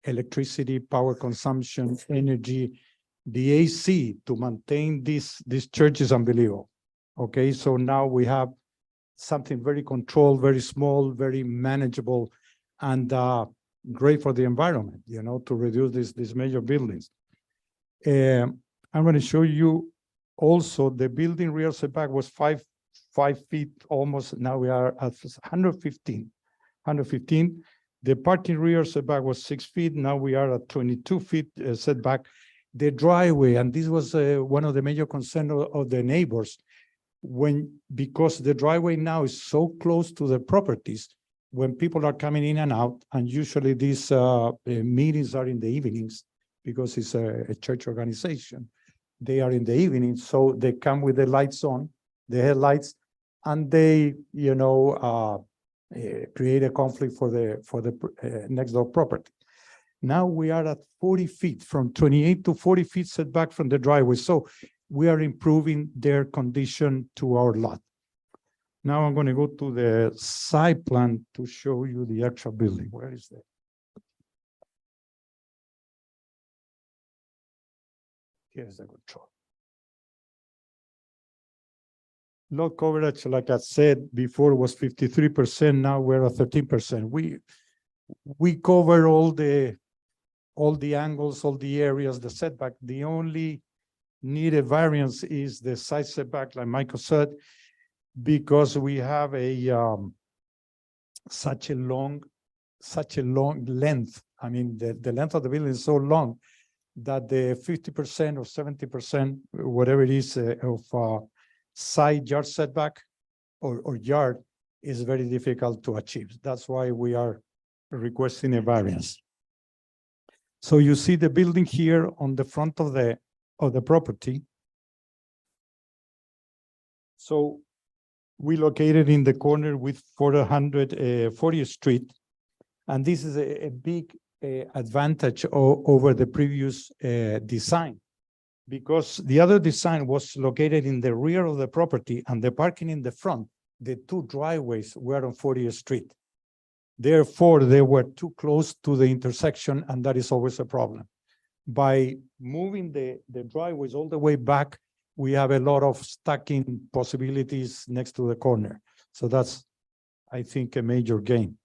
electricity, power consumption, energy. The AC to maintain this church is unbelievable. Okay, so now we have something very controlled, very small, very manageable, and great for the environment, you know, to reduce these major buildings. I'm going to show you also the building rear setback was 5 feet almost. Now we are at 115. The parking rear setback was 6 feet. Now we are at 22 feet setback. The driveway, and this was one of the major concerns of the neighbors, because the driveway now is so close to the properties, when people are coming in and out, and usually these meetings are in the evenings because it's a church organization. They are in the evening, so they come with the lights on, the headlights, and they, you know, create a conflict for the next door property. Now we are at 40 feet, from 28 to 40 feet setback from the driveway. So we are improving their condition to our lot. Now I'm going to go to the side plan to show you the actual building. Where is that? Here's the control. Lot coverage, like I said before, was 53%. Now we're at 13%. We cover all the angles, all the areas, the setback. The only needed variance is the side setback, like Michael said, because we have such a long length. I mean, the length of the building is so long that the 50% or 70%, whatever it is, of side yard setback or yard is very difficult to achieve. That's why we are requesting a variance. So you see the building here on the front of the property. So we located in the corner with 440th Street, and this is a big advantage over the previous design, because the other design was located in the rear of the property and the parking in the front. The 2 driveways were on 40th Street. Therefore, they were too close to the intersection, and that is always a problem. By moving the driveways all the way back, we have a lot of stacking possibilities next to the corner. So that's, I think, a major gain.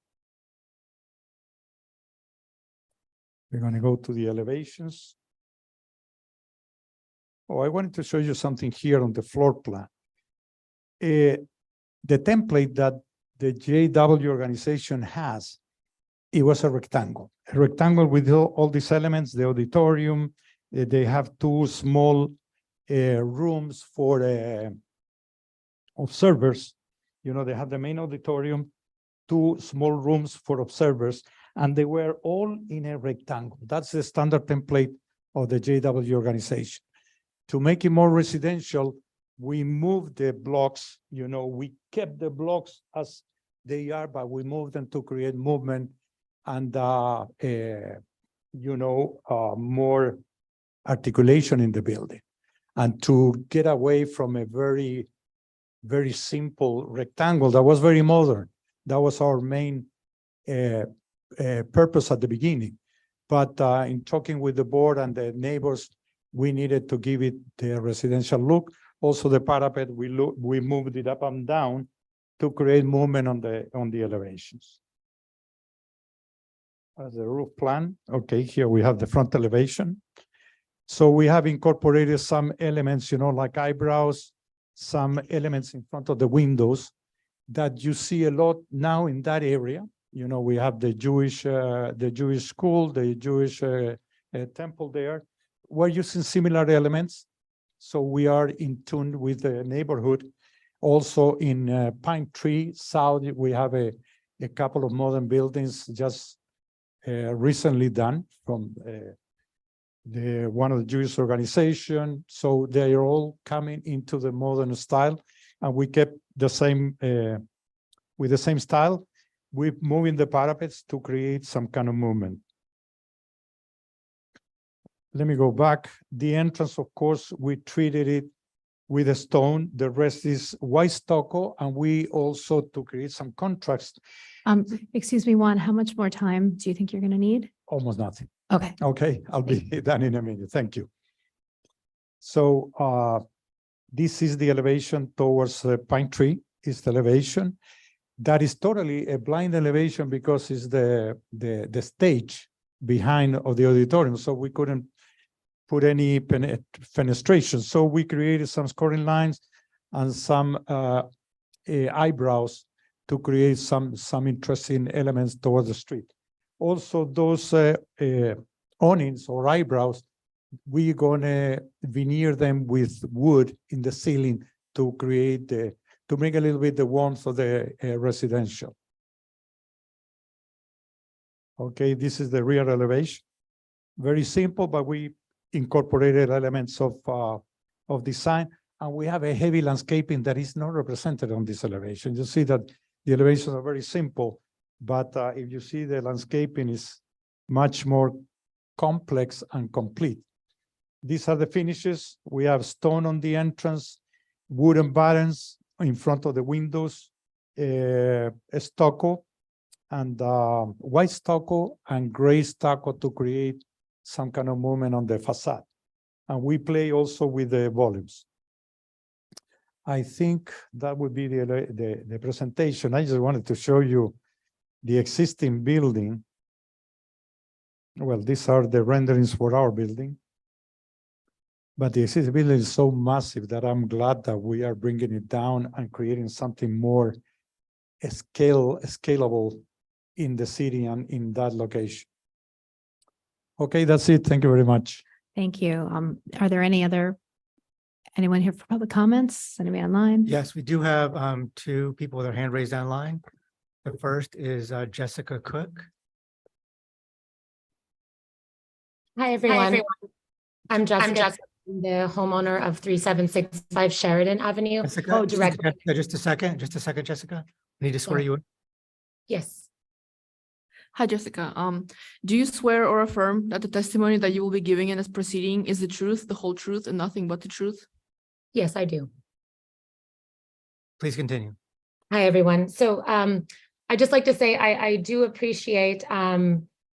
We're going to go to the elevations. Oh, I wanted to show you something here on the floor plan. The template that the JW organization has, it was a rectangle with all these elements, the auditorium. They have 2 small rooms for observers. You know, they have the main auditorium, 2 small rooms for observers, and they were all in a rectangle. That's the standard template of the JW organization. To make it more residential, we moved the blocks, you know, we kept the blocks as they are, but we moved them to create movement and, you know, more articulation in the building, and to get away from a very, very simple rectangle that was very modern. That was our main purpose at the beginning. But in talking with the board and the neighbors, we needed to give it the residential look. Also, the parapet, we moved it up and down to create movement on the elevations. As the roof plan, okay, here we have the front elevation. So we have incorporated some elements, you know, like eyebrows, some elements in front of the windows that you see a lot now in that area. You know, we have the Jewish school, the Jewish temple there. We're using similar elements. So we are in tune with the neighborhood. Also in Pine Tree South, we have a couple of modern buildings just recently done from one of the Jewish organization. So they are all coming into the modern style, and we kept the same with the same style. We're moving the parapets to create some kind of movement. Let me go back. The entrance, of course, we treated it with a stone. The rest is white stucco, and we also, to create some contrast, Excuse me, Juan, how much more time do you think you're gonna need? almost nothing. Okay. Okay, I'll be done in a minute. Thank you. So this is the elevation towards Pine Tree, is the elevation. That is totally a blind elevation because it's the stage behind of the auditorium. So we couldn't put any fenestration. So we created some scoring lines and some eyebrows to create some interesting elements towards the street. Also, those awnings or eyebrows, we're gonna veneer them with wood in the ceiling to create to bring a little bit the warmth of the residential. Okay, this is the rear elevation. Very simple, but we incorporated elements of design, and we have a heavy landscaping that is not represented on this elevation. You see that the elevations are very simple, but if you see the landscaping is much more complex and complete. These are the finishes. We have stone on the entrance, wooden buttons in front of the windows, stucco, and white stucco and gray stucco to create some kind of movement on the facade. And we play also with the volumes. I think that would be the presentation. I just wanted to show you the existing building. Well, these are the renderings for our building. But the existing building is so massive that I'm glad that we are bringing it down and creating something more scalable in the city and in that location. Okay, that's it. Thank you very much. Thank you. Are there anyone here for public comments? Anybody online? Yes, we do have two people with their hand raised online. The first is Jessica Cook. Hi, everyone. I'm Jessica, the homeowner of 3765 Sheridan Avenue. Jessica, directly. just a second, Jessica. I need to swear you in. Yes, Hi, Jessica. Do you swear or affirm that the testimony that you will be giving in this proceeding is the truth, the whole truth, and nothing but the truth? yes, I do. Please continue. Hi, everyone. So I just like to say I do appreciate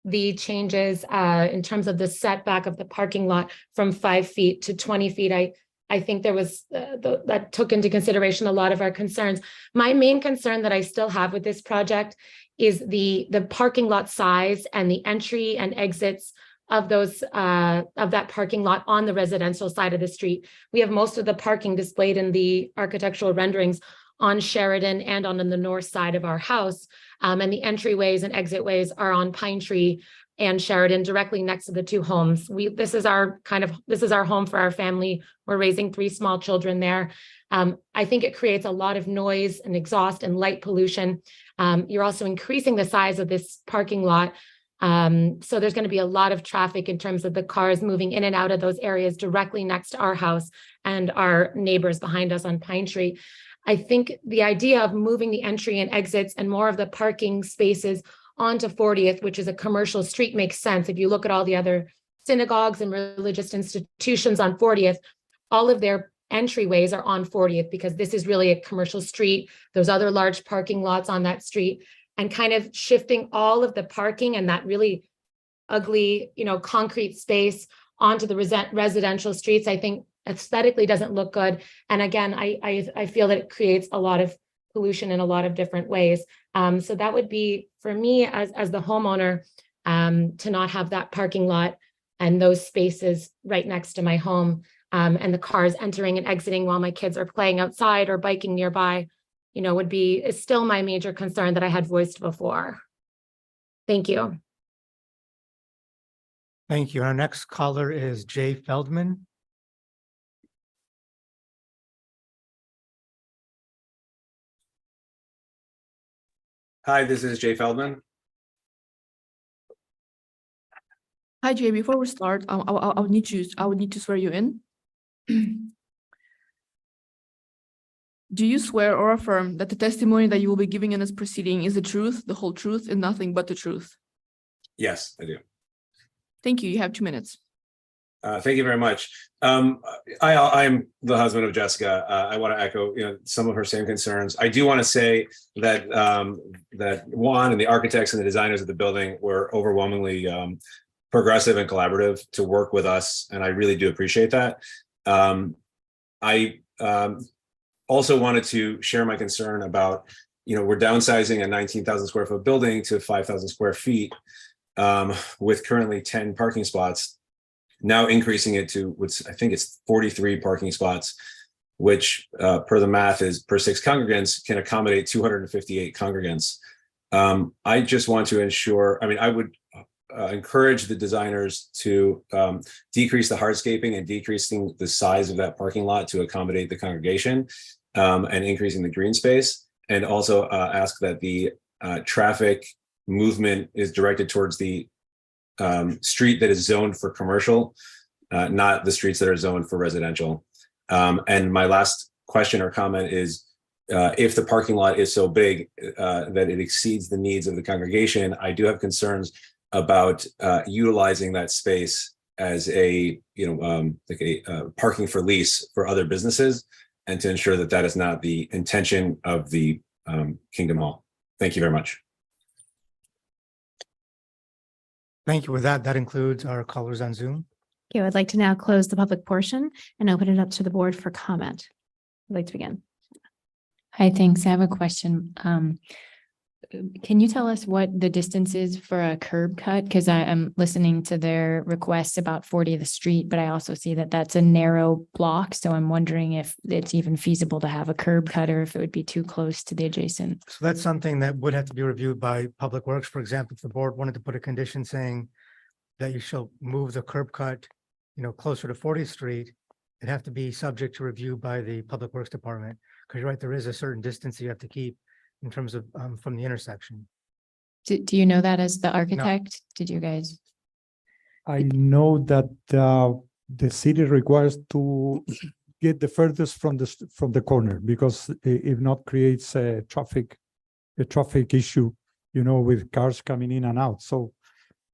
the changes in terms of the setback of the parking lot from 5 feet to 20 feet. I think there was that took into consideration a lot of our concerns. My main concern that I still have with this project is the parking lot size and the entry and exits of those of that parking lot on the residential side of the street. We have most of the parking displayed in the architectural renderings on Sheridan and on the north side of our house. And the entryways and exitways are on Pine Tree and Sheridan, directly next to the two homes. This is our home for our family. We're raising 3 small children there. I think it creates a lot of noise and exhaust and light pollution. You're also increasing the size of this parking lot. So there's going to be a lot of traffic in terms of the cars moving in and out of those areas directly next to our house and our neighbors behind us on Pine Tree. I think the idea of moving the entry and exits and more of the parking spaces onto 40th, which is a commercial street, makes sense. If you look at all the other synagogues and religious institutions on 40th, all of their entryways are on 40th because this is really a commercial street. There's other large parking lots on that street, and kind of shifting all of the parking and that really ugly, concrete space onto the residential streets, I think aesthetically doesn't look good. And again, I feel that it creates a lot of pollution in a lot of different ways. So that would be for me as the homeowner, to not have that parking lot and those spaces right next to my home, and the cars entering and exiting while my kids are playing outside or biking nearby, is still my major concern that I had voiced before. Thank you. Thank you. Our next caller is Jay Feldman. Hi, this is Jay Feldman. Hi, Jay. Before we start, I would need to swear you in. Do you swear or affirm that the testimony that you will be giving in this proceeding is the truth, the whole truth, and nothing but the truth? Yes, I do. Thank you. You have 2 minutes. Thank you very much. I am the husband of Jessica. I want to echo, some of her same concerns. I do want to say that that Juan and the architects and the designers of the building were overwhelmingly progressive and collaborative to work with us, and I really do appreciate that. I also wanted to share my concern about, we're downsizing a 19,000 square foot building to 5,000 square feet with currently 10 parking spots. Now increasing it to I think it's 43 parking spots, which per the math is per 6 congregants can accommodate 258 congregants. I just want to ensure, I would encourage the designers to decrease the hardscaping and decreasing the size of that parking lot to accommodate the congregation and increasing the green space, and also ask that the traffic movement is directed towards the street that is zoned for commercial, not the streets that are zoned for residential. And my last question or comment is, if the parking lot is so big that it exceeds the needs of the congregation, I do have concerns about utilizing that space as a, parking for lease for other businesses, and to ensure that that is not the intention of the Kingdom Hall. Thank you very much. Thank you. With that, that includes our callers on Zoom. Okay, I'd like to now close the public portion and open it up to the board for comment. I'd like to begin. Hi, thanks. I have a question. Can you tell us what the distance is for a curb cut? Because I am listening to their requests about 40th Street, but I also see that that's a narrow block. So I'm wondering if it's even feasible to have a curb cut, or if it would be too close to the adjacent. So that's something that would have to be reviewed by Public Works. For example, if the board wanted to put a condition saying that you shall move the curb cut, closer to 40th Street, it'd have to be subject to review by the Public Works Department. Because you're right, there is a certain distance you have to keep in terms of from the intersection. Do you know that as the architect? Did you guys? I know that the city requires to get the furthest from the corner, because if not, creates a traffic issue, with cars coming in and out. So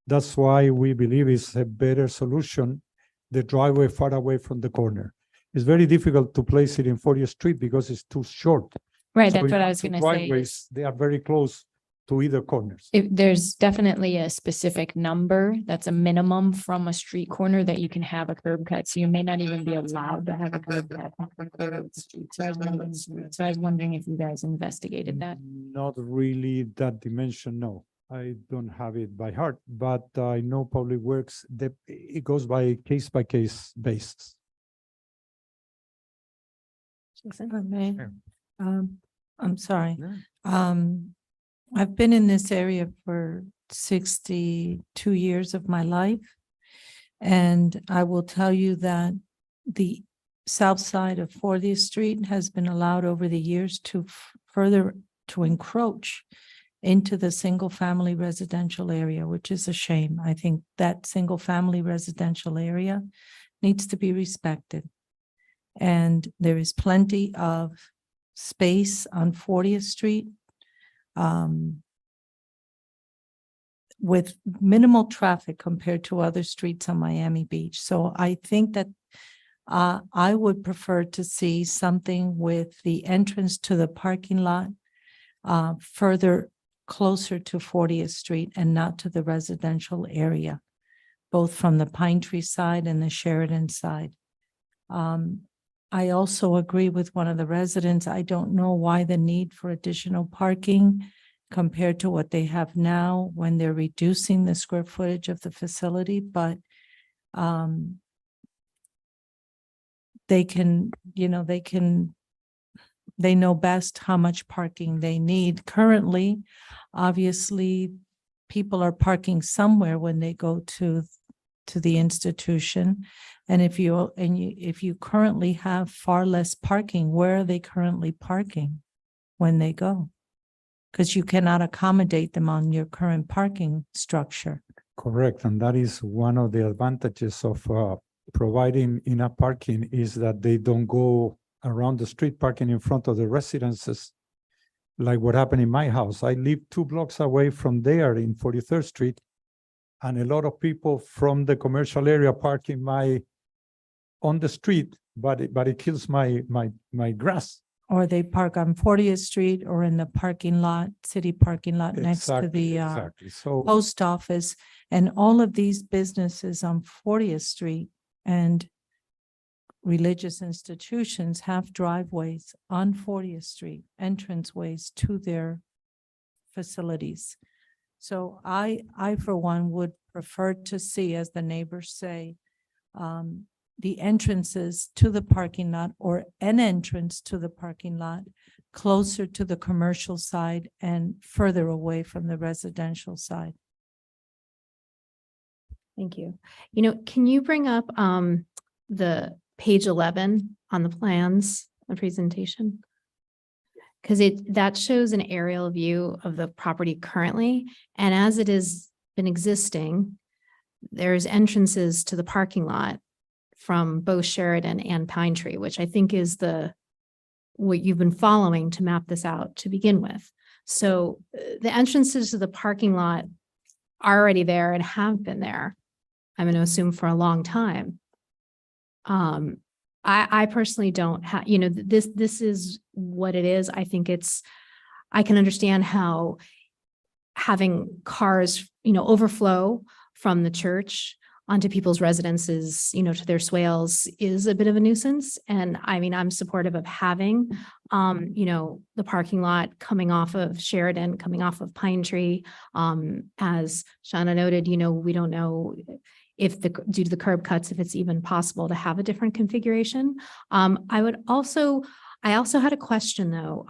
that's why we believe it's a better solution, the driveway far away from the corner. It's very difficult to place it in 40th Street because it's too short. Right, So that's if what I you was have going two to say. driveways, they are very close to either corners. If there's definitely a specific number that's a minimum from a street corner that you can have a curb cut. So you may not even be allowed to have a curb cut. So I was wondering if you guys investigated that. Not really that dimension, no. I don't have it by heart, but I know Public Works, it goes by case basis. I'm sorry. I've been in this area for 62 years of my life. And I will tell you that the south side of 40th Street has been allowed over the years to further to encroach into the single family residential area, which is a shame. I think that single family residential area needs to be respected. And there is plenty of space on 40th Street with minimal traffic compared to other streets on Miami Beach. So I think that I would prefer to see something with the entrance to the parking lot further closer to 40th Street and not to the residential area, both from the Pine Tree side and the Sheridan side. I also agree with one of the residents. I don't know why the need for additional parking compared to what they have now when they're reducing the square footage of the facility, but they know best how much parking they need. Currently, obviously, people are parking somewhere when they go to the institution. And if you currently have far less parking, where are they currently parking when they go? because you cannot accommodate them on your current parking structure. Correct, and that is one of the advantages of providing enough parking is that they don't go around the street parking in front of the residences, like what happened in my house. I live 2 blocks away from there in 43rd Street, and a lot of people from the commercial area park on the street, but it kills my grass. Or they park on 40th Street or in the parking lot, city parking lot next to the Exactly. So post office. And all of these businesses on 40th Street and religious institutions have driveways on 40th Street, entranceways to their facilities. So I for one would prefer to see, as the neighbors say, the entrances to the parking lot or an entrance to the parking lot closer to the commercial side and further away from the residential side. Thank you. You know, can you bring up the page 11 on the plans, the presentation? Because that shows an aerial view of the property currently, and as it has been existing, there's entrances to the parking lot from both Sheridan and Pine Tree, which I think is what you've been following to map this out to begin with. So the entrances to the parking lot are already there and have been there, I'm going to assume, for a long time. I personally don't have, this is what it is. I think I can understand how having cars, overflow from the church onto people's residences, to their swales is a bit of a nuisance. And I mean, I'm supportive of having, the parking lot coming off of Sheridan, coming off of Pine Tree. As Shauna noted, we don't know if due to the curb cuts, if it's even possible to have a different configuration. I also had a question though,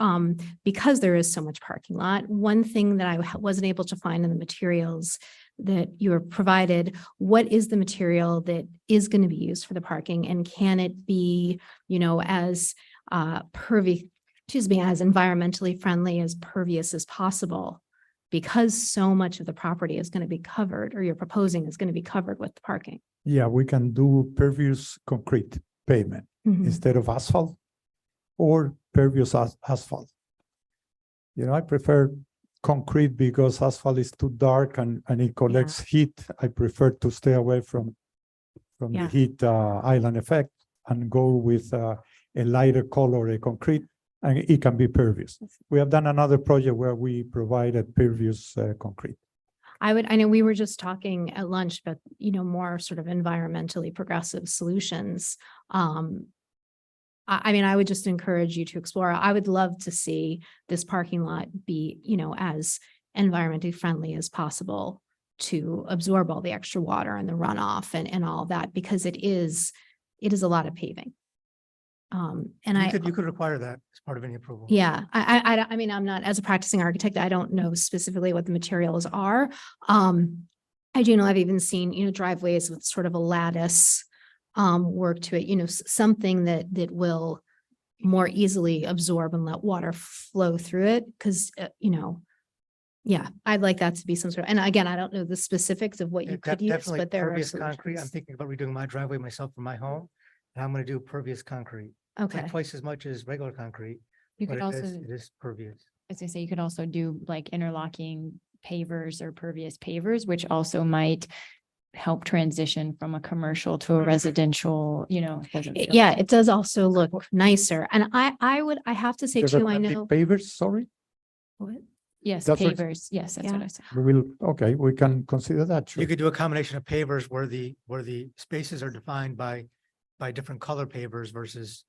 because there is so much parking lot. One thing that I wasn't able to find in the materials that you were provided, what is the material that is going to be used for the parking, and can it be, as as environmentally friendly, as pervious as possible? Because so much of the property is going to be covered, or you're proposing is going to be covered with the parking. yeah, we can do pervious concrete pavement instead of asphalt, or pervious asphalt. I prefer concrete because asphalt is too dark and it collects heat. I prefer to stay away from the heat island effect and go with a lighter color, a concrete, and it can be pervious. We have done another project where we provided pervious concrete. I know we were just talking at lunch, but more sort of environmentally progressive solutions. I mean, I would just encourage you to explore. I would love to see this parking lot be, as environmentally friendly as possible to absorb all the extra water and the runoff and all that, because it is a lot of paving. You could require that as part of any approval. Yeah, I mean, I'm not, as a practicing architect, I don't know specifically what the materials are. I do know I've even seen, driveways with sort of a lattice work to it, something that will more easily absorb and let water flow through it. Cause I'd like that to be some sort of, and again, I don't know the specifics of what you could use, Definitely but there are pervious concrete. I'm solutions. thinking about redoing my driveway myself for my home, and I'm going to do pervious concrete. It's Okay. like twice as much as regular concrete, You but could also, it is pervious. as I say, you could also do like interlocking pavers or pervious pavers, which also might help transition from a commercial to a residential, doesn't feel- Yeah, it does also look nicer. And I have to say Does it too, I have the know. Pavers, sorry. What? Yes, That's what- pavers. Yes, that's what I said. Okay, we can consider that. Sure. You could do a combination of pavers where the spaces are defined by different color pavers versus,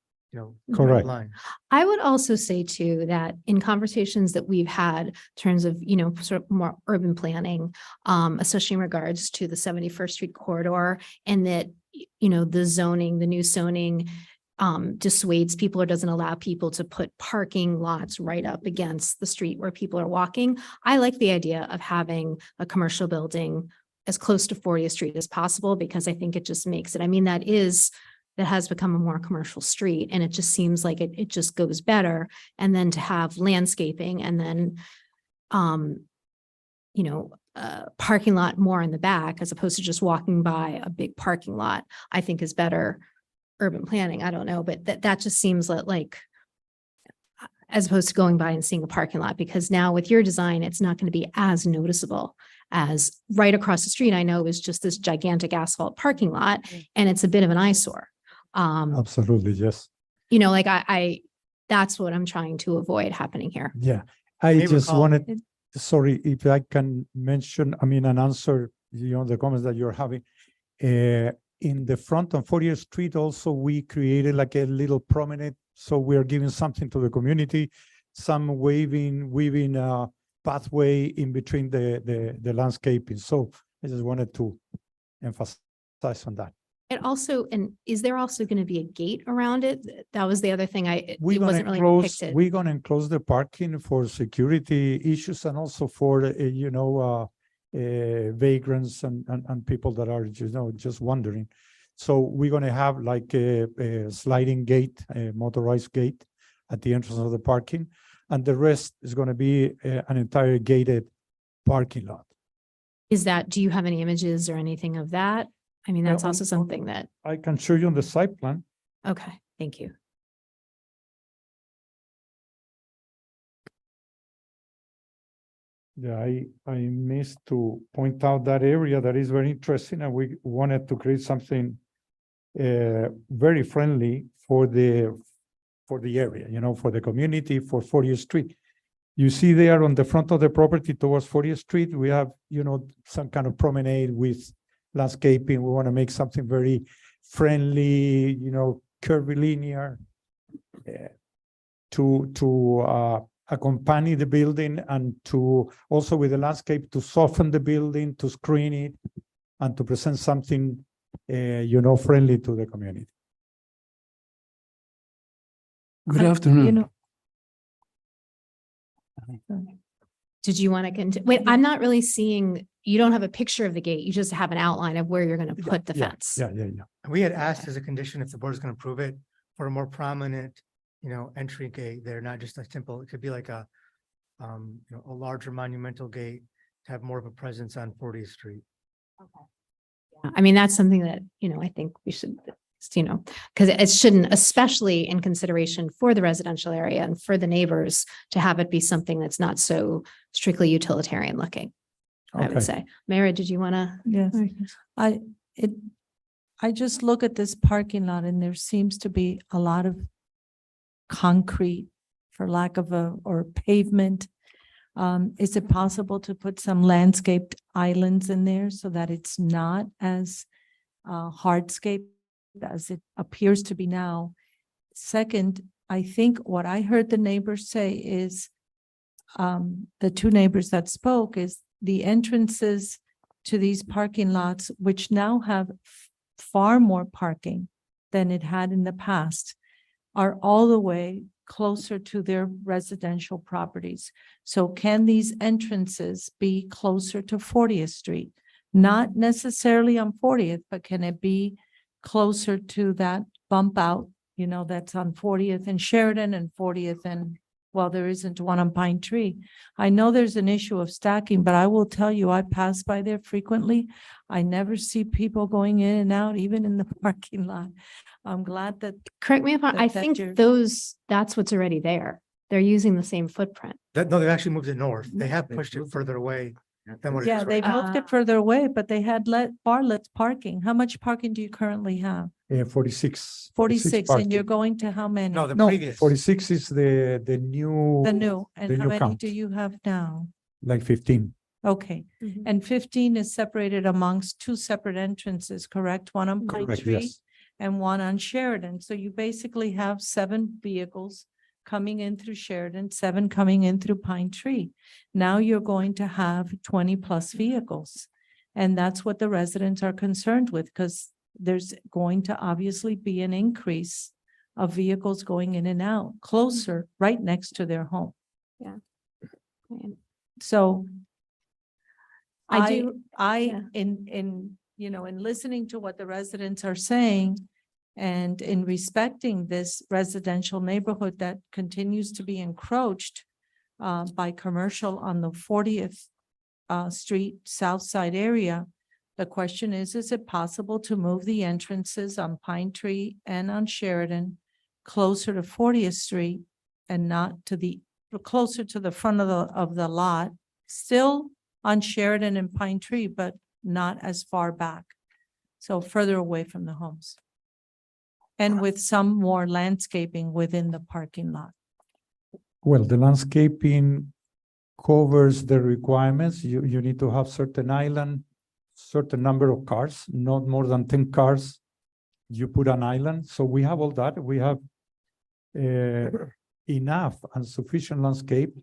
Correct. line. I would also say too, that in conversations that we've had in terms of, sort of more urban planning, especially in regards to the 71st Street corridor, and that, the new zoning dissuades people or doesn't allow people to put parking lots right up against the street where people are walking. I like the idea of having a commercial building as close to 40th Street as possible, because I think it just makes it, I mean, that has become a more commercial street, and it just seems like it just goes better. And then to have landscaping and then, parking lot more in the back as opposed to just walking by a big parking lot, I think is better urban planning. I don't know, but that just seems like as opposed to going by and seeing a parking lot, because now with your design, it's not going to be as noticeable as right across the street. I know is just this gigantic asphalt parking lot and it's a bit of an eyesore. Absolutely, yes. I that's what I'm trying to avoid happening here. Yeah, I May just recall- wanted, sorry, if I can mention, and answer, the comments that you're having. In the front on 40th Street also, we created like a little promenade. So we are giving something to the community, some weaving pathway in between the landscaping. So I just wanted to emphasize on that. It also, and is there also going to be a gate around it? That was the other thing it wasn't really depicted. We're gonna enclose the parking for security issues and also for, vagrants and people that are, just wandering. So we're gonna have like a sliding gate, a motorized gate at the entrance of the parking. And the rest is gonna be an entire gated parking lot. Do you have any images or anything of that? I mean, that's also something that, I can show you on the site plan. okay, thank you. Yeah, I missed to point out that area that is very interesting, and we wanted to create something very friendly for the area, for the community, for 40th Street. You see there on the front of the property towards 40th Street, we have, some kind of promenade with landscaping. We want to make something very friendly, curvilinear, to accompany the building, and to also with the landscape to soften the building, to screen it, and to present something, friendly to the community. Good afternoon. Did you want to continue? Wait, I'm not really seeing, you don't have a picture of the gate. You just have an outline of where you're going to put the fence. Yeah. We had asked as a condition, if the board is going to approve it, for a more prominent, entry gate there, not just a simple, it could be like a larger monumental gate to have more of a presence on 40th Street. I mean, that's something that, I think we should, because it shouldn't, especially in consideration for the residential area and for the neighbors, to have it be something that's not so strictly utilitarian looking, I Okay. would say. Mara, did you want to? Yes. I just look at this parking lot and there seems to be a lot of concrete, for lack of or pavement. Is it possible to put some landscaped islands in there so that it's not as hardscape as it appears to be now? Second, I think what I heard the neighbors say is, the two neighbors that spoke, is the entrances to these parking lots, which now have far more parking than it had in the past, are all the way closer to their residential properties. So can these entrances be closer to 40th Street? Not necessarily on 40th, but can it be closer to that bump out, that's on 40th and Sheridan and 40th and, well, there isn't one on Pine Tree. I know there's an issue of stacking, but I will tell you, I pass by there frequently. I never see people going in and out, even in the parking lot. I'm glad that. Correct me if I that think you're- that's what's already there. They're using the same footprint. No, they've actually moved it north. They have pushed it further away than what it Yeah, is they right now. moved it further away, but they had bar-lit parking. How much parking do you currently have? 46. 46, and you're parking. going to how many? No, the No, previous. 46 is the new. The new, the and how new many count. do you have now? Like 15. Okay, and 15 is separated amongst two separate entrances, correct? One on Pine Correct, Tree yes. and one on Sheridan. So you basically have 7 vehicles coming in through Sheridan, 7 coming in through Pine Tree. Now you're going to have 20 plus vehicles. And that's what the residents are concerned with, because there's going to obviously be an increase of vehicles going in and out closer, right next to their home. Yeah. So I do- yeah. in listening to what the residents are saying and in respecting this residential neighborhood that continues to be encroached, by commercial on the 40th Street South Side area. The question is it possible to move the entrances on Pine Tree and on Sheridan closer to 40th Street and not to the, closer to the front of the lot, still on Sheridan and Pine Tree, but not as far back? So further away from the homes. And with some more landscaping within the parking lot. Well, the landscaping covers the requirements. You need to have certain island, certain number of cars, not more than 10 cars. You put an island. So we have all that. We have enough and sufficient landscape.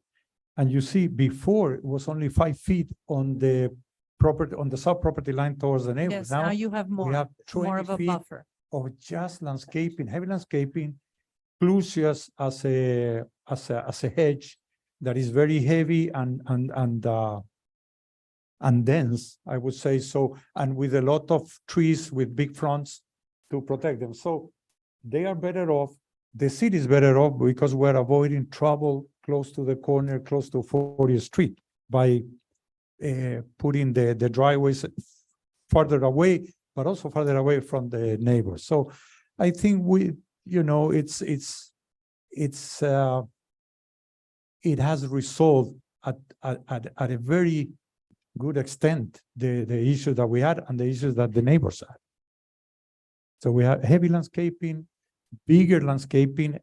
And you see, before it was only 5 feet on the property, on the sub property line towards the neighbor. Yes, now you have more, we have more 20 of a feet buffer. of just landscaping, heavy landscaping, plus just as a hedge that is very heavy and dense, I would say so, and with a lot of trees with big fronts to protect them. So they are better off. The city is better off because we're avoiding trouble close to the corner, close to 40th Street by putting the driveways farther away, but also farther away from the neighbors. So I think it has resolved at a very good extent the issues that we had and the issues that the neighbors had. So we have heavy landscaping, bigger landscaping,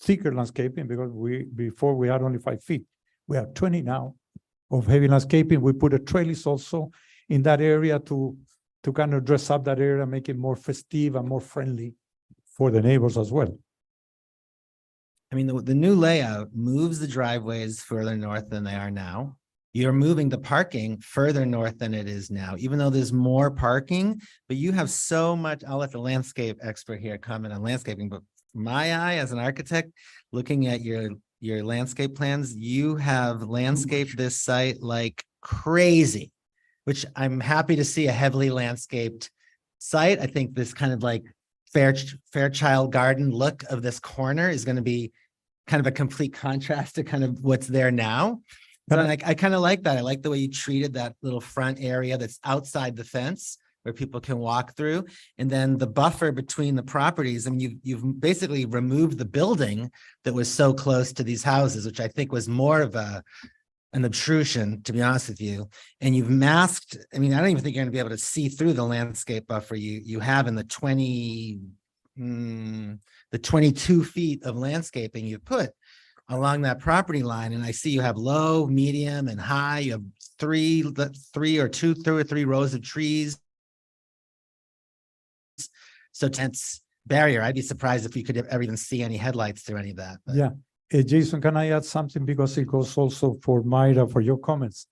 thicker landscaping, because before we had only 5 feet. We have 20 now of heavy landscaping. We put a trellis also in that area to kind of dress up that area, make it more festive and more friendly for the neighbors as well. I mean, the new layout moves the driveways further north than they are now. You're moving the parking further north than it is now, even though there's more parking, but you have so much. I'll let the landscape expert here comment on landscaping, but from my eye as an architect, looking at your landscape plans, you have landscaped this site like crazy, which I'm happy to see a heavily landscaped site. I think this kind of like Fairchild Garden look of this corner is going to be kind of a complete contrast to kind of what's there now. So I kind of like that. I like the way you treated that little front area that's outside the fence where people can walk through. And then the buffer between the properties. I mean, you've basically removed the building that was so close to these houses, which I think was more of an obtrusion, to be honest with you. And you've masked, I mean, I don't even think you're going to be able to see through the landscape buffer you have in the 22 feet of landscaping you put along that property line. And I see you have low, medium, and high. You have three or three rows of trees. So tense barrier. I'd be surprised if you could ever even see any headlights through any of that. But. Yeah. Jason, can I add something? Because it goes also for Mayra, for your comments.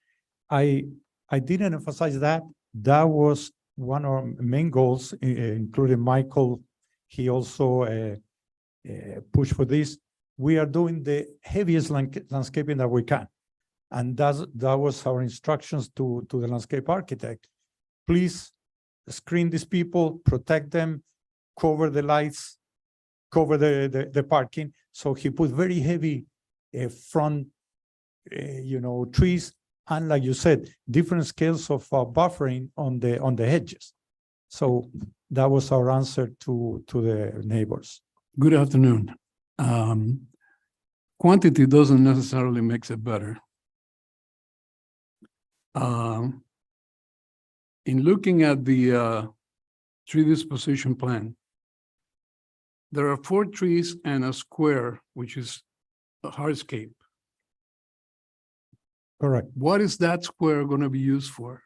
I didn't emphasize that. That was one of our main goals, including Michael. He also pushed for this. We are doing the heaviest landscaping that we can. And that was our instructions to the landscape architect. Please screen these people, protect them, cover the lights, cover the parking. So he put very heavy front, trees, and like you said, different scales of buffering on the hedges. So that was our answer to the neighbors. Good afternoon. Quantity doesn't necessarily makes it better. In looking at the tree disposition plan, there are 4 trees and a square, which is a hardscape. Correct. What is that square going to be used for?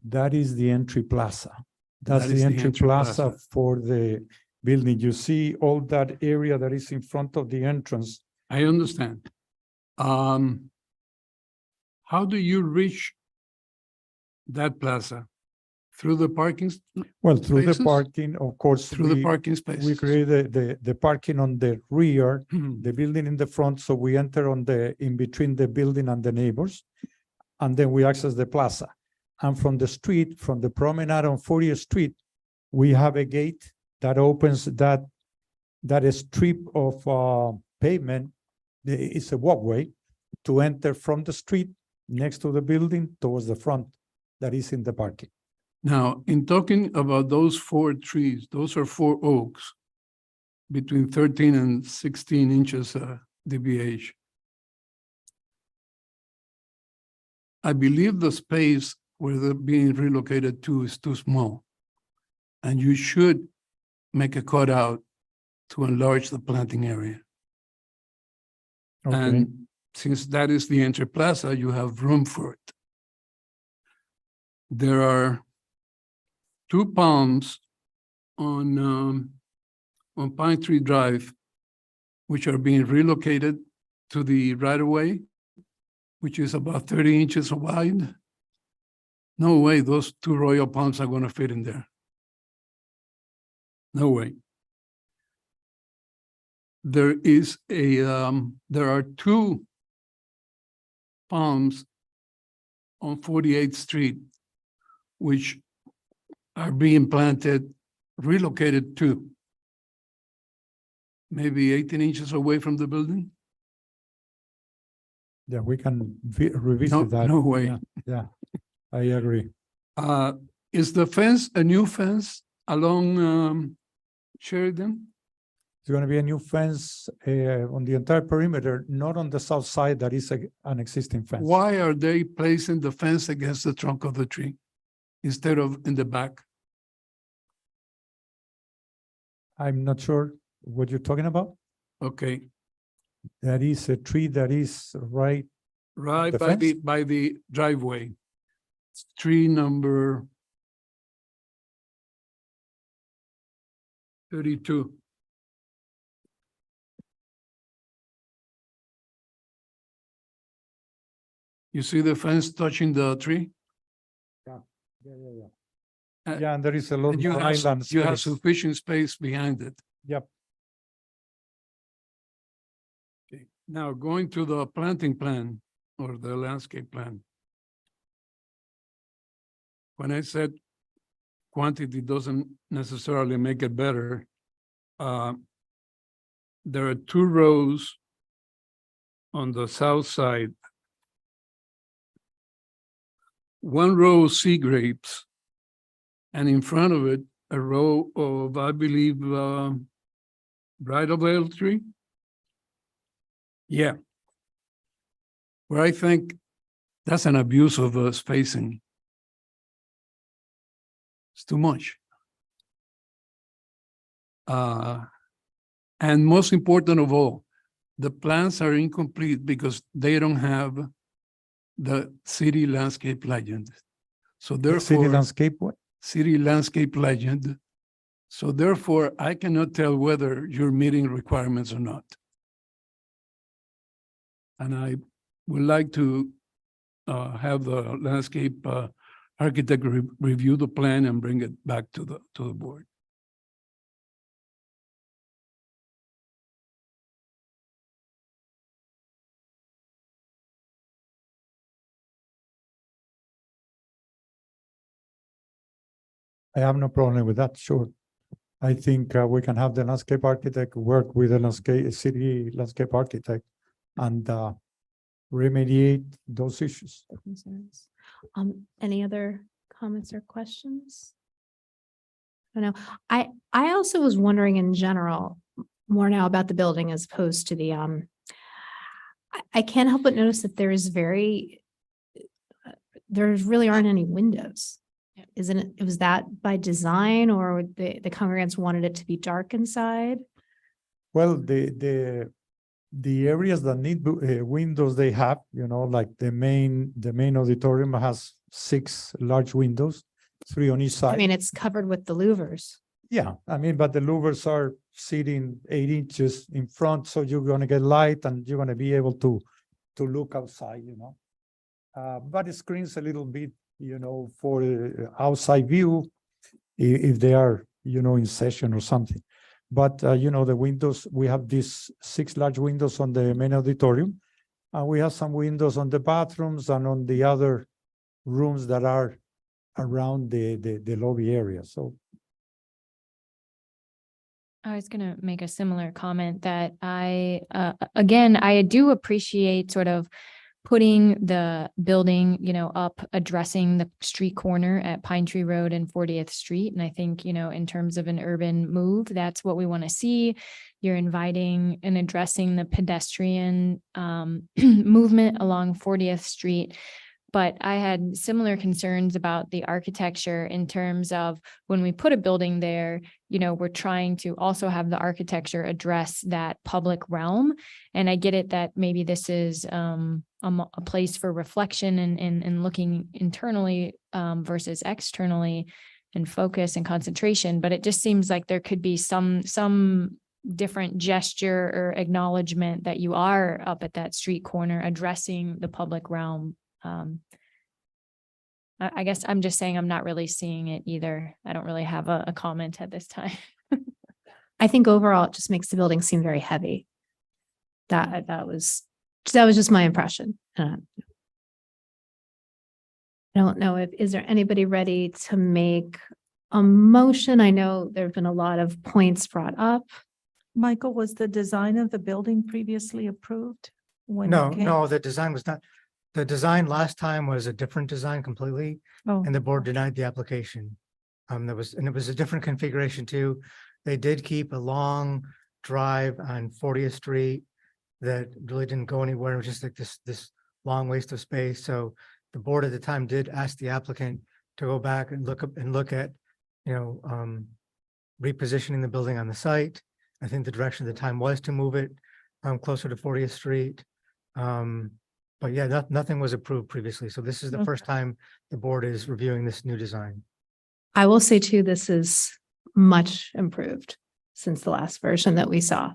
That is the entry plaza. That's the entry plaza for the building. You see all that area that is in front of the entrance. I understand. How do you reach that plaza? Through the parking? Well, through spaces? the parking, of course. Through the parking spaces. We create the parking on the rear, the building in the front. So we enter in between the building and the neighbors. And then we access the plaza. And from the street, from the promenade on 40th Street, we have a gate that opens that strip of pavement It's a walkway to enter from the street next to the building towards the front that is in the parking. Now, in talking about those 4 trees, those are 4 oaks between 13 and 16 inches DBH. I believe the space where they're being relocated to is too small. And you should make a cutout to enlarge the planting area. Okay. And since that is the entry plaza, you have room for it. There are 2 palms on Pine Tree Drive, which are being relocated to the right of way, which is about 30 inches wide. No way those 2 royal palms are going to fit in there. No way. There are 2 palms on 48th Street, which are being planted, relocated to maybe 18 inches away from the building. Yeah, we can revisit that. No way. Yeah, I agree. Is the fence a new fence along Sheridan? It's going to be a new fence on the entire perimeter, not on the south side. That is an existing fence. Why are they placing the fence against the trunk of the tree instead of in the back? I'm not sure what you're talking about. Okay, That is a tree that is right. right The by the driveway. It's tree number 32. You see the fence touching the tree? Yeah. Uh, Yeah, and there is a lot And you more have, island you have space. sufficient space behind it. Yep. Okay. Now, going to the planting plan or the landscape plan. When I said quantity doesn't necessarily make it better, there are 2 rows on the south side. 1 row sea grapes, and in front of it, a row of, I believe, bridal veil tree. Yeah. Where I think that's an abuse of spacing. It's too much. And most important of all, the plans are incomplete because they don't have the city landscape legend. So The city therefore, landscape, what? city landscape legend. So therefore, I cannot tell whether you're meeting requirements or not. And I would like to have the landscape architect review the plan and bring it back to the board. I have no problem with that, sure. I think we can have the landscape architect work with the city landscape architect and remediate those issues. Concerns. Any other comments or questions? I don't know. I also was wondering in general, more now about the building as opposed to the, I can't help but notice that there really aren't any windows. Was that by design, or the congregants wanted it to be dark inside? Well, the areas that need windows they have, like the main auditorium has 6 large windows, 3 on each side. I mean, it's covered with the louvers. Yeah, but the louvers are sitting 8 inches in front, so you're gonna get light and you're gonna be able to look outside, but it screens a little bit, for outside view if they are, in session or something. But, the windows, we have these 6 large windows on the main auditorium, and we have some windows on the bathrooms and on the other rooms that are around the lobby area. So I was going to make a similar comment that again, I do appreciate sort of putting the building, up, addressing the street corner at Pine Tree Road and 40th Street. And I think, in terms of an urban move, that's what we want to see. You're inviting and addressing the pedestrian movement along 40th Street. But I had similar concerns about the architecture in terms of when we put a building there, we're trying to also have the architecture address that public realm. And I get it that maybe this is a place for reflection and looking internally versus externally and focus and concentration. But it just seems like there could be some different gesture or acknowledgement that you are up at that street corner addressing the public realm. I guess I'm just saying I'm not really seeing it either. I don't really have a comment at this time. I think overall it just makes the building seem very heavy. That was just my impression. I don't know is there anybody ready to make a motion? I know there've been a lot of points brought up. Michael, was the design of the building previously approved? when it No, came? no, the design was not, the design last time was a different design completely, Oh, and the board denied the application. There was, and it was a different configuration too. They did keep a long drive on 40th Street that really didn't go anywhere. It was just like this long waste of space. So the board at the time did ask the applicant to go back and look at, repositioning the building on the site. I think the direction at the time was to move it closer to 40th Street. But yeah, nothing was approved previously. So this is the first time the board is reviewing this new design. I will say too, this is much improved since the last version that we saw.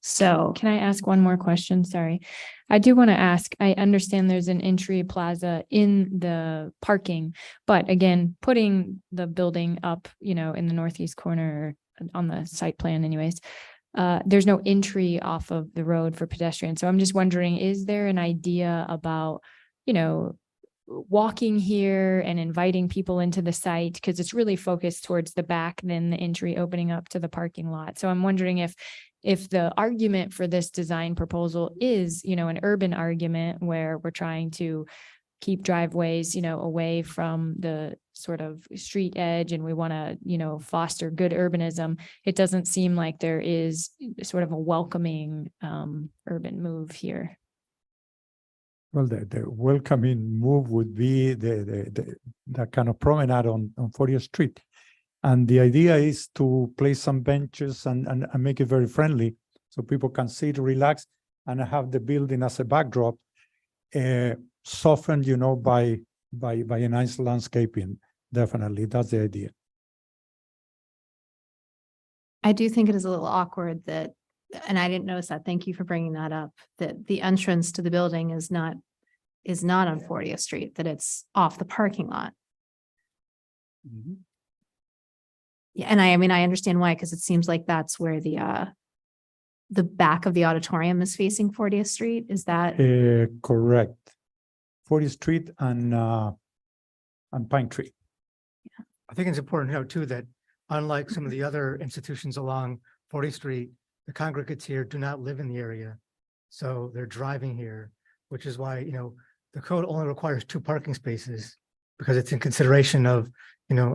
So Can I ask one more question? Sorry. I do want to ask, I understand there's an entry plaza in the parking, but again, putting the building up, in the northeast corner on the site plan anyways, there's no entry off of the road for pedestrians. So I'm just wondering, is there an idea about, walking here and inviting people into the site? Because it's really focused towards the back than the entry opening up to the parking lot. So I'm wondering if the argument for this design proposal is, an urban argument where we're trying to keep driveways, away from the sort of street edge and we want to, foster good urbanism. It doesn't seem like there is sort of a welcoming urban move here. Well, the welcoming move would be the kind of promenade on 40th Street. And the idea is to place some benches and make it very friendly so people can sit, relax, and have the building as a backdrop, softened, by a nice landscaping. Definitely, that's the idea. I do think it is a little awkward that, and I didn't notice that, thank you for bringing that up, that the entrance to the building is not on 40th Street, that it's off the parking lot. Mhm. Yeah, and I understand why, because it seems like that's where the back of the auditorium is facing 40th Street. Is that? Correct. 40th Street and Pine Tree. I think it's important to note too that unlike some of the other institutions along 40th Street, the congregates here do not live in the area. So they're driving here, which is why, the code only requires 2 parking spaces because it's in consideration of,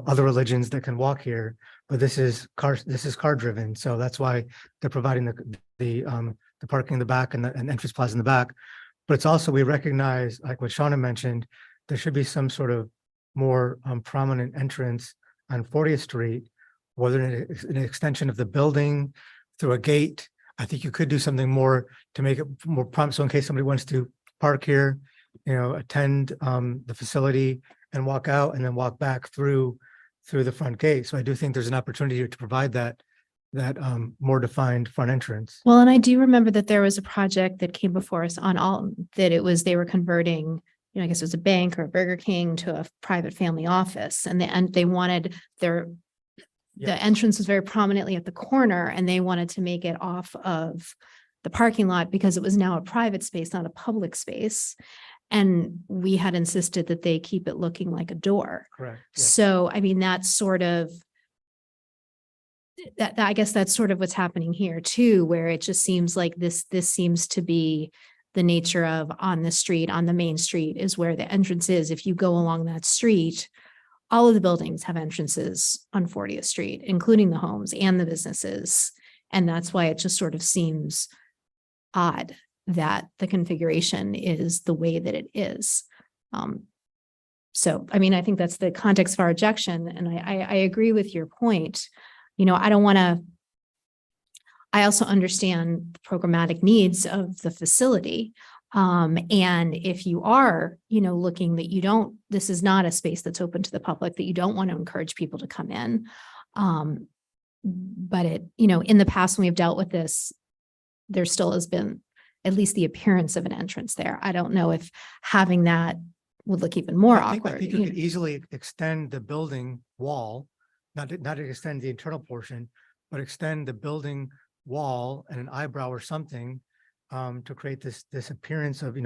other religions that can walk here, but this is car driven. So that's why they're providing the parking in the back and the entrance plaza in the back. But it's also, we recognize, like what Shauna mentioned, there should be some sort of more prominent entrance on 40th Street, whether it's an extension of the building through a gate. I think you could do something more to make it more prominent. So in case somebody wants to park here, attend the facility and walk out and then walk back through the front gate. So I do think there's an opportunity here to provide that more defined front entrance. Well, and I do remember that there was a project that came before us on Alton, that they were converting, I guess it was a bank or a Burger King to a private family office. And they wanted the entrance was very prominently at the corner, and they wanted to make it off of the parking lot because it was now a private space, not a public space. And we had insisted that they keep it looking like a door. Correct. Yes. So, that's sort of, I guess that's sort of what's happening here too, where it just seems like this seems to be the nature of on the street, on the main street is where the entrance is. If you go along that street, all of the buildings have entrances on 40th Street, including the homes and the businesses. And that's why it just sort of seems odd that the configuration is the way that it is. So, I mean, I think that's the context of our objection. And I agree with your point. You know, I also understand the programmatic needs of the facility. And if you are, you know, looking that this is not a space that's open to the public, that you don't want to encourage people to come in. But in the past, when we've dealt with this, there still has been at least the appearance of an entrance there. I don't know if having that would look even more I awkward. think you could easily extend the building wall, not to extend the internal portion, but extend the building wall and an eyebrow or something to create this appearance of,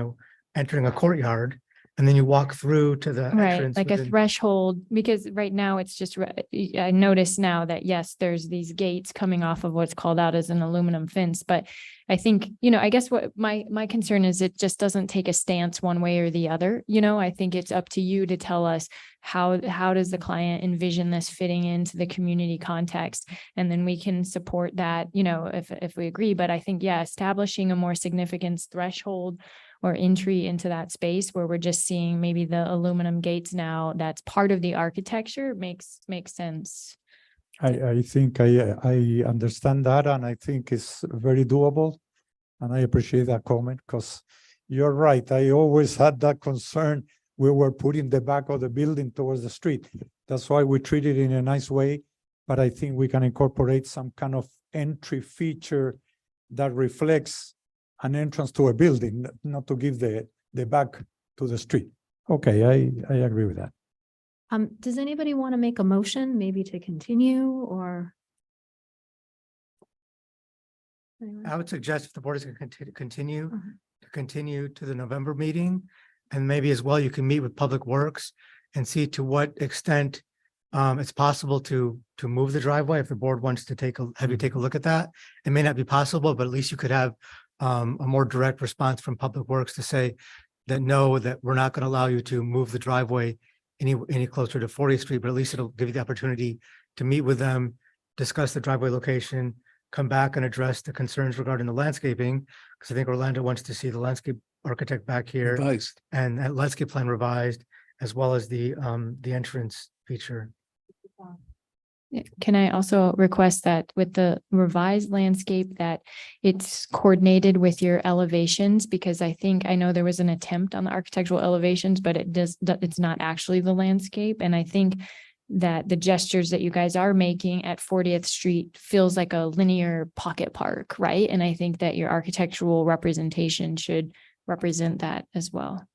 entering a courtyard. And then you walk through to the Right, entrance. like a within- threshold, because right now it's just, I notice now that, yes, there's these gates coming off of what's called out as an aluminum fence, but I think, I guess what my concern is, it just doesn't take a stance one way or the other. I think it's up to you to tell us how does the client envision this fitting into the community context? And then we can support that, if we agree. But I think, yeah, establishing a more significant threshold or entry into that space where we're just seeing maybe the aluminum gates now, that's part of the architecture makes sense. I think I understand that, and I think it's very doable. And I appreciate that comment, because you're right. I always had that concern. We were putting the back of the building towards the street. That's why we treat it in a nice way. But I think we can incorporate some kind of entry feature that reflects an entrance to a building, not to give the back to the street. Okay, I agree with that. Does anybody want to make a motion, maybe to continue or? I would suggest if the board is going to continue to the November meeting. And maybe as well, you can meet with Public Works and see to what extent it's possible to move the driveway. If the board wants to have you take a look at that, it may not be possible, but at least you could have a more direct response from Public Works to say that no, that we're not going to allow you to move the driveway any closer to 40th Street, but at least it'll give you the opportunity to meet with them, discuss the driveway location, come back and address the concerns regarding the landscaping, because I think Orlando wants to see the landscape architect back here Revised. and that landscape plan revised, as well as the entrance feature. Can I also request that with the revised landscape that it's coordinated with your elevations? Because I know there was an attempt on the architectural elevations, but it's not actually the landscape. And I think that the gestures that you guys are making at 40th Street feels like a linear pocket park, right? And I think that your architectural representation should represent that as well.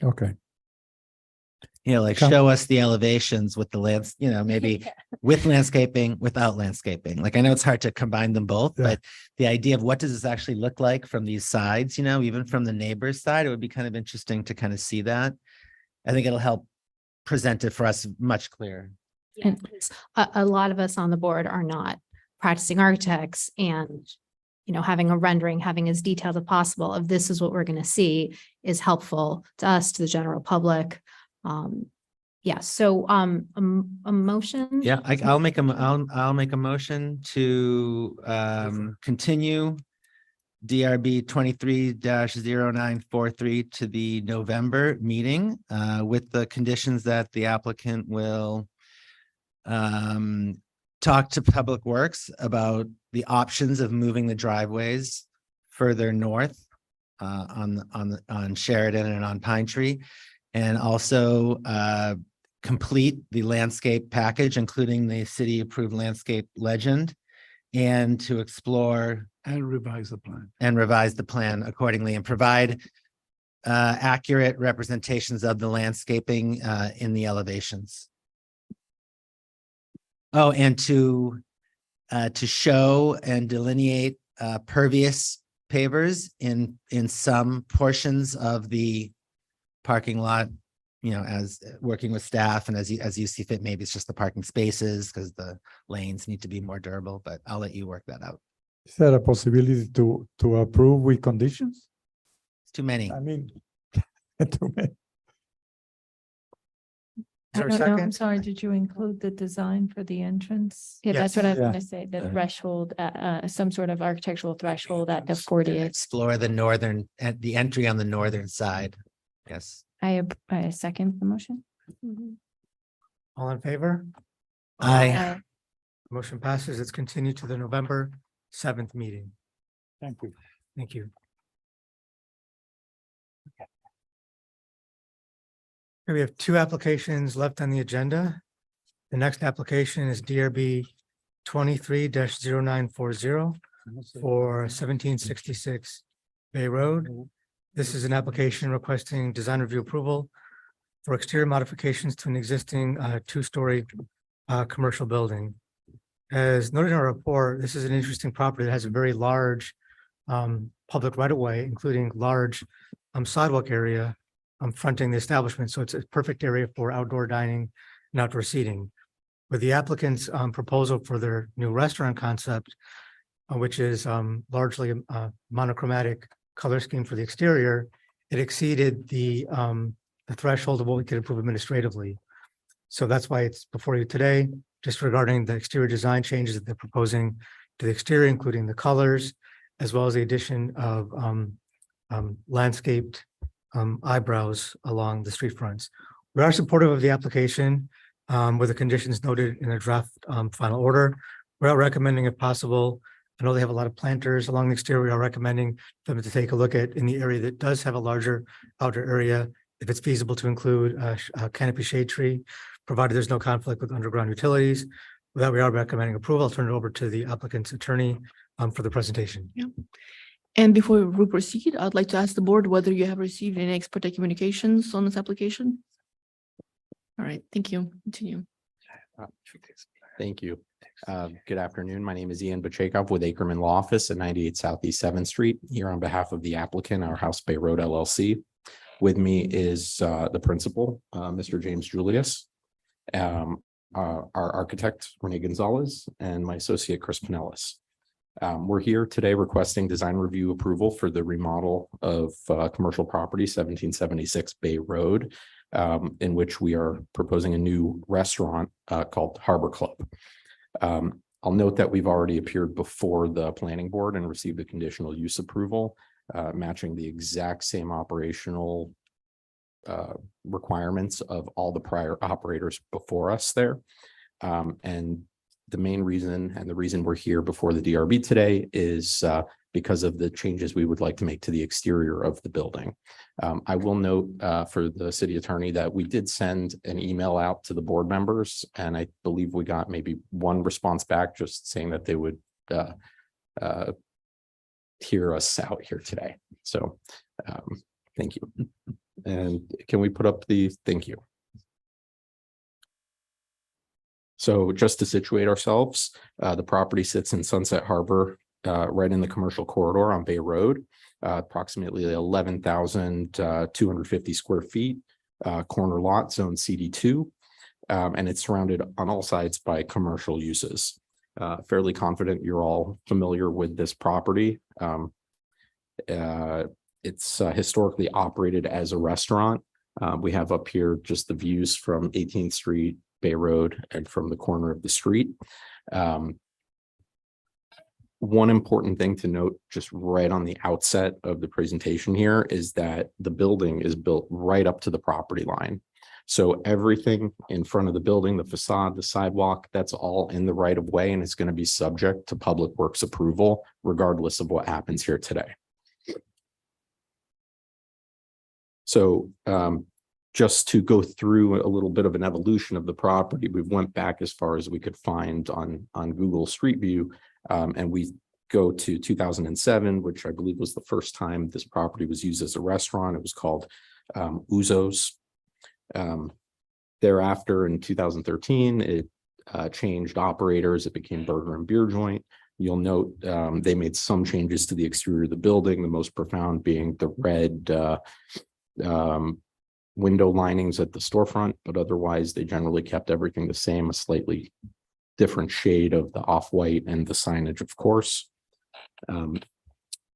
Okay. Show us the elevations with the maybe with landscaping, without landscaping. Like, I know it's hard to combine them both, but the idea of what does this actually look like from these sides, even from the neighbor's side, it would be kind of interesting to kind of see that. I think it'll help present it for us much clearer. And a lot of us on the board are not practicing architects, and having a rendering, having as detailed as possible of this is what we're going to see is helpful to us, to the general public. So a motion. Yeah, I'll make a motion to continue DRB 23-0943 to the November meeting with the conditions that the applicant will talk to Public Works about the options of moving the driveways further north on Sheridan and on Pine Tree, and also complete the landscape package, including the city approved landscape legend, and to explore And revise the plan. Accordingly, and provide accurate representations of the landscaping in the elevations. Oh, and to show and delineate pervious pavers in some portions of the parking lot as working with staff and as you see fit, maybe it's just the parking spaces because the lanes need to be more durable, but I'll let you work that out. Is there a possibility to approve with conditions? It's too many. I mean, too many. Is there a I don't know, I'm second? sorry, did you include the design for the entrance? Yeah, that's what I was Yeah. gonna say, the threshold, some sort of architectural threshold at the 48. Explore the the entry on the northern side. Yes. I second the motion. All in favor? Aye. Motion passes. It's continued to the November 7th meeting. Thank you. Thank you. Okay, we have two applications left on the agenda. The next application is DRB 23-0940 for 1766 Bay Road. This is an application requesting design review approval for exterior modifications to an existing two-story commercial building. As noted in our report, this is an interesting property that has a very large public right-of-way, including large sidewalk area fronting the establishment. So it's a perfect area for outdoor dining and outdoor seating. With the applicant's proposal for their new restaurant concept, which is largely a monochromatic color scheme for the exterior, it exceeded the threshold of what we could approve administratively. So that's why it's before you today, just regarding the exterior design changes that they're proposing to the exterior, including the colors, as well as the addition of landscaped eyebrows along the street fronts. We are supportive of the application with the conditions noted in the draft final order. We are recommending, if possible, I know they have a lot of planters along the exterior. We are recommending them to take a look at in the area that does have a larger outdoor area, if it's feasible to include a canopy shade tree, provided there's no conflict with underground utilities. With that, we are recommending approval. I'll turn it over to the applicant's attorney for the presentation. Yeah. And before we proceed, I'd like to ask the board whether you have received any ex parte communications on this application. All right, thank you. Continue. Thank you. Good afternoon. My name is Ian Bachakov with Ackerman Law Office at 98 Southeast 7th Street, here on behalf of the applicant, our House Bay Road LLC. With me is the principal, Mr. James Julius, our architect, Renee Gonzalez, and my associate, Chris Pinellas. We're here today requesting design review approval for the remodel of commercial property 1776 Bay Road, in which we are proposing a new restaurant called Harbor Club. I'll note that we've already appeared before the planning board and received a conditional use approval, matching the exact same operational requirements of all the prior operators before us there. And the main reason and the reason we're here before the DRB today is because of the changes we would like to make to the exterior of the building. I will note for the city attorney that we did send an email out to the board members, and I believe we got maybe one response back just saying that they would hear us out here today. So thank you. And can we put up the thank you? So just to situate ourselves, the property sits in Sunset Harbor, right in the commercial corridor on Bay Road, approximately 11,250 square feet, corner lot, zone CD2, and it's surrounded on all sides by commercial uses. Fairly confident you're all familiar with this property. It's historically operated as a restaurant. We have up here just the views from 18th Street, Bay Road, and from the corner of the street. One important thing to note just right on the outset of the presentation here is that the building is built right up to the property line. So everything in front of the building, the facade, the sidewalk, that's all in the right of way, and it's going to be subject to Public Works approval, regardless of what happens here today. So just to go through a little bit of an evolution of the property, we went back as far as we could find on Google Street View, and we go to 2007, which I believe was the first time this property was used as a restaurant. It was called Uzo's. Thereafter, in 2013, it changed operators. It became Burger and Beer Joint. You'll note they made some changes to the exterior of the building, the most profound being the red window linings at the storefront, but otherwise they generally kept everything the same, a slightly different shade of the off-white and the signage, of course.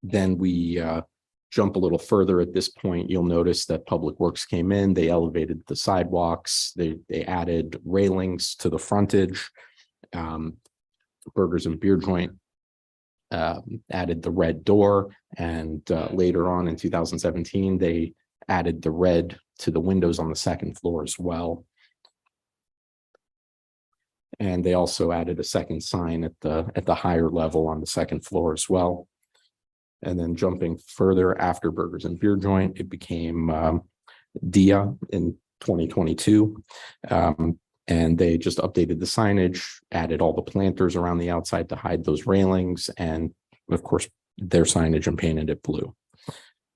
Then we jump a little further at this point. You'll notice that Public Works came in, they elevated the sidewalks, they added railings to the frontage. Burgers and Beer Joint added the red door, and later on in 2017, they added the red to the windows on the second floor as well. And they also added a second sign at the higher level on the second floor as well. And then jumping further after Burgers and Beer Joint, it became Dia in 2022. And they just updated the signage, added all the planters around the outside to hide those railings, and of course, their signage, and painted it blue.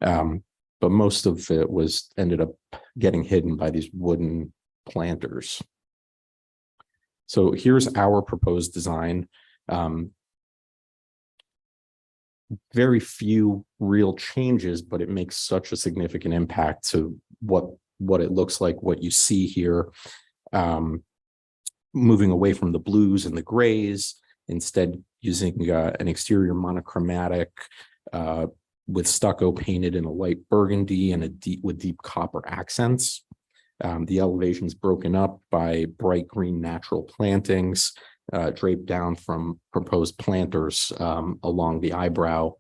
But most of it ended up getting hidden by these wooden planters. So here's our proposed design. Very few real changes, but it makes such a significant impact to what it looks like, what you see here. Moving away from the blues and the grays, instead using an exterior monochromatic with stucco painted in a light burgundy and with deep copper accents. The elevation's broken up by bright green natural plantings draped down from proposed planters along the eyebrow,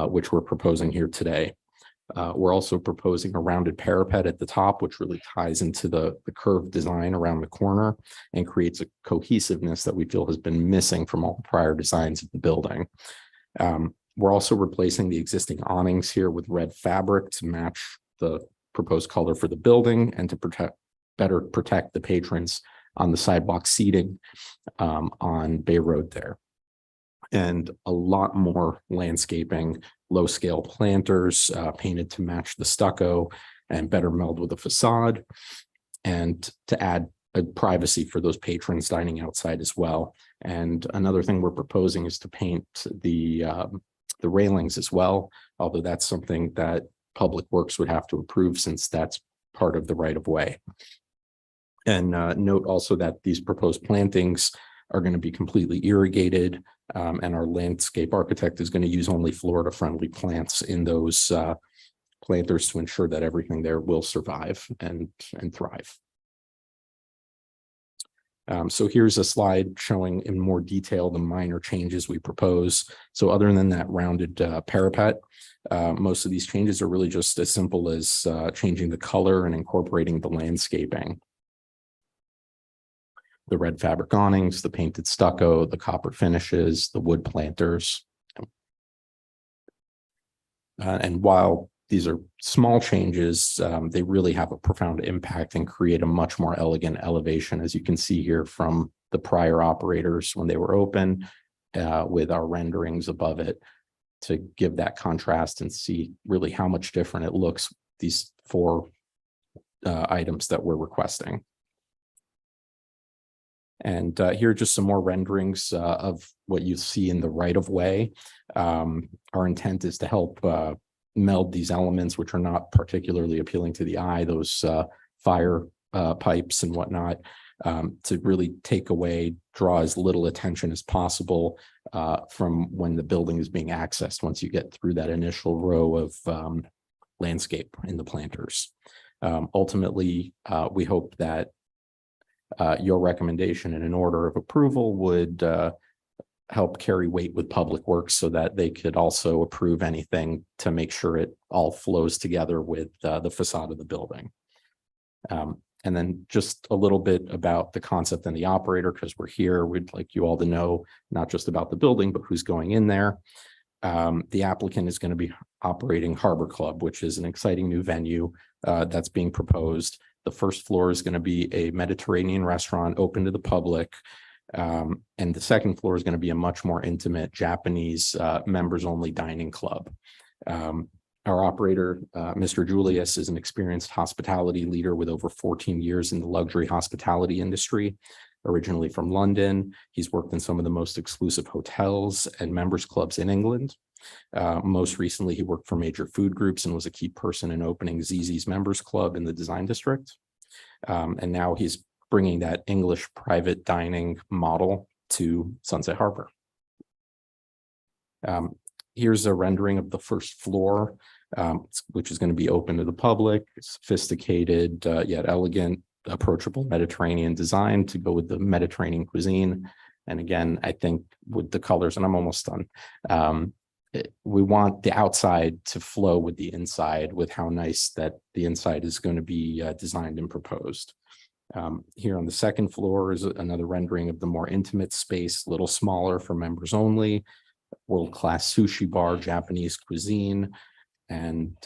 which we're proposing here today. We're also proposing a rounded parapet at the top, which really ties into the curved design around the corner and creates a cohesiveness that we feel has been missing from all prior designs of the building. We're also replacing the existing awnings here with red fabric to match the proposed color for the building and to better protect the patrons on the sidewalk seating on Bay Road there. And a lot more landscaping, low scale planters painted to match the stucco and better meld with the facade, and to add a privacy for those patrons dining outside as well. And another thing we're proposing is to paint the railings as well, although that's something that Public Works would have to approve since that's part of the right of way. And note also that these proposed plantings are going to be completely irrigated, and our landscape architect is going to use only Florida-friendly plants in those planters to ensure that everything there will survive and thrive. So here's a slide showing in more detail the minor changes we propose. So other than that rounded parapet, most of these changes are really just as simple as changing the color and incorporating the landscaping. The red fabric awnings, the painted stucco, the copper finishes, the wood planters. And while these are small changes, they really have a profound impact and create a much more elegant elevation, as you can see here from the prior operators when they were open, with our renderings above it to give that contrast and see really how much different it looks, these four items that we're requesting. And here are just some more renderings of what you see in the right of way. Our intent is to help meld these elements, which are not particularly appealing to the eye, those fire pipes and whatnot, to really take away, draw as little attention as possible from when the building is being accessed once you get through that initial row of landscape in the planters. Ultimately, we hope that your recommendation and an order of approval would help carry weight with Public Works so that they could also approve anything to make sure it all flows together with the facade of the building. And then just a little bit about the concept and the operator, because we're here, we'd like you all to know not just about the building, but who's going in there. The applicant is going to be operating Harbor Club, which is an exciting new venue that's being proposed. The first floor is going to be a Mediterranean restaurant open to the public. And the second floor is going to be a much more intimate Japanese members only dining club. Our operator, Mr. Julius, is an experienced hospitality leader with over 14 years in the luxury hospitality industry. Originally from London, he's worked in some of the most exclusive hotels and members clubs in England. Most recently, he worked for major food groups and was a key person in opening ZZ's Members Club in the Design District. And now he's bringing that English private dining model to Sunset Harbor. Here's a rendering of the first floor, which is going to be open to the public, sophisticated yet elegant, approachable Mediterranean design to go with the Mediterranean cuisine. And again, I think with the colors, and I'm almost done, we want the outside to flow with the inside, with how nice that the inside is going to be designed and proposed. Here on the second floor is another rendering of the more intimate space, a little smaller for members only, world-class sushi bar, Japanese cuisine. And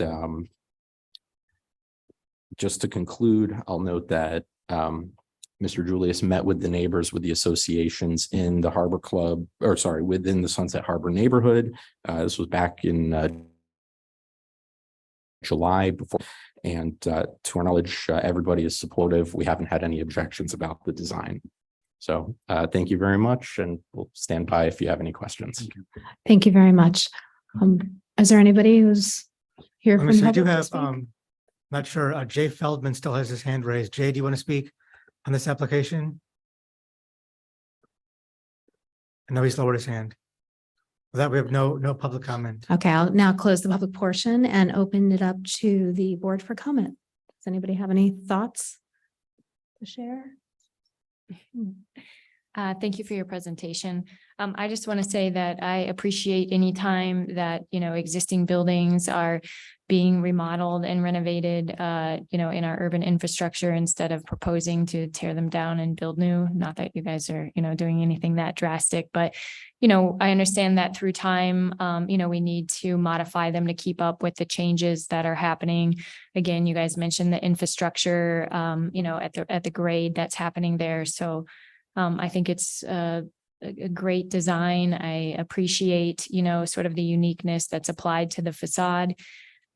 just to conclude, I'll note that Mr. Julius met with the neighbors, with the associations in the Harbor Club, or sorry, within the Sunset Harbor neighborhood. This was back in July before, and to our knowledge, everybody is supportive. We haven't had any objections about the design. So thank you very much, and we'll stand by if you have any questions. Thank you very much. Is there anybody who's here from I do public to have, speak? not sure, Jay Feldman still has his hand raised. Jay, do you want to speak on this application? No, he's lowered his hand. With that, we have no public comment. Okay, I'll now close the public portion and open it up to the board for comment. Does anybody have any thoughts to share? Thank you for your presentation. I just want to say that I appreciate any time that, existing buildings are being remodeled and renovated, in our urban infrastructure instead of proposing to tear them down and build new. Not that you guys are, doing anything that drastic, but, I understand that through time, we need to modify them to keep up with the changes that are happening. Again, you guys mentioned the infrastructure, at the grade that's happening there. So I think it's a great design. I appreciate, sort of the uniqueness that's applied to the facade.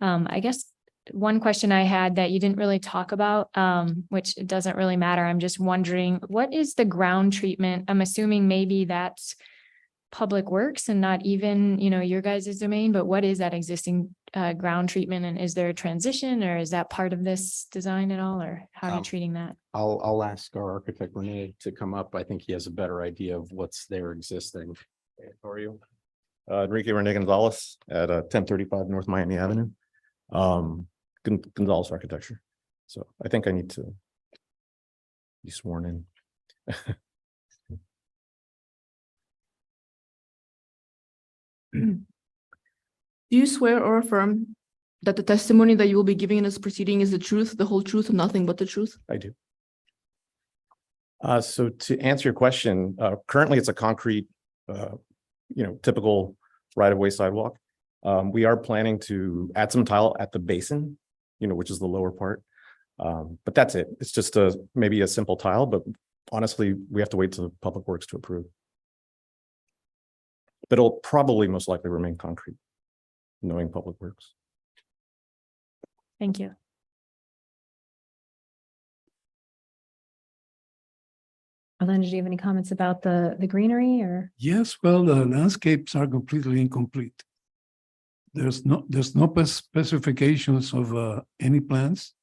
I guess one question I had that you didn't really talk about, which it doesn't really matter. I'm just wondering, what is the ground treatment? I'm assuming maybe that's Public Works and not even, your guys' domain, but what is that existing ground treatment? And is there a transition, or is that part of this design at all, or how are you treating that? I'll ask our architect Renee to come up. I think he has a better idea of what's there existing. How are you? Enrique Rene Gonzalez at 1035 North Miami Avenue. Gonzalez Architecture. So I think I need to be sworn in. Do you swear or affirm that the testimony that you will be giving in this proceeding is the truth, the whole truth, and nothing but the truth? I do. So to answer your question, currently it's a concrete, typical right-of-way sidewalk. We are planning to add some tile at the basin, which is the lower part. But that's it. It's just maybe a simple tile, but honestly, we have to wait till Public Works to approve. But it'll probably most likely remain concrete, knowing Public Works. Thank you. Orlando, do you have any comments about the greenery or? Yes, well, the landscapes are completely incomplete. There's no specifications of any plants,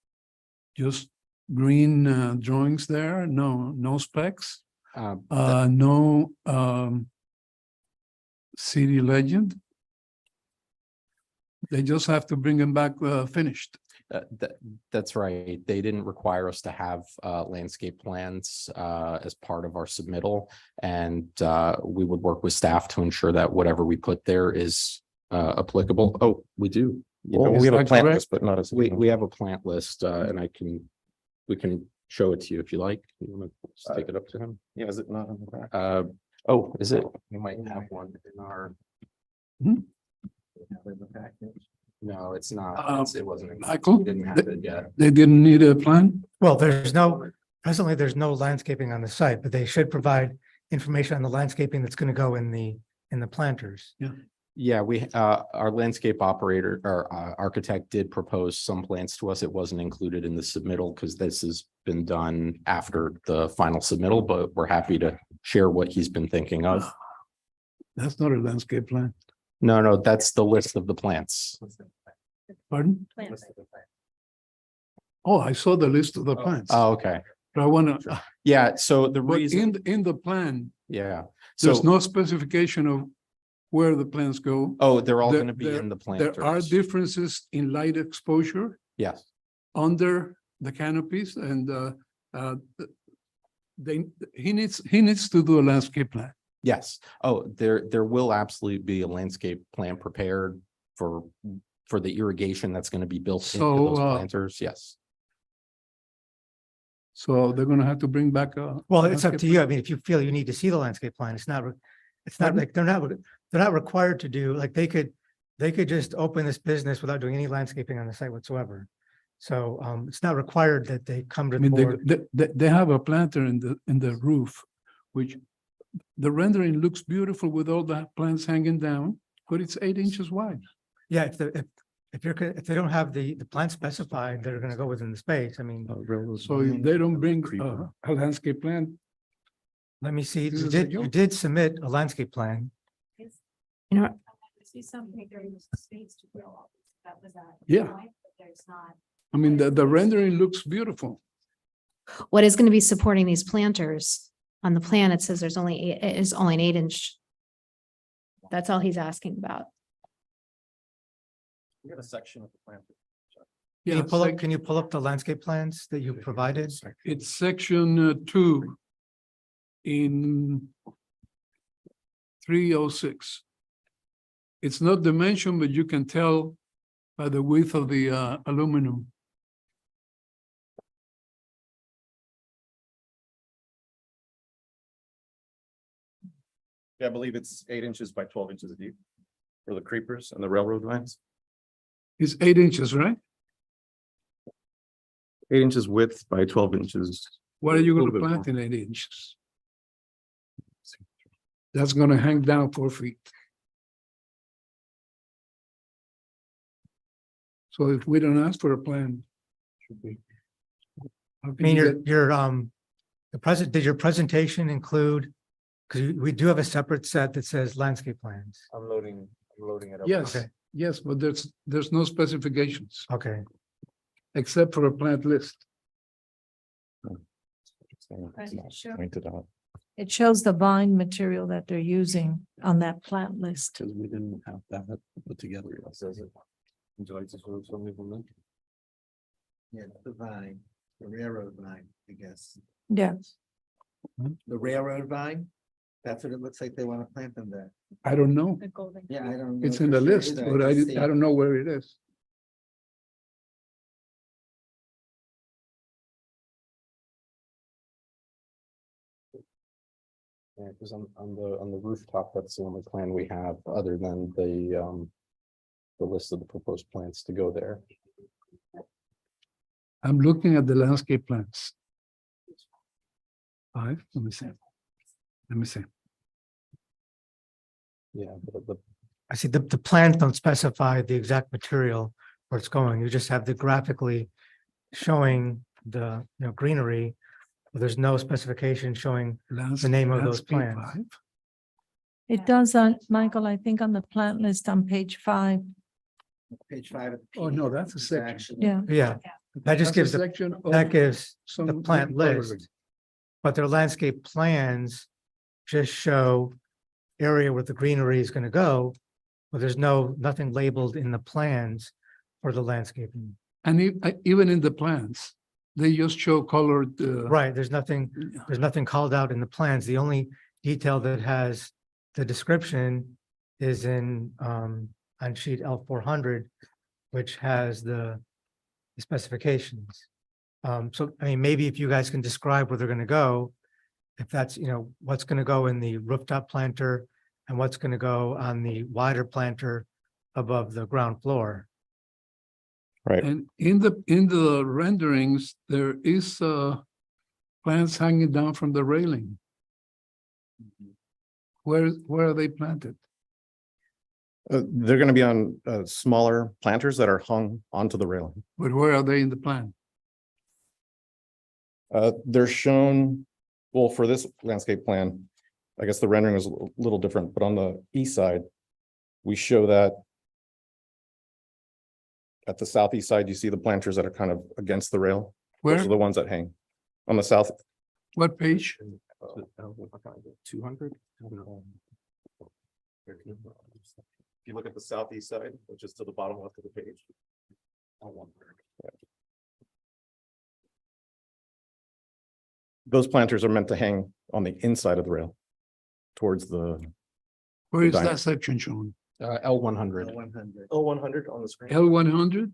just green drawings there. No specs. No city legend. They just have to bring them back finished. That's right. They didn't require us to have landscape plans as part of our submittal, and we would work with staff to ensure that whatever we put there is applicable. Oh, we do. Well, we have a plant list, but not a. We have a plant list, and we can show it to you if you like. You want to just take it up to him? Yeah, is it not on the back? Oh, is it? We might have one in our. No, it's not. It wasn't. Michael, We didn't have it yet. They didn't need a plan? Well, presently there's no landscaping on the site, but they should provide information on the landscaping that's going to go in the planters. Yeah. Yeah, our landscape operator or architect did propose some plans to us. It wasn't included in the submittal because this has been done after the final submittal, but we're happy to share what he's been thinking of. That's not a landscape plan. No, that's the list of the plants. Pardon? Oh, I saw the list of the plants. Oh, okay. But I wanna, Yeah, so the but reason, in the plan, yeah. there's So, no specification of where the plants go. oh, they're all There- gonna be there- in the There are planters. differences in light exposure Yes. under the canopies and he needs to do a landscape plan. Yes. Oh, there will absolutely be a landscape plan prepared for the irrigation that's going to be built into So, those planters. Yes. So they're gonna have to bring back a. Well, it's up landscape to plan? you. I mean, if you feel you need to see the landscape plan, it's not Pardon? like, they're not required to do, like, they could just open this business without doing any landscaping on the site whatsoever. So, it's not required that they come to I the mean, board. they have a planter in the roof, which the rendering looks beautiful with all the plants hanging down, but it's 8 inches wide. Yeah, if they don't have the plan specified, they're gonna go within the space. I mean, So if they don't bring a landscape plan, let me see, This you is a you joke. did submit a landscape plan. You know, yeah. I mean, the rendering looks beautiful. what is going to be supporting these planters? On the plan, it says there's only, it is only an 8-inch. That's all he's asking about. We got a section of the plan. Yeah, Can you pull up the landscape plans that you provided? it's section 2 in 306. It's not dimension, but you can tell by the width of the aluminum. Yeah, I believe it's 8 inches by 12 inches deep for the creepers and the railroad vines. It's 8 inches, right? 8 inches width by 12 inches. What are you Little gonna bit plant in 8 inches? That's gonna hang down 4 feet. So if we don't ask for a plan, should be. How I can mean, you get- did your presentation include, because we do have a separate set that says landscape plans. I'm loading it up. Yes, Okay. yes, but there's no specifications Okay, except for a plant list. Pointed out, It shows the vine material that they're using on that plant list. because we didn't have that put together. Yet. Would you like to show something from that? Yeah, the vine, the railroad vine, I guess. Yeah. The railroad vine, that's what it looks like they want to plant them there. I don't know. Yeah, I don't know. It's in for the sure list, either. but I just see don't know where it is. Yeah, because on the rooftop, that's the only plan we have other than the list of the proposed plants to go there. I'm looking at the landscape plans. Let me see. Let me see. Yeah, but the I see the plans don't specify the exact material where it's going. You just have the graphically showing the, greenery. But there's no specification showing the name of those Landscape plans. five? It does on, Michael, I think on the plant list on page 5. Page 5. of the Oh, no, PDF that's a is section. actually- Yeah. Yeah, that just That's a gives, section of that gives the some plant coloring. list. But their landscape plans just show area where the greenery is gonna go. But there's nothing labeled in the plans for the landscaping. And even in the plans, they just show colored. Right, there's nothing called out in the plans. The only detail that has the description is in, on sheet L400, which has the specifications. So, I mean, maybe if you guys can describe where they're gonna go, if that's, what's gonna go in the rooftop planter and what's gonna go on the wider planter above the ground floor. right. And in the renderings, there is plants hanging down from the railing. Where are they planted? They're going to be on smaller planters that are hung onto the railing. But where are they in the plan? They're shown, well, for this landscape plan, I guess the rendering is a little different, but on the east side, We show that at the southeast side, you see the planters that are kind of against the rail. Those Where? are the ones that hang on the south. What page? 200. If you look at the southeast side, which is to the bottom left of the page. Those planters are meant to hang on the inside of the rail towards the Where is diner. that section shown? L100. L100 on the screen. L100?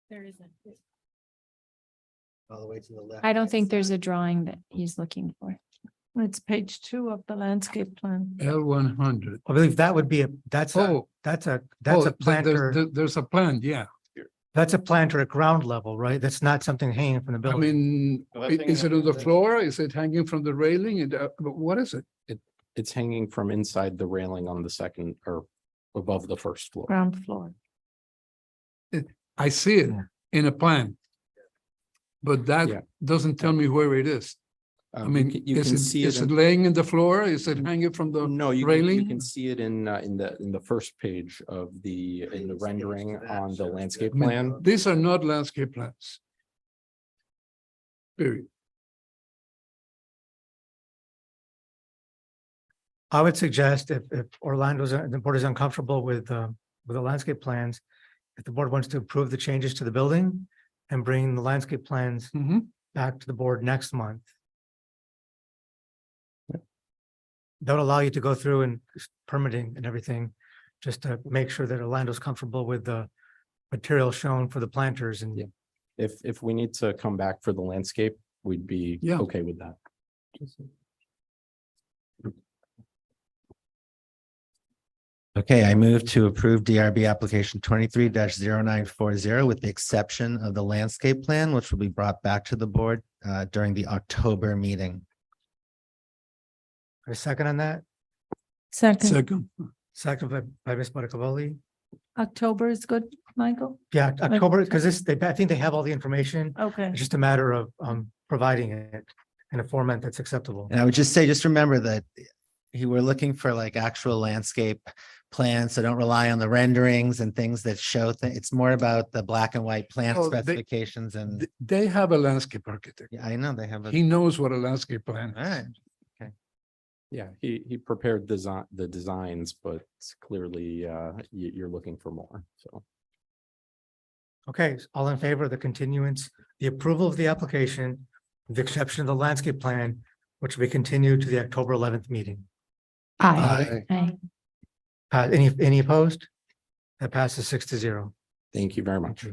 There isn't. All the way to the left. I don't think there's a drawing that he's looking for. It's page 2 of the landscape plan. L100. I believe that would be that's Oh, that's a there's a plan, yeah. that's a planter at ground level, right? That's not something hanging from the I mean, is it on the floor? Is it hanging from the railing? And what is it? It's hanging from inside the railing on the second or above the first floor. Ground floor. I see it in a plan. But Yeah. that doesn't tell me where it is. I mean, you can see it is it in- laying in the floor? Is it hanging from the No, you railing? can see it in the first page of the rendering on the landscape I mean, plan. These are not landscape plans. Period. I would suggest if Orlando's, the board is uncomfortable with the landscape plans, if the board wants to approve the changes to the building and bring the landscape plans back to the board next month. That would allow you to go through and permitting and everything, just to make sure that Orlando's comfortable with the material shown for the planters and. Yeah. If we need to come back for the landscape, we'd be Yeah. okay with that. Okay, I move to approve DRB application 23-0940 with the exception of the landscape plan, which will be brought back to the board during the October meeting. A second on that? Second, Second, Second by Ms. Maracavoli. October is good, Michael? Yeah, October, because I think they have all the information. Okay. It's just a matter of providing it in a format that's acceptable. And I would just say, just remember that we're looking for like actual landscape plans, so don't rely on the renderings and things that show it's more about the black and white plant Oh, specifications and. they have a landscape architect. Yeah, I know they have. He knows what a landscape plan All is. right. Yeah, he prepared the designs, but clearly you're looking for more, so. Okay, all in favor of the continuance, the approval of the application, with the exception of the landscape plan, which will be continued to the October 11th meeting. Aye. Aye. Any opposed? That passes 6-0. Thank you very much.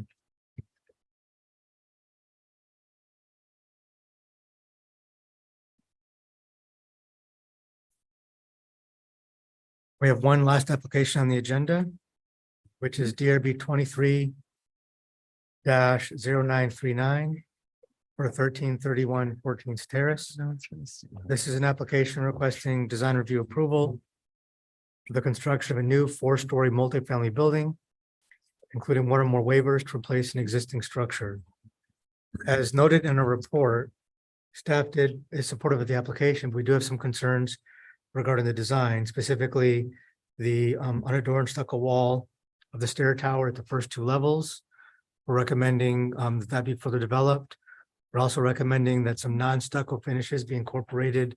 We have one last application on the agenda, which is DRB 23-0939 for 1331 14th Terrace. This is an application requesting design review approval for the construction of a new 4-story multifamily building, including one or more waivers to replace an existing structure. As noted in a report, staff is supportive of the application, but we do have some concerns regarding the design, specifically the unadorned stucco wall of the stair tower at the first 2 levels. We're recommending that be further developed. We're also recommending that some non-stucco finishes be incorporated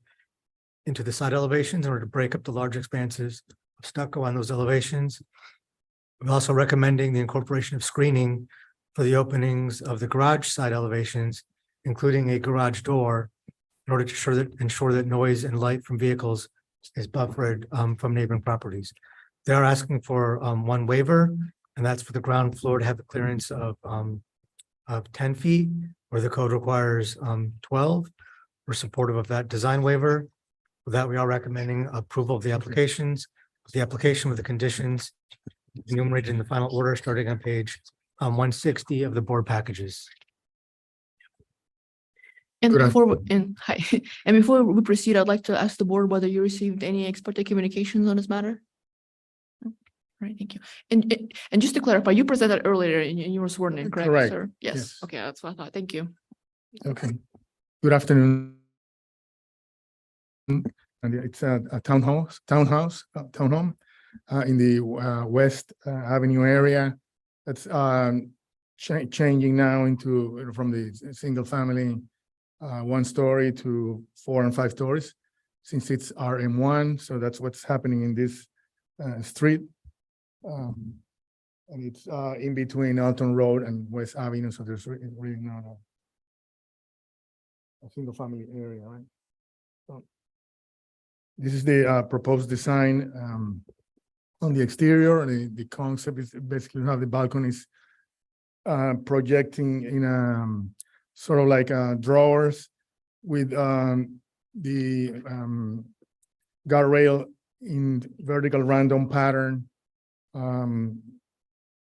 into the side elevations in order to break up the large expanses of stucco on those elevations. We're also recommending the incorporation of screening for the openings of the garage side elevations, including a garage door, in order to ensure that noise and light from vehicles is buffered from neighboring properties. They are asking for one waiver, and that's for the ground floor to have a clearance of 10 feet, where the code requires 12. We're supportive of that design waiver. With that, we are recommending approval of the application with the conditions enumerated in the final order, starting on page 160 of the board packages. And Good before, hi, and before we proceed, I'd like to ask the board whether you received any ex parte communications on this matter? No? All right, thank you. And just to clarify, you presented earlier and you were sworn in, correct, Correct, sir? Yes, yes. okay, that's what I thought. Thank you. Okay. Good afternoon. and it's a townhome in the West Avenue area. That's changing now into from the single family 1 story to 4 and 5 stories, since it's RM1. So that's what's happening in this street. And it's in between Alton Road and West Avenue. So there's really not a single family area, right? So this is the proposed design on the exterior. The concept is basically have the balconies projecting in sort of like drawers with the guardrail in vertical random pattern,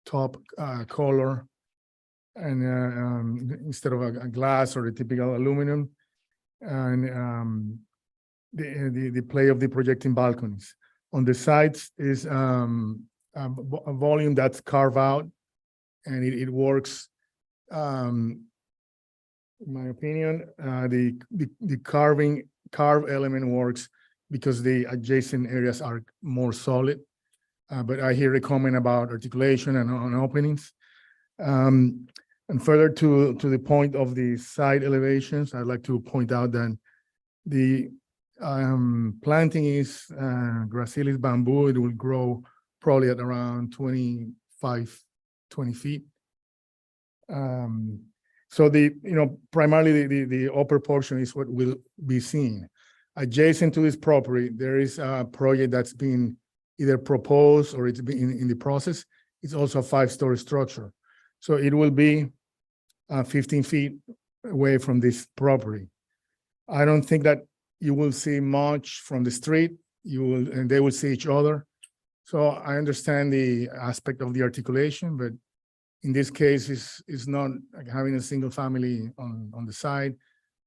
top color, and instead of a glass or a typical aluminum, and the play of the projecting balconies. On the sides is a volume that's carved out, and it works. In my opinion, the carved element works because the adjacent areas are more solid. But I hear a comment about articulation and on openings. And further to the point of the side elevations, I'd like to point out that the planting is gracilis bamboo. It will grow probably at around 20 feet. So primarily the upper portion is what will be seen. Adjacent to this property, there is a project that's been either proposed or it's been in the process. It's also a 5-story structure. So it will be 15 feet away from this property. I don't think that you will see much from the street. And they will see each other. So I understand the aspect of the articulation, but in this case, it's not like having a single family on the side.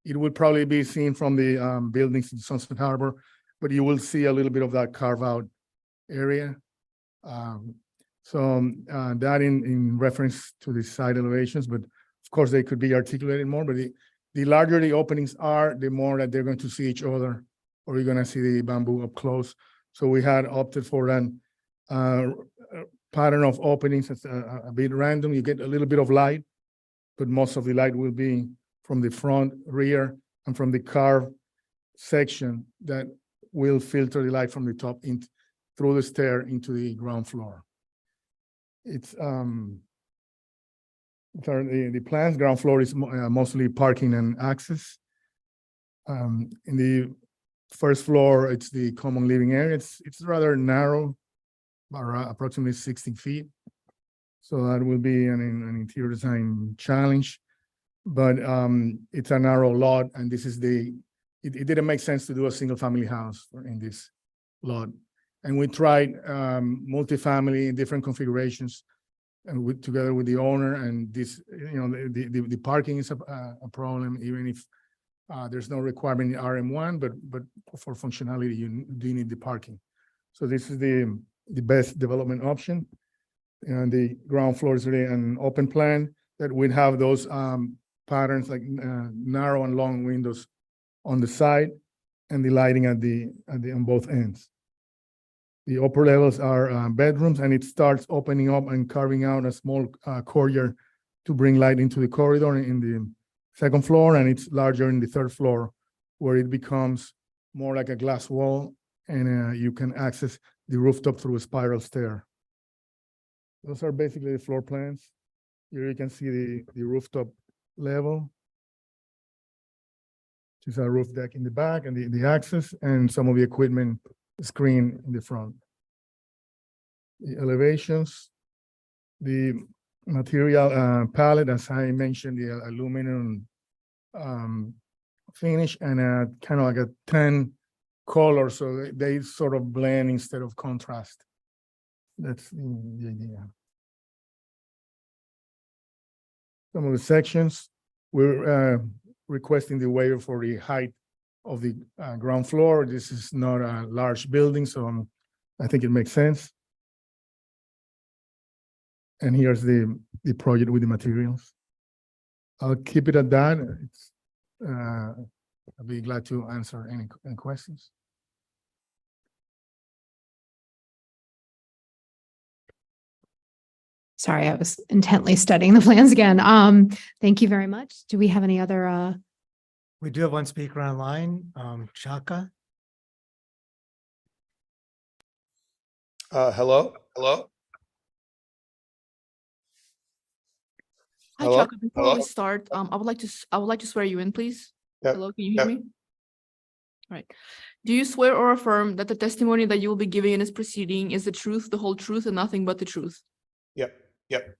It will probably be seen from the buildings in Sunset Harbor, but you will see a little bit of that carve out area. That in reference to the side elevations, but of course they could be articulated more, but the larger the openings are, the more that they're going to see each other, or you're going to see the bamboo up close. So we had opted for an pattern of openings that's a bit random. You get a little bit of light, but most of the light will be from the front, rear, and from the carved section that will filter the light from the top in through the stair into the ground floor. It's the plans. Ground floor is mostly parking and access. In the first floor, it's the common living area. It's rather narrow, about approximately 16 feet. So that will be an interior design challenge, but it's a narrow lot, and this is it didn't make sense to do a single family house in this lot. And we tried multifamily in different configurations, and together with the owner. And this, the parking is a problem, even if there's no requirement in RM1, but for functionality, you do need the parking. So this is the best development option. And the ground floor is really an open plan that would have those patterns like narrow and long windows on the side, and the lighting on both ends. The upper levels are bedrooms, and it starts opening up and carving out a small courtyard to bring light into the corridor in the second floor, and it's larger in the third floor, where it becomes more like a glass wall, and you can access the rooftop through a spiral stair. Those are basically the floor plans. Here you can see the rooftop level. There's a roof deck in the back and the access, and some of the equipment screen in the front. The elevations, the material palette, as I mentioned, the aluminum finish, and kind of like a tan color, so they sort of blend instead of contrast. That's the idea. Some of the sections, we're requesting the waiver for the height of the ground floor. This is not a large building, so I think it makes sense. And here's the project with the materials. I'll keep it at that. I'll be glad to answer any questions. Sorry, I was intently studying the plans again. Thank you very much. Do we have any other, We do have one speaker online, Chaka. Hello? Hello? Hi, Hello? Chaka. Before we Hello? start, I would like to swear you in, please. Yep. Hello, can you hear Yep. me? All right. Do you swear or affirm that the testimony that you will be giving in this proceeding is the truth, the whole truth, and nothing but the truth? Yep, yep.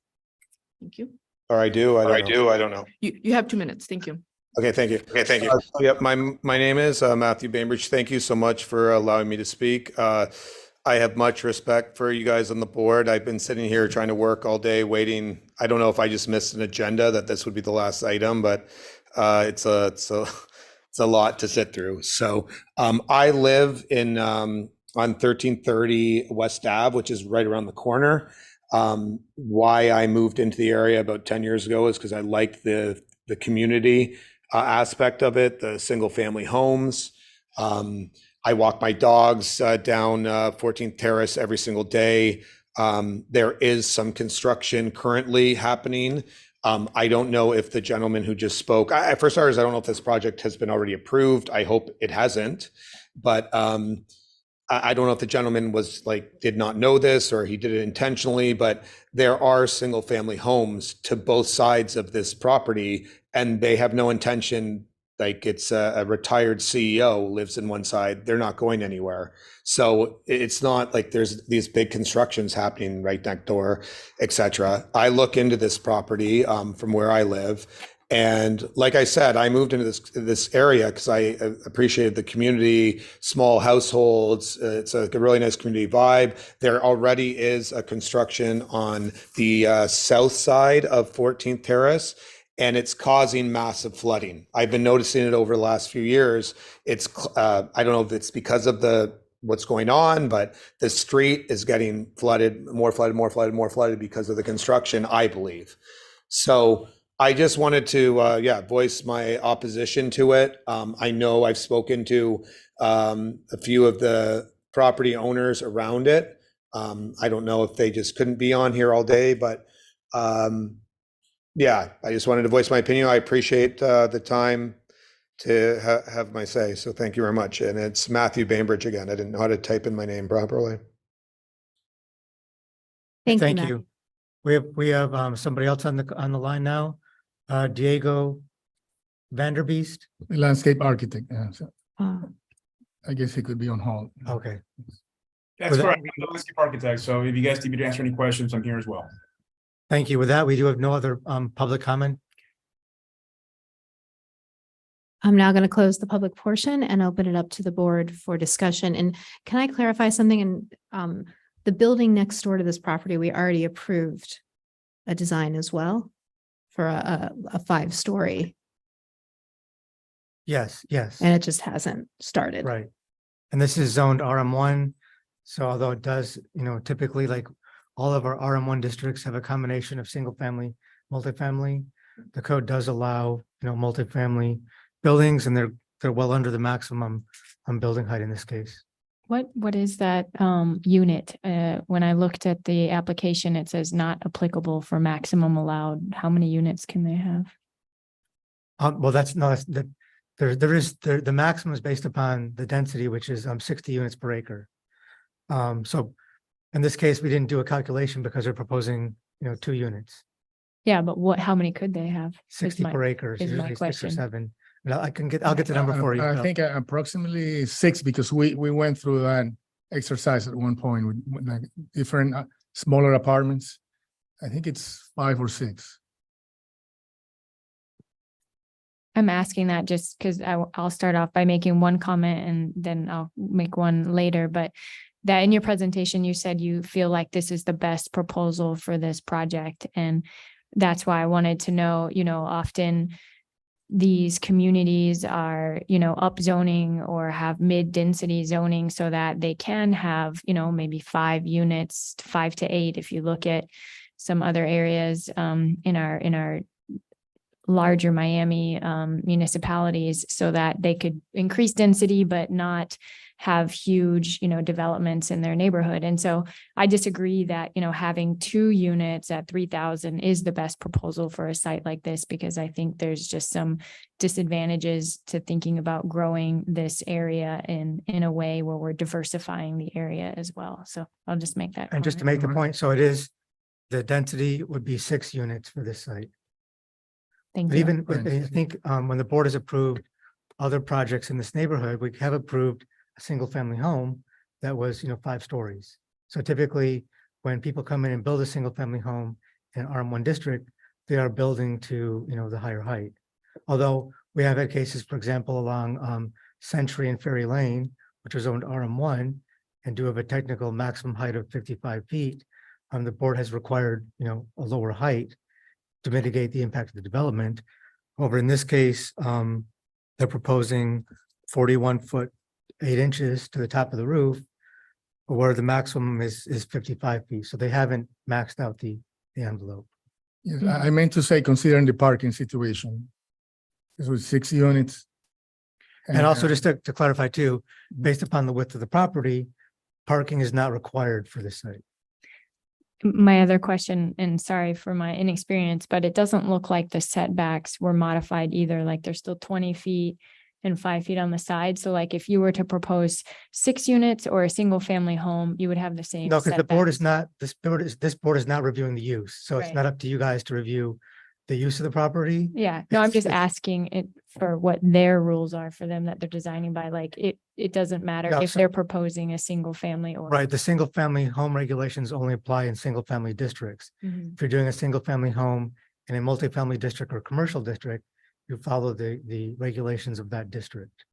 Thank you. Or I do, I Or Oh. don't know. I don't know. You have 2 minutes. Thank you. Okay, thank you. Okay, thank you. Yep, my name is Matthew Bainbridge. Thank you so much for allowing me to speak. I have much respect for you guys on the board. I've been sitting here trying to work all day waiting. I don't know if I just missed an agenda that this would be the last item, but it's a lot to sit through. So I live in on 1330 West Ave, which is right around the corner. Why I moved into the area about 10 years ago is because I liked the community aspect of it, the single family homes. I walk my dogs down 14th Terrace every single day. There is some construction currently happening. I don't know if the gentleman who just spoke, for starters, I don't know if this project has been already approved. I hope it hasn't, but I don't know if the gentleman did not know this or he did it intentionally, but there are single family homes to both sides of this property and they have no intention. Like it's a retired CEO lives in one side, they're not going anywhere. So it's not like there's these big constructions happening right next door, etc. I look into this property from where I live. And like I said, I moved into this area because I appreciated the community, small households. It's a really nice community vibe. There already is a construction on the south side of 14th Terrace, and it's causing massive flooding. I've been noticing it over the last few years. It's I don't know if it's because of what's going on, but the street is getting flooded, more flooded because of the construction, I believe. So I just wanted to, voice my opposition to it. I know I've spoken to a few of the property owners around it. I don't know if they just couldn't be on here all day, but I just wanted to voice my opinion. I appreciate the time to have my say. So thank you very much. And it's Matthew Bainbridge again. I didn't know how to type in my name properly. thank you. We have somebody else on the line now. Diego Vanderbeest. The landscape architect. Yeah, so Uh, I guess he could be on hold. Okay. That's With correct. I'm the landscape architect. So if you guys need me to answer any questions, I'm here as well. Thank you. With that, we do have no other public comment. I'm now going to close the public portion and open it up to the board for discussion. And can I clarify something? And the building next door to this property, we already approved a design as well for a 5-story, Yes, yes. and it just hasn't started. Right. And this is zoned RM1. So although it does, typically like all of our RM1 districts have a combination of single family, multifamily. The code does allow, multifamily buildings and they're well under the maximum building height in this case. What is that unit? When I looked at the application, it says not applicable for maximum allowed. How many units can they have? Well, the maximum is based upon the density, which is 60 units per acre. So in this case, we didn't do a calculation because they're proposing, 2 units, Yeah, but how many could they have? 60 per acre, so is my usually 6 or question. 7. And I'll get the number for you. I think approximately 6 because we went through that exercise at one point with like different smaller apartments. I think it's 5 or 6. I'm asking that just because I'll start off by making one comment and then I'll make one later. But that in your presentation, you said you feel like this is the best proposal for this project. And that's why I wanted to know, often these communities are, upzoning or have mid-density zoning so that they can have, maybe 5 units, 5 to 8. If you look at some other areas in our larger Miami municipalities, so that they could increase density, but not have huge, developments in their neighborhood. And so I disagree that, having 2 units at 3,000 is the best proposal for a site like this, because I think there's just some disadvantages to thinking about growing this area in a way where we're diversifying the area as well. So I'll just make that. And just to comment. make the point, so it is, the density would be 6 units for this site. Thank But you. even, I think, when the board has approved other projects in this neighborhood, we have approved a single-family home that was, 5 stories. So typically, when people come in and build a single-family home in RM1 district, they are building to, the higher height. Although we have had cases, for example, along Century and Ferry Lane, which was owned RM1, and do have a technical maximum height of 55 feet. The board has required, a lower height to mitigate the impact of the development. However, in this case, they're proposing 41 foot 8 inches to the top of the roof, where the maximum is 55 feet. So they haven't maxed out the envelope. Yes, I meant to say, considering the parking situation. This was 6 units. And also just to clarify too, based upon the width of the property, parking is not required for this site. My other question, and sorry for my inexperience, but it doesn't look like the setbacks were modified either. Like they're still 20 feet and 5 feet on the side. So like if you were to propose 6 units or a single family home, you would have the same. No, because the board is setbacks. not, this board is not reviewing the use. So it's Right. not up to you guys to review the use of the property. Yeah, no, I'm just It's- asking it for what their rules are for them that they're designing by. Like it doesn't matter No, if so- they're proposing a single family or. Right, the single family home regulations only apply in single family districts. Mhm. If you're doing a single family home in a multifamily district or commercial district, you follow the regulations of that district.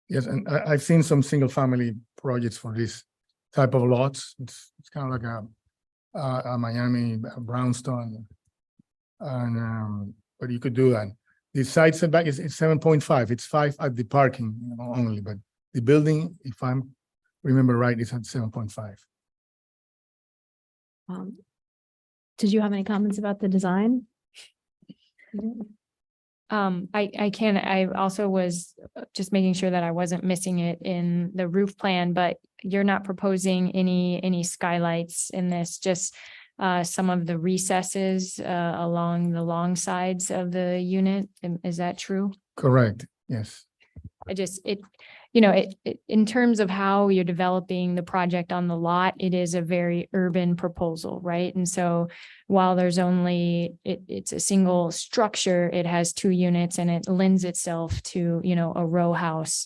Yes, and I've seen some single family projects for this type of lots. It's kind of like a Miami brownstone. And but you could do that. The side setback is 7.5. It's 5 at the parking only, but the building, if I'm remember right, is at 7.5. Did you have any comments about the design? I also was just making sure that I wasn't missing it in the roof plan, but you're not proposing any skylights in this, just some of the recesses along the long sides of the unit. Is that true? Correct, yes. In terms of how you're developing the project on the lot, it is a very urban proposal, right? And so while there's it's a single structure, it has 2 units and it lends itself to, a row house.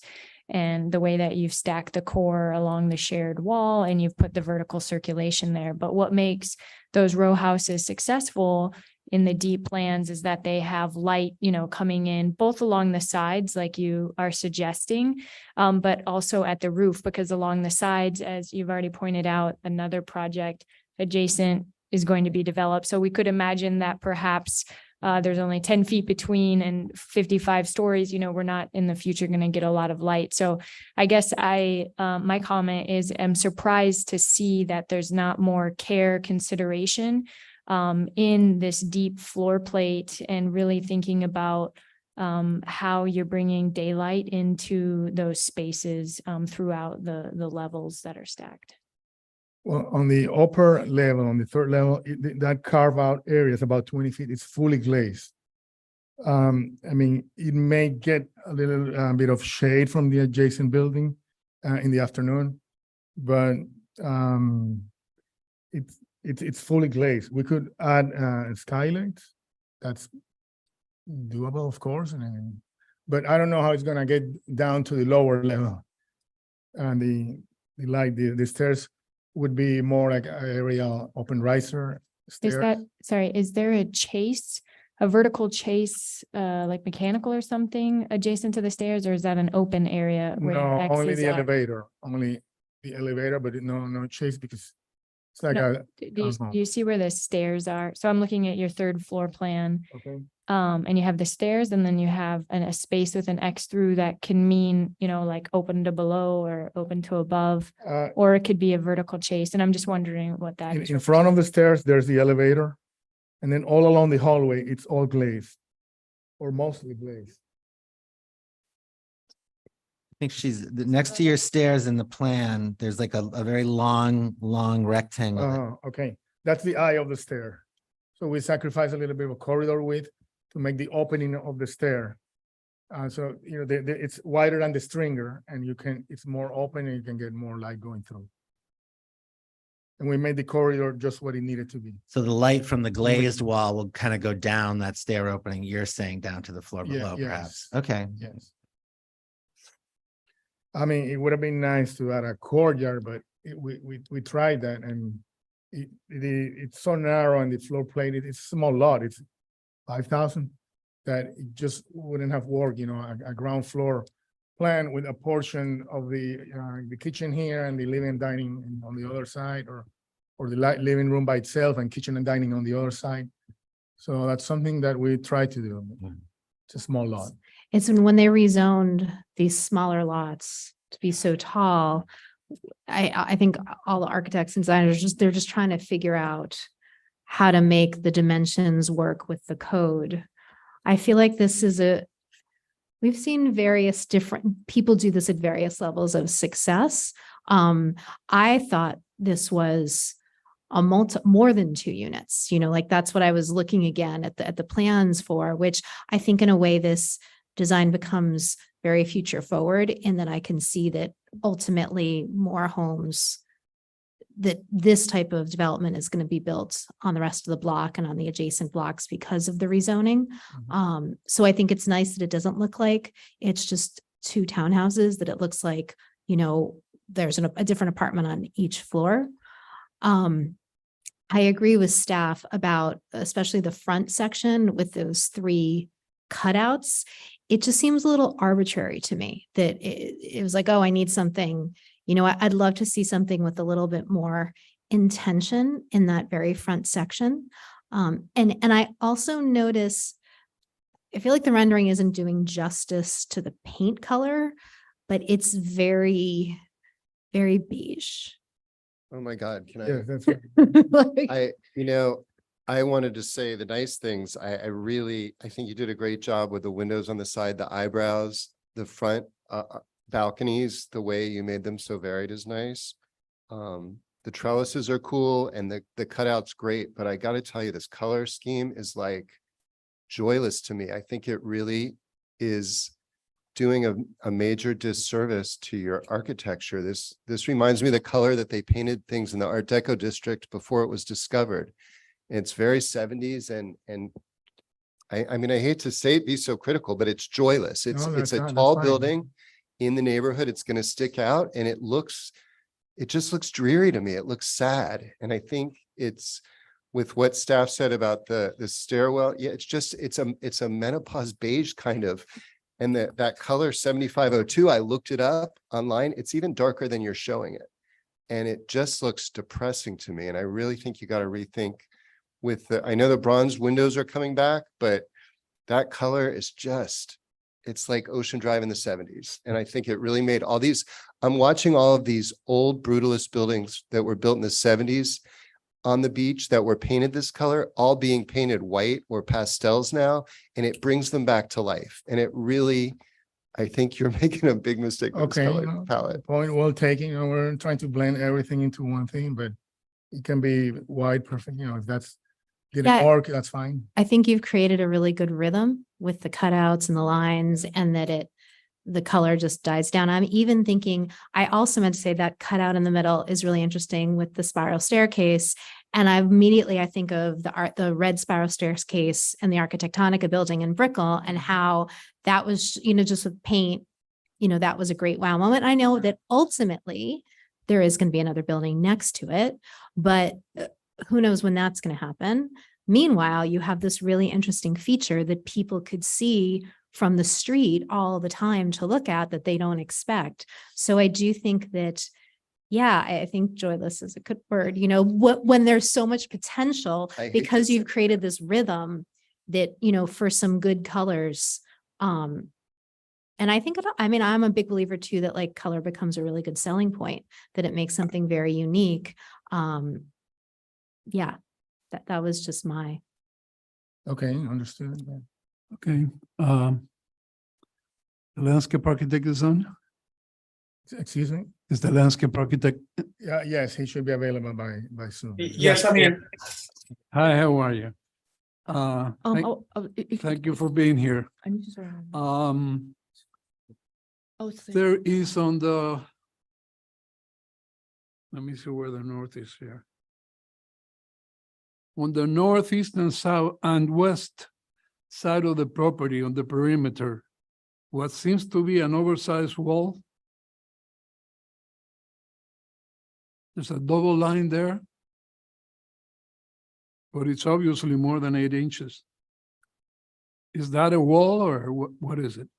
And the way that you've stacked the core along the shared wall and you've put the vertical circulation there. But what makes those row houses successful in the deep plans is that they have light, coming in both along the sides, like you are suggesting, but also at the roof, because along the sides, as you've already pointed out, another project adjacent is going to be developed. So we could imagine that perhaps there's only 10 feet between and 55 stories, we're not in the future going to get a lot of light. So I guess my comment is I'm surprised to see that there's not more care consideration in this deep floor plate and really thinking about how you're bringing daylight into those spaces throughout the levels that are stacked. Well, on the upper level, on the 3rd level, that carve out area is about 20 feet. It's fully glazed. It may get a little bit of shade from the adjacent building in the afternoon, but it's fully glazed. We could add skylights. That's doable, of course. But I don't know how it's gonna get down to the lower level. And the stairs would be more like area open riser stairs. Is there a vertical chase, like mechanical or something adjacent to the stairs, or is that an open area? Where No, the only X's the are? elevator, but no chase because it's like No, a. Do you see where the stairs are? So I'm looking at your 3rd floor plan. Okay. And you have the stairs and then you have a space with an X through that can mean, like open to below or open to above, or it could be a vertical chase. And I'm just wondering what that is. In front of the stairs, there's the elevator. And then all along the hallway, it's all glazed or mostly glazed. think next to your stairs in the plan, there's like a very long rectangle. Okay, that's the eye of the stair. So we sacrifice a little bit of corridor width to make the opening of the stair. So, you know, it's wider than the stringer and it's more open and you can get more light going through. And we made the corridor just what it needed to be. So the light from the glazed wall will kind of go down that stair opening, you're saying down to the floor below, perhaps. Okay. Yes. I mean, it would have been nice to add a courtyard, but we tried that and it's so narrow and the floor plate, it's a small lot, it's 5,000, that it just wouldn't have worked, you know, a ground floor plan with a portion of the kitchen here and the living and dining on the other side, or the living room by itself and kitchen and dining on the other side. So that's something that we try to do. It's a small lot. It's when they rezoned these smaller lots to be so tall. I think all the architects and designers they're just trying to figure out how to make the dimensions work with the code. I feel like this is we've seen various different people do this at various levels of success. I thought this was more than 2 units, you know, like that's what I was looking again at the plans for, which I think in a way this design becomes very future forward, and that I can see that ultimately more homes, that this type of development is going to be built on the rest of the block and on the adjacent blocks because of the rezoning. So I think it's nice that it doesn't look like it's just 2 townhouses, that it looks like, you know, there's a different apartment on each floor. I agree with staff about especially the front section with those 3 cutouts. It just seems a little arbitrary to me that it was like, oh, I need something, you know, I'd love to see something with a little bit more intention in that very front section. And I also notice, I feel like the rendering isn't doing justice to the paint color, but it's very, very beige. Oh my God, can I? Yeah, that's right. I wanted to say the nice things. I think you did a great job with the windows on the side, the eyebrows, the front balconies, the way you made them so varied is nice. The trellises are cool and the cutout's great, but I got to tell you, this color scheme is like joyless to me. I think it really is doing a major disservice to your architecture. This reminds me of the color that they painted things in the Art Deco district before it was discovered. It's very 70s and I mean, I hate to say it, be so critical, but it's joyless. It's a tall building in the neighborhood. It's going to stick out and it just looks dreary to me. It looks sad. And I think it's with what staff said about the stairwell. Yeah, it's a menopause beige kind of, and that color 7502, I looked it up online. It's even darker than you're showing it. And it just looks depressing to me. And I really think you got to rethink I know the bronze windows are coming back, but that color is it's like Ocean Drive in the 70s. And I think it really made I'm watching all of these old brutalist buildings that were built in the 70s on the beach that were painted this color, all being painted white or pastels now, and it brings them back to life. And it really, I think you're making a big mistake with this color palette. Point well taken. You know, we're trying to blend everything into one thing, but it can be wide, perfect. You know, if that's didn't work, that's fine. I think you've created a really good rhythm with the cutouts and the lines, and that the color just dies down. I'm even thinking, I also meant to say that cutout in the middle is really interesting with the spiral staircase. And I think of the red spiral staircase and the Architectonica building in Brickell, and how that was, you know, just with paint, you know, that was a great wow moment. I know that ultimately there is going to be another building next to it, but who knows when that's going to happen. Meanwhile, you have this really interesting feature that people could see from the street all the time to look at that they don't expect. So I do think that, yeah, I think joyless is a good word, you know, when there's so much potential because you've created this rhythm that, you know, for some good colors. And I think, I'm a big believer too, that like color becomes a really good selling point, that it makes something very unique. Yeah, that was just my. Okay, understood. Okay. The landscape architect is on. Excuse me? Is the landscape architect? Yeah, yes, he should be available by soon. Yes, I'm here. Hi, how are you? Thank you for being here. I need to sort of. Oh, it's There is on the, let me see where the north is here. On the northeast and south and west side of the property on the perimeter, what seems to be an oversized wall. There's a double line there, but it's obviously more than 8 inches. Is that a wall or what is it?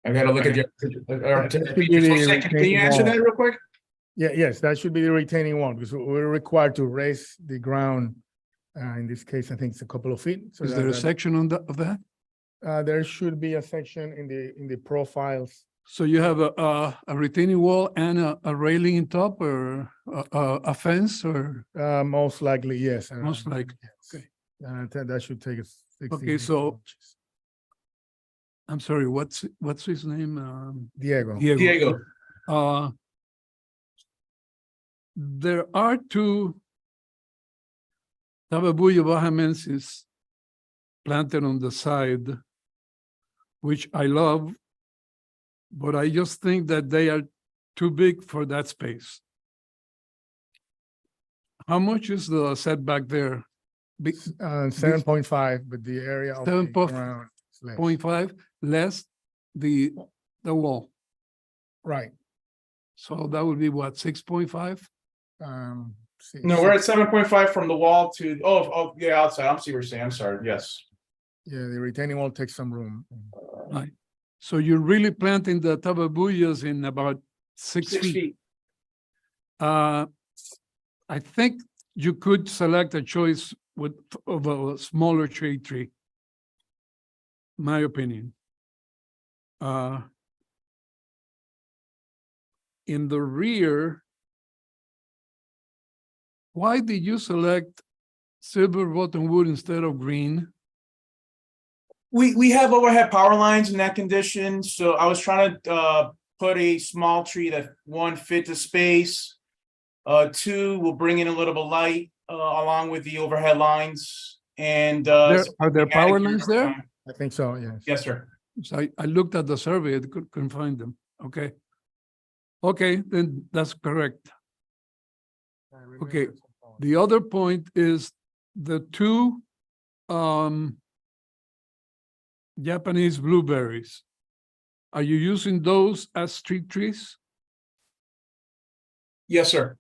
I gotta look at your. the Can you answer that real quick? Yeah, yes, that should be the retaining wall because we're required to raise the ground. In this case, I think it's a couple of feet. So Is there a section on of that? There should be a section in the profiles. So you have a retaining wall and a railing in top or a fence or? Most likely, yes. Most likely, okay. That should take us. 16 Okay, so I'm sorry, what's his name? Diego. Diego. There are 2 Tabebuya bahamensis planted on the side, which I love, but I just think that they are too big for that space. How much is the setback there? 7.5, but the area of the ground is less. 0.5 less the wall. Right. So that would be what, 6.5? No, we're at 7.5 from the wall to, yeah, outside. I'm see what you're saying. I'm sorry. Yes. Yeah, the retaining wall takes some room. Right. So you're really planting the tababuyas in about 6 feet. I think you could select a choice of a smaller shade tree. My opinion. In the rear, why did you select silver bottom wood instead of green? We have overhead power lines in that condition, so I was trying to put a small tree that 1 fit the space. 2 will bring in a little bit of light along with the overhead lines. And are there power lines there? I think so, yes. Yes, sir. So I looked at the survey, I couldn't find them. Okay. Okay, then that's correct. Okay, the other point is the 2 Japanese blueberries. Are you using those as street trees? Yes, sir.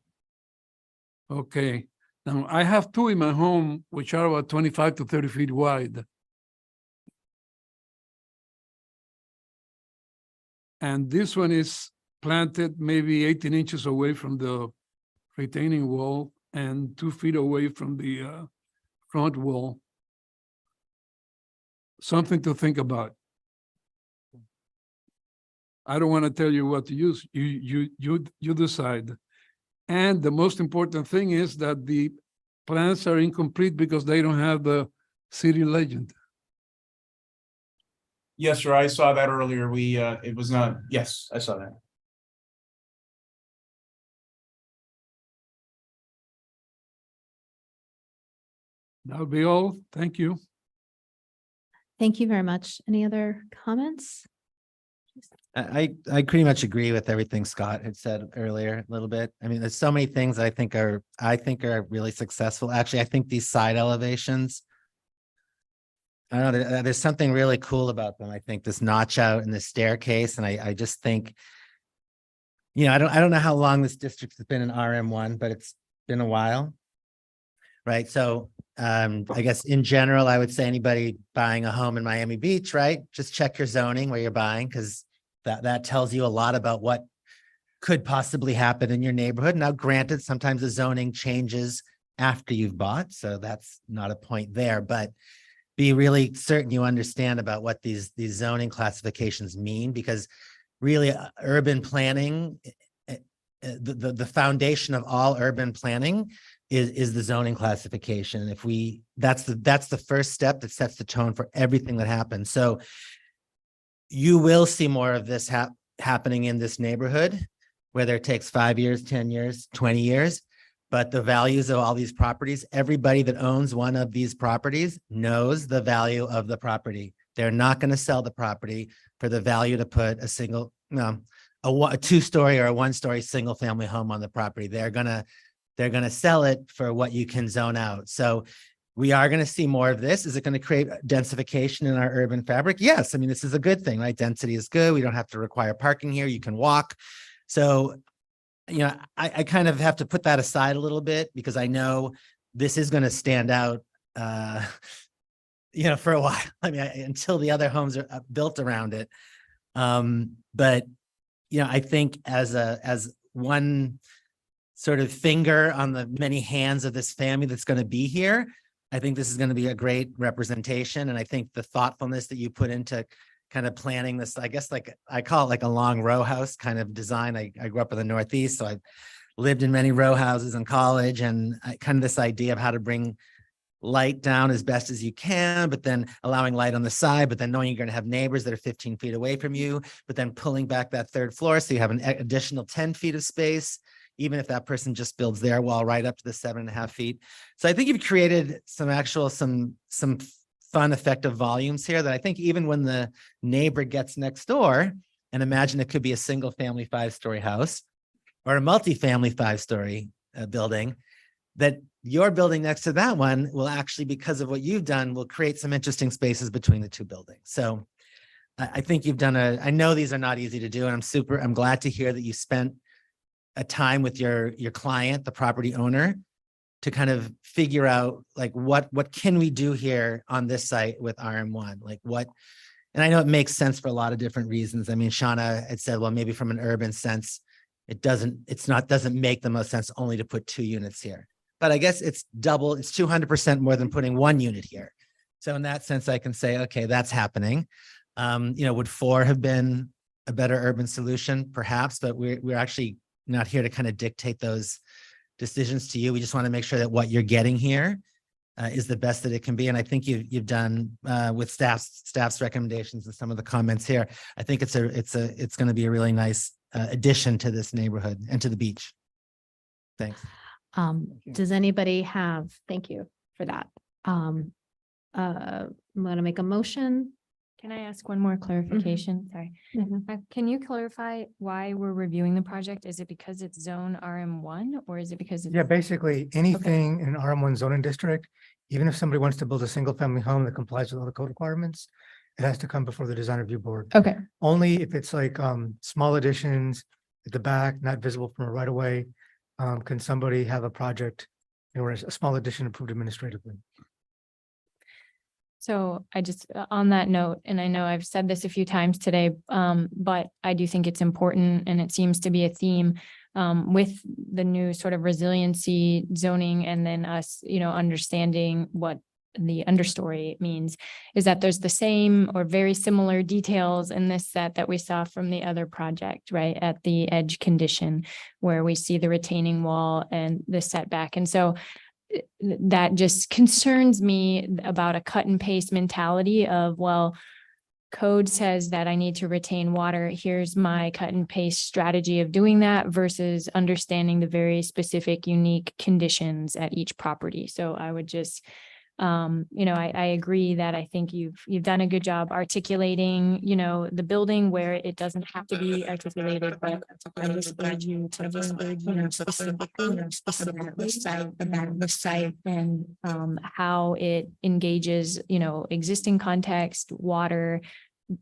Okay, now I have 2 in my home, which are about 25 to 30 feet wide. And this one is planted maybe 18 inches away from the retaining wall and 2 feet away from the front wall. Something to think about. I don't want to tell you what to use. You decide. And the most important thing is that the plans are incomplete because they don't have the city legend. Yes, sir. I saw that earlier. It was not, yes, I saw that. That'll be all. Thank you. Thank you very much. Any other comments? I pretty much agree with everything Scott had said earlier a little bit. I mean, there's so many things I think are really successful. Actually, I think these side elevations, I don't know, there's something really cool about them. I think this notch out in the staircase, and I just think, I don't know how long this district has been in RM1, but it's been a while. Right. So I guess in general, I would say anybody buying a home in Miami Beach, right? Just check your zoning where you're buying, because that tells you a lot about what could possibly happen in your neighborhood. Now, granted, sometimes the zoning changes after you've bought, so that's not a point there, but be really certain you understand about what these zoning classifications mean, because really urban planning, the foundation of all urban planning is the zoning classification. If we, that's the first step that sets the tone for everything that happens. So you will see more of this happening in this neighborhood, whether it takes 5 years, 10 years, 20 years. But the values of all these properties, everybody that owns one of these properties knows the value of the property. They're not going to sell the property for the value to put a single, a 2-story or a 1-story single family home on the property. They're gonna sell it for what you can zone out. So we are going to see more of this. Is it going to create densification in our urban fabric? Yes. I mean, this is a good thing, right? Density is good. We don't have to require parking here. You can walk. So, you know, I kind of have to put that aside a little bit because I know this is going to stand out, you know, for a while. I mean, until the other homes are built around it. But, you know, I think as one sort of finger on the many hands of this family that's going to be here, I think this is going to be a great representation. And I think the thoughtfulness that you put into kind of planning this, I guess, like I call it like a long row house kind of design. I grew up in the Northeast, so I lived in many row houses in college, and kind of this idea of how to bring light down as best as you can, but then allowing light on the side, but then knowing you're going to have neighbors that are 15 feet away from you, but then pulling back that 3rd floor so you have an additional 10 feet of space, even if that person just builds their wall right up to the 7.5 feet. So I think you've created some fun, effective volumes here that I think even when the neighbor gets next door, and imagine it could be a single family 5-story house or a multi-family 5-story building, that your building next to that one will actually, because of what you've done, will create some interesting spaces between the 2 buildings. So I think you've done I know these are not easy to do, and I'm glad to hear that you spent a time with your client, the property owner, to kind of figure out like what can we do here on this site with RM1, like what, and I know it makes sense for a lot of different reasons. I mean, Shauna had said, well, maybe from an urban sense, it doesn't make the most sense only to put 2 units here, but I guess it's 200% more than putting 1 unit here. So in that sense, I can say, okay, that's happening. You know, would 4 have been a better urban solution? Perhaps, but we're actually not here to kind of dictate those decisions to you. We just want to make sure that what you're getting here is the best that it can be. And I think you've done with staff's recommendations and some of the comments here. I think it's going to be a really nice addition to this neighborhood and to the beach. Thanks. Does anybody have, thank you for that. I'm going to make a motion. Can I ask one more clarification? Sorry. Can you clarify why we're reviewing the project? Is it because it's zone RM1 or is it because it's? Yeah, basically anything in an RM1 zoning district, even if somebody wants to build a single family home that complies with all the code requirements, it has to come before the design review board. Okay. Only if it's like small additions at the back, not visible from a right of way, can somebody have a project, you know, a small addition approved administratively. So I just, on that note, and I know I've said this a few times today, but I do think it's important, and it seems to be a theme with the new sort of resiliency zoning, and then us, you know, understanding what the understory means, is that there's the same or very similar details in this set that we saw from the other project, right? At the edge condition, where we see the retaining wall and the setback. And so that just concerns me about a cut and paste mentality of, well, code says that I need to retain water. Here's my cut and paste strategy of doing that versus understanding the very specific, unique conditions at each property. So I would just, you know, I agree that I think you've done a good job articulating, you know, the building where it doesn't have to be articulated, but I just urge you to you know, specifically about the site and how it engages, you know, existing context, water,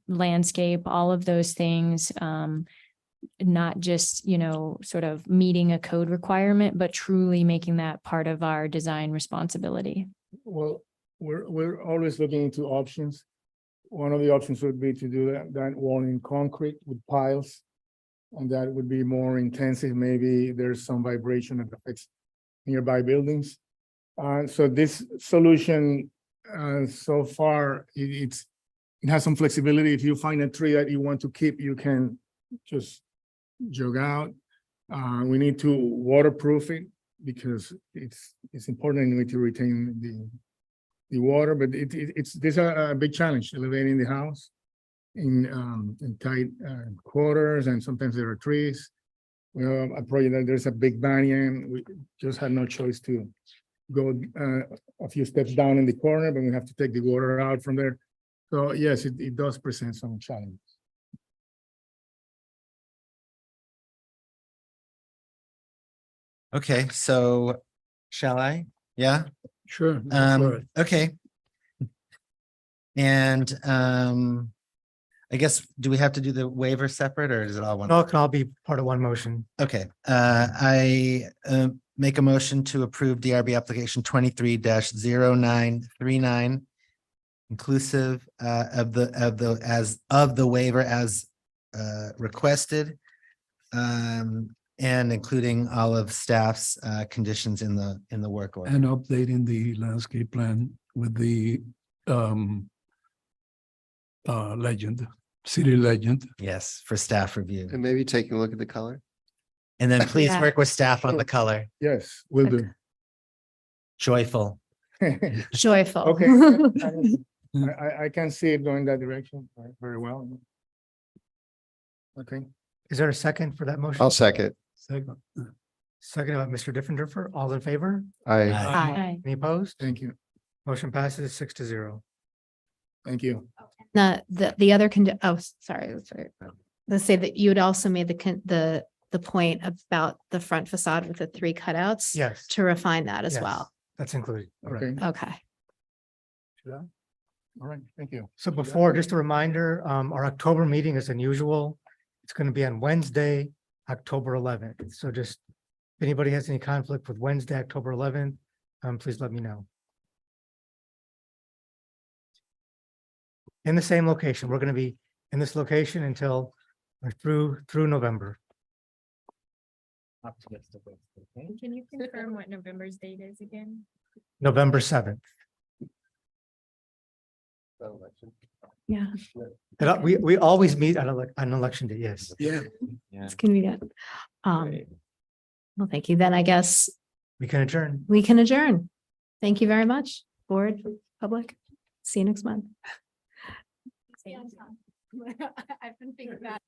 landscape, all of those things. Not just, you know, sort of meeting a code requirement, but truly making that part of our design responsibility. Well, we're always looking into options. One of the options would be to do that wall in concrete with piles, and that would be more intensive. Maybe there's some vibration that affects nearby buildings. So this solution, so far, it has some flexibility. If you find a tree that you want to keep, you can just jog out. We need to waterproof it because it's important anyway to retain the water, but there's a big challenge elevating the house in tight quarters, and sometimes there are trees. We have a project that there's a big banyan. We just had no choice to go a few steps down in the corner, but we have to take the water out from there. So yes, it does present some challenges. Okay, so shall I? Yeah? Sure. Okay. And I guess, do we have to do the waiver separate or is it all one? No, it can all be part of one motion. Okay, I make a motion to approve DRB application 23-0939. Inclusive of the waiver as requested. And including all of staff's conditions in the work order. And updating the landscape plan with the legend, city legend. Yes, for staff review. And maybe taking a look at the color. And then please Yeah. work with staff on the color. Yes, will do. Joyful. Joyful. Okay. I can see it going that direction very well. Okay. Is there a second for that motion? I'll second. Second by Mr. Diffenderfer. All in favor? I, Aye. Any opposed? Thank you. Motion passes 6-0. Thank you. The other sorry. Let's say that you had also made the point about the front facade with the 3 cutouts. Yes. To refine that as Yes, well. That's included. Okay. Okay. All right. Thank you. So before, just a reminder, our October meeting is unusual. It's going to be on Wednesday, October 11th. So just, if anybody has any conflict with Wednesday, October 11th, please let me know. In the same location. We're going to be in this location until through November. Can you confirm what November's date is again? November 7th. Yeah. We always meet on election day, yes. Yeah. It's convenient. Well, thank you. Then I guess We can adjourn. we can adjourn. Thank you very much, board, public. See you next month. I've been thinking that.